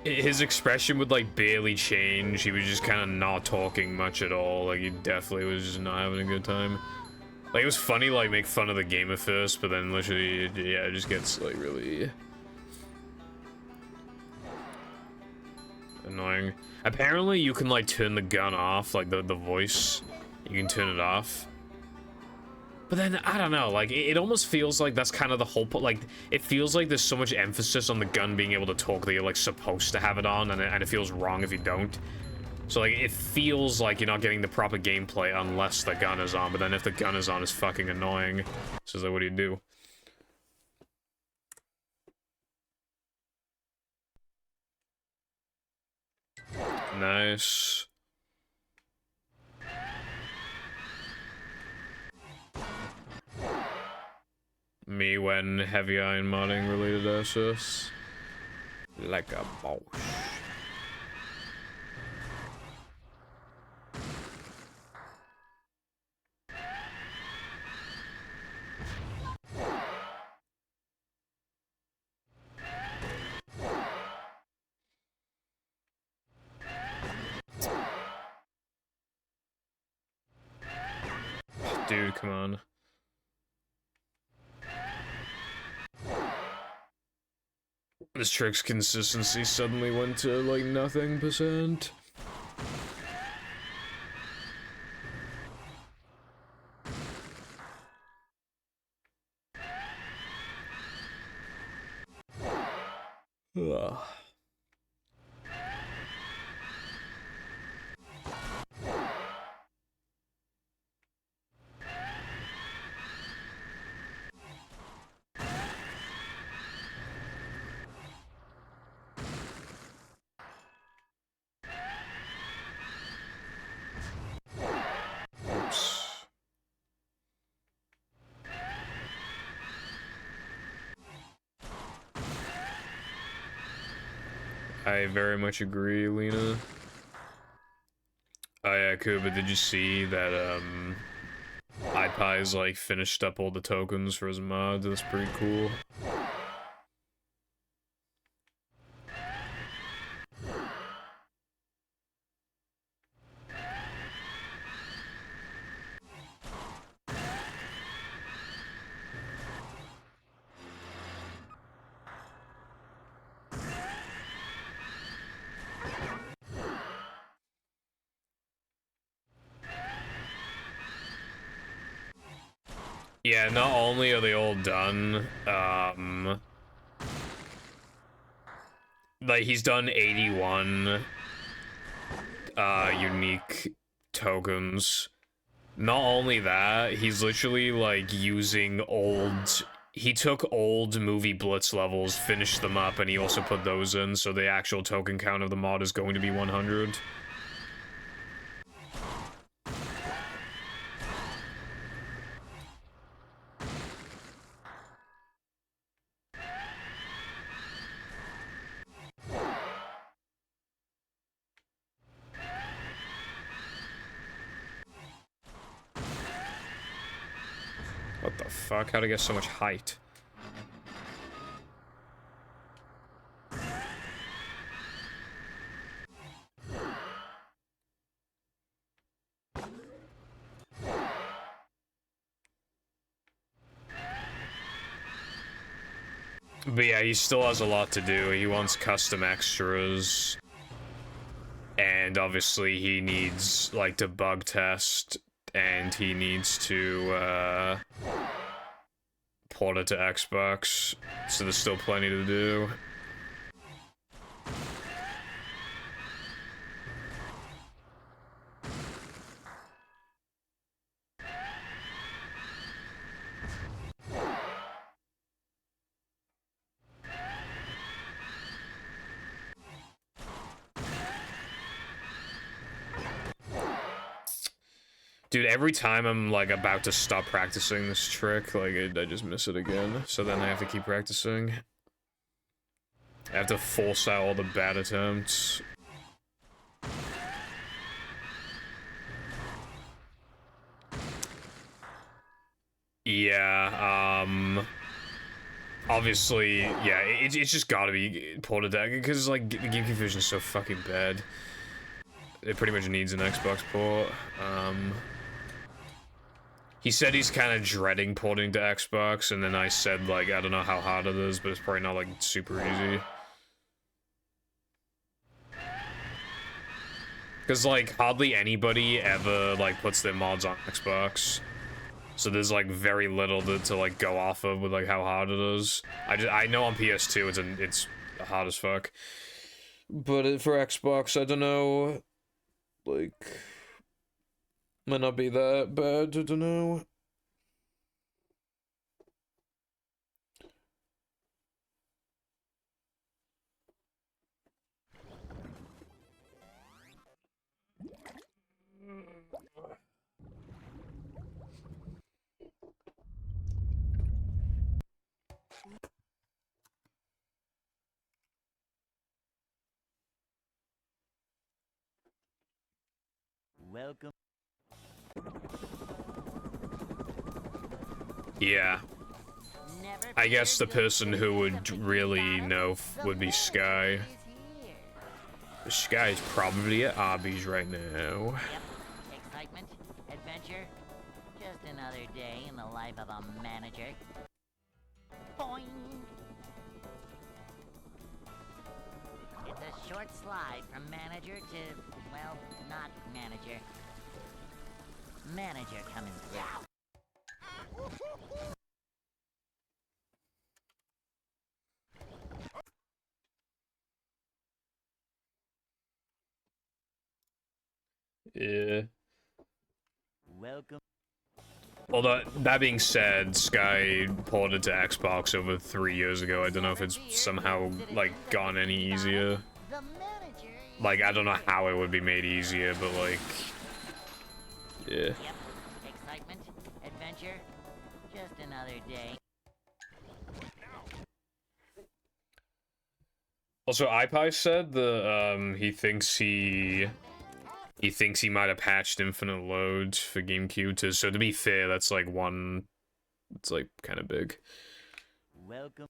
his expression would like barely change. He was just kind of not talking much at all. Like he definitely was just not having a good time. Like it was funny, like make fun of the game at first, but then literally, yeah, it just gets like really annoying. Apparently you can like turn the gun off, like the voice, you can turn it off. But then, I don't know, like, it almost feels like that's kind of the whole point. Like, it feels like there's so much emphasis on the gun being able to talk that you're, like, supposed to have it on, and it feels wrong if you don't. So, like, it feels like you're not getting the proper gameplay unless the gun is on, but then if the gun is on, it's fucking annoying. So, it's like, what do you do? Nice. Me when heavy iron modding related assets. Like a boss. Dude, come on. This trick's consistency suddenly went to like nothing %. Ugh. I very much agree, Lena. Oh yeah, cool, but did you see that, iPie's, like, finished up all the tokens for his mod? That's pretty cool. Yeah, not only are they all done, like, he's done 81, unique tokens. Not only that, he's literally, like, using old... He took old movie Blitz levels, finished them up, and he also put those in, so the actual token count of the mod is going to be 100. What the fuck? How'd I get so much height? But yeah, he still has a lot to do. He wants custom extras. And obviously he needs, like, to bug test. And he needs to, port it to Xbox. So there's still plenty to do. Dude, every time I'm, like, about to stop practicing this trick, like, I just miss it again. So then I have to keep practicing. I have to force out all the bad attempts. Yeah, obviously, yeah, it's just gotta be ported down, because, like, the game confusion is so fucking bad. It pretty much needs an Xbox port. He said he's kind of dreading porting to Xbox, and then I said, like, I don't know how hard it is, but it's probably not, like, super easy. Because, like, hardly anybody ever, like, puts their mods on Xbox. So there's, like, very little to like, go off of with, like, how hard it is. I know on PS2 it's hard as fuck. But for Xbox, I don't know. Like, might not be that bad, I don't know. Welcome. Yeah. Never I guess the fear, person good who would citizen really Bottom. know The would be Sky. manager is here. Sky's probably at Arby's right now. Yep. Excitement, adventure, just another day in the life of a manager. Boing. It's a short slide from manager to, well, not manager. Manager coming through. Yeah. Welcome. Although, that being said, Sky ported to Xbox over 3 years ago. I don't know if it's somehow, like, gone any easier. The manager is Like, I don't know how it would be made easier, but, like... Yeah. Yep. Excitement, adventure, just another day. Also, iPie said the he thinks he might have patched infinite loads for GameCube too. So to be fair, that's like one. It's like kind of big. Welcome.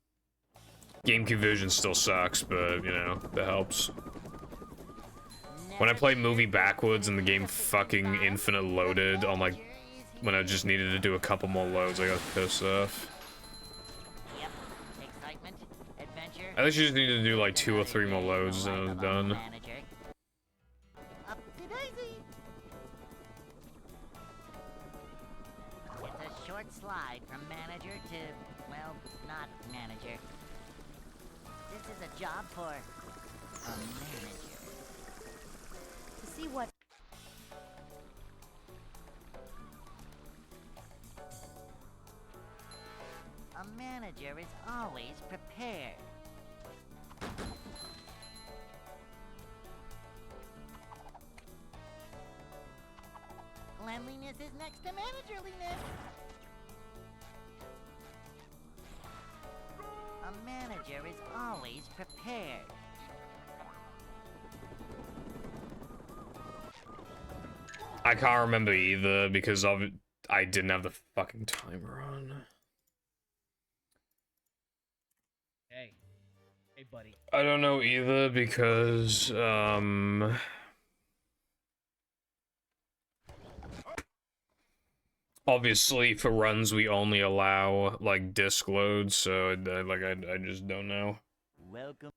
GameCube version still sucks, but you know that helps. When I Never play fear movie good backwards and the citizens game of Bikini fucking Bottom, infinite the loaded on like manager is when I just needed to do a couple more loads, I got pissed off. Yep. Excitement, adventure. I think you just needed to do like just 2 or another 3 more day in the loads and life it was of a done. manager. Up to daisy. It's a short slide from manager to, well, not manager. This is a job for a manager. To see what A manager is always prepared. Cleanliness is next to managerliness. A manager is always prepared. I can't remember either because I didn't have the fucking timer on. Hey, buddy. I don't know either because obviously for runs we only allow like disk loads, so I just don't know. Welcome.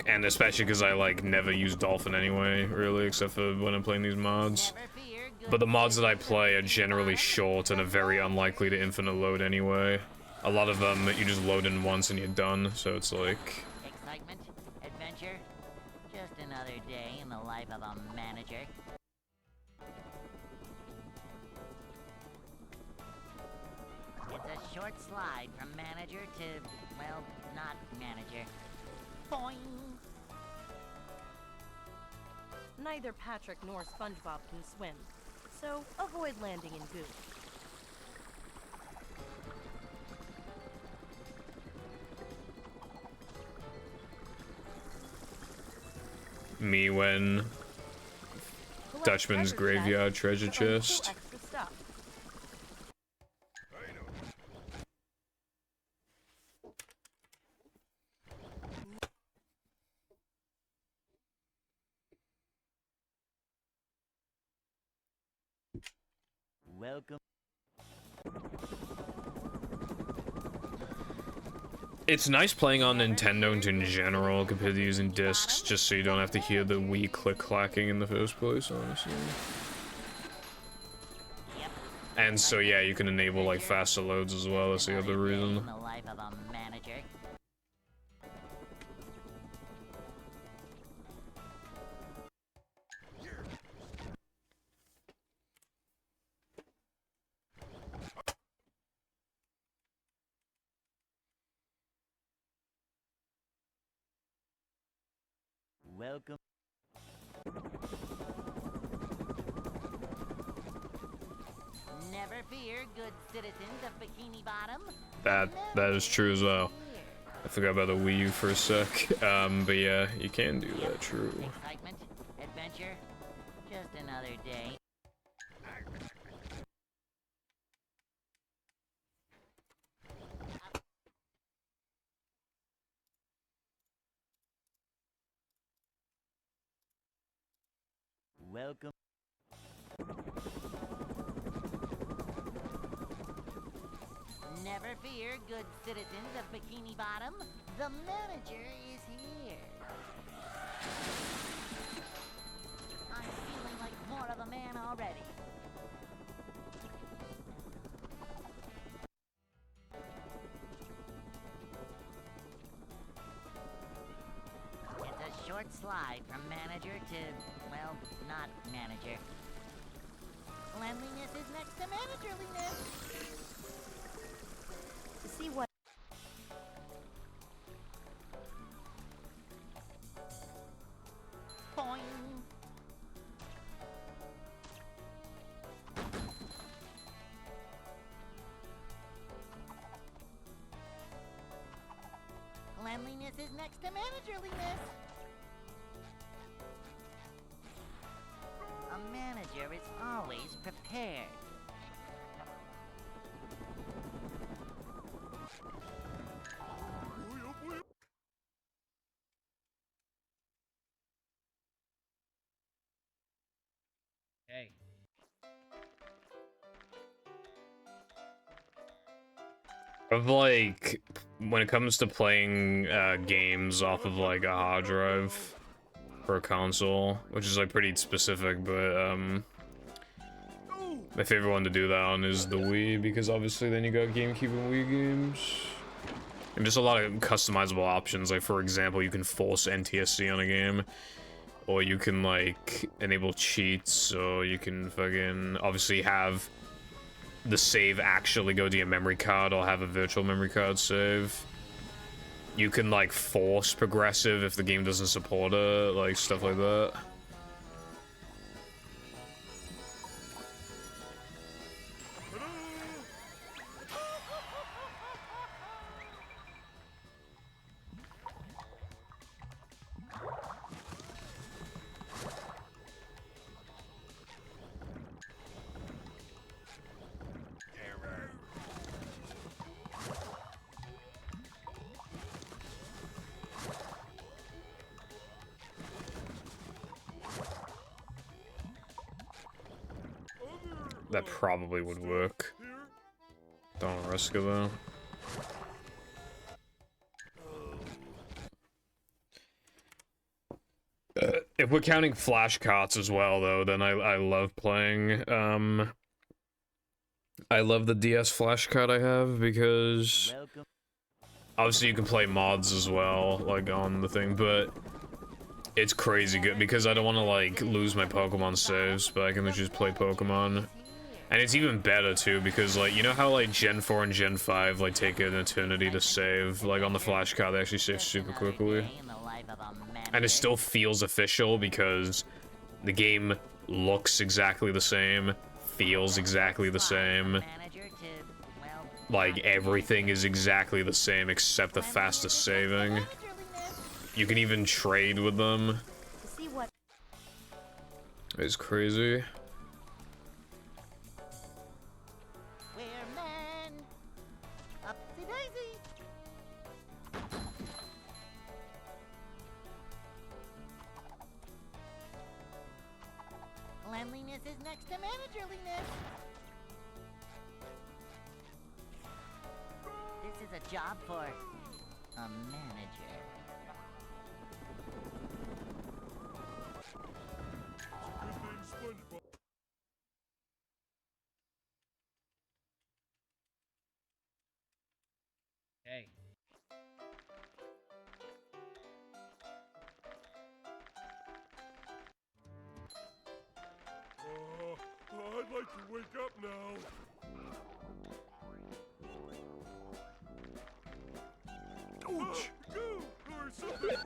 And especially because I like never use Dolphin anyway, really, except for when I'm playing these mods. Never fear good But the mods that I citizens of play are Bikini generally Bottom, short and are very unlikely to infinite load anyway. A lot of them you just load in once and you're done, so it's like Excitement, adventure, just another day in the life of a manager. It's a short slide from manager to, well, not manager. Boing! neither Patrick nor SpongeBob can swim, so avoid landing in goo. me when Collect Dutchman's treasure graveyard chests treasure to earn cool chest. extra stuff. Welcome. It's nice playing on Nintendo in general compared to using discs, just so you don't have to hear the Wii click-clacking in the first place, honestly. Yep. And so yeah, you can enable like faster loads as well, that's the other Another day reason. in the life of a manager. Welcome. Never fear, good citizens of Bikini Bottom. That is true as well. I forgot about the Wii U for a sec. But yeah, you can do that, true. Excitement, adventure, just another day. Welcome. Never fear, good citizens of Bikini Bottom. The manager is here. I'm feeling like more of a man already. It's a short slide from manager to, well, not manager. Cleanliness is next to managerliness. To see what Boing. Cleanliness Cleanliness is next to managerliness. A manager is always prepared. Boy, oh boy. Hey. Of like, when it comes to playing games off of like a hard drive for a console, which is like pretty specific, but my favorite one to do that on is the Wii, because obviously then you got GameCube and Wii games. And just a lot of customizable options, like for example, you can force NTSC on a game, or you can like enable cheats, so you can fucking obviously have the save actually go to your memory card or have a virtual memory card save. You can like force progressive if the game doesn't support it, like stuff like that. That probably would work. Don't risk it though. If we're counting flash carts as well, though, then I love playing. I love the DS flash cart I have because obviously you can play mods as well, like on the thing, but it's crazy good because I don't want to like lose my Pokemon saves, but I can just play Pokemon. And it's even better too because like, you know how like Gen 4 and Gen 5 like take an eternity to save, like on the flash card they actually save super quickly. And it still feels official because the game looks exactly the same, feels exactly the same. Like everything is exactly the same except the fastest saving. You can even trade with them. It's crazy. Cleanliness is next to managerliness. This is a job for a manager. Good thing SpongeBob. Hey. I'd like to wake up now. Ouch! Go! Or something!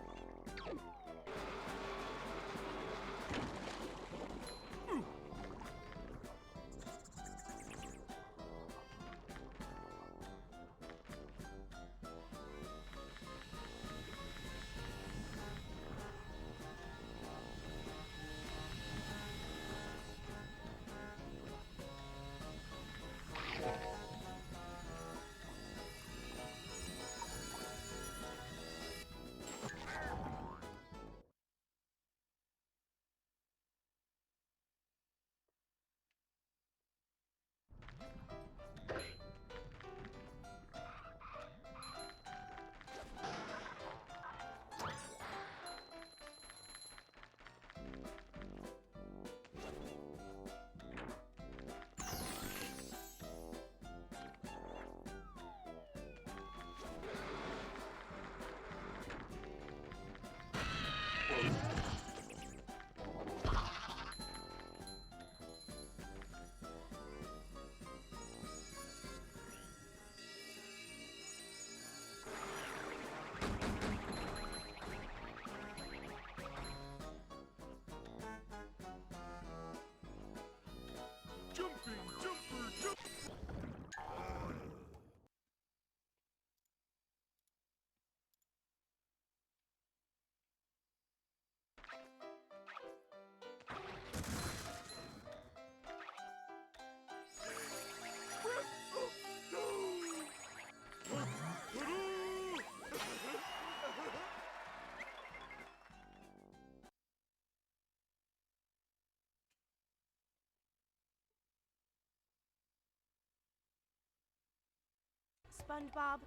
SpongeBob?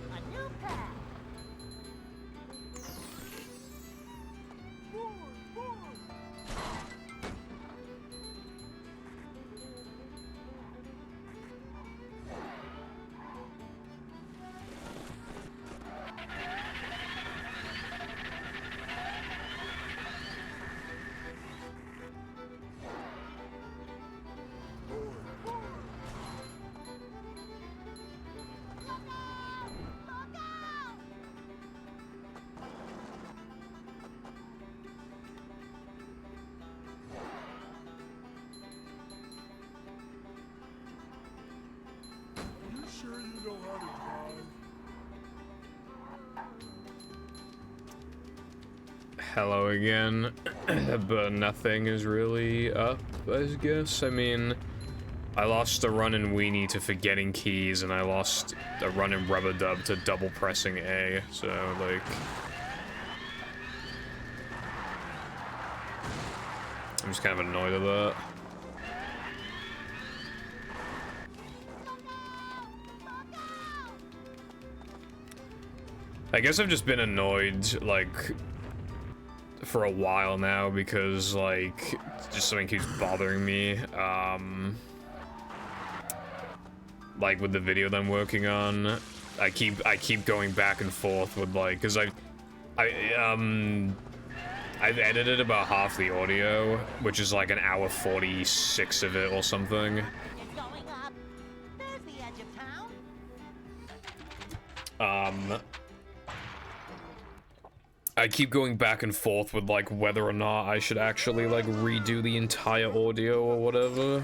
A new path. You sure you know how to drive? Hello again. But nothing is really up, I guess. I mean, I lost a run in Weenie to forgetting keys, and I lost a run in Rubber Dub to double pressing A, so, like... I'm just kind of annoyed at that. I guess I've just been annoyed, like, for a while now, because, like, just something keeps bothering me, like, with the video that I'm working on. I keep going back and forth with, like, because I've edited about half the audio, which is like an hour 46 of it or something. It's going up. There's the edge of town. I keep going back and forth with, like, whether or not I should actually, like, redo the entire audio or whatever.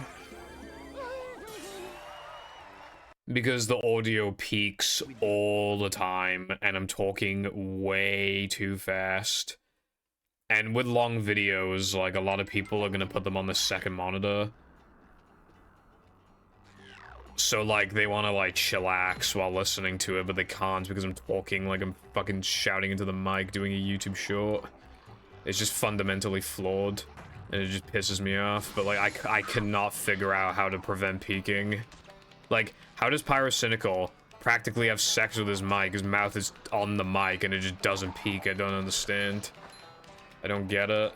Because the audio peaks all the time, and I'm talking way too fast. And with long videos, like, a lot of people are gonna put them on the second monitor. So, like, they want to, like, chillax while listening to it, but they can't because I'm talking like I'm fucking shouting into the mic doing a YouTube short. It's just fundamentally flawed, and it just pisses me off. But, like, I cannot figure out how to prevent peaking. Like, how does Pyrocynical practically have sex with his mic? His mouth is on the mic, and it just doesn't peak. I don't understand. I don't get it.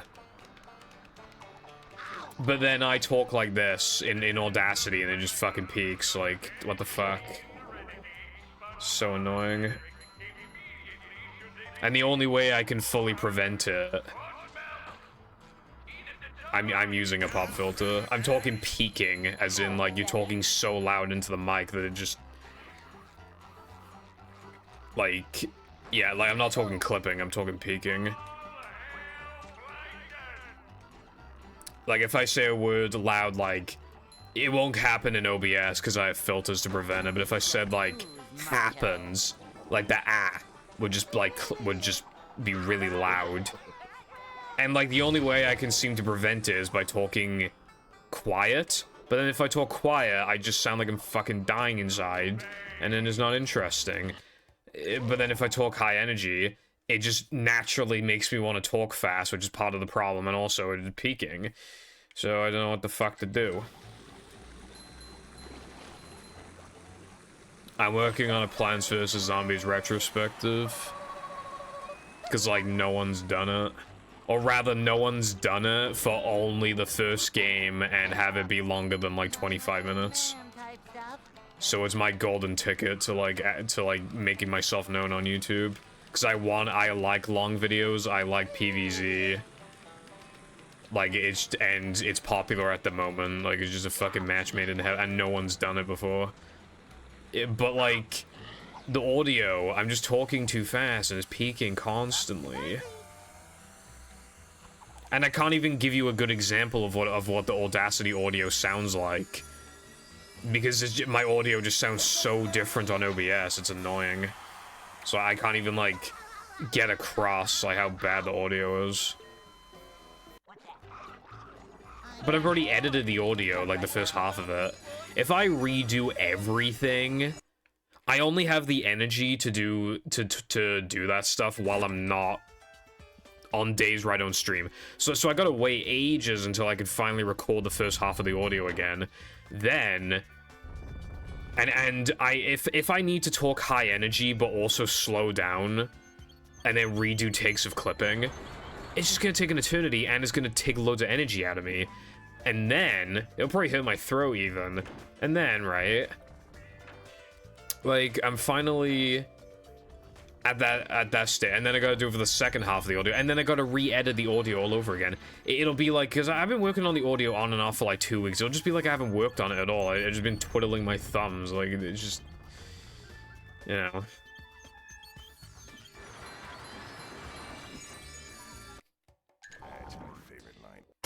But then I talk like this in Audacity and it just fucking peaks. Like, what the fuck? So annoying. And the only way I can fully prevent it... I'm using a pop filter. I'm talking peaking, as in, like, you're talking so loud into the mic that it just... Like... Yeah, like, I'm not talking clipping, I'm talking peaking. Like, if I say a word loud, like, it won't happen in OBS because I have filters to prevent it, but if I said, like, happens, like, the ah would just, like, be really loud. And, like, the only way I can seem to prevent it is by talking quiet, but then if I talk quiet, I just sound like I'm fucking dying inside, and then it's not interesting. But then if I talk high energy, it just naturally makes me want to talk fast, which is part of the problem, and also it's peaking. So I don't know what the fuck to do. I'm working on a Plants vs. Zombies retrospective. Because, like, no one's done it. Or rather, no one's done it for only the first game and have it be longer than, like, 25 minutes. Type stuff. So it's my golden ticket to, like, making myself known on YouTube. Because I like long videos, I like PVZ. Like, it's popular at the moment, like, it's just a fucking match made in heaven, and no one's done it before. But, like, the audio, I'm just talking too fast, and it's peaking constantly. And I can't even give you a good example of what the Audacity audio sounds like. Because my audio just sounds so different on OBS, it's annoying. So I can't even, like, get across, like, how bad the audio is. But I've already edited the audio, like, the first half of it. If I redo everything, I only have the energy to do that stuff while I'm not on days where I don't stream. So I gotta wait ages until I can finally record the first half of the audio again. Then, and if I need to talk high energy but also slow down, and then redo takes of clipping, it's just gonna take an eternity, and it's gonna take loads of energy out of me. And then, it'll probably hurt my throat even. And then, right, like, I'm finally at that state, and then I gotta do it for the second half of the audio, and then I gotta re-edit the audio all over again. It'll be like, because I've been working on the audio on and off for like 2 weeks, it'll just be like I haven't worked on it at all. I've just been twiddling my thumbs, like, it's just, you know.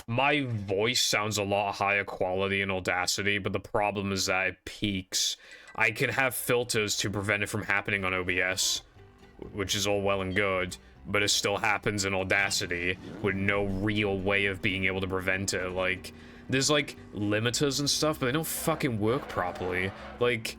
My voice sounds a lot higher quality in Audacity, but the problem is that it peaks. I can have filters to prevent it from happening on OBS, which is all well and good, but it still happens in Audacity with no real way of being able to prevent it. Like, there's like limiters and stuff, but they don't fucking work properly. Like,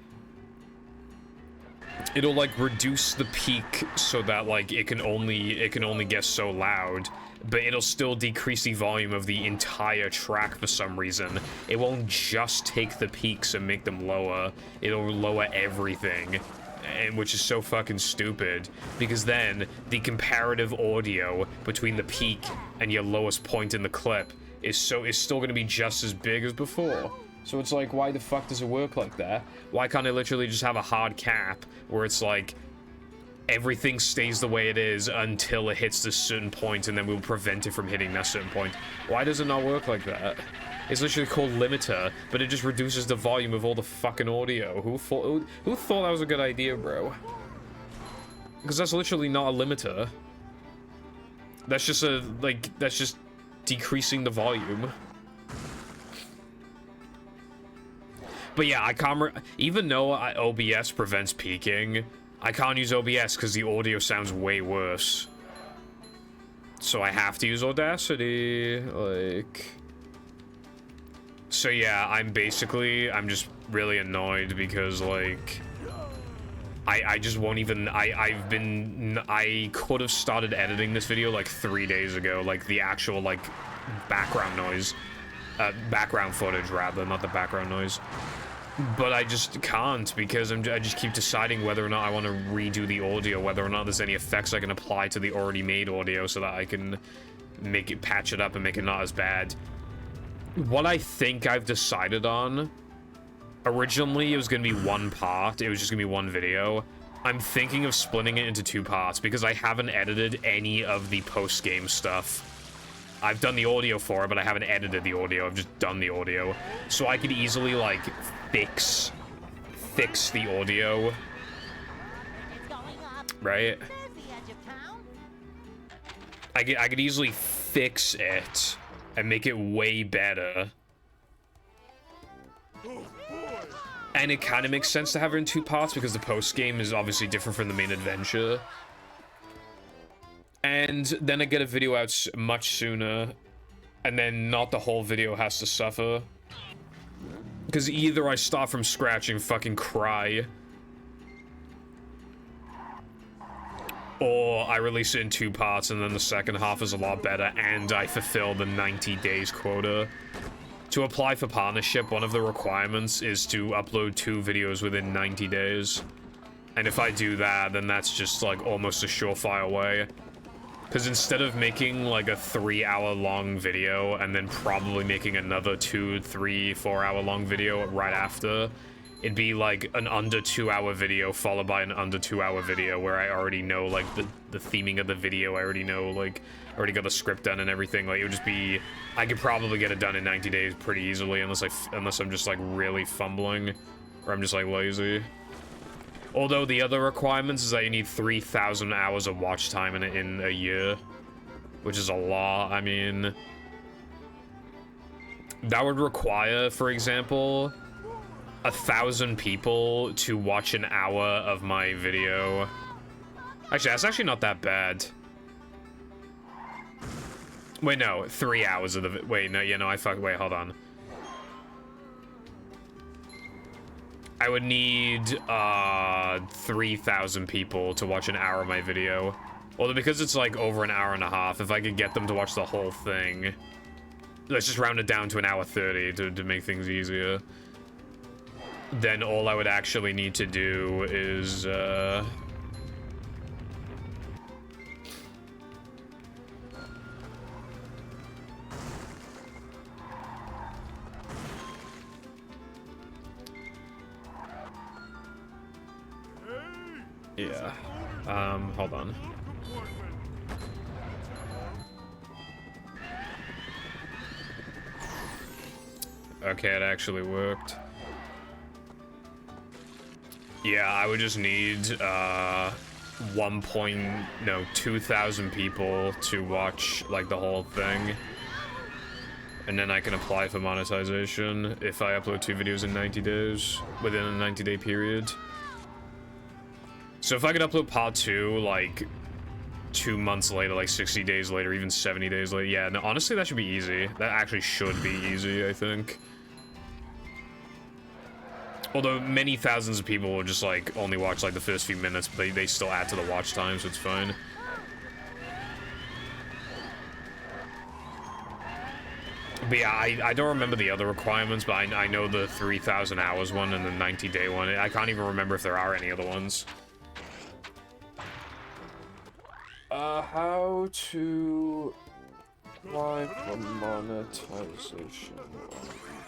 it'll like reduce the peak so that like it can only get so loud, but it'll still decrease the volume of the entire track for some reason. It won't just take the peaks and make them lower, it'll lower everything. And which is so fucking stupid, because then the comparative audio between the peak and your lowest point in the clip is still going to be just as big as before. So it's like, why the fuck does it work like that? Why can't I literally just have a hard cap where it's like everything stays the way it is until it hits this certain point, and then we'll prevent it from hitting that certain point? Why does it not work like that? It's literally called limiter, but it just reduces the volume of all the fucking audio. Who thought that was a good idea, bro? Because that's literally not a limiter. That's just that's just decreasing the volume. But yeah, I can't, even though OBS prevents peaking, I can't use OBS because the audio sounds way worse. So I have to use Audacity, like... So yeah, I'm just really annoyed because, like, I just won't even, I could have started editing this video like 3 days ago, like the actual, like, background noise, background footage rather, not the background noise. But I just can't because I just keep deciding whether or not I want to redo the audio, whether or not there's any effects I can apply to the already made audio so that I can make it, patch it up and make it not as bad. What I think I've decided on, originally it was going to be one part, it was just going to be one video. I'm thinking of splitting it into 2 parts because I haven't edited any of the post-game stuff. I've done the audio for it, but I haven't edited the audio, I've just done the audio. So I could easily, like, fix the audio. Right? I could easily fix it and make it way better. And it kind of makes sense to have it in 2 parts because the post game is obviously different from the main adventure. And then I get a video out much sooner, and then not the whole video has to suffer. Because either I start from scratch and fucking cry, or I release it in 2 parts and then the second half is a lot better and I fulfill the 90 days quota. To apply for partnership, one of the requirements is to upload 2 videos within 90 days. And if I do that, then that's just like almost a surefire way. Because instead of making like a 3-hour long video and then probably making another 2, 3, 4 hour long video right after, it'd be like an under 2-hour video followed by an under 2-hour video where I already know like the theming of the video. I already know, like, I already got the script done and everything. Like, it would just be, I could probably get it done in 90 days pretty easily unless I'm just like really fumbling or I'm just like lazy. Although the other requirements is that you need 3,000 hours of watch time in a year. which is a lot. I mean, that would require, for example, 1,000 people to watch an hour of my video. Actually, that's actually not that bad. Wait, no, 3 hours of the wait, no, yeah, no, wait, hold on. I would need 3,000 people to watch an hour of my video. Well, because it's like over an hour and a half, if I could get them to watch the whole thing, let's just round it down to an hour 30 to make things easier. Then all I would actually need to do is yeah. Hold on. Okay, it actually worked. Yeah, I would just need 2,000 people to watch like the whole thing. And then I can apply for monetization if I upload 2 videos in 90 days, within a 90-day period. So if I could upload part 2, like, 2 months later, like 60 days later, even 70 days later, yeah, no, honestly, that should be easy. That actually should be easy, I think. Although many thousands of people will just, like, only watch, like, the first few minutes, but they still add to the watch time, so it's fine. But yeah, I don't remember the other requirements, but I know the 3,000 hours one and the 90-day one. I can't even remember if there are any other ones. How to apply for monetization on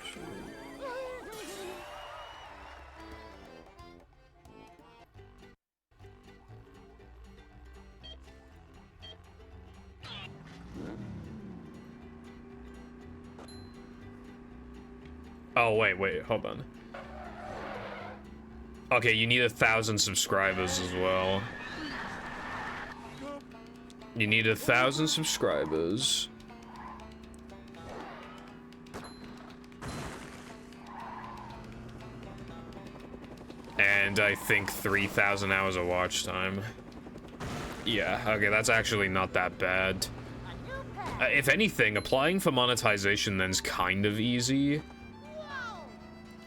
YouTube. Oh, wait, hold on. Okay, you need 1,000 subscribers as well. You need 1,000 subscribers. And I think 3,000 hours of watch time. Yeah, okay, that's actually not that bad. If anything, applying for monetization then's kind of easy.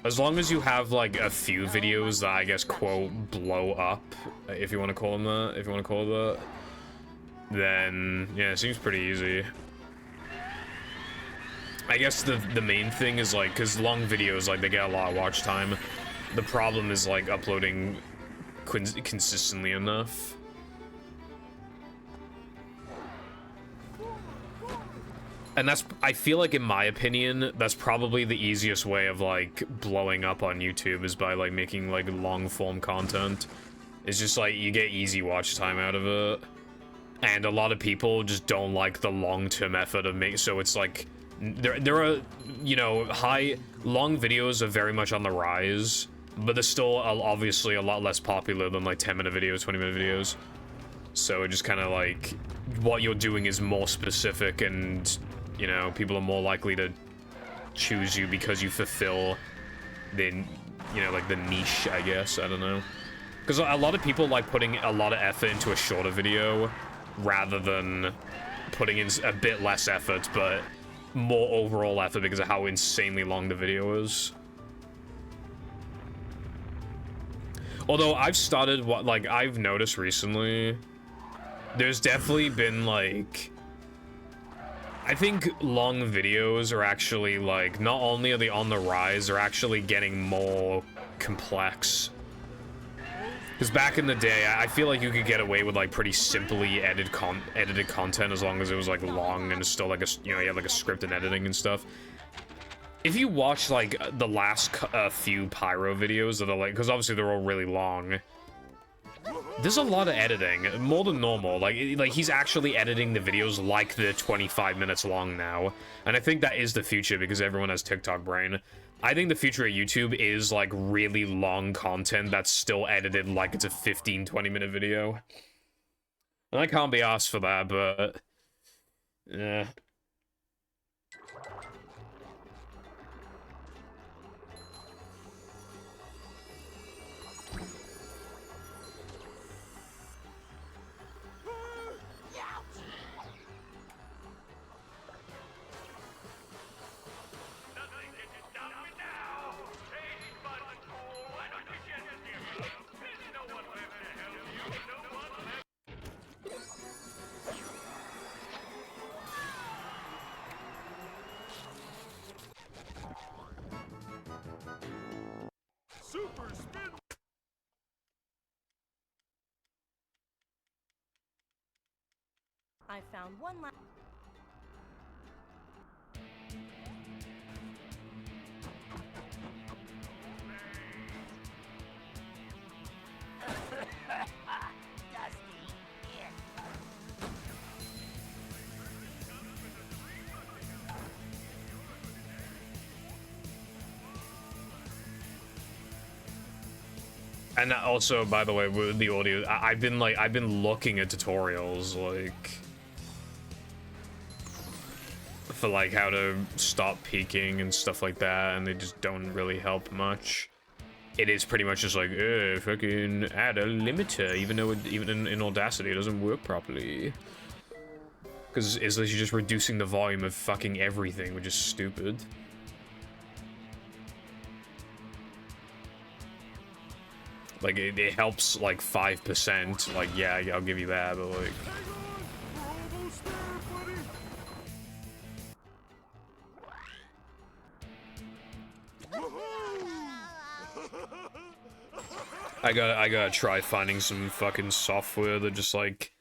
As long as you have, like, a few videos that I guess, quote, blow up, if you want to call them that, if you want to call it that, then, yeah, it seems pretty easy. I guess the main thing is, like, because long videos, like, they get a lot of watch time. The problem is, like, uploading consistently enough. And that's, I feel like, in my opinion, that's probably the easiest way of, like, blowing up on YouTube is by, like, making, like, long-form content. It's just, like, you get easy watch time out of it. And a lot of people just don't like the long-term effort of making, so it's, like, there are, you know, long videos are very much on the rise, but they're still obviously a lot less popular than, like, 10-minute videos, 20-minute videos. So it just kind of, like, what you're doing is more specific and, you know, people are more likely to choose you because you fulfill the, you know, like, the niche, I guess. I don't know. Because a lot of people like putting a lot of effort into a shorter video rather than putting in a bit less effort, but more overall effort because of how insanely long the video is. Although I've started, I've noticed recently, there's definitely been, like, I think long videos are actually, like, not only are they on the rise, they're actually getting more complex. Because back in the day, I feel like you could get away with, like, pretty simply edited content as long as it was, like, long and still, like, you know, you had, like, a script and editing and stuff. If you watch, like, the last few Pyro videos that are, like, because obviously they're all really long, there's a lot of editing, more than normal. Like he's actually editing the videos like they're 25 minutes long now. And I think that is the future because everyone has TikTok brain. I think the future of YouTube is, like, really long content that's still edited like it's a 15-20 minute video. And I can't be asked for that, but Yeah. Super spin. I found one last. Dusty. Yeah. And also, by the way, with the audio, I've been looking at tutorials, like, for, like, how to stop peaking and stuff like that, and they just don't really help much. It is pretty much just like, fucking add a limiter, even though even in Audacity it doesn't work properly. Because it's literally just reducing the volume of fucking everything, which is stupid. Like, it helps, like, 5%. Like, yeah, I'll give you that, but, like... Hang on. We're almost there, buddy. I gotta try finding some fucking software that just, like...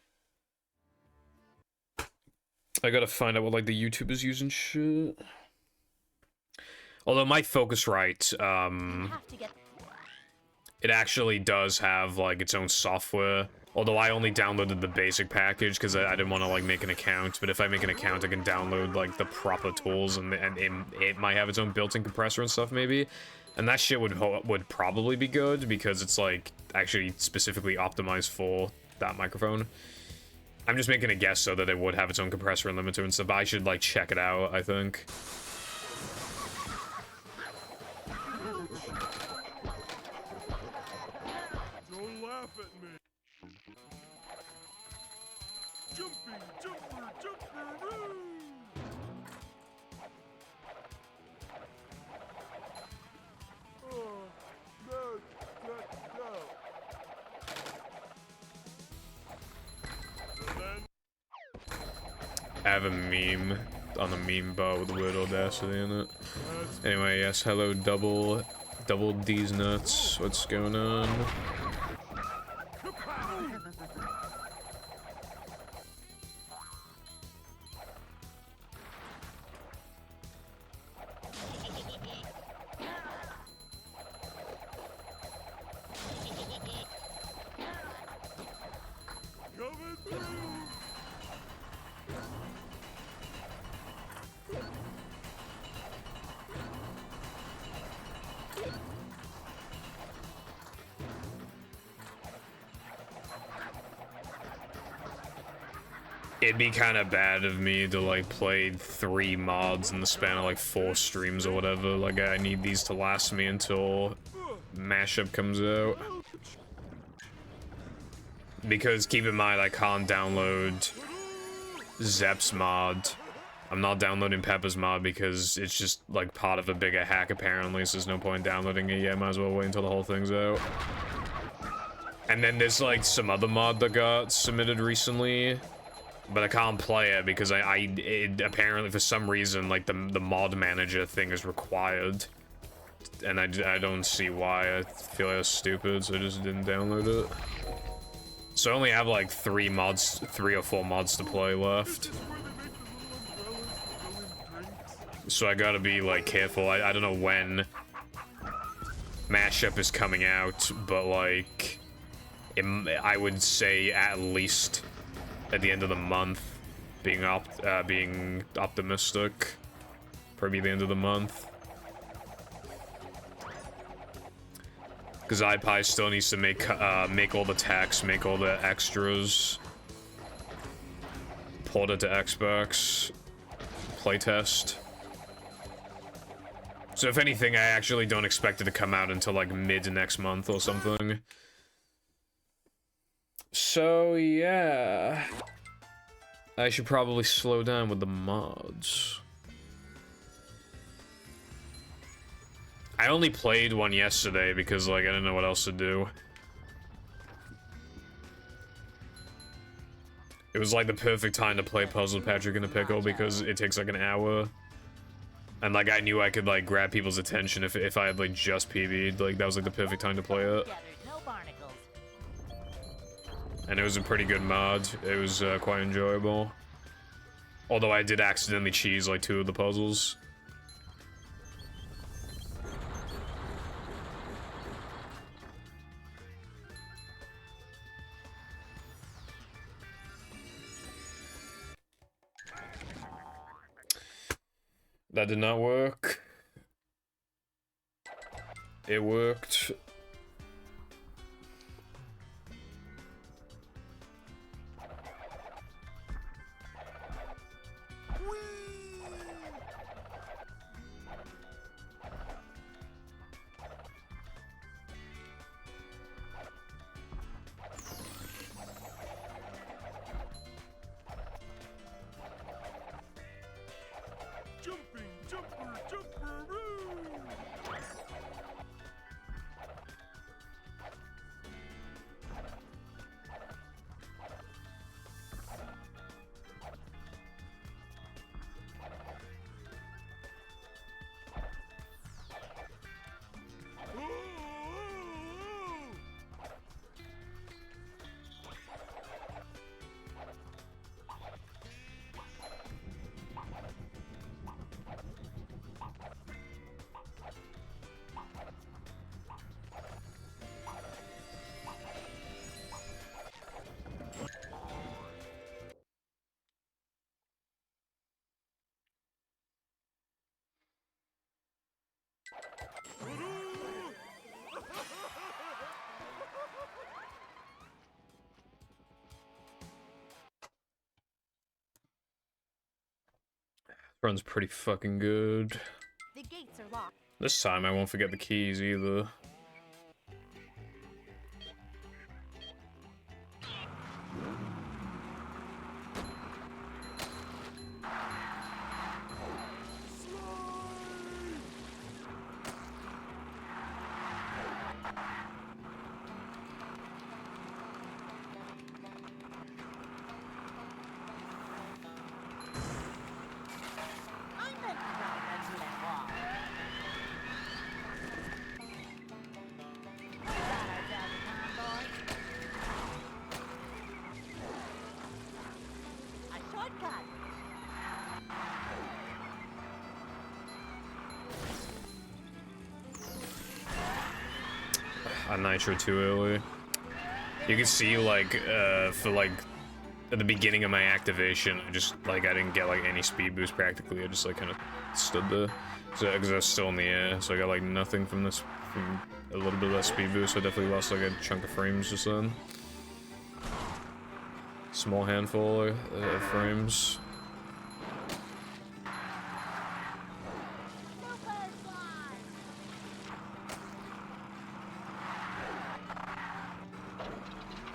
I gotta find out what, like, the YouTubers use and shit. Although my Focusrite, You have to get. it actually does have, like, its own software. Although I only downloaded the basic package because I didn't want to, like, make an account. But if I make an account, I can download, like, the proper tools, and it might have its own built-in compressor and stuff, maybe. And that shit would probably be good because it's, like, actually specifically optimized for that microphone. I'm just making a guess, so that it would have its own compressor and limiter and stuff, but I should, like, check it out, I think. Don't laugh at me. Jumping, jumper, jumperoo! Oh, no. And then, I have a meme on the meme bar with the word Audacity in it. Anyway, yes, hello, double D's nuts. What's going on? coming through! It'd be kind of bad of me to, like, play 3 mods in the span of, like, 4 streams or whatever. Like, I need these to last me until Mashup comes out. Because, keep in mind, I can't download Zepp's mod. I'm not downloading Peppa's mod because it's just, like, part of a bigger hack, apparently, so there's no point in downloading it yet. Might as well wait until the whole thing's out. And then there's, like, some other mod that got submitted recently, but I can't play it because it apparently, for some reason, like, the mod manager thing is required. And I don't see why. I feel like it's stupid, so I just didn't download it. So I only have, like, 3 or 4 mods to play left. So I gotta be, like, careful. I don't know when Mashup is coming out, but, like, I would say at least at the end of the month, being optimistic. Probably the end of the month. Because iPie still needs to make all the text, make all the extras, port it to Xbox. Playtest. So if anything, I actually don't expect it to come out until like mid next month or something. So yeah, I should probably slow down with the mods. I only played one yesterday because like I didn't know what else to do. It was like the perfect time to play Puzzle Patrick in a Pickle because it takes like an hour. And like I knew I could like grab people's attention if I had like just PB'd, like that was like the perfect time to play it. No barnacles. And it was a pretty good mod. It was quite enjoyable. Although I did accidentally cheese like 2 of the puzzles. That did not work. It worked. Jumping, jumper, jumperoo! Run's pretty fucking good. The gates are locked. This time I won't forget the keys either. I meant to drop right through that wall. We got ourselves a convoy. A shortcut. I nitro too early. You can see like for like at the beginning of my activation, I didn't get like any speed boost practically. I just like kind of stood there, so because I was still in the air, so I got like nothing from this, from a little bit of that speed boost. So I definitely lost like a chunk of frames just then. Small handful of frames. Super slide.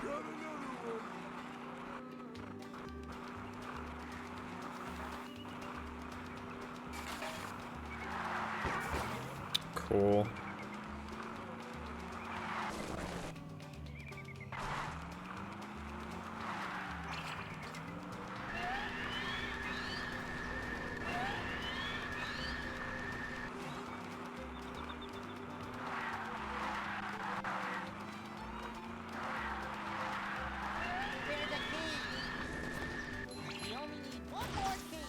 Got another one! Cool. There's a key. We only need one more key.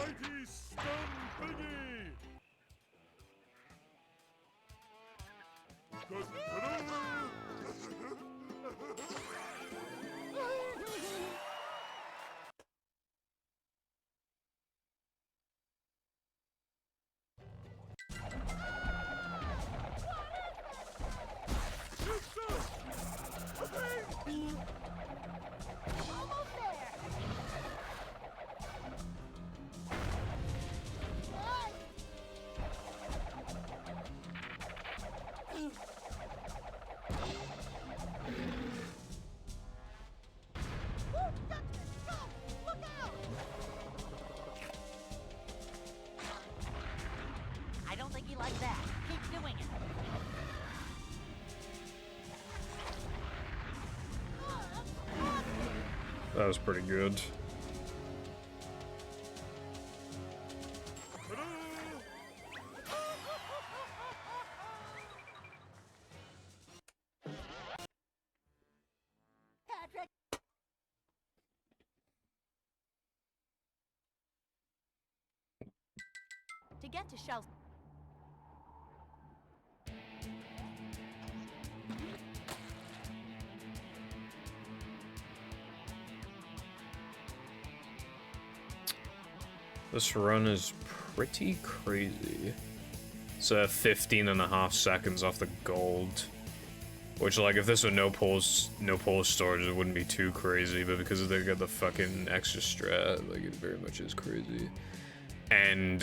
mighty stun thingy! Almost there. I don't think he liked that. Keep doing it. That was pretty good. Patrick. To get to Shell's. This run is pretty crazy. It's 15.5 seconds off the gold. Which, like, if this were no pulse storage, it wouldn't be too crazy, but because they got the fucking extra strat, like, it very much is crazy. And,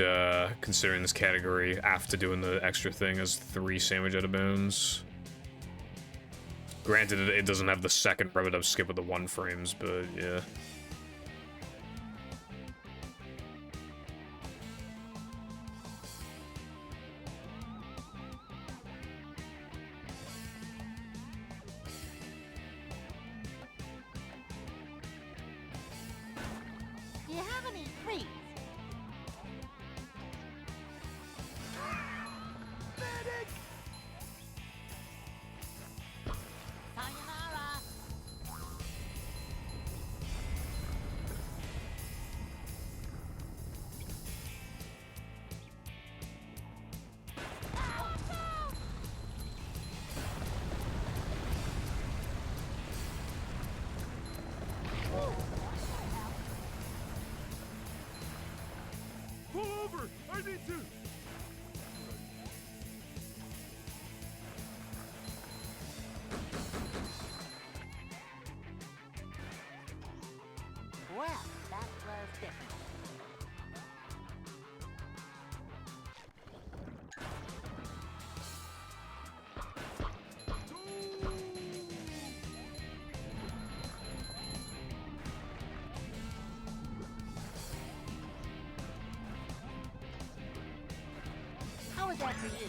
considering this category, after doing the extra thing, has 3 sandwich out of bounds. Granted, it doesn't have the second rev-it-up skip with the 1 frames, but, yeah. Do you have any treats? Sayonara. Pull over! I need to! Well, that was different. How was that for you?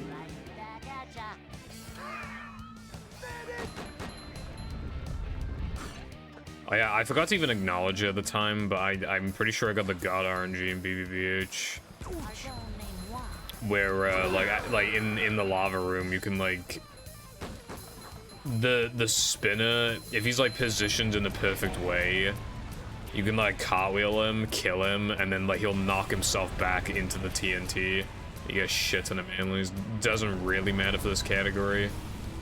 Right back at ya. Oh yeah, I forgot to even acknowledge it at the time, but I'm pretty sure I got the God RNG in BBBH. Our villain named Juan. Where like in the lava room you can like the spinner, if he's like positioned in the perfect way, you can like cartwheel him, kill him, and then like he'll knock himself back into the TNT. You get a shit ton of manlies. Doesn't really matter for this category.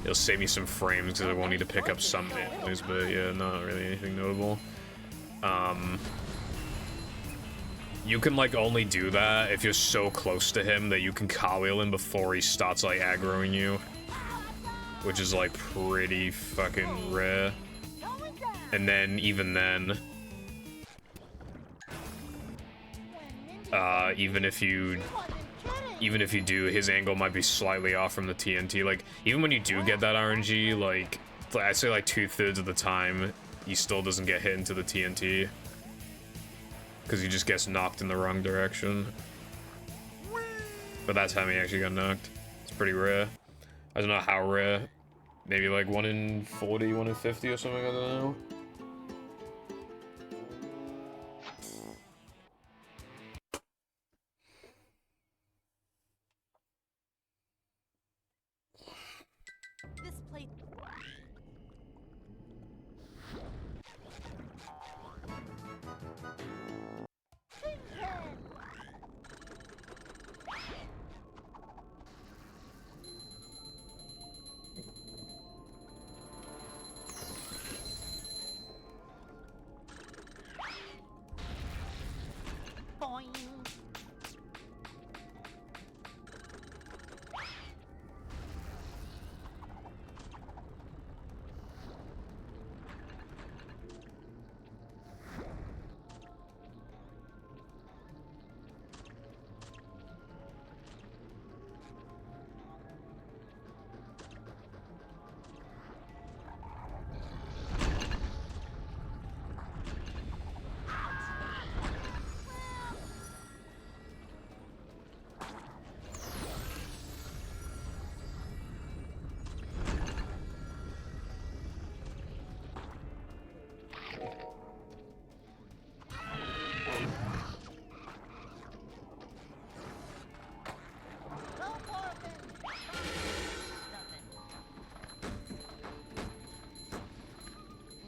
It'll save me some frames because I won't need to pick up some manlies, but yeah, not really anything notable. You can like only do that if you're so close to him that you can cartwheel him before he starts like aggroing you, which is like pretty fucking rare. And then even then, even if you do, his angle might be slightly off from the TNT. Like even when you do get that RNG, like I'd say like 2/3 of the time, he still doesn't get hit into the TNT. Because he just gets knocked in the wrong direction. But that time he actually got knocked. It's pretty rare. I don't know how rare. Maybe like 1 in 40, 1 in 50 or something, I don't know. This plate. Boing.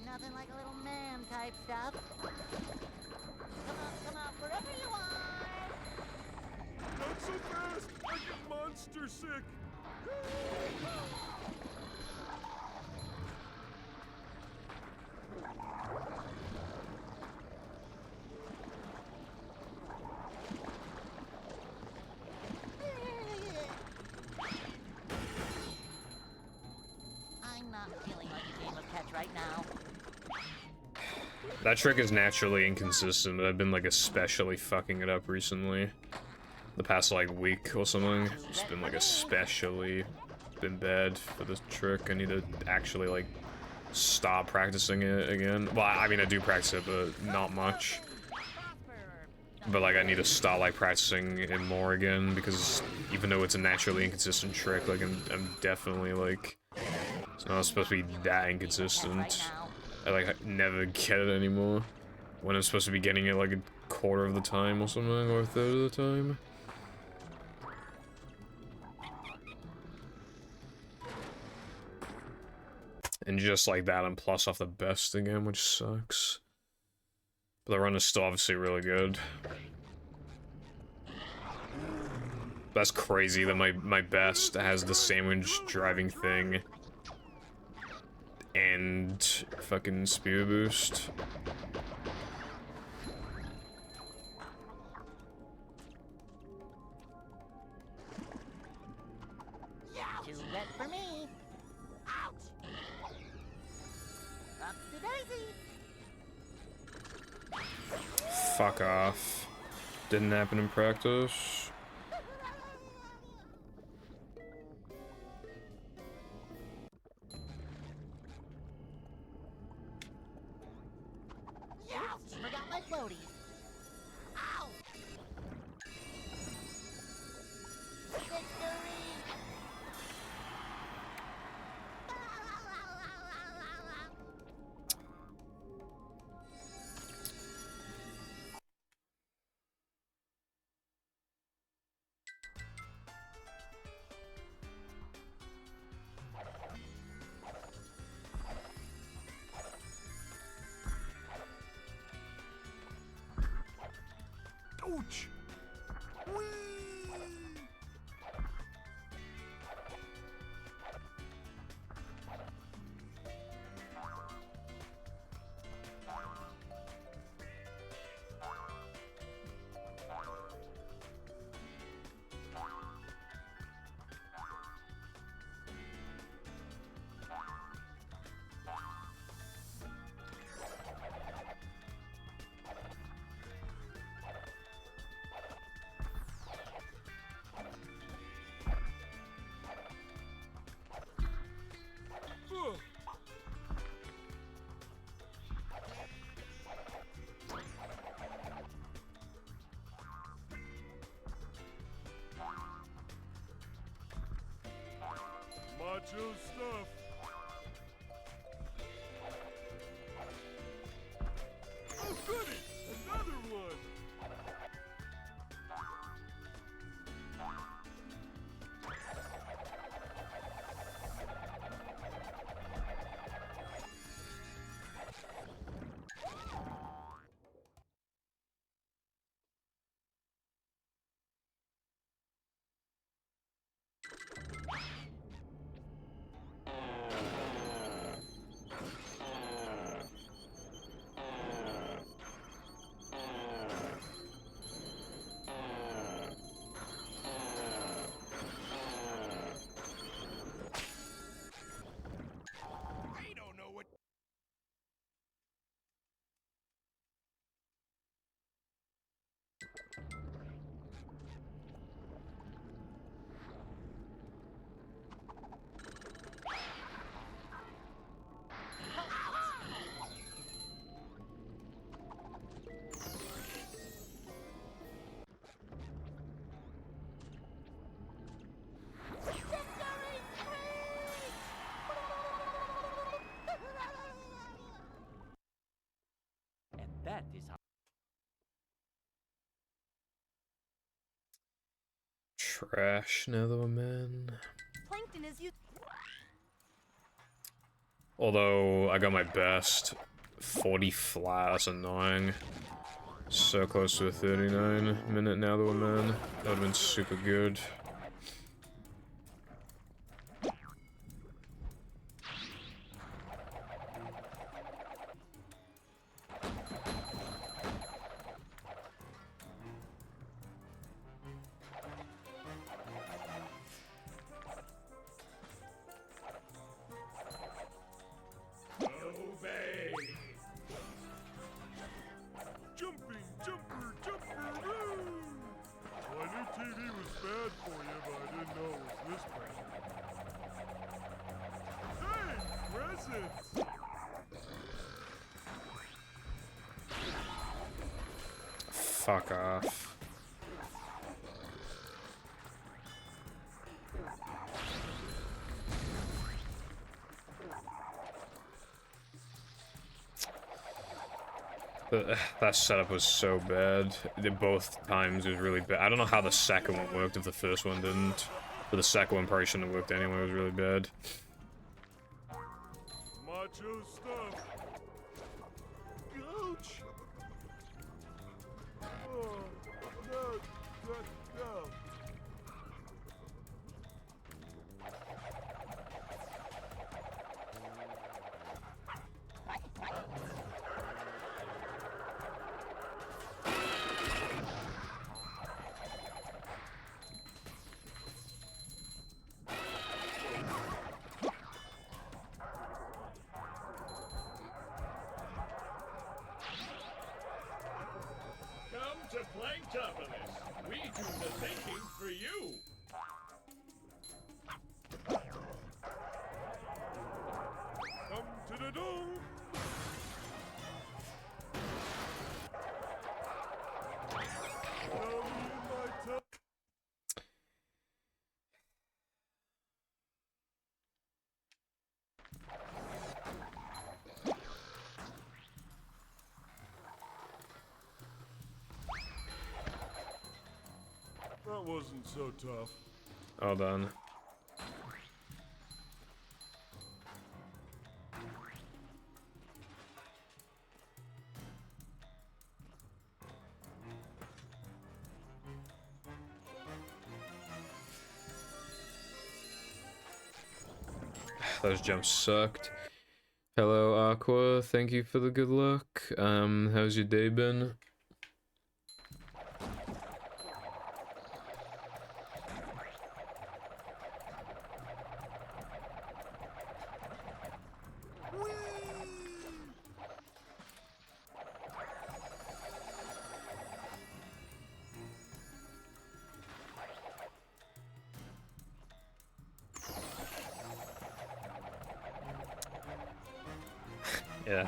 Nothing like a little man type stuff. Come on, wherever you are. Not so fast! I get monster sick! I'm not feeling like a game of catch right now. That trick is naturally inconsistent, but I've been like especially fucking it up recently. The past like week or something. It's been like especially been bad for this trick. I need to actually like stop practicing it again. Well, I mean I do practice it, but not much. But like I need to start like practicing it more again because even though it's a naturally inconsistent trick, like I'm definitely like it's not supposed to be that inconsistent. I like never get it anymore when I'm supposed to be getting it like a quarter of the time or something, or a third of the time. And just like that, I'm plus off the best again, which sucks. But the run is still obviously really good. That's crazy that my best has the sandwich driving thing and fucking speed boost. Too wet for me. Ouch! Up to Daisy. Fuck off. Didn't happen in practice. Forgot my floaties. Ow! Victory! Ouch! Whee! Ugh. Macho stuff. Oh goody! Another one! this Trash another man. Plankton is you. Although I got my best 40 flat, that's annoying. So close to a 39-minute now that we're man. That would have been super good. Jumping, jumper, jumper, woo! Well, I knew TV was bad for you, but I didn't know it was this bad. Hey, presents! Fuck off. That setup was so bad. Both times it was really bad. I don't know how the second one worked if the first one didn't. But the second one probably shouldn't have worked anyway, it was really bad. Macho stuff. Ouch! Oh, no, no. Come to Planktopolis. We do the thinking for you. Come to the dome. Tell me in my time. That wasn't so tough. All done. Those jumps sucked. Hello, Aqua. Thank you for the good luck. How's your day been? Yeah.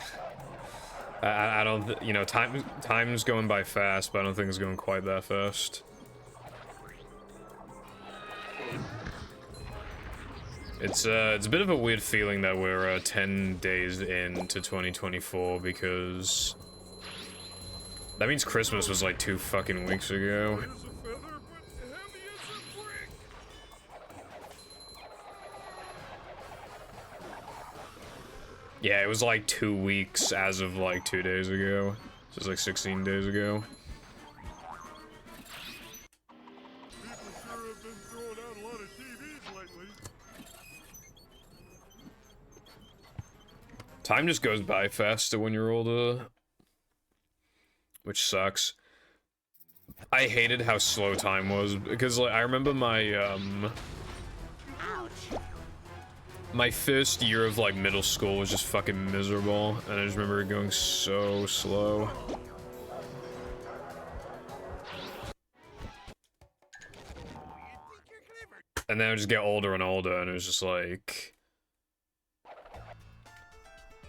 I don't, you know, time's going by fast, but I don't think it's going quite that fast. It's a bit of a weird feeling that we're 10 days into 2024 because that means Christmas was like 2 fucking weeks ago. Light as a feather, but heavy as a brick. Yeah, it was like 2 weeks as of like 2 days ago. So it's like 16 days ago. People sure have been throwing out a lot of TVs lately. Time just goes by faster when you're older, which sucks. I hated how slow time was because like I remember my my first year of like middle school was just fucking miserable, and I just remember it going so slow. And then I would just get older and older, and it was just like,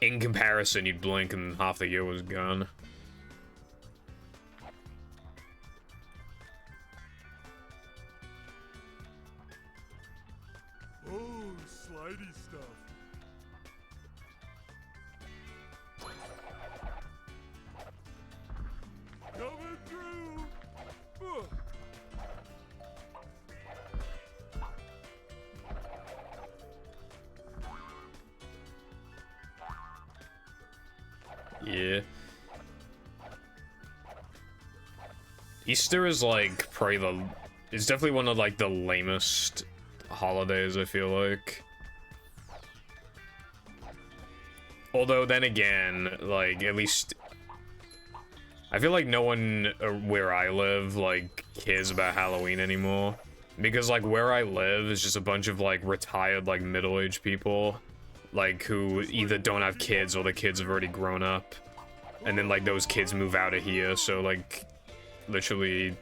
in comparison, you'd blink and half the year was gone. Oh, slidey stuff. Yeah. Easter is like probably it's definitely one of like the lamest holidays, I feel like. Although then again, like at least I feel like no one where I live like cares about Halloween anymore. Because like where I live is just a bunch of like retired like middle-aged people like who either don't have kids or the kids have already grown up. And then like those kids move out of here, so like literally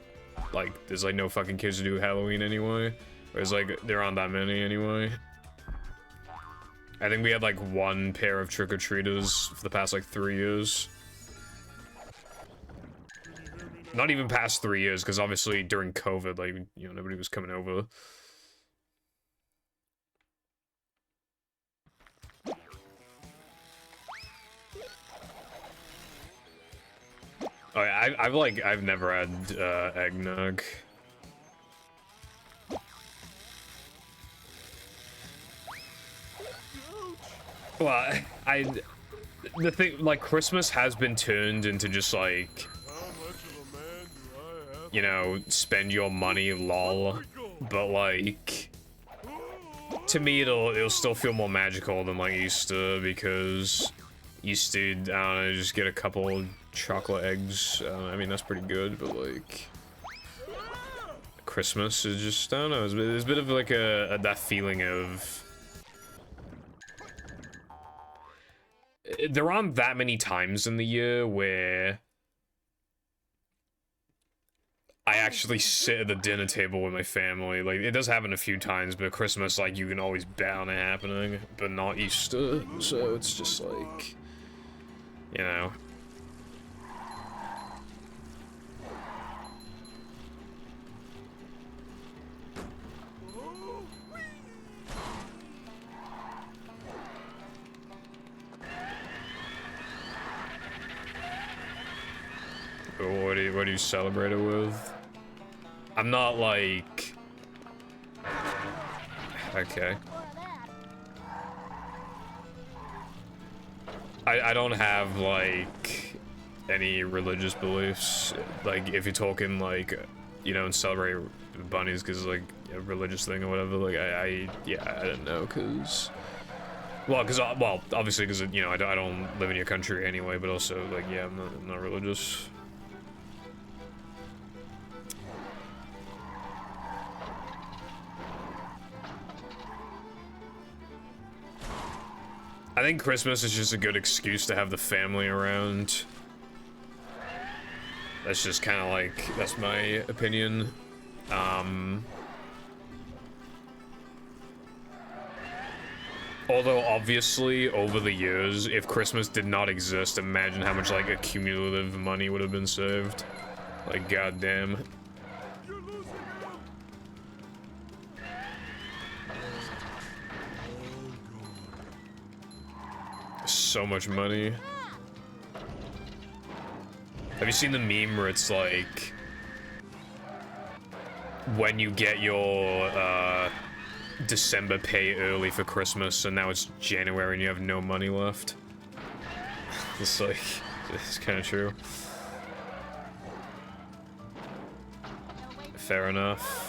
like there's like no fucking kids to do Halloween anyway. Whereas like there aren't that many anyway. I think we had like one pair of trick-or-treaters for the past like 3 years. Not even past 3 years, because obviously during COVID, like, you know, nobody was coming over. Oh, yeah, I've never had eggnog. Well, the thing, like, Christmas has been turned into just like, you know, spend your money, lol. But like, to me, it'll still feel more magical than like Easter, because Easter, I don't know, just get a couple chocolate eggs. I mean, that's pretty good, but like, Christmas is just, I don't know, there's a bit of like that feeling of, there aren't that many times in the year where I actually sit at the dinner table with my family. Like, it does happen a few times, but Christmas, like, you can always bet on it happening, but not Easter, so it's just like, you know. What do you celebrate it with? I'm not like... Okay. I don't have like any religious beliefs. Like if you're talking like, you know, and celebrate bunnies because like a religious thing or whatever. Like yeah, I don't know, cause. Well, obviously, because you know, I don't live in your country anyway. But also, like, yeah, I'm not religious. I think Christmas is just a good excuse to have the family around. That's just kind of like, that's my opinion. Although obviously over the years, if Christmas did not exist, imagine how much like accumulative money would have been saved. Like, goddamn. So much money. Have you seen the meme where it's like when you get your December pay early for Christmas and now it's January and you have no money left? It's like, it's kind of true. Fair enough.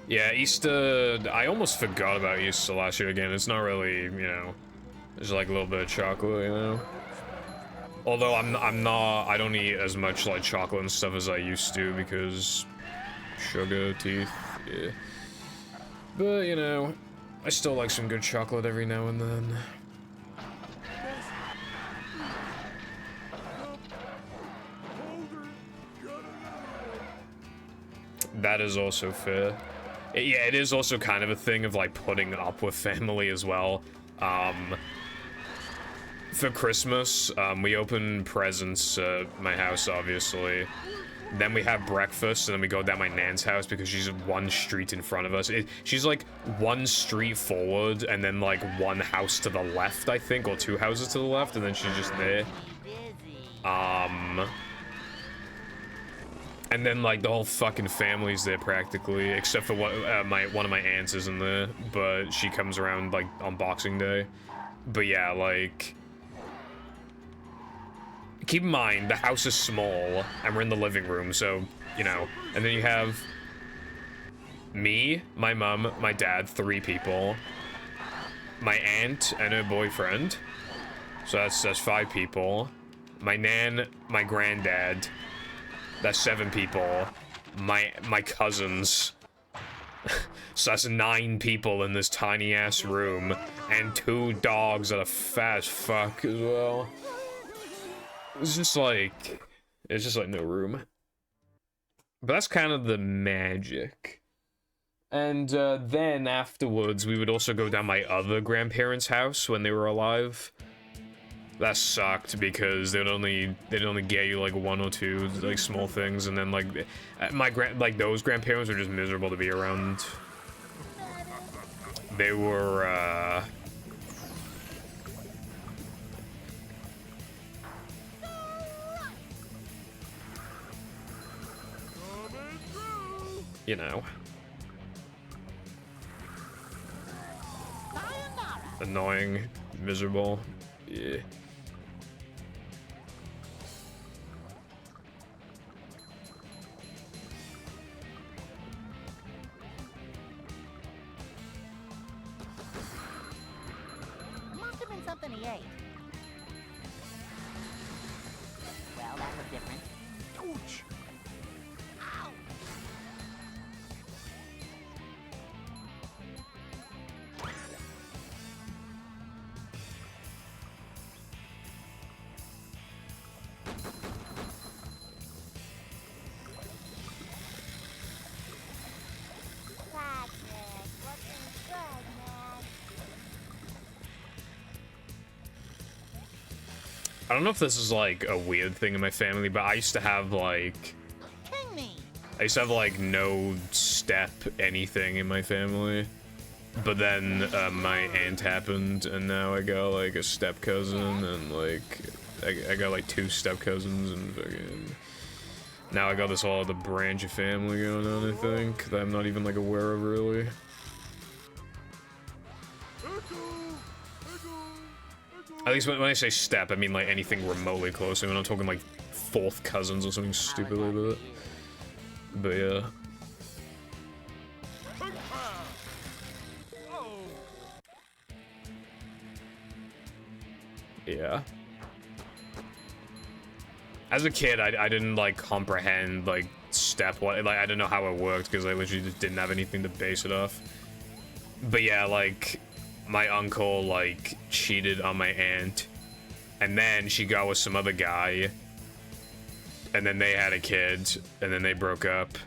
Yeah, Easter, I almost forgot about Easter last year again. It's not really, you know, there's like a little bit of chocolate, you know? Although I don't eat as much like chocolate and stuff as I used to because sugar, teeth, yeah. But, you know, I still like some good chocolate every now and then. That is also fair. Yeah, it is also kind of a thing of like putting up with family as well. For Christmas, we open presents at my house, obviously. Then we have breakfast, and then we go down my nan's house because she's one street in front of us. She's like one street forward, and then like one house to the left, I think, or two houses to the left, and then she's just there. And then like the whole fucking family's there practically, except for what one of my aunts isn't there, but she comes around like on Boxing Day. But yeah, like, keep in mind the house is small and we're in the living room, so you know. And then you have me, my mom, my dad, 3 people, my aunt and her boyfriend, so that's 5 people, my nan, my granddad, that's 7 people, my cousins, so that's 9 people in this tiny ass room, and 2 dogs that are fat as fuck as well. It's just like no room. But that's kind of the magic. And then afterwards, we would also go down my other grandparents' house when they were alive. That sucked because they'd only get you like 1 or 2 like small things, and then like those grandparents were just miserable to be around. They were you know, annoying, miserable. Yeah. Must have been something he ate. Well, that was different. Ouch! Ow! Patrick, looking good, man. I don't know if this is like a weird thing in my family, but I used to have like King me! no step anything in my family. But then my aunt happened, and now I got like a step cousin, and like I got like 2 step cousins, and fucking now I got this whole other branch of family going on. I think that I'm not even like aware of really. At least when I say step, I mean like anything remotely close. I mean, I'm talking like 4th cousins or something stupid like that. But yeah. Yeah. As a kid, I didn't like comprehend like step what, like I didn't know how it worked because I literally just didn't have anything to base it off. But yeah, like my uncle like cheated on my aunt, and then she got with some other guy, and then they had a kid, and then they broke up,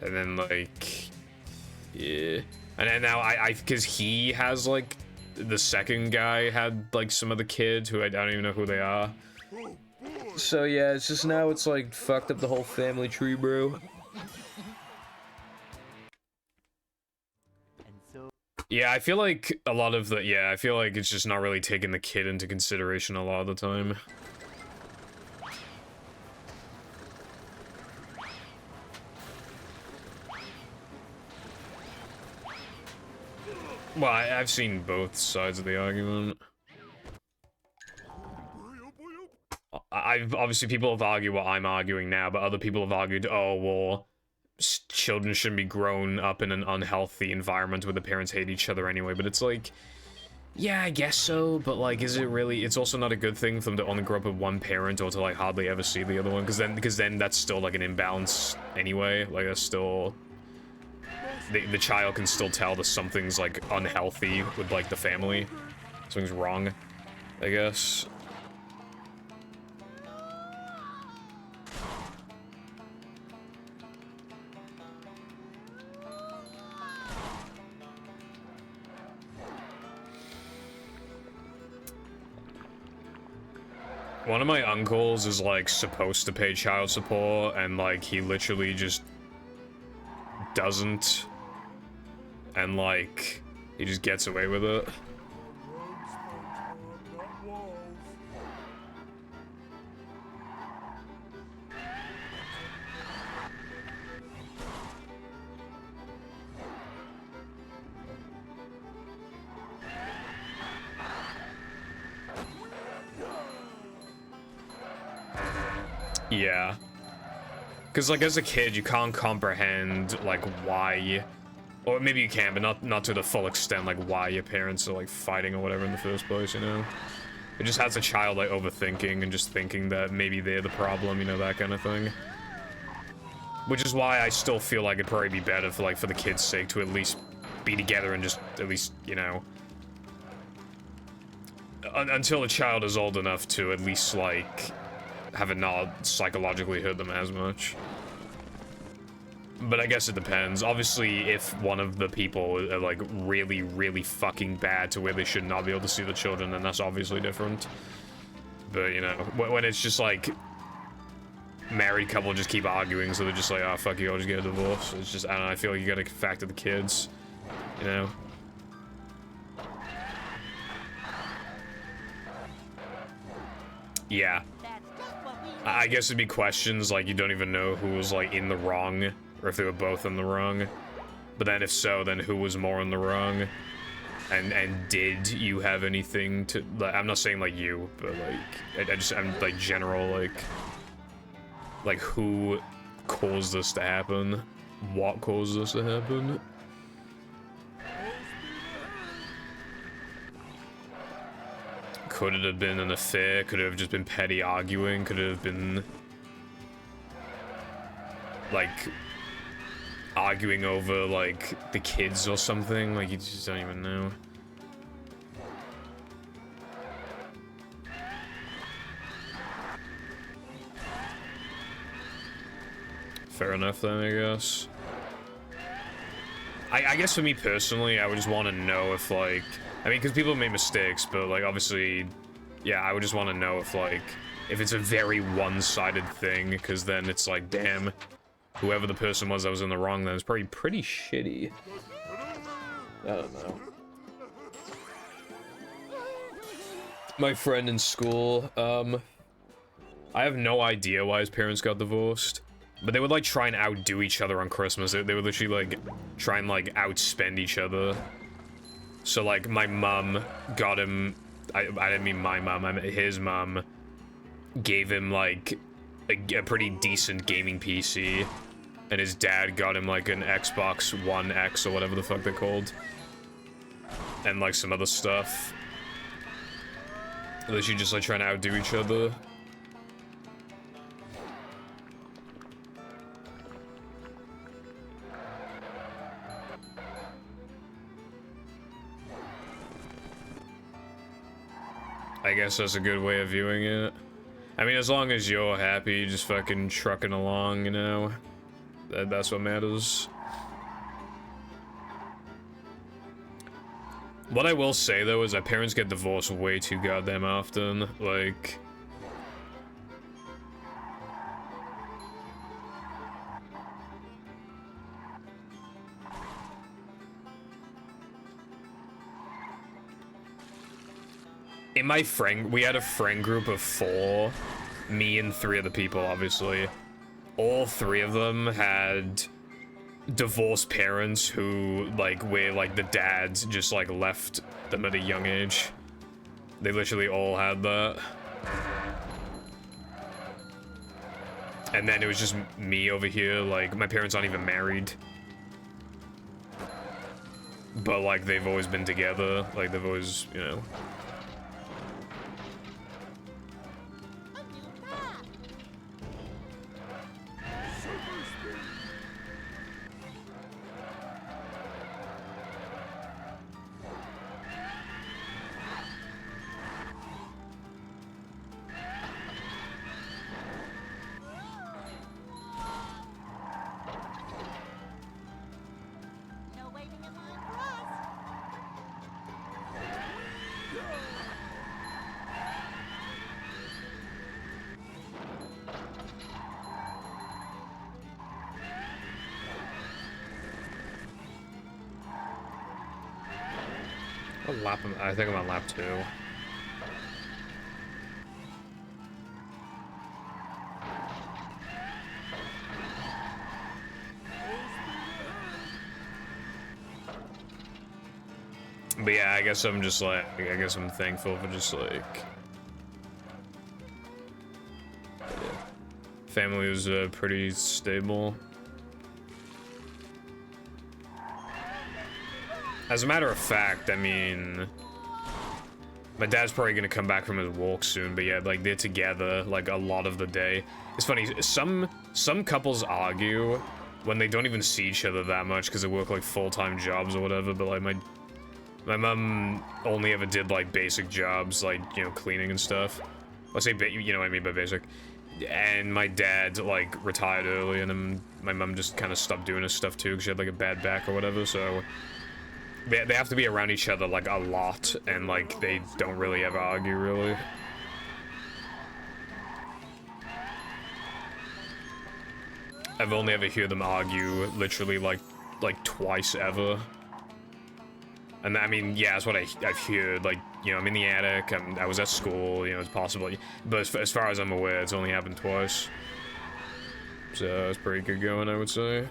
and then like yeah, and then now I because he has like the second guy had like some other kids who I don't even know who they are. So yeah, it's just now it's like fucked up the whole family tree, bro. Yeah, I feel like a lot of the, yeah, I feel like it's just not really taking the kid into consideration a lot of the time. Well, I've seen both sides of the argument. I've obviously people have argued what I'm arguing now, but other people have argued, oh well, children shouldn't be grown up in an unhealthy environment where the parents hate each other anyway. But it's like, yeah, I guess so, but like, is it really? It's also not a good thing for them to only grow up with one parent or to like hardly ever see the other one, because then that's still like an imbalance anyway. Like that's still. The child can still tell that something's like unhealthy with like the family. Something's wrong, I guess. One of my uncles is like supposed to pay child support, and like he literally just doesn't, and like he just gets away with it. Yeah. Because, like, as a kid, you can't comprehend, like, why... Or maybe you can, but not to the full extent, like, why your parents are, like, fighting or whatever in the first place, you know? It just has a child, like, overthinking and just thinking that maybe they're the problem, you know, that kind of thing. Which is why I still feel like it'd probably be better for, like, for the kids' sake to at least be together and just, at least, you know... Until a child is old enough to at least, like... have it not psychologically hurt them as much. But I guess it depends. Obviously, if one of the people are, like, really, really fucking bad to where they should not be able to see the children, then that's obviously different. But, you know, when it's just, like, married couple just keep arguing, so they're just like, oh, fuck you, I'll just get a divorce. It's just, I don't know, I feel like you gotta factor the kids, you know? Yeah. I guess it'd be questions like you don't even know who was, like, in the wrong, or if they were both in the wrong. But then if so, then who was more in the wrong? And did you have anything to, like, I'm not saying, like, you, but, like, I'm, like, general, like, who caused this to happen? What caused this to happen? Could it have been an affair? Could it have just been petty arguing? Could it have been, like, arguing over, like, the kids or something? Like, you just don't even know. Fair enough then, I guess. I guess for me personally, I would just want to know if, like... I mean, because people make mistakes, but, like, obviously... Yeah, I would just want to know if, like... If it's a very one-sided thing, because then it's like, damn... Whoever the person was that was in the wrong then is probably pretty shitty. I don't know. My friend in school, I have no idea why his parents got divorced. But they would, like, try and outdo each other on Christmas. They would literally, like, try and, like, outspend each other. So, like, my mom got him... I didn't mean my mom, I meant his mom gave him, like, a pretty decent gaming PC. And his dad got him, like, an Xbox One X or whatever the fuck they're called. And, like, some other stuff. Literally just, like, trying to outdo each other. I guess that's a good way of viewing it. I mean, as long as you're happy, just fucking trucking along, you know? That's what matters. What I will say, though, is that parents get divorced way too goddamn often. Like... In my friend, we had a friend group of 4, me and 3 other people, obviously. All 3 of them had divorced parents who, like, where, like, the dads just, like, left them at a young age. They literally all had that. And then it was just me over here, like, my parents aren't even married. But, like, they've always been together, like, they've always, you know... No waiting in line for us. What lap am I think I'm on lap 2. But yeah, I guess I'm just like, I guess I'm thankful for just like... Yeah. Family was pretty stable. As a matter of fact, I mean, my dad's probably gonna come back from his walk soon, but yeah, like, they're together, like, a lot of the day. It's funny, some couples argue when they don't even see each other that much because they work, like, full-time jobs or whatever, but, like, my mom only ever did, like, basic jobs, like, you know, cleaning and stuff. Let's say, you know what I mean by basic. And my dad, like, retired early, and then my mom just kind of stopped doing his stuff, too, because she had, like, a bad back or whatever, so... They have to be around each other, like, a lot, and, like, they don't really ever argue, really. I've only ever heard them argue, literally, like twice ever. And, I mean, yeah, that's what I've heard, like, you know, I'm in the attic, I was at school, you know, it's possible. But as far as I'm aware, it's only happened twice. So, it's pretty good going, I would say.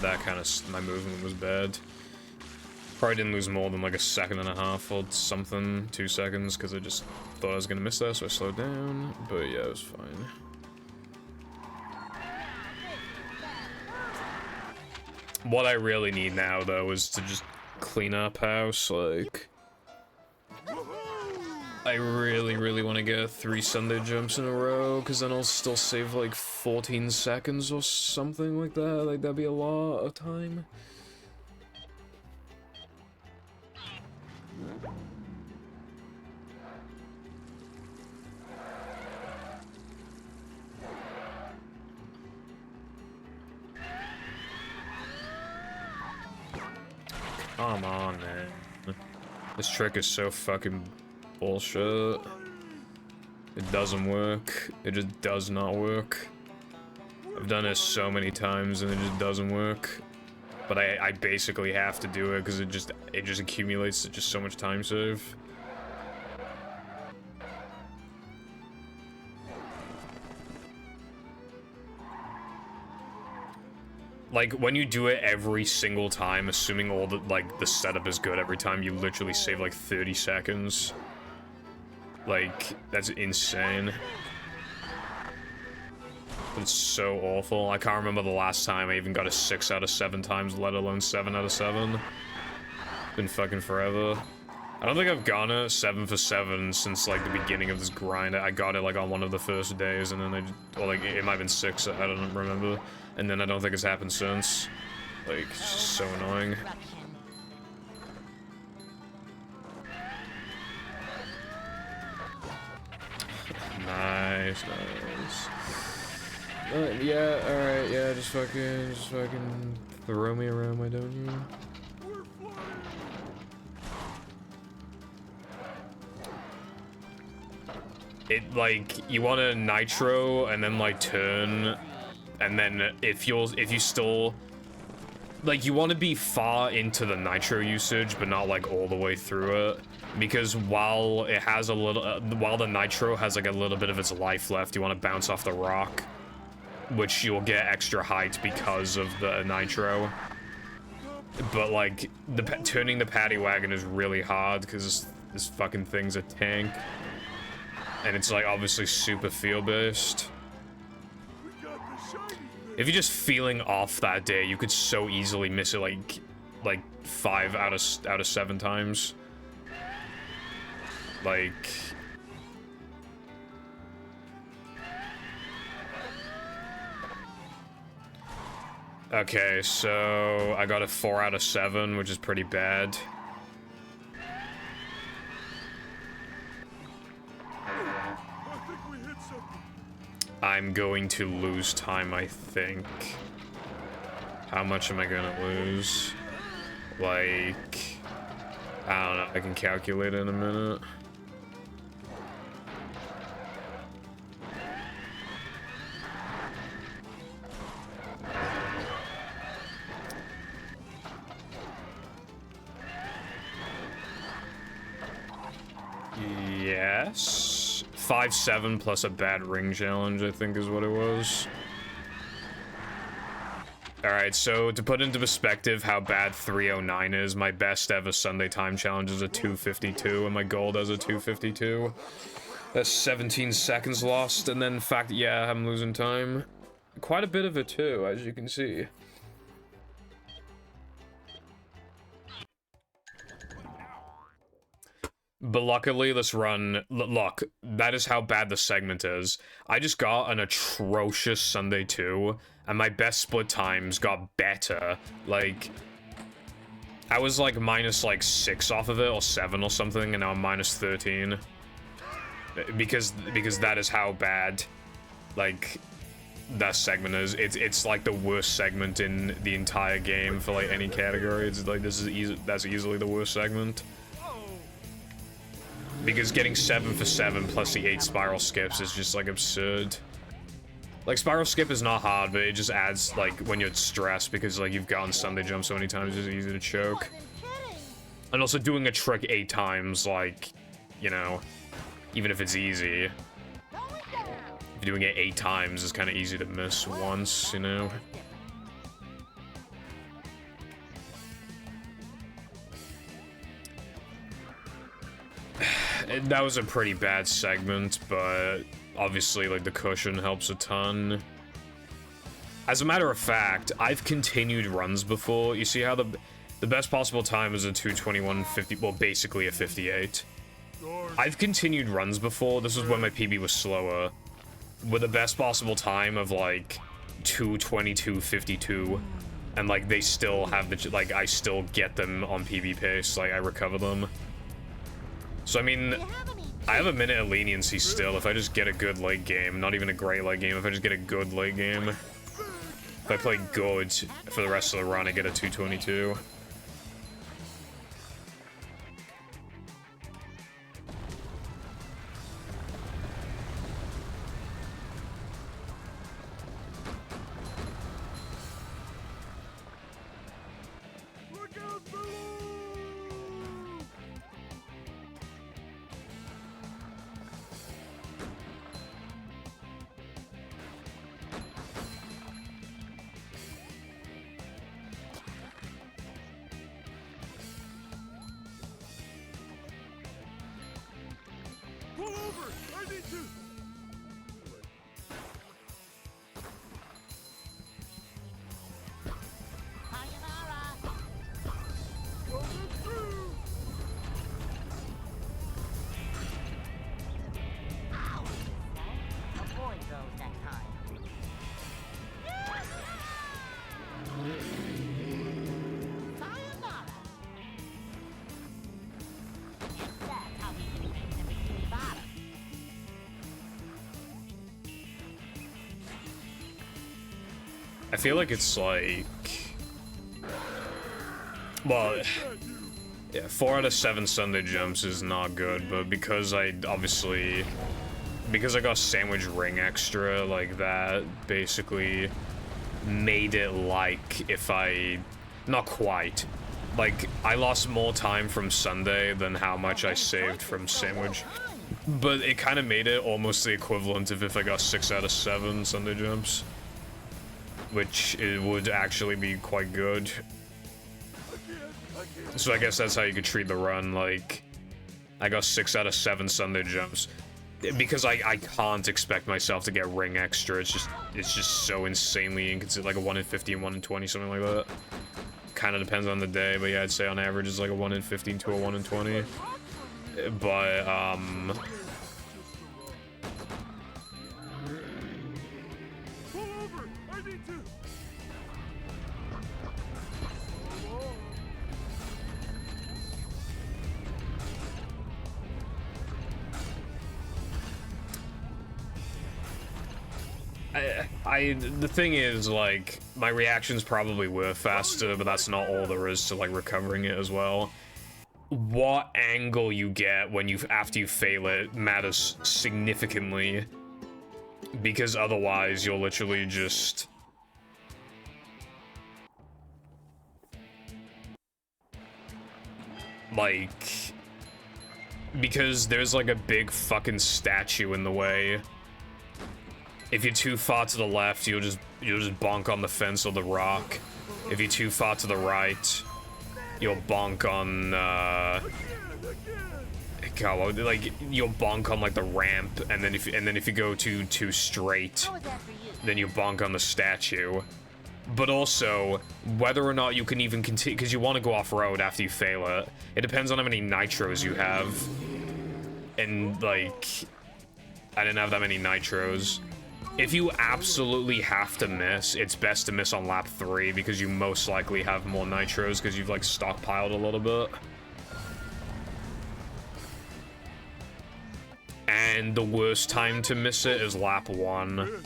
That kind of, my movement was bad. Probably didn't lose more than like a second and a half or something, 2 seconds, because I just thought I was gonna miss that, so I slowed down. But yeah, it was fine. What I really need now, though, is to just clean up house, like... I really want to get 3 Sunday jumps in a row, because then I'll still save like 14 seconds or something like that. Like, that'd be a lot of time. Come on, man. This trick is so fucking bullshit. It doesn't work. It just does not work. I've done it so many times and it just doesn't work. But I basically have to do it because it just accumulates to just so much time save. Like, when you do it every single time, assuming all the, like, the setup is good every time, you literally save, like, 30 seconds. Like, that's insane. But it's so awful. I can't remember the last time I even got a 6 out of 7 times, let alone 7 out of 7. Been fucking forever. I don't think I've gone it 7 for 7 since, like, the beginning of this grind. I got it, like, on one of the first days, and then well, like, it might have been 6, I don't remember. And then I don't think it's happened since. Like, it's just so annoying. Nice. Yeah, alright, yeah, just fucking throw me around, why don't you? It, like, you want to nitro and then, like, turn, and then if you still, like, you want to be far into the nitro usage, but not, like, all the way through it, because while it has a little, while the nitro has, like, a little bit of its life left, you want to bounce off the rock, which you'll get extra height because of the nitro. But, like, turning the paddy wagon is really hard, because this fucking thing's a tank. And it's, like, obviously super feel-based. If you're just feeling off that day, you could so easily miss it, like 5 out of 7 times. Like... Okay, so I got a 4 out of 7, which is pretty bad. I'm I'm going to lose time, I think. How much am I gonna lose? Like, I don't know, I can calculate it in a minute. Yes. 5-7 plus a bad ring challenge, I think is what it was. Alright, so to put into perspective how bad 309 is, my best ever Sunday time challenge is a 252, and my gold is a 252. That's 17 seconds lost, and then in fact, yeah, I'm losing time. Quite a bit of it too, as you can see. But luckily, this run, look, that is how bad the segment is. I just got an atrocious Sunday 2, and my best split times got better. Like, I was like minus like 6 off of it, or 7 or something, and now I'm minus 13. Because that is how bad, like, that segment is. It's like the worst segment in the entire game for like any category. It's like, that's easily the worst segment. Because getting 7 for 7 plus the 8 spiral skips is just, like, absurd. Like, spiral skip is not hard, but it just adds, like, when you're stressed, because, like, you've gotten Sunday jump so many times, it's easy to choke. And also doing a trick 8 times, like, you know, even if it's easy, doing it 8 times is kind of easy to miss once, you know? That was a pretty bad segment, but obviously, like, the cushion helps a ton. As a matter of fact, I've continued runs before. You see how the best possible time is a 2:21:50, well, basically a 58. I've continued runs before. This was when my PB was slower, with the best possible time of, like, 2:22:52. And, like, they still have the, like, I still get them on PB pace, like, I recover them. So, I mean, I have a minute of leniency still if I just get a good late game. Not even a great late game, if I just get a good late game. If I play good for the rest of the run, I get a 2:22. Avoid those next time. Sayonara. That's how we do things in Bikini Bottom. I feel like it's like... Well, yeah, 4 out of 7 Sunday jumps is not good, but because I obviously... Because I got sandwich ring extra, like that basically made it like if I... Not quite. Like, I lost more time from Sunday than how much I saved from sandwich. But it kind of made it almost the equivalent of if I got 6 out of 7 Sunday jumps. Which it would actually be quite good. So I guess that's how you could treat the run, like... I got 6 out of 7 Sunday jumps. Because I can't expect myself to get ring extra, it's just so insanely inconsistent, like a 1 in 50 and 1 in 20, something like that. Kind of depends on the day, but yeah, I'd say on average it's like a 1 in 15 to a 1 in 20. But, the thing is, like, my reactions probably were faster, but that's not all there is to, like, recovering it as well. What angle you get when after you fail it matters significantly, because otherwise you'll literally just... like... because there's, like, a big fucking statue in the way. If you're too far to the left, you'll just bonk on the fence or the rock. If you're too far to the right, you'll bonk on, God, like, you'll bonk on, like, the ramp, and then if you go too straight, then you bonk on the statue. But also, whether or not you can even continue, because you want to go off-road after you fail it, it depends on how many nitros you have. And, like, I didn't have that many nitros. If you absolutely have to miss, it's best to miss on lap 3, because you most likely have more nitros, because you've, like, stockpiled a little bit. And the worst time to miss it is lap 1.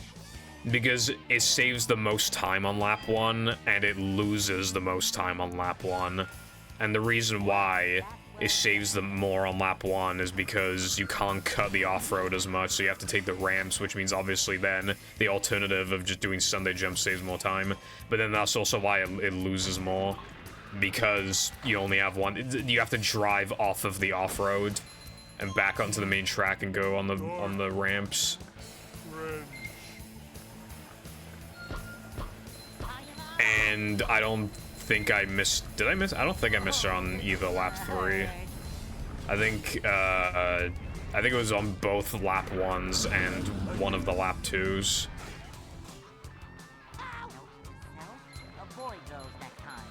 Because it saves the most time on lap 1, and it loses the most time on lap 1. And the reason why it saves them more on lap 1 is because you can't cut the off-road as much, so you have to take the ramps, which means obviously then the alternative of just doing Sunday jump saves more time. But then that's also why it loses more, because you only have one. You have to drive off of the off-road and back onto the main track and go on the ramps. And I don't think I missed... Did I miss? I don't think I missed her on either lap 3. I think it was on both lap 1s and one of the lap 2s. Avoid those next time.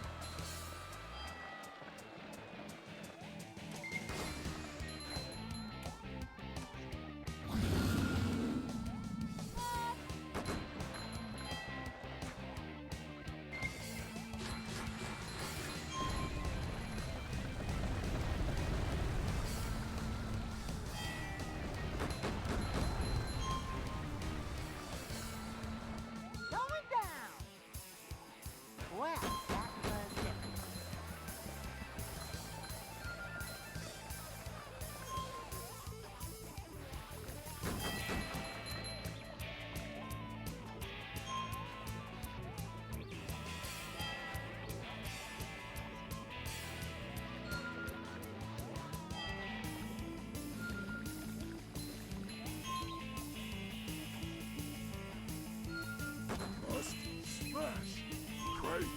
Going down. Well, that was different. Must smash. Crazy.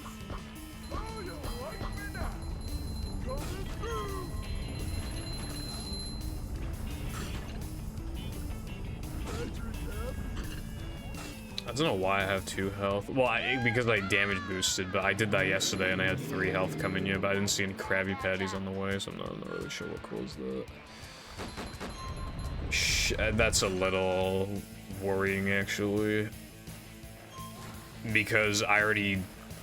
Oh, you like me now? Coming through. Patrick happy. I don't know why I have 2 health. Well, because I damage boosted, but I did that yesterday and I had 3 health coming in, but I didn't see any Krabby Patties on the way, so I'm not really sure what caused that. That's a little worrying, actually. Because I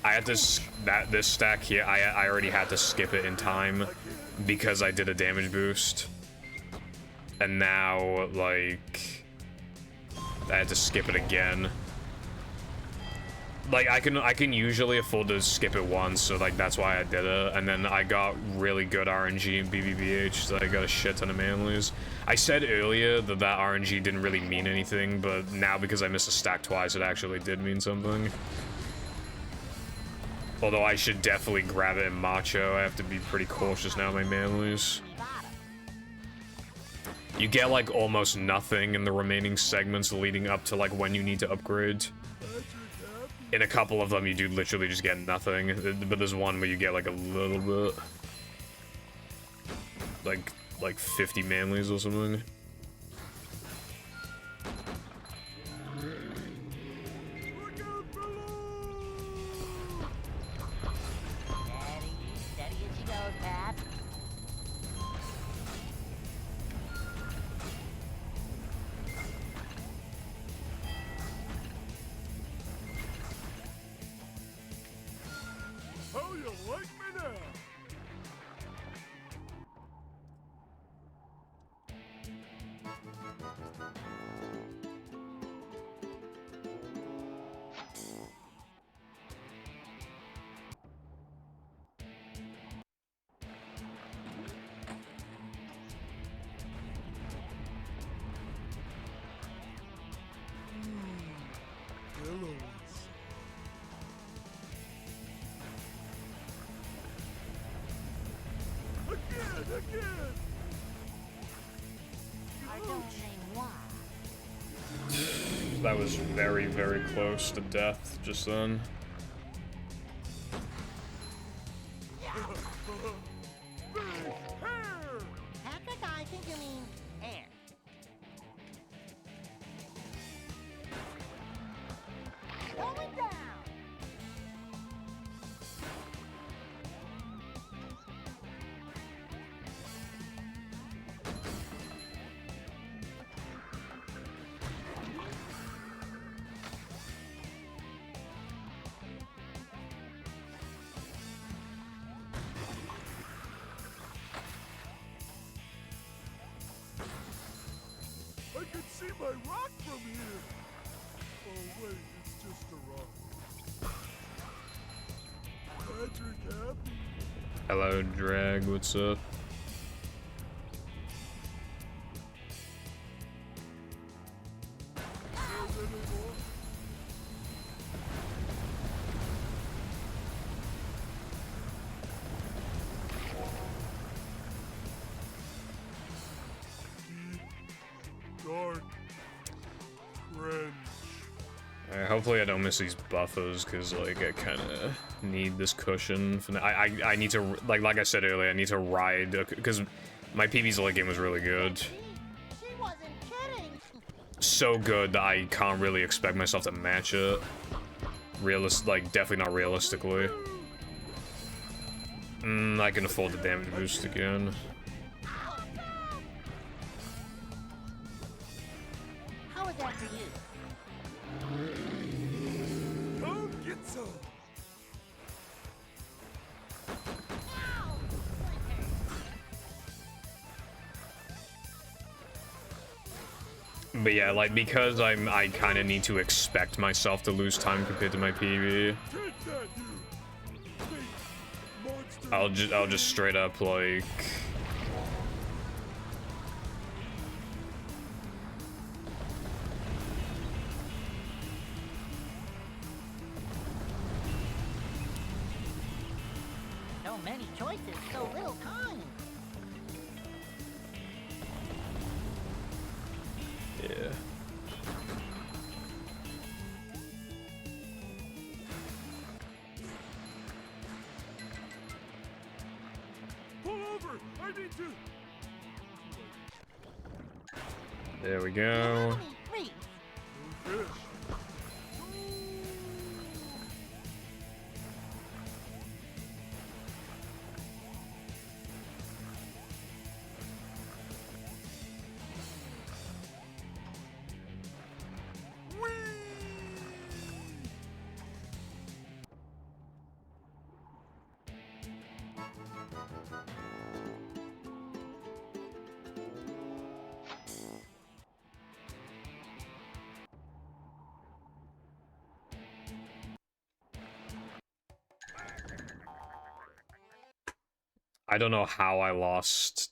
had this stack here, I already had to skip it in time because I did a damage boost. And now, like, I had to skip it again. Like, I can usually afford to skip it once, so, like, that's why I did it. And then I got really good RNG and BBBH, so I got a shit ton of manlies. I said earlier that RNG didn't really mean anything, but now because I missed a stack twice, it actually did mean something. Although I should definitely grab it in Macho. I have to be pretty cautious now with my manlies. You get, like, almost nothing in the remaining segments leading up to, like, when you need to upgrade. In a couple of them, you do literally just get nothing, but there's one where you get, like, a little bit. Like 50 manlies or something. Steady as she goes, Pat. Oh, you like me now? very, very close to death just then. Patrick, I think you mean air. Going down. I can see my rock from here. Oh wait, it's just a rock. Patrick happy? Hello, Drag, what's up? There's any more? Deep, dark, trench. Hopefully I don't miss these buffers, because, like, I kind of need this cushion. For I need to, like I said earlier, I need to ride, because my PvZ late game was really good. She wasn't kidding. So good that I can't really expect myself to match it. Like, definitely not realistically. I can afford the damage boost again. How is that for you? Come get some. But yeah, like, because I kind of need to expect myself to lose time compared to my PV. Take that, you. Fake monster. I'll just straight up, like... So many choices, so little time. Yeah. Pull over. I need to. There we go. Reese, Fish. I don't know how I lost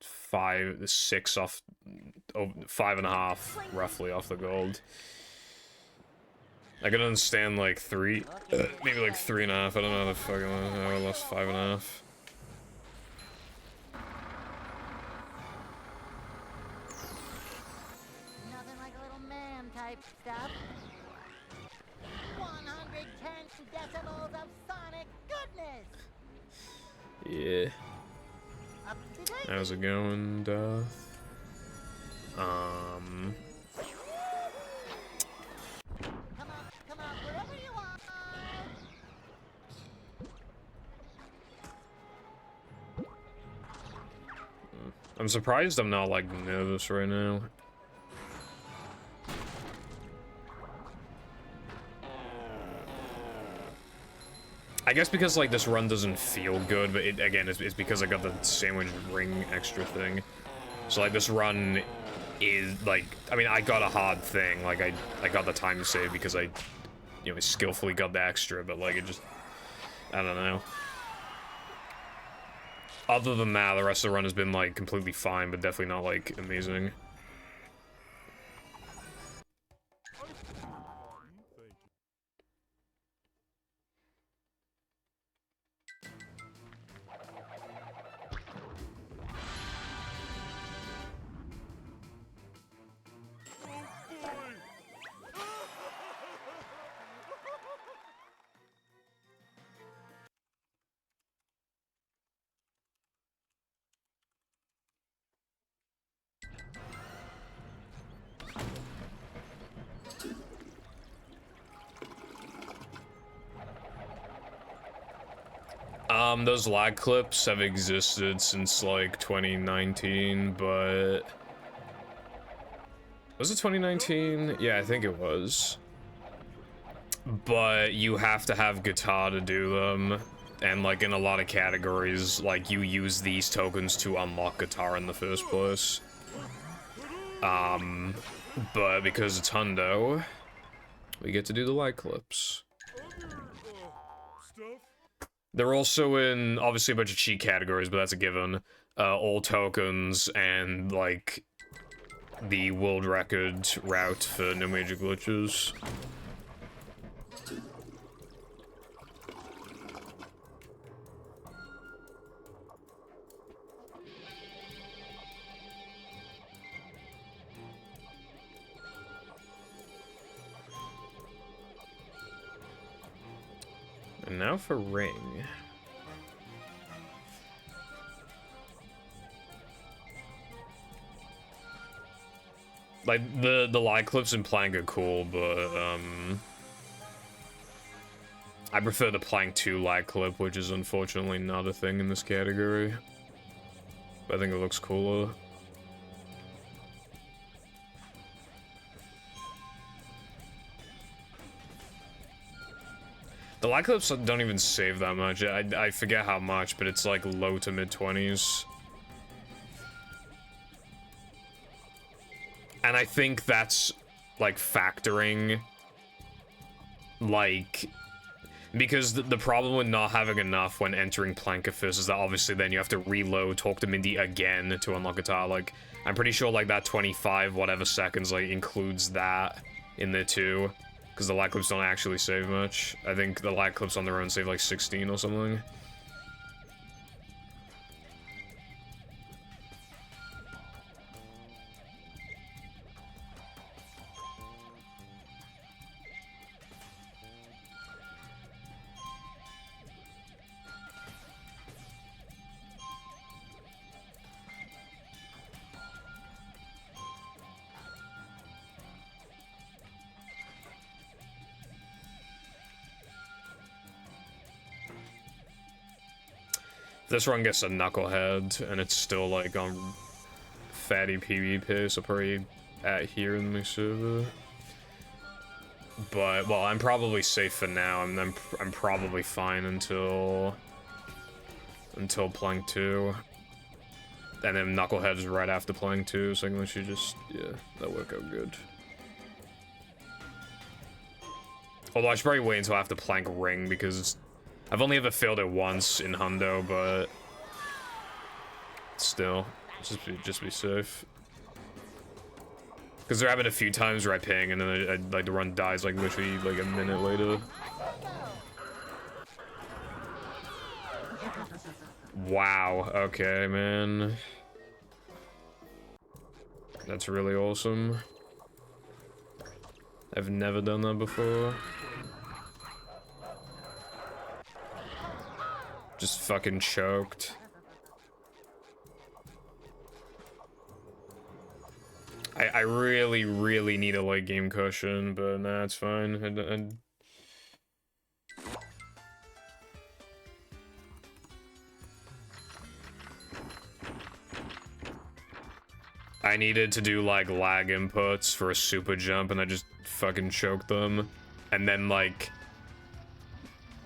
5.5 roughly off the gold. I can understand like maybe like 3.5. I don't know the fucking how I lost 5.5. nothing like a little man type stuff. 110 decibels of sonic goodness. Yeah. Up to date. How's it going, Death? Come on, wherever you are. I'm surprised I'm not like nervous right now. I guess because like this run doesn't feel good, but it again it's because I got the sandwich ring extra thing. So like this run is like, I mean, I got a hard thing, like I got the time save because I, you know, skillfully got the extra, but like it just, I don't know. Other than that, the rest of the run has been like completely fine, but definitely not like amazing. Those lag clips have existed since like 2019, but was it 2019? Yeah, I think it was. But you have to have guitar to do them, and like in a lot of categories, like you use these tokens to unlock guitar in the first place. But because it's Hundo, we get to do the lag clips. Stuff? They're also in, obviously, a bunch of cheat categories, but that's a given. All tokens and, like, the world record route for no major glitches. And now for ring. Like, the light clips in Plank are cool, but, I prefer the Plank 2 light clip, which is unfortunately not a thing in this category. But I think it looks cooler. The light clips don't even save that much. I forget how much, but it's like low to mid 20s. And I think that's like factoring, like, because the problem with not having enough when entering Plankifist is that obviously then you have to reload, talk to Mindy again to unlock guitar. Like, I'm pretty sure like that 25 whatever seconds like includes that in there too. Because the light clips don't actually save much. I think the light clips on their own save like 16 or something. This run gets a knucklehead, and it's still like on fatty PvP, so probably at here in my server. But well, I'm probably safe for now, and I'm probably fine until Plank 2, and then knucklehead is right after Plank 2, so I can literally just that work out good. Although I should probably wait until after Plank Ring because I've only ever failed it once in Hundo, but still, just be safe. Because there have been a few times where I ping and then like the run dies like literally like a minute later. Wow. Okay, man. That's really awesome. I've never done that before. Just fucking choked. I really, really need a late game cushion, but nah, it's fine. I needed to do like lag inputs for a super jump, and I just fucking choked them, and then like.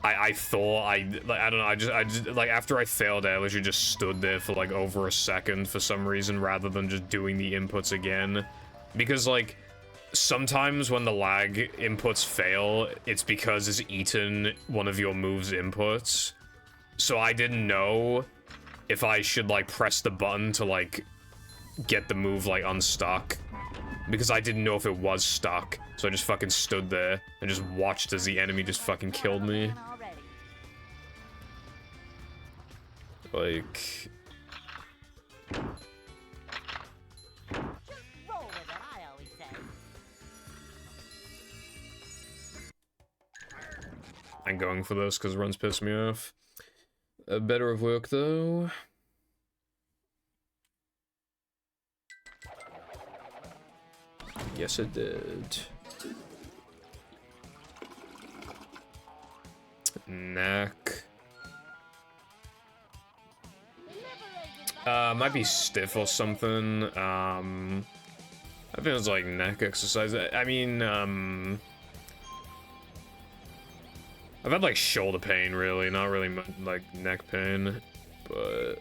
I thought I don't know, I just like after I failed I literally just stood there for like over a second for some reason rather than just doing the inputs again, because like sometimes when the lag inputs fail it's because it's eaten one of your move's inputs, so I didn't know if I should like press the button to like get the move like unstuck, because I didn't know if it was stuck, so I just fucking stood there and just watched as the enemy just fucking killed me. Like... Roll with it, I always say. I'm going for this because runs piss me off. Better have worked though. Yes, it did. Neck. Might be stiff or something. I think it was like neck exercise. I mean, I've had like shoulder pain, really, not really like neck pain, but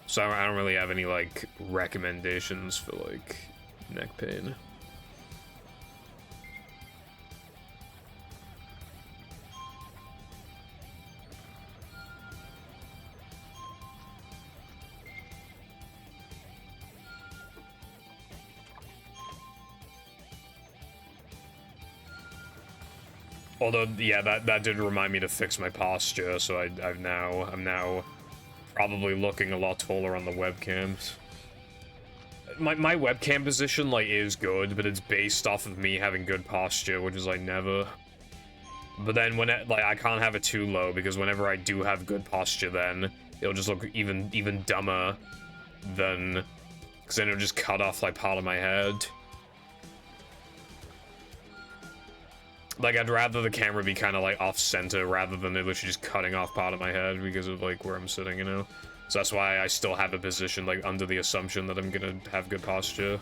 so I don't really have any like recommendations for like neck pain. Although, yeah, that did remind me to fix my posture, so I'm now probably looking a lot taller on the webcams. My webcam position, like, is good, but it's based off of me having good posture, which is, like, never. But then when I can't have it too low, because whenever I do have good posture, then it'll just look even dumber than, because then it'll just cut off, like, part of my head. Like, I'd rather the camera be kind of, like, off-center rather than it literally just cutting off part of my head because of, like, where I'm sitting, you know? So that's why I still have it positioned, like, under the assumption that I'm gonna have good posture.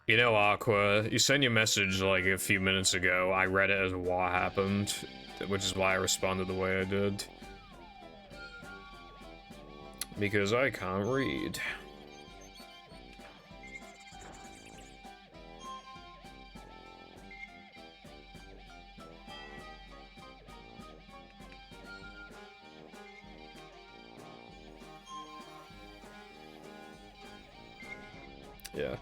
You know, Aqua, you sent your message, like, a few minutes ago. I read it as what happened, which is why I responded the way I did. Because I can't read. Yeah.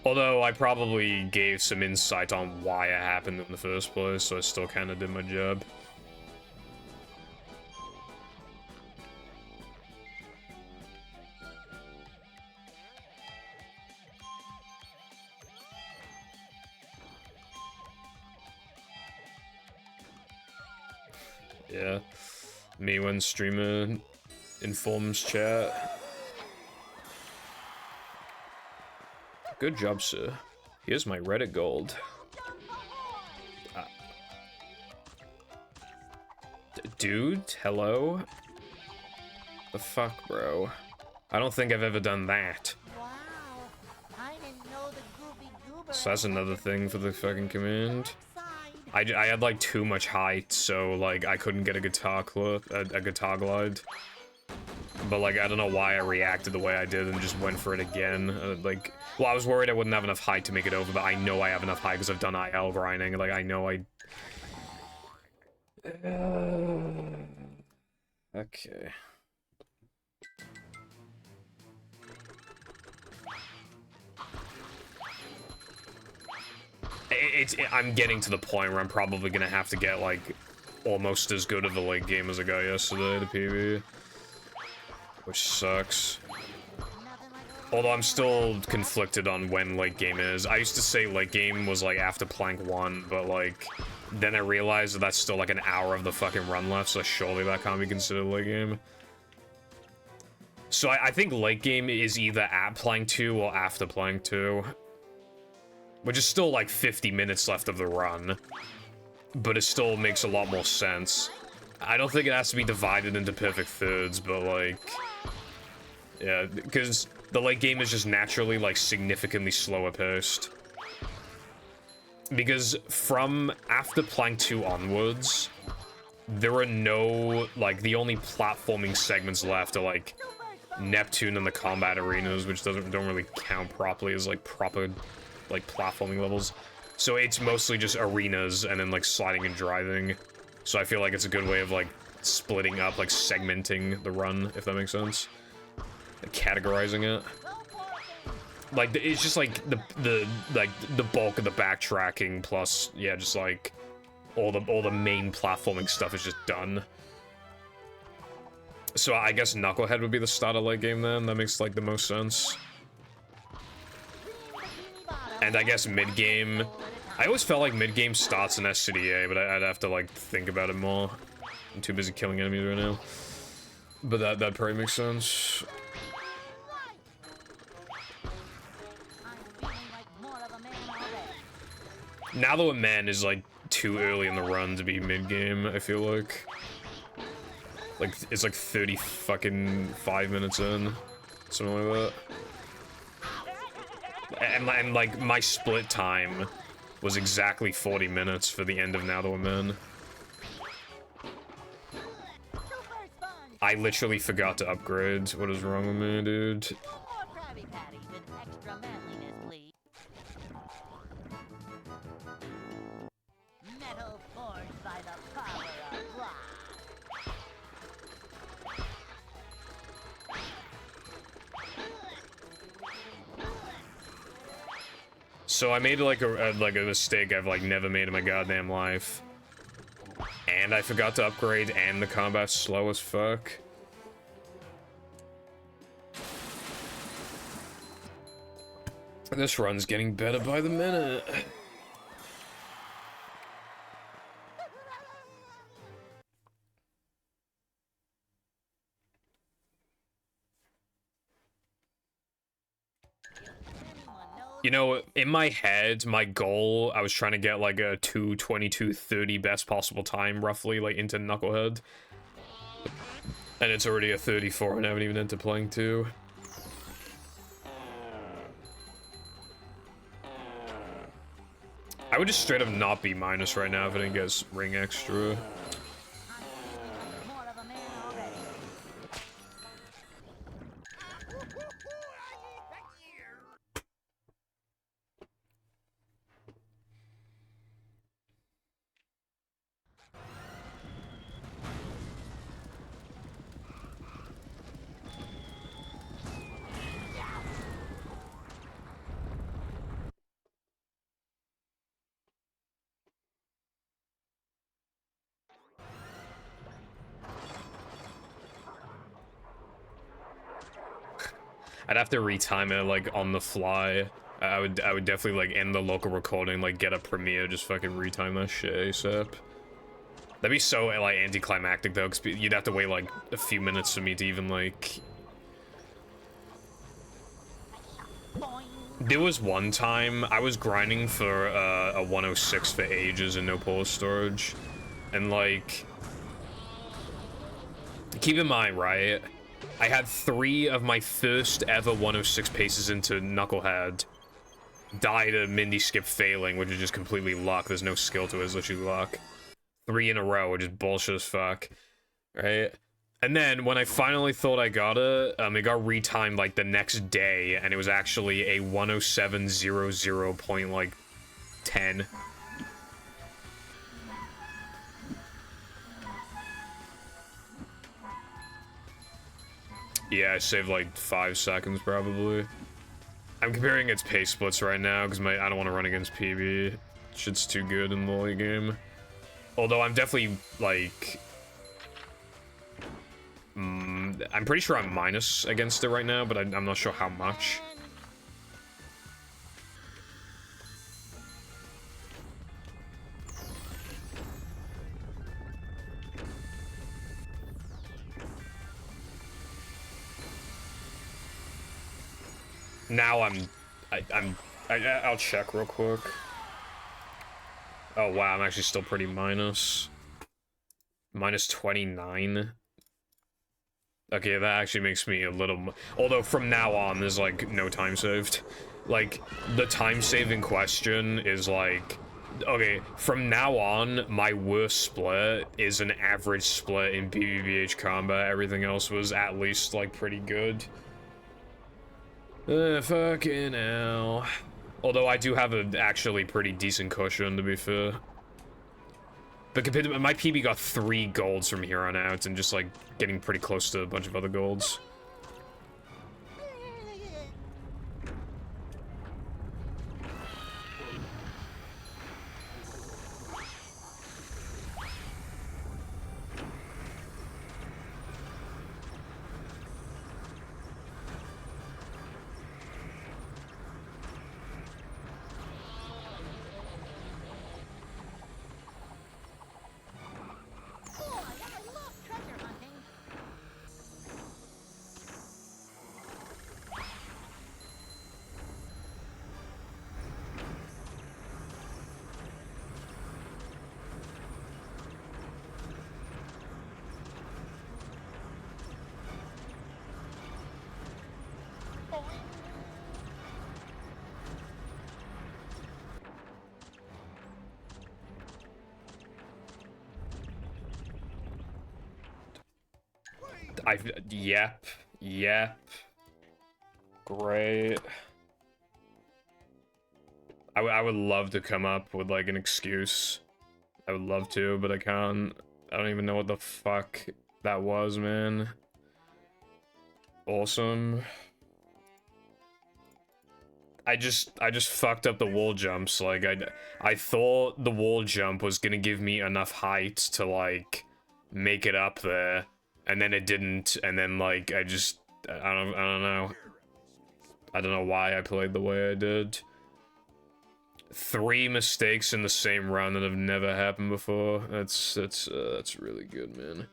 Although I probably gave some insight on why it happened in the first place, so I still kind of did my job. Yeah. Me when streamer informs chat. Good job, sir. Here's my Reddit gold. Dude, hello? The fuck, bro? I don't think I've ever done that. Wow. I didn't know the Goopy Goober. So that's another thing for the fucking command. Side. I had like too much height, so like I couldn't get a guitar glide. But like I don't know why I reacted the way I did and just went for it again. Like, well, I was worried I wouldn't have enough height to make it over, but I know I have enough height because I've done IL grinding. Like I know I. Okay. I'm getting to the point where I'm probably gonna have to get like almost as good of a late game as I got yesterday, the PB, which sucks. Although I'm still conflicted on when late game is. I used to say late game was like after plank 1, but like then I realized that that's still like an hour of the fucking run left, so surely that can't be considered late game. So I think late game is either at plank 2 or after plank 2. Which is still like 50 minutes left of the run. But it still makes a lot more sense. I don't think it has to be divided into perfect thirds, but like... yeah, because the late game is just naturally like significantly slower paced. Because from after plank 2 onwards, there are no, like, the only platforming segments left are like Neptune and the combat arenas, which don't really count properly as like proper like platforming levels. So it's mostly just arenas and then like sliding and driving. So I feel like it's a good way of like splitting up, like segmenting the run, if that makes sense. Like, categorizing it. Like, it's just like the bulk of the backtracking plus, yeah, just like all the main platforming stuff is just done. So I guess Knucklehead would be the start of late game then. That makes like the most sense. And I guess mid game. I always felt like mid game starts in SCDA, but I'd have to like think about it more. I'm too busy killing enemies right now. But that probably makes sense. Now though, a man is like too early in the run to be mid game. I feel like it's like 30 fucking 5 minutes in, something like that. And like my split time was exactly 40 minutes for the end of Now That We're Men. I literally forgot to upgrade. What is wrong with me, dude? More Krabby Patty with extra manliness, please. Metal forged by the power of rock. So I made like a mistake I've like never made in my goddamn life. And I forgot to upgrade, and the combat's slow as fuck. This run's getting better by the minute. You know, in my head, my goal, I was trying to get like a 2:22:30 best possible time, roughly, like into Knucklehead. And it's already a 34 and I haven't even into playing 2. I would just straight up not be minus right now if I didn't get ring extra. More of a man already. I'd have to retime it like on the fly. I would definitely like end the local recording, like get a premiere, just fucking retime that shit ASAP. That'd be so like anticlimactic though, because you'd have to wait like a few minutes for me to even like. There was one time I was grinding for a 106 for ages and no polar storage, and like, keep in mind, right? I had 3 of my first ever 106 paces into Knucklehead. Died a Mindy skip failing, which is just completely luck. There's no skill to it, it's literally luck. 3 in a row, which is bullshit as fuck. Right? And then, when I finally thought I got it got retimed like the next day, and it was actually a 107.00 point like 10. Yeah, I saved like 5 seconds probably. I'm comparing its pace splits right now because I don't want to run against PB. Shit's too good in the late game. Although I'm definitely like, I'm pretty sure I'm minus against it right now, but I'm not sure how much. Now I'll check real quick. Oh wow, I'm actually still pretty minus. Minus 29. Okay, that actually makes me a little... Although from now on, there's like no time saved. Like, the time saving question is like... Okay, from now on, my worst split is an average split in BBBH combat. Everything else was at least like pretty good. Fucking hell. Although I do have an actually pretty decent cushion, to be fair. But compared to my PB got 3 golds from here on out, and just like getting pretty close to a bunch of other golds. Yep. Great. I would love to come up with, like, an excuse. I would love to, but I can't. I don't even know what the fuck that was, man. Awesome. I just fucked up the wall jumps. Like, I thought the wall jump was gonna give me enough height to, like, make it up there, and then it didn't, and then, like, I don't know. I don't know why I played the way I did. 3 mistakes in the same run that have never happened before. That's really good, man.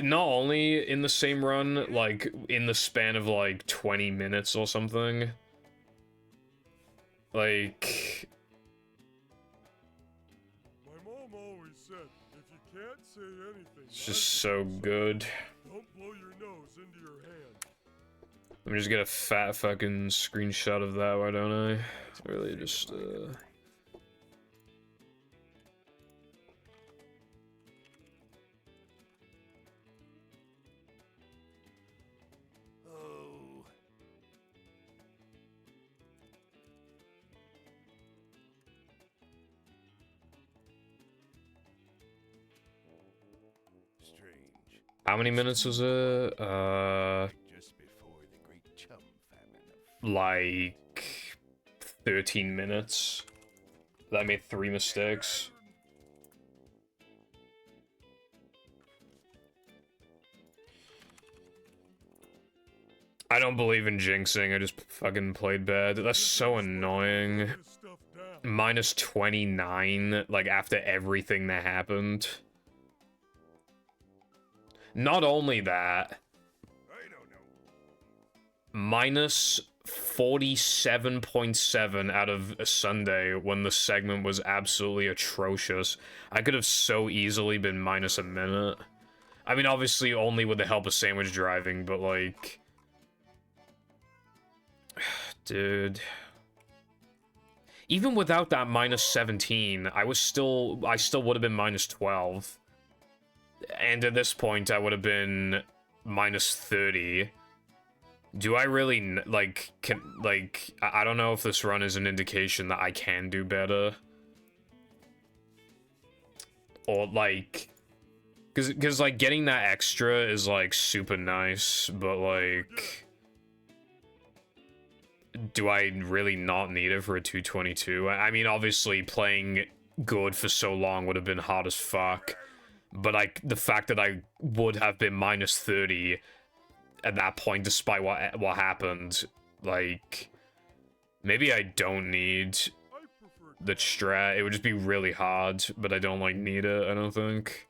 Not only in the same run, like, in the span of, like, 20 minutes or something. Like... My mom always said, if you can't say anything, It's just so good. don't blow your nose into your hand. Let me just get a fat fucking screenshot of that, why don't I? It's really just, Oh. Strange. How many minutes was it? Just before the great chum famine of Like 13 minutes. I made 3 mistakes. I don't believe in jinxing, I just fucking played bad. That's so annoying. this stuff down. Minus 29, like, after everything that happened. Not only that, I don't know. minus 47.7 out of a Sunday when the segment was absolutely atrocious. I could have so easily been minus a minute. I mean, obviously only with the help of sandwich driving, but, like... Dude... Even without that minus 17, I still would have been minus 12. And at this point, I would have been minus 30. Do I really, like, I don't know if this run is an indication that I can do better. Or, like, because, like, getting that extra is, like, super nice, but, like... Do I really not need it for a 222? I mean, obviously, playing good for so long would have been hard as fuck. But, the fact that I would have been minus 30 at that point, despite what happened, like... Maybe I don't need I prefer the strat. It would just be really hard, but I don't, like, need it, I don't think.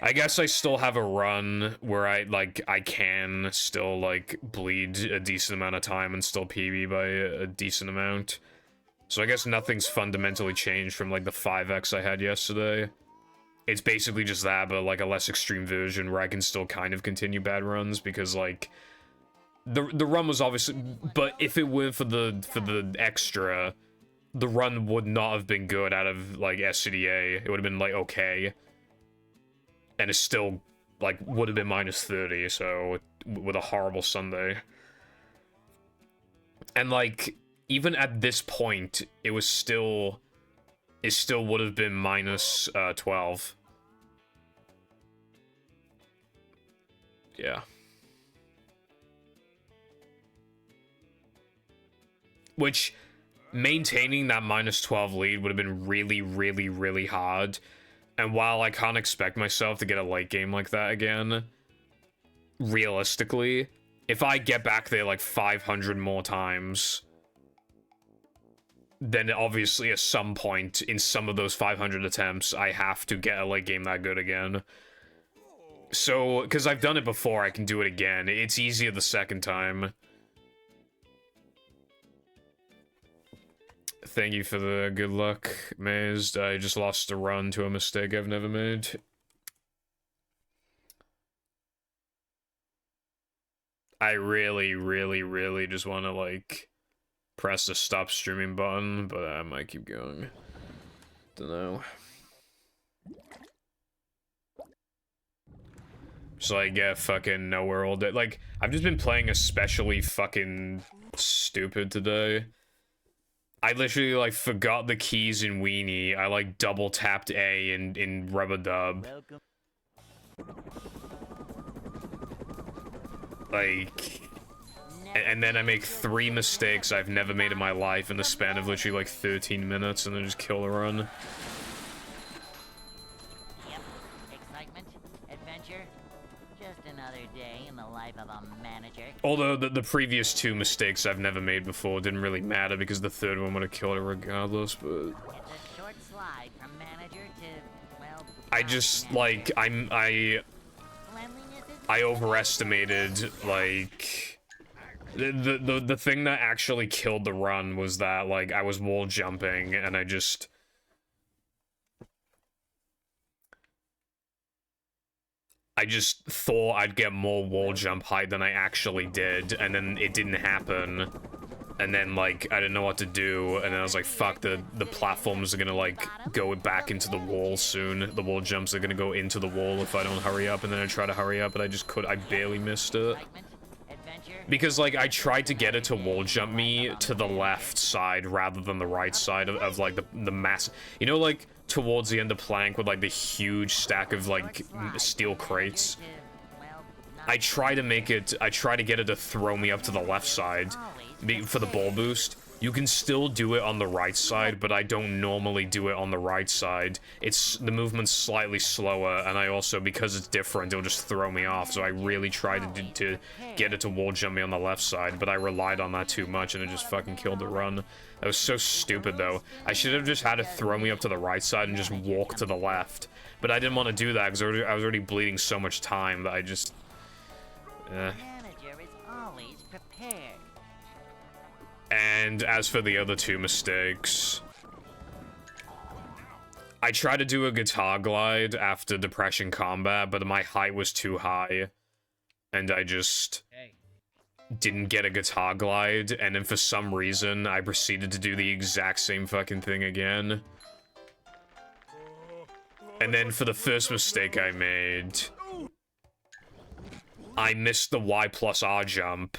I guess I still have a run where I can still, like, bleed a decent amount of time and still PB by a decent amount. So I guess nothing's fundamentally changed from, like, the 5x I had yesterday. It's basically just that, but, like, a less extreme version where I can still kind of continue bad runs, because, like, the run was obviously... But if it were for the extra, the run would not have been good out of, like, SCDA. It would have been, like, okay. And it still, like, would have been minus 30, so, with a horrible Sunday. And, like, even at this point, it still would have been minus 12. Yeah. Which, maintaining that minus 12 lead would have been really, really, really hard. And while I can't expect myself to get a late game like that again, realistically, if I get back there like 500 more times, then obviously at some point in some of those 500 attempts, I have to get a late game that good again. So, because I've done it before, I can do it again. It's easier the second time. Thank you for the good luck, Mazed. I just lost a run to a mistake I've never made. I really, really, really just want to, like, press the stop streaming button, but I might keep going. Don't know. So I get fucking nowhere all day. Like, I've just been playing especially fucking stupid today. I literally, like, forgot the keys in Weenie. I, like, double tapped A in Rub-a-Dub. Welcome. Like... And then I make 3 mistakes I've never made in my life in the span of literally, like, 13 minutes, and then just kill the run. Yep. Excitement, adventure, just another day in the life of a manager. Although the previous 2 mistakes I've never made before didn't really matter because the third one would have killed it regardless, but... It's a short slide from manager to, well... I just, like, I overestimated, like... The thing that actually killed the run was that, like, I was wall jumping, and I just thought I'd get more wall jump height than I actually did, and then it didn't happen. And then, like, I didn't know what to do, and then I was like, fuck, the platforms are gonna, like, go back into the wall soon. The wall jumps are gonna go into the wall if I don't hurry up, and then I try to hurry up, but I barely missed it. Because, like, I tried to get it to wall jump me to the left side rather than the right side of like, the mass... You know, like, towards the end of Plank with, like, the huge stack of, like, steel crates? I try to get it to throw me up to the left side for the ball boost. You can still do it on the right side, but I don't normally do it on the right side. The movement's slightly slower, and I also, because it's different, it'll just throw me off. So I really tried to get it to wall jump me on the left side, but I relied on that too much, and it just fucking killed the run. That was so stupid, though. I should have just had it throw me up to the right side and just walk to the left. But I didn't want to do that, because I was already bleeding so much time that I just... Manager is always prepared. And as for the other 2 mistakes, I tried to do a guitar glide after Depression Combat, but my height was too high, and I just didn't get a guitar glide, and then for some reason, I proceeded to do the exact same fucking thing again. And then for the first mistake I made, I missed the Y plus R jump,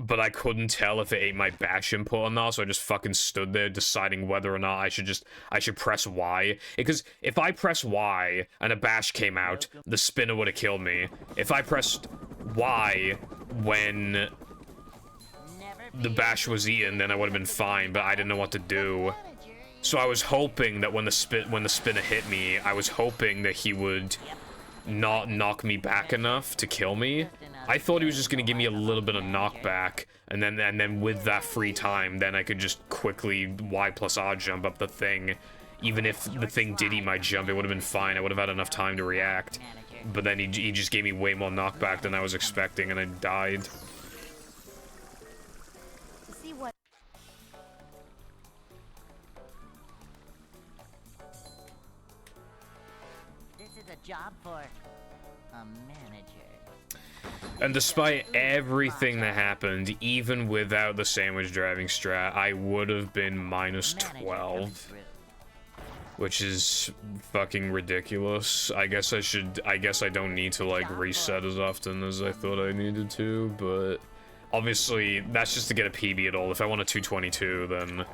but I couldn't tell if it ate my bash input or not, so I just fucking stood there deciding whether or not I should press Y. Because if I press Y and a bash came out, the spinner would have killed me. If I pressed Y when the bash was eaten, then I would have been fine, but I didn't know what to do. So I was hoping that when the spinner hit me, I was hoping that he would not knock me back enough to kill me. I thought he was just gonna give me a little bit of knockback, and then with that free time, then I could just quickly Y plus R jump up the thing. Even if the thing did eat my jump, it would have been fine. I would have had enough time to react. But then he just gave me way more knockback than I was expecting, and I died. To see what This is a job for a manager. And despite everything that happened, even without the sandwich driving strat, I would have been minus 12. Which is fucking ridiculous. I guess I don't need to, like, reset as often as I thought I needed to, but... Obviously, that's just to get a PB at all. If I want a 222, then...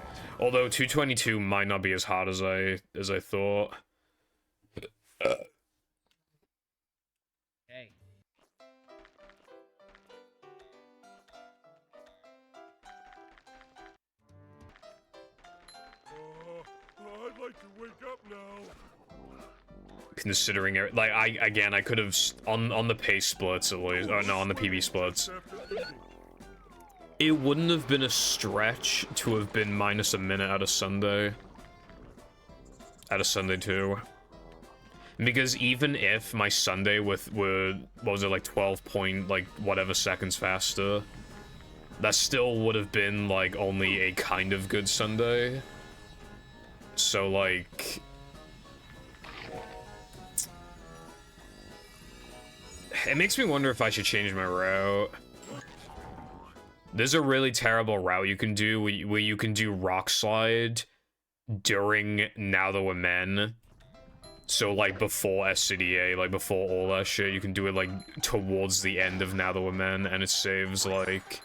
Although 222 might not be as hard as I thought. I'd like to wake up now. Considering it, like, I could have on the pace splits at least, or no, on the PB splits. It wouldn't have been a stretch to have been minus a minute out of Sunday. Out of Sunday 2. Because even if my Sunday were what was it, like 12 point, like, whatever seconds faster, that still would have been, like, only a kind of good Sunday. So, like... It makes me wonder if I should change my route. There's a really terrible route you can do where you can do rock slide during Now That We're Men. So, like, before SCDA, like, before all that shit, you can do it, like, towards the end of Now That We're Men, and it saves, like,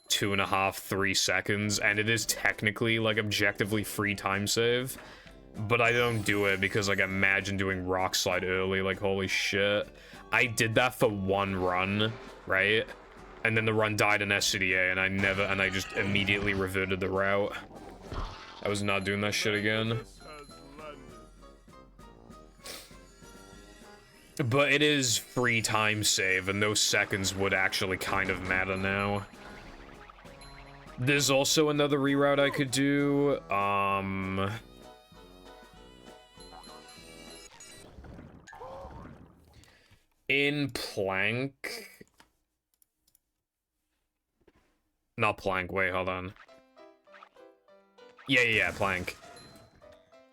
2.5, 3 seconds, and it is technically, like, objectively free time save. But I don't do it because, like, imagine doing rock slide early, like, holy shit. I did that for one run, right? And then the run died in SCDA, and I just immediately reverted the route. I was not doing that shit again. Has landed. But it is free time save, and those seconds would actually kind of matter now. There's also another reroute I could do, in Plank... Not Plank, wait, hold on. Yeah, Plank.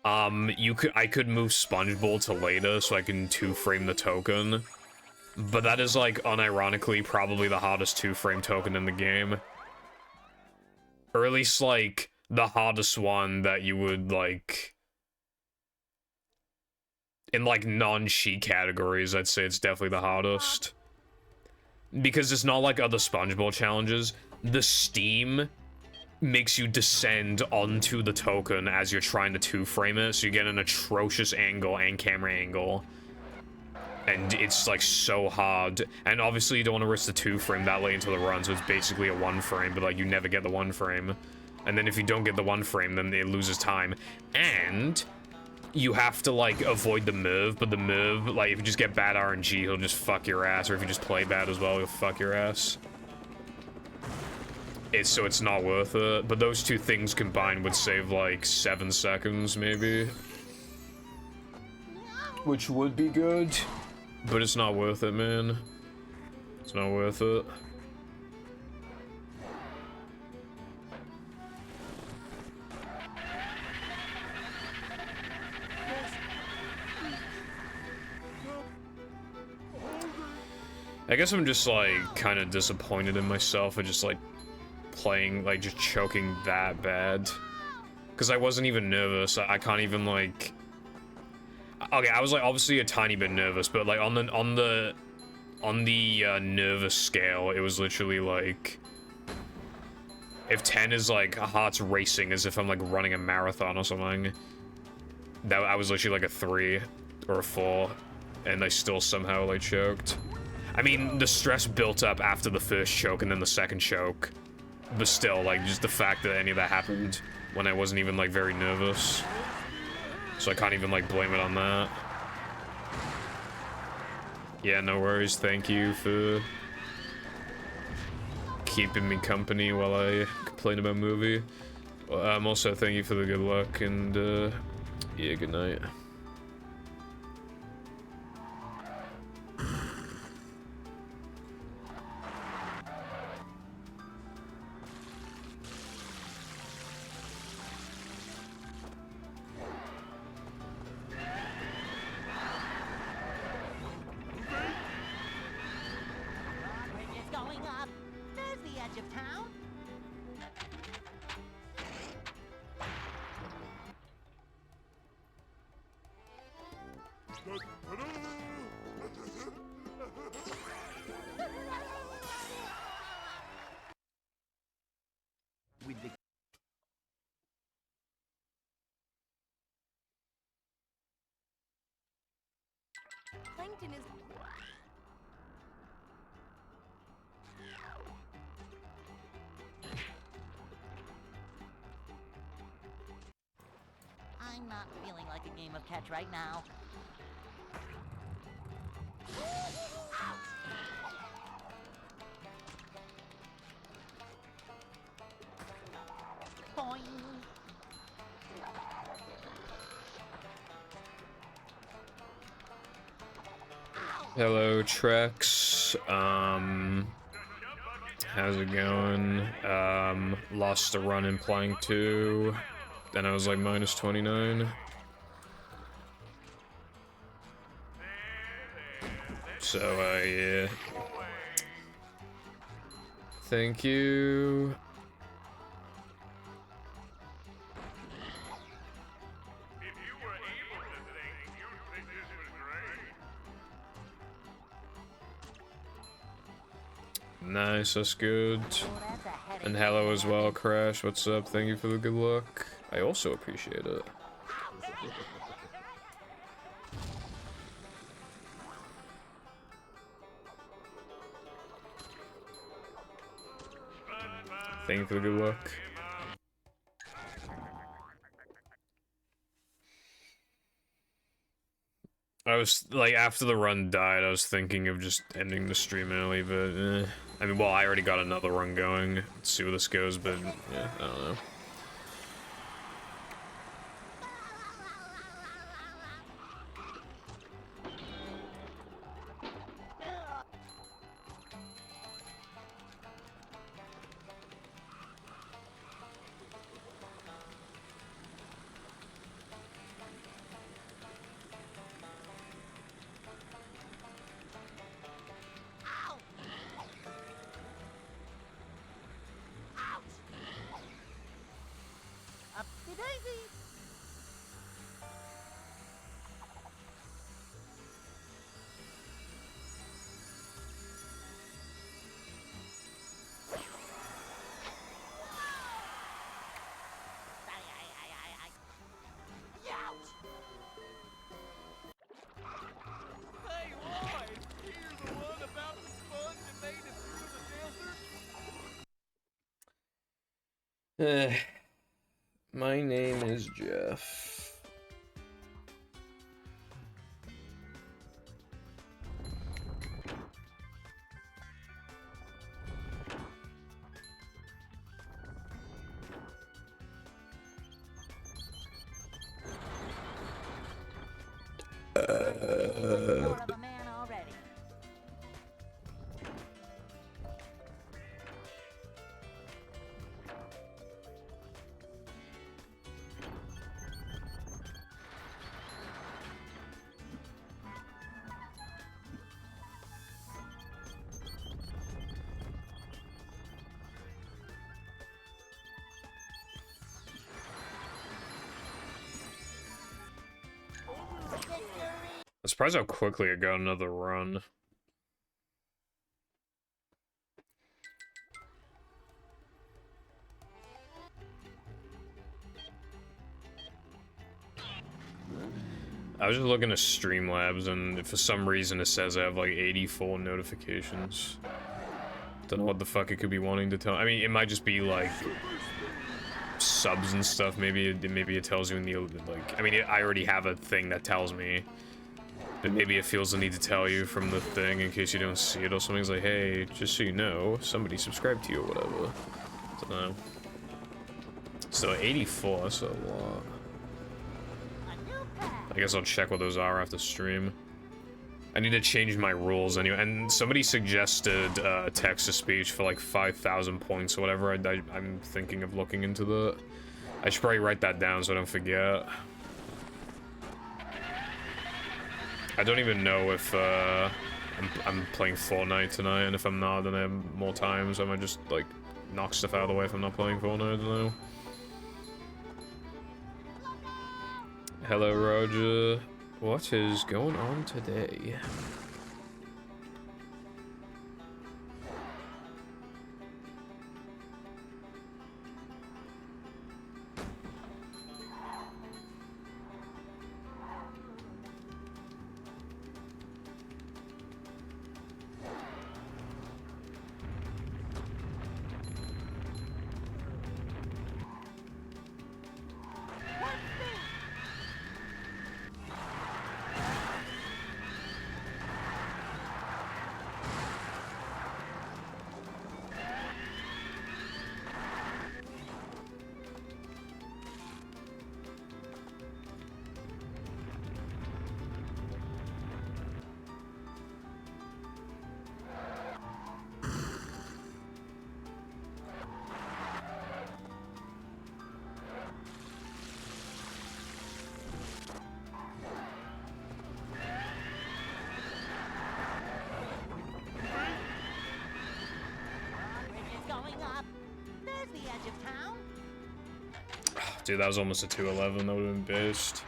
I could move Sponge Ball to later so I can 2-frame the token. But that is, like, unironically probably the hardest 2-frame token in the game. Or at least, like, the hardest one that you would, like... In, like, non-cheat categories, I'd say it's definitely the hardest. Because it's not like other Sponge Ball challenges. The steam makes you descend onto the token as you're trying to 2-frame it, so you get an atrocious angle and camera angle. And it's, like, so hard. And obviously you don't want to risk the 2-frame that late into the run, so it's basically a 1-frame, but, like, you never get the 1-frame. And then if you don't get the 1-frame, then it loses time. And you have to, like, avoid the Merv, but the Merv, like, if you just get bad RNG, he'll just fuck your ass, or if you just play bad as well, he'll fuck your ass. So it's not worth it, but those two things combined would save, like, 7 seconds, maybe. Which would be good, but it's not worth it, man. It's not worth it. I guess I'm just, like, kind of disappointed in myself for just, like, playing, like, just choking that bad. Because I wasn't even nervous. I can't even, like... Okay, I was, like, obviously a tiny bit nervous, but, like, on the nervous scale, it was literally, like... If 10 is, like, heart's racing as if I'm, like, running a marathon or something, that I was literally, like, a 3 or a 4, and I still somehow, like, choked. I mean, the stress built up after the first choke and then the second choke. But still, like, just the fact that any of that happened when I wasn't even, like, very nervous. So I can't even, like, blame it on that. Yeah, no worries. Thank you for keeping me company while I complain about movie. Also, thank you for the good luck, and, yeah, good night. Bridge is going up. There's the edge of town. With the Plankton is... I'm not feeling like a game of catch right now. Boing. Hello, Trex. How's it going? Lost the run in Plank 2. Then I was like minus 29. So, yeah. Thank you. If you were able to think, you'd think this was great. Nice, that's good. Oh, that's a headache. And hello as well, Crash. What's up? Thank you for the good luck. I also appreciate it. Thank you for the good luck. I was, like, after the run died, I was thinking of just ending the stream early, but, I mean, well, I already got another run going. Let's see where this goes, but, yeah, I don't know. Upsy daisy. Hey, Roy! You're the one about the sponge that made it through the desert? My name is Jeff. More of a man already. I'm surprised how quickly I got another run. I was just looking at Streamlabs, and for some reason it says I have like 84 notifications. Don't know what the fuck it could be wanting to tell. I mean, it might just be like subs and stuff. Maybe it tells you in the like. I mean, I already have a thing that tells me, but maybe it feels the need to tell you from the thing in case you don't see it or something. It's like, hey, just so you know, somebody subscribed to you or whatever. I don't know. So 84, that's a lot. I guess I'll check what those are after stream. I need to change my rules anyway. And somebody suggested text-to-speech for like 5,000 points or whatever. I'm thinking of looking into that. I should probably write that down so I don't forget. I don't even know if I'm playing Fortnite tonight, and if I'm not, then I have more time, so I might just like knock stuff out of the way if I'm not playing Fortnite. I don't know. Hello, Roger. What is going on today? Dude, that was almost a 211. That would have been based.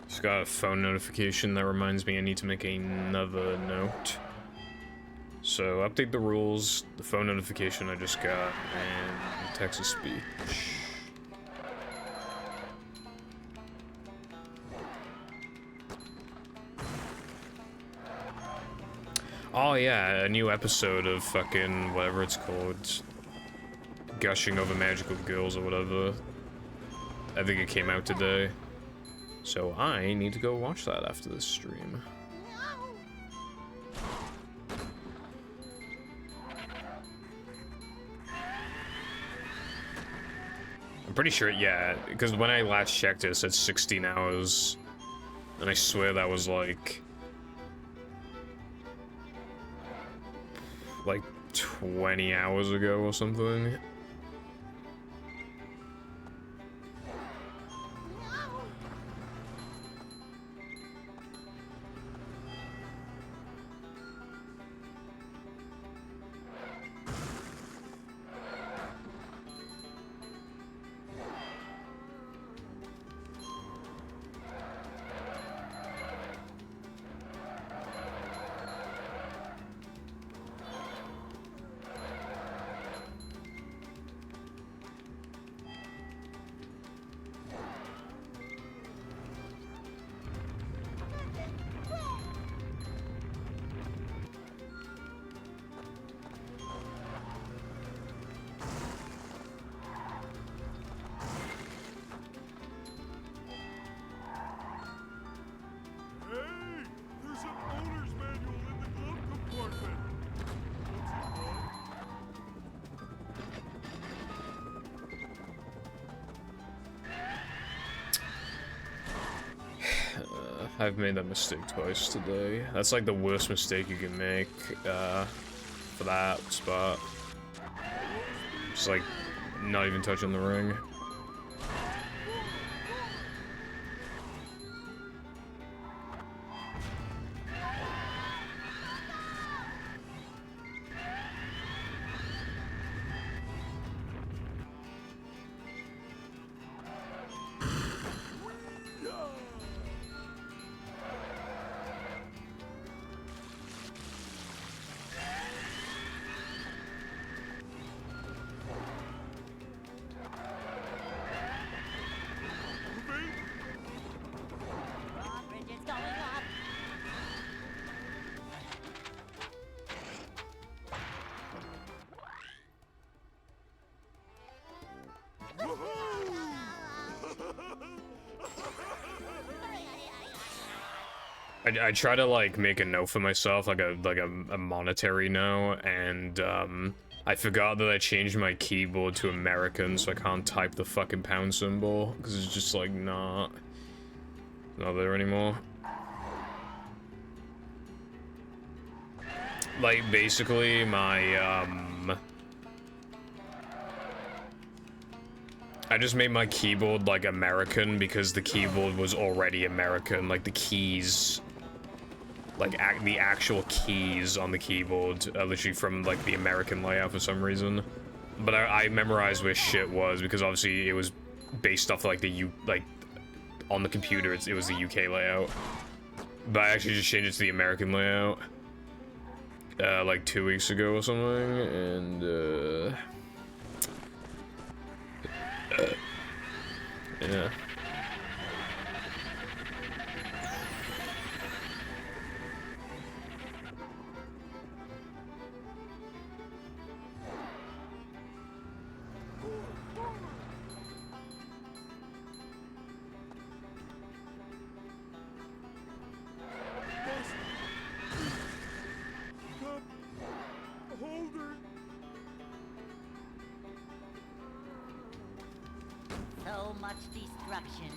Just got a phone notification that reminds me I need to make another note. So, update the rules, the phone notification I just got, and text to speech. Oh yeah, a new episode of fucking whatever it's called. Gushing Over Magical Girls or whatever. I think it came out today. So I need to go watch that after this stream. I'm pretty sure, yeah, because when I last checked it said 16 hours. And I swear that was like 20 hours ago or something. I've made that mistake twice today. That's like the worst mistake you can make for that spot. Just like not even touching the ring. Drawbridge is going up. I try to like make a note for myself, like a monetary note, and I forgot that I changed my keyboard to American, so I can't type the fucking pound symbol because it's just like not there anymore. Like basically my I just made my keyboard like American because the keyboard was already American, like the keys. Like the actual keys on the keyboard, literally from like the American layout for some reason. But I memorized where shit was because obviously it was based off like on the computer it was the UK layout. But I actually just changed it to the American layout like 2 weeks ago or something, and yeah. So much destruction.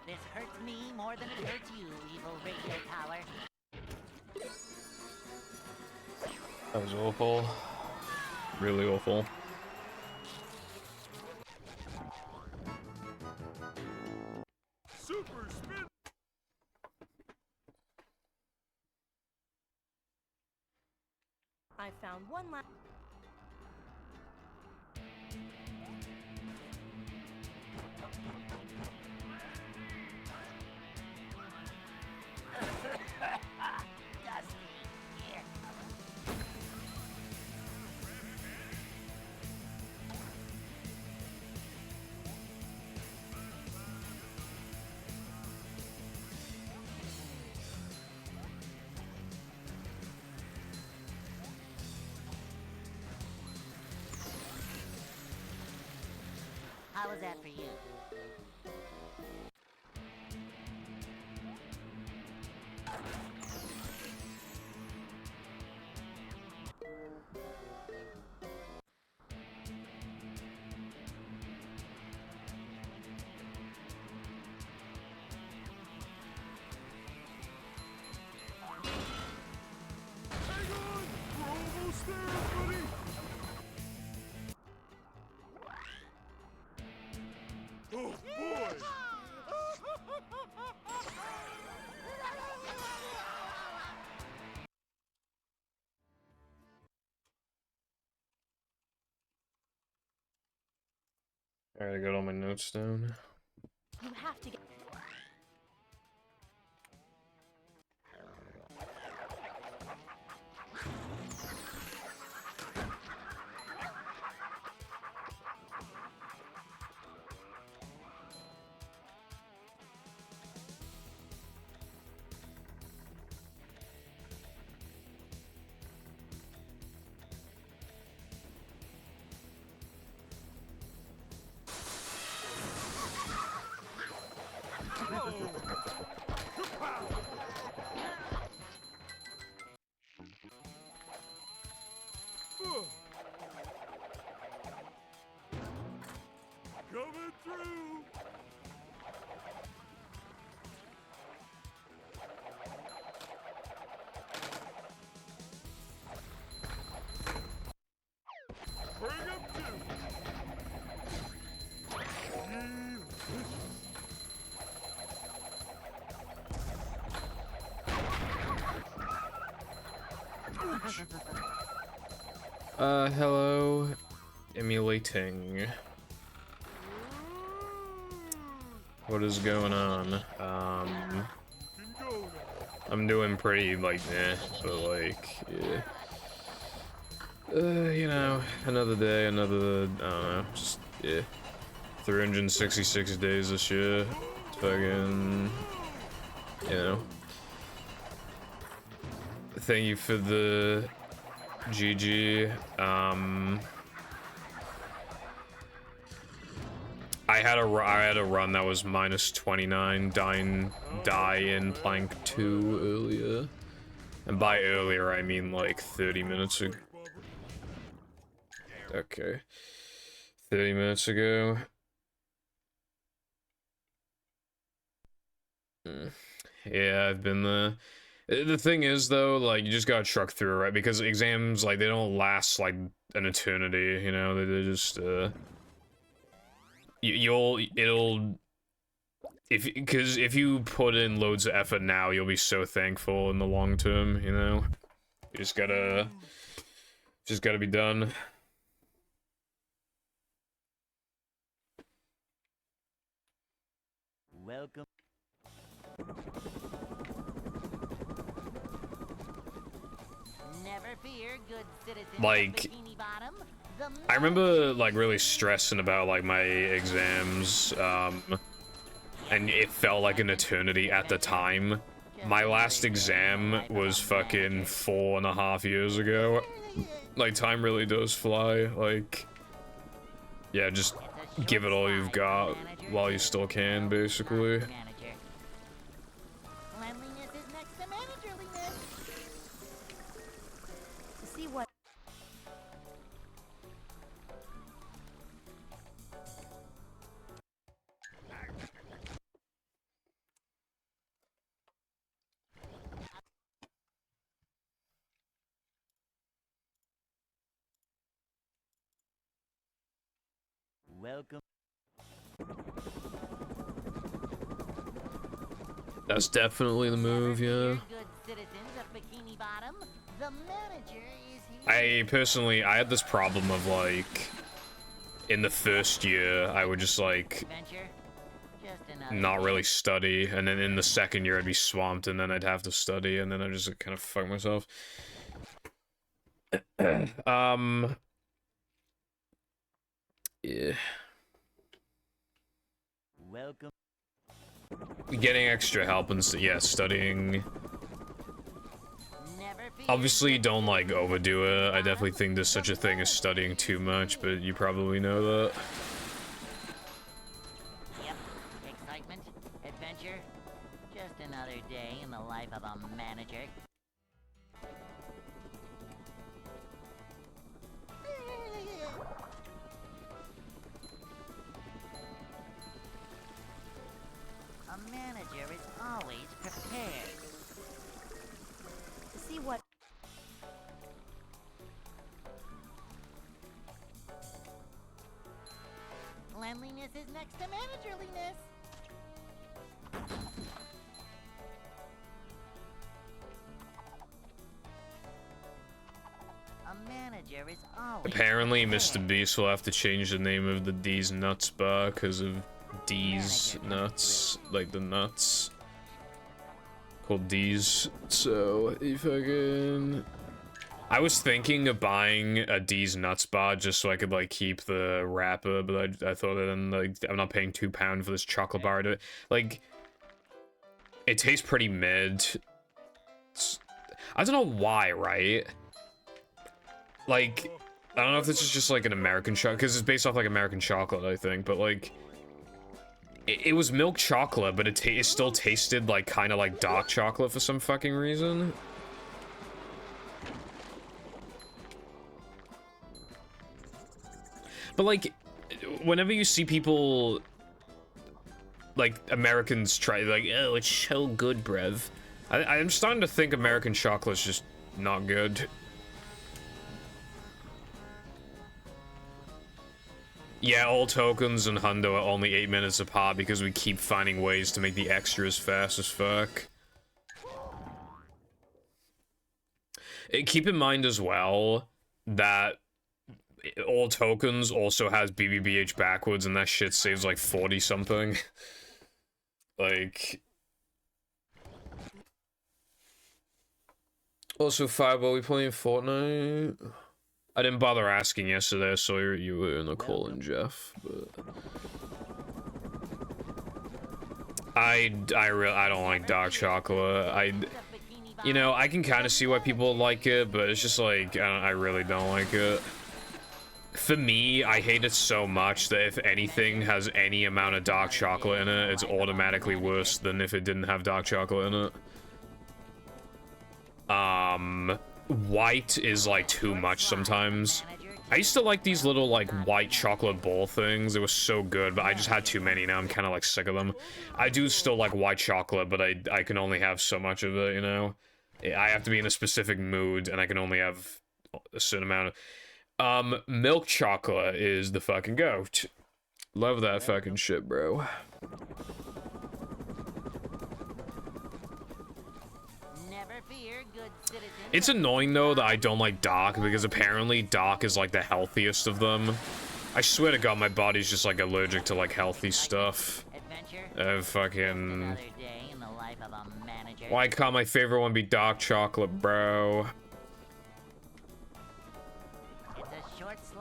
This hurts me more than it hurts you, evil radio tower. That was awful. Really awful. Super spin. I found one last. How was that for you? Hang on! We're almost there, buddy! Oh boy! Alright, I got all my notes down. You have to get. Coming through! Bring him to! Hello. Emulating. What is going on? I'm doing pretty, like, but, like, yeah. You know, another day, another, I don't know, just, yeah. 366 days this year. Fucking, you know. Thank you for the GG. I had a run that was minus 29, die in plank 2 earlier. And by earlier, I mean like 30 minutes ago. Okay. 30 minutes ago. Yeah, I've been there. The thing is, though, like, you just gotta truck through, right? Because exams, like, they don't last, like, an eternity, you know? They just, because if you put in loads of effort now, you'll be so thankful in the long term, you know? You just gotta be done. Welcome. fear, good citizens of Like, Bikini Bottom. The I remember like really stressing about like my exams, and it felt like an eternity at the time. My last exam was fucking 4.5 years ago. Like, time really does fly. Like, yeah, just give it all you've got while you still can, basically. Manager. Cleanliness is next to managerliness. See what? Welcome. That's definitely the move, yeah. Good citizens of Bikini Bottom. The manager is here. I personally, I had this problem of like, in the first year, I would just like, Adventure. Just another not day. really study, and then in the second year I'd be swamped, and then I'd have to study, and then I'd just kind of fuck myself. Yeah. Welcome. Getting extra help and yeah, studying. Never fear. Obviously, don't like overdo it. I definitely think there's such a thing as studying too much, but you probably know that. Yep. Excitement. Adventure. Just another day in the life of a manager. A manager is always prepared. See what? Cleanliness is next to managerliness. A manager is always Apparently, prepared. Mr. Beast will have to change the name of the D's Nuts bar because of D's Nuts, like the nuts. Called D's. So, he fucking... I was thinking of buying a D's Nuts bar just so I could, like, keep the wrapper, but I thought that then, like, I'm not paying £2 for this chocolate bar to... Like, it tastes pretty mid. I don't know why, right? Like, I don't know if this is just, like, an American chocolate, because it's based off, like, American chocolate, I think, but, like... It was milk chocolate, but it still tasted, like, kind of like dark chocolate for some fucking reason. But, like, whenever you see people, like, Americans try, like, oh, it's so good, bruv. I'm starting to think American chocolate's just not good. Yeah, all tokens and Hundo are only 8 minutes apart because we keep finding ways to make the extras fast as fuck. Keep in mind as well that all tokens also has BBBH backwards and that shit saves like 40 something. Like... Also, Fireball, we playing Fortnite? I didn't bother asking yesterday, so you were in the call in Jeff, but... I don't like dark chocolate. You know, I can kind of see why people like it, but it's just like, I really don't like it. For me, I hate it so much that if anything has any amount of dark chocolate in it, it's automatically worse than if it didn't have dark chocolate in it. White is like too much sometimes. I used to like these little like white chocolate ball things. They were so good, but I just had too many now. I'm kind of like sick of them. I do still like white chocolate, but I can only have so much of it, you know? I have to be in a specific mood and I can only have a certain amount of... milk chocolate is the fucking goat. Love that fucking shit, bro. It's annoying though that I don't like dark because apparently dark is like the healthiest of them. I swear to God, my body's just like allergic to like healthy stuff. Fucking... Why can't my favorite one be dark chocolate, bro?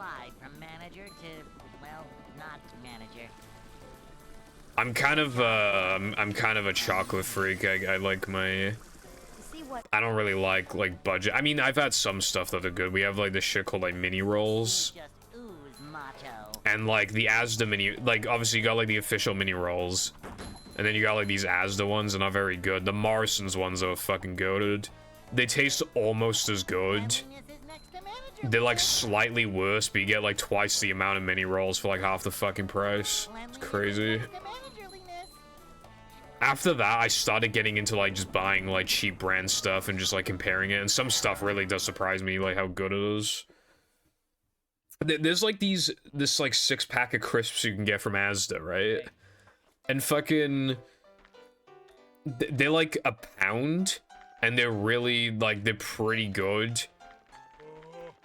slide from manager to, well, not manager. I'm kind of a chocolate freak. I like my. You see what? I don't really like budget. I mean, I've had some stuff that are good. We have like this shit called like mini rolls. Just ooze macho. And like the Asda mini, like obviously you got like the official mini rolls, and then you got like these Asda ones, and not very good. The Morrison's ones are fucking goated. They taste almost as good. Cleanliness is next to manager. They're like slightly worse, but you get like twice the amount of mini rolls for like half the fucking price. It's crazy. Next to managerliness. After that, I started getting into like just buying like cheap brand stuff and just like comparing it, and some stuff really does surprise me, like how good it is. There's like this like 6-pack of crisps you can get from Asda, right? And fucking, they're like a pound, and they're really like, they're pretty good.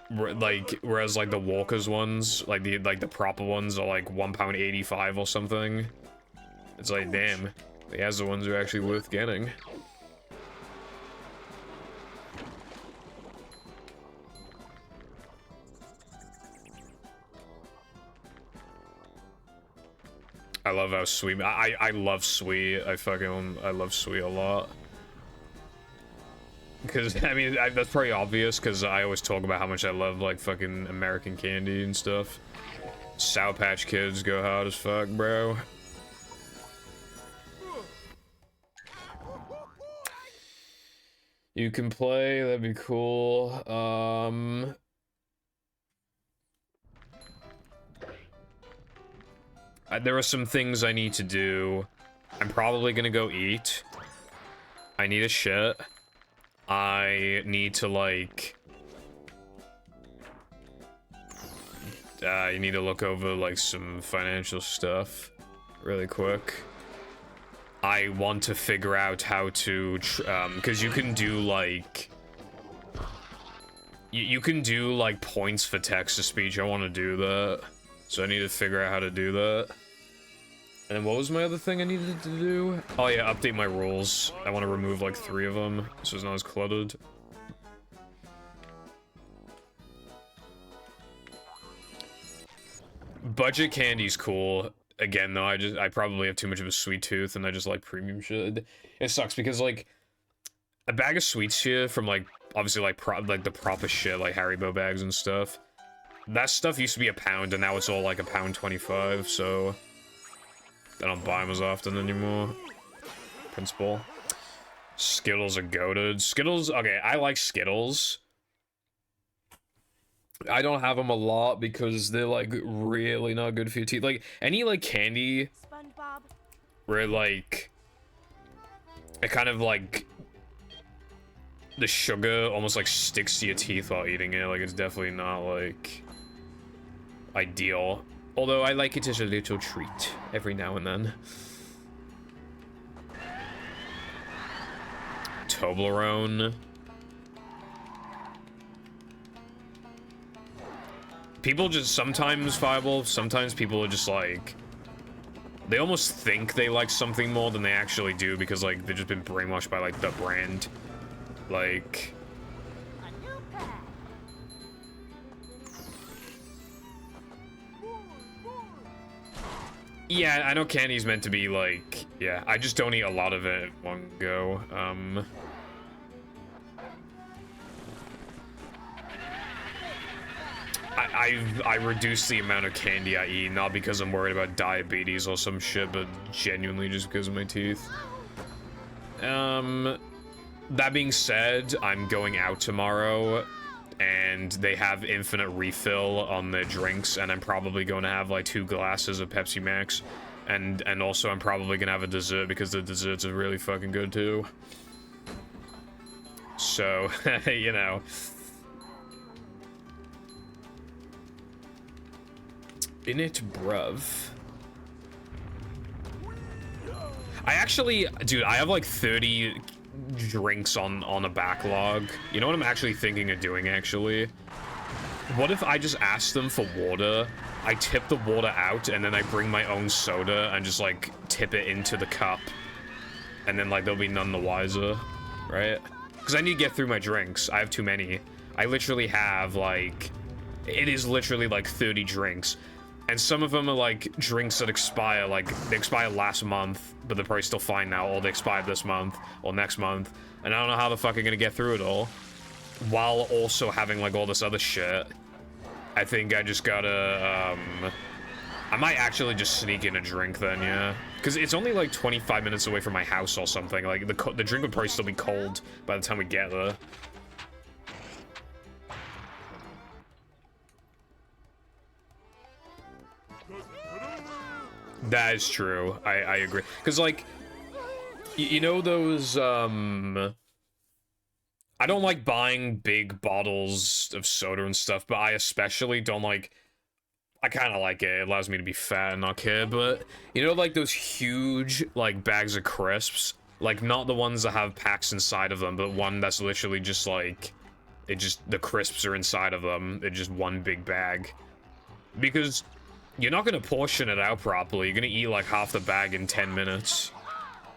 Like, whereas like the Walker's ones, like the proper ones are like £1.85 or something. It's like, damn, the Asda ones are actually worth getting. I love how sweet. I love sweet. I love sweet a lot. Because I mean that's pretty obvious. Because I always talk about how much I love like fucking American candy and stuff. Sour Patch Kids go hard as fuck, bro. You can play. That'd be cool. There are some things I need to do. I'm probably gonna go eat. I need a shit. I need to like... you need to look over like some financial stuff really quick. I want to figure out how to... because you can do like... You can do like points for text-to-speech. I want to do that. So I need to figure out how to do that. And then what was my other thing I needed to do? Oh yeah, update my rules. I want to remove like 3 of them, so it's not as cluttered. Budget candy's cool. Again though, I probably have too much of a sweet tooth and I just like premium shit. It sucks because like a bag of sweets here from like obviously like the proper shit like Haribo bags and stuff. That stuff used to be £1 and now it's all like £1.25, so I don't buy them as often anymore. Principle. Skittles are goated. Skittles, okay, I like Skittles. I don't have them a lot because they're like really not good for your teeth. Like any like candy SpongeBob. where like it kind of like the sugar almost like sticks to your teeth while eating it. Like it's definitely not like ideal. Although I like it as a little treat every now and then. Toblerone. People just sometimes Fireball, sometimes people are just like, they almost think they like something more than they actually do because like they've just been brainwashed by like the brand. Like, A new pack. yeah, I know candy's meant to be like, yeah, I just don't eat a lot of it at one go. I reduce the amount of candy I eat, not because I'm worried about diabetes or some shit, but genuinely just because of my teeth. That being said, I'm going out tomorrow, and they have infinite refill on their drinks, and I'm probably going to have like 2 glasses of Pepsi Max, and also I'm probably gonna have a dessert because the desserts are really fucking good too. So, you know. In it, bruv. I actually, dude, I have like 30 drinks on a backlog. You know what I'm actually thinking of doing, actually? What if I just ask them for water, I tip the water out, and then I bring my own soda and just like tip it into the cup, and then like they'll be none the wiser, right? Because I need to get through my drinks. I have too many. I literally have like It is literally like 30 drinks. And some of them are like drinks that expire, like they expired last month, but they're probably still fine now, or they expired this month or next month. And I don't know how the fuck I'm gonna get through it all, while also having like all this other shit. I think I just gotta, I might actually just sneak in a drink then, yeah. Because it's only like 25 minutes away from my house or something. Like, the drink would probably still be cold by the time we get there. That is true. I agree. Because, like, you know those, I don't like buying big bottles of soda and stuff, but I especially don't like... I kind of like it. It allows me to be fat and not care, but... You know, like, those huge, like, bags of crisps? Like, not the ones that have packs inside of them, but one that's literally just, like... It just... The crisps are inside of them. It's just one big bag. Because... You're not gonna portion it out properly. You're gonna eat, like, half the bag in 10 minutes.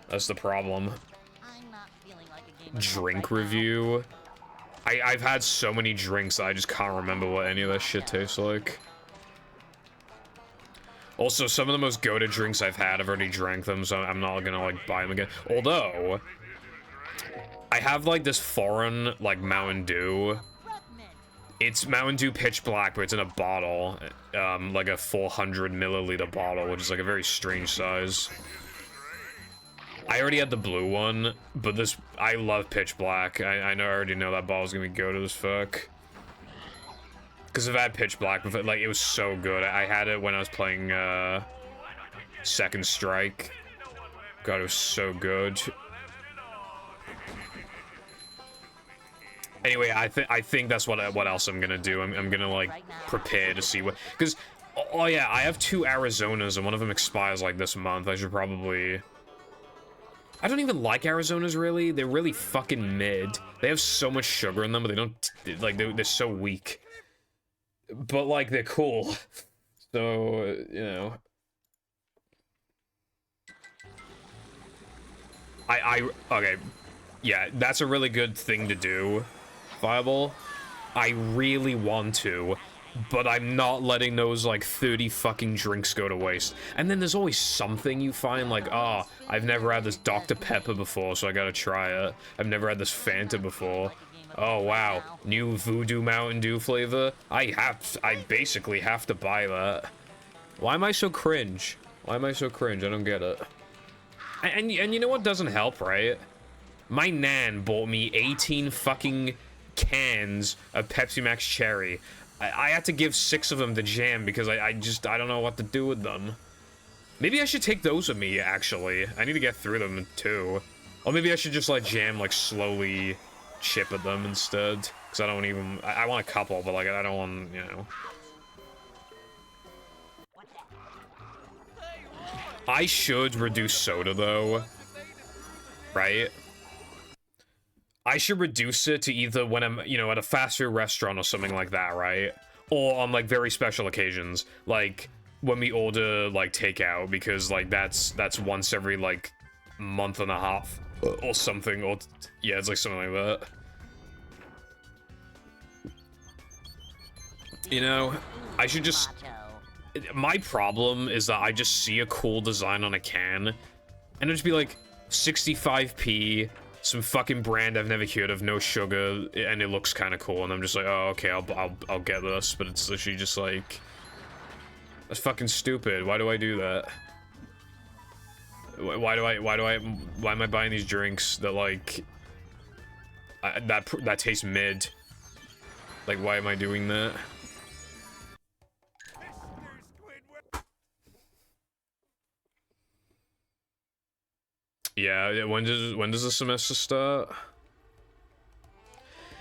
That's the problem. I'm not feeling like a game of Drink right now. review. I've had so many drinks that I just can't remember what any of that shit tastes like. Also, some of the most goated drinks I've had, I've already drank them, so I'm not gonna, like, buy them again. Although, I have, like, this foreign, like, Mountain Dew. It's Mountain Dew Pitch Black, but it's in a bottle. Like a 400 milliliter bottle, which is, like, a very strange size. I already had the blue one, but this... I love Pitch Black. I already know that bottle's gonna be goated as fuck. Because I've had Pitch Black before, like, it was so good. I had it when I was playing, Second Strike. God, it was so good. Anyway, I think that's what else I'm gonna do. I'm gonna, like, prepare to see what... Because, oh yeah, I have 2 Arizonas, and one of them expires, like, this month. I should probably... I don't even like Arizonas, really. They're really fucking mid. They have so much sugar in them, but they don't... Like, they're so weak. But, like, they're cool. So, you know. Okay. Yeah, that's a really good thing to do, Fireball. I really want to, but I'm not letting those, like, 30 fucking drinks go to waste. And then there's always something you find, like, oh, I've never had this Dr. Pepper before, so I gotta try it. I've never had this Fanta before. Oh, wow. New Voodoo Mountain Dew flavor? I basically have to buy that. Why am I so cringe? Why am I so cringe? I don't get it. And you know what doesn't help, right? My nan bought me 18 fucking cans of Pepsi Max Cherry. I had to give 6 of them to Jam because I don't know what to do with them. Maybe I should take those with me, actually. I need to get through them, too. Or maybe I should just let Jam, like, slowly chip at them instead. Because I don't even... I want a couple, but, like, I don't want, you know... I should reduce soda, though. Right? I should reduce it to either when I'm, you know, at a fast food restaurant or something like that, right? Or on, like, very special occasions. Like, when we order, like, takeout, because, like, that's once every, like, month and a half or something, or... Yeah, it's, like, something like that. You know, I should just... My problem is that I just see a cool design on a can, and it'll just be like 65p, some fucking brand I've never heard of, no sugar, and it looks kind of cool, and I'm just like, oh, okay, I'll get this, but it's literally just like, that's fucking stupid. Why do I do that? Why am I buying these drinks that, like, that taste mid? Like, why am I doing that? Yeah, when does the semester start?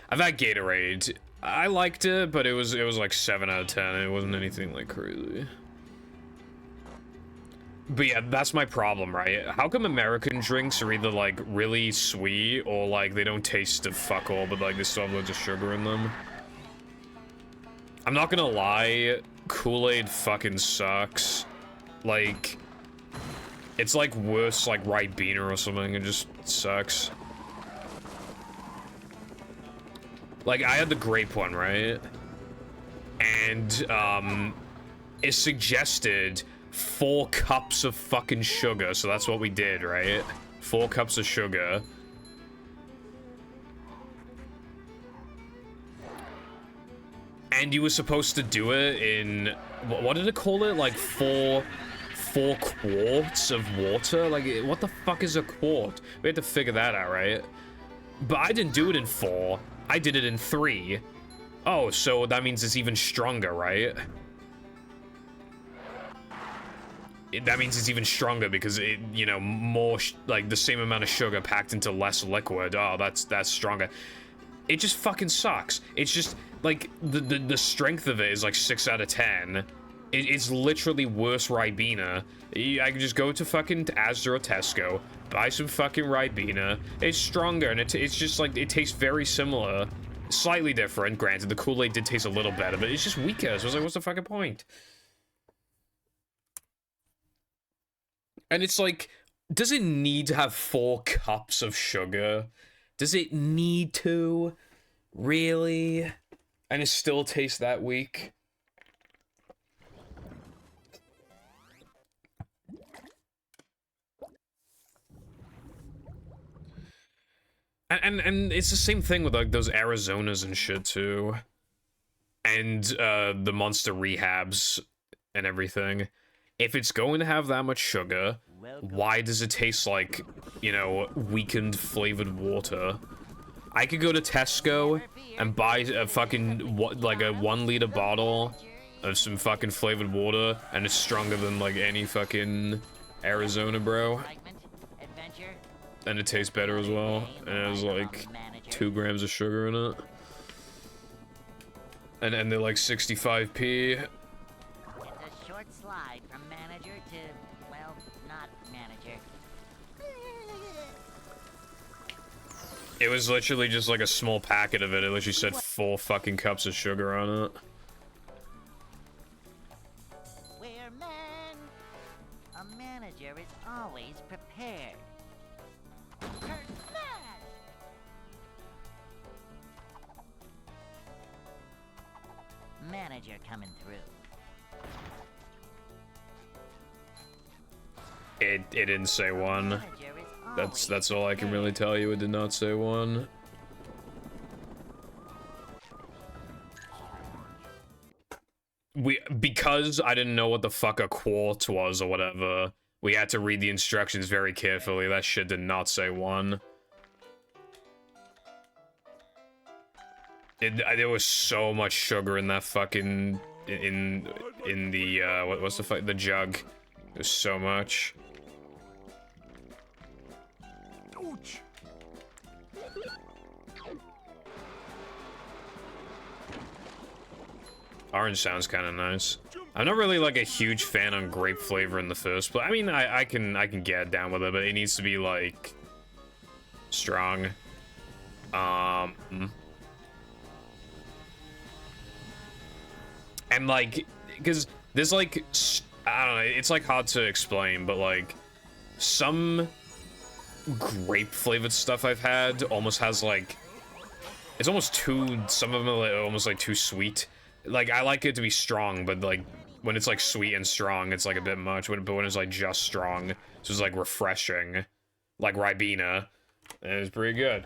I've had Gatorade. I liked it, but it was like 7 out of 10. It wasn't anything like crazy. But yeah, that's my problem, right? How come American drinks are either like really sweet or like they don't taste of fuck all, but like they still have loads of sugar in them? I'm not gonna lie, Kool-Aid fucking sucks. Like, it's like worse like Ribena or something. It just sucks. Like, I had the grape one, right? and it suggested 4 cups of fucking sugar, so that's what we did, right? 4 cups of sugar. And you were supposed to do it in, what did it call it? Like 4 quarts of water? Like, what the fuck is a quart? We had to figure that out, right? But I didn't do it in 4. I did it in 3. Oh, so that means it's even stronger, right? That means it's even stronger because it, you know, more, like, the same amount of sugar packed into less liquid. Oh, that's stronger. It just fucking sucks. It's just, like, the strength of it is, like, 6 out of 10. It's literally worse Ribena. I can just go to fucking Asda or Tesco, buy some fucking Ribena. It's stronger, and it's just, like, it tastes very similar. Slightly different, granted. The Kool-Aid did taste a little better, but it's just weaker. So I was like, what's the fucking point? And it's like, does it need to have 4 cups of sugar? Does it need to? Really? And it still tastes that weak? And it's the same thing with, like, those Arizonas and shit, too. And, the Monster Rehabs and everything. If it's going to have that much sugar, why does it taste like, you know, weakened flavored water? I could go to Tesco and buy a fucking, like, a 1 liter bottle of some fucking flavored water, and it's stronger than, like, any fucking Arizona, bro. And it tastes better as well, and it has, like, 2 grams of sugar in it. And they're, like, 65p. It's a short slide from manager to, well, not manager. It was literally just, like, a small packet of it. It literally said 4 fucking cups of sugar on it. Where man, a manager is always prepared. Turn smash! Manager coming through. It didn't say 1. Manager is That's all I can really tell you. It did not say 1. Because I didn't know what the fuck a quart was or whatever, we had to read the instructions very carefully. That shit did not say 1. There was so much sugar in that fucking in the what's the jug. There's so much. Ouch. Orange sounds kind of nice. I'm not really like a huge fan on grape flavor in the first place. I mean, I can get down with it, but it needs to be like strong. And like, because there's like, I don't know, it's like hard to explain, but like some grape flavored stuff I've had almost has like, it's almost too, some of them are like, almost like too sweet. Like, I like it to be strong, but like when it's like sweet and strong, it's like a bit much. But when it's like just strong, it's just like refreshing, like Ribena, and it's pretty good.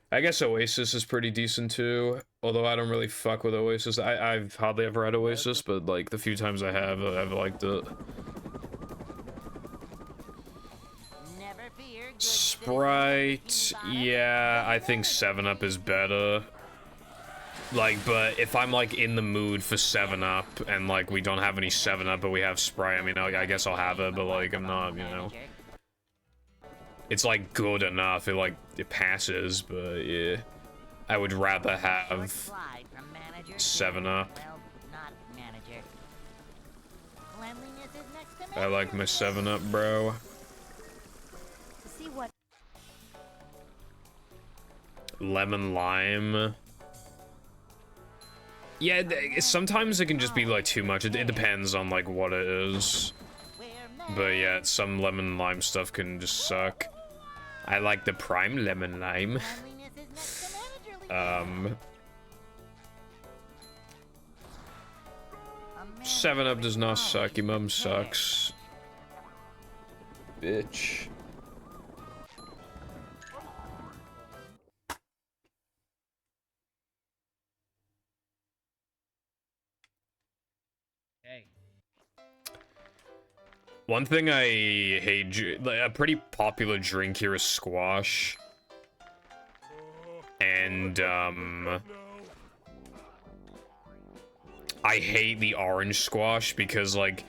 I guess Oasis is pretty decent too, although I don't really fuck with Oasis. I've hardly ever had Oasis, but like the few times I have, I've liked it. Sprite, yeah, I think 7-Up is better. Like, but if I'm like in the mood for 7-Up and like we don't have any 7-Up but we have Sprite, I mean, I guess I'll have it, but like I'm not, you know. It's like good enough, it passes, but yeah. I would rather have 7-Up. I like my 7-Up, bro. See what? Lemon lime. Yeah, sometimes it can just be like too much. It depends on like what it is. But yeah, some lemon lime stuff can just suck. I like the prime lemon lime. 7-Up does not suck. Your mom sucks. Bitch. Hey. One thing I hate, like, a pretty popular drink here is squash. And, I hate the orange squash because, like,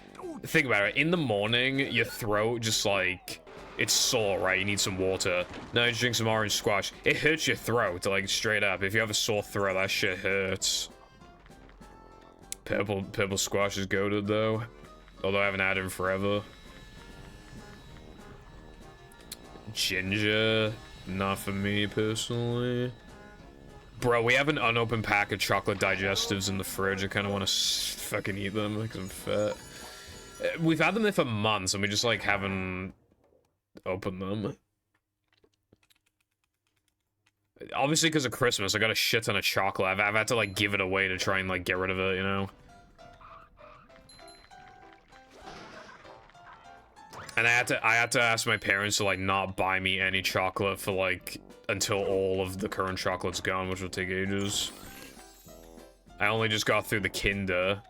think about it. In the morning, your throat just, like, it's sore, right? You need some water. Now you drink some orange squash. It hurts your throat, like, straight up. If you have a sore throat, that shit hurts. Purple squash is goated, though. Although I haven't had it in forever. Ginger. Not for me, personally. Bro, we have an unopened pack of chocolate digestives in the fridge. I kind of want to fucking eat them because I'm fat. We've had them there for months and we just, like, haven't opened them. Obviously, because of Christmas, I got a shit ton of chocolate. I've had to, like, give it away to try and, like, get rid of it, you know? And I had to ask my parents to, like, not buy me any chocolate for, like, until all of the current chocolate's gone, which will take ages. I only just got through the Kinder.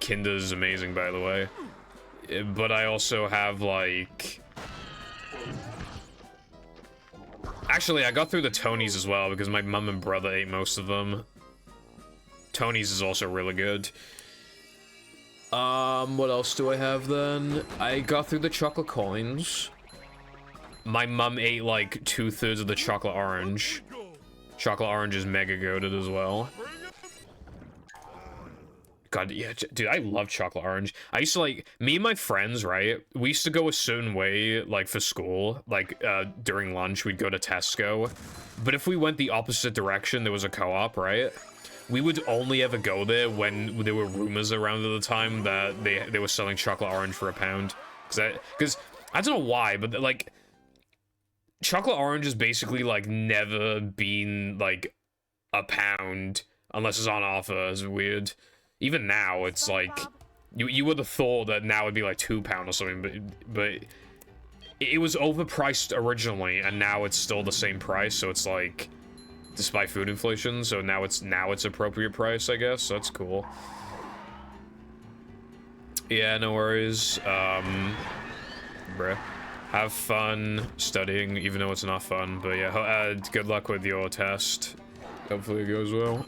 Kinder's amazing, by the way. But I also have, like... Actually, I got through the Tony's as well, because my mum and brother ate most of them. Tony's is also really good. What else do I have then? I got through the chocolate coins. My mum ate like 2/3 of the chocolate orange. Chocolate orange is mega goated as well. God, yeah, dude, I love chocolate orange. I used to, like, me and my friends, right? We used to go a certain way, like, for school. Like, during lunch, we'd go to Tesco. But if we went the opposite direction, there was a co-op, right? We would only ever go there when there were rumors around at the time that they were selling chocolate orange for £1. Because I don't know why, but, like, chocolate orange has basically, like, never been, like, £1 unless it's on offer. It's weird. Even now, it's like, you would have thought that now it'd be like £2 or something, but it was overpriced originally, and now it's still the same price, so it's like, despite food inflation, so now it's appropriate price, I guess. So that's cool. Yeah, no worries. Bruh. Have fun studying, even though it's not fun, but yeah, good luck with your test. Hopefully it goes well.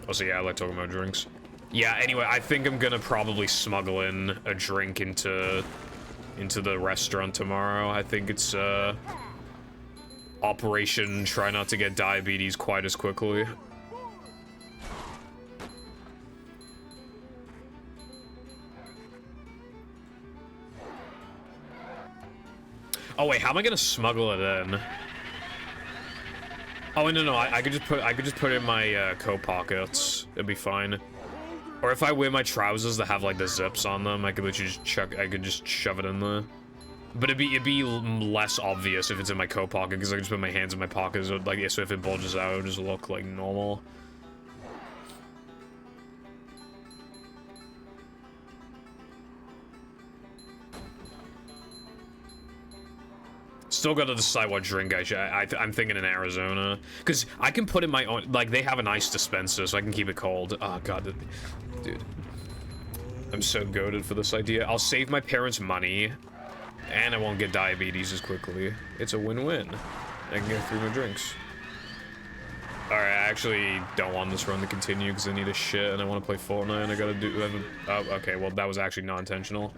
Also, yeah, I like talking about drinks. Yeah, anyway, I think I'm gonna probably smuggle in a drink into the restaurant tomorrow. I think it's, Operation Try Not to Get Diabetes quite as quickly. Oh wait, how am I gonna smuggle it in? Oh no, I could just put it in my coat pockets. It'd be fine. Or if I wear my trousers that have like the zips on them, I could literally just shove it in there. But it'd be less obvious if it's in my coat pocket because I can just put my hands in my pockets. So, like, so if it bulges out, it'll just look like normal. Still gotta decide what drink I'm thinking in Arizona. Because I can put in my own, like, they have an ice dispenser, so I can keep it cold. Oh, God. Dude. I'm so goated for this idea. I'll save my parents money, and I won't get diabetes as quickly. It's a win-win. I can get 3 more drinks. Alright, I actually don't want this run to continue because I need a shit, and I want to play Fortnite, and I gotta do... Oh, okay, well, that was actually not intentional.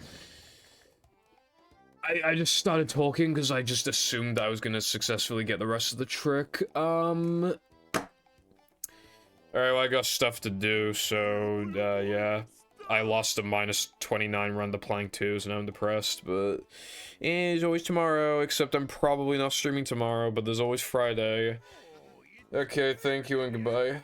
I just started talking because I just assumed I was gonna successfully get the rest of the trick. Alright, well, I got stuff to do, so, yeah. I lost a -29 run to Plank 2, so now I'm depressed, but... there's always tomorrow, except I'm probably not streaming tomorrow, but there's always Friday. Okay, thank you and goodbye.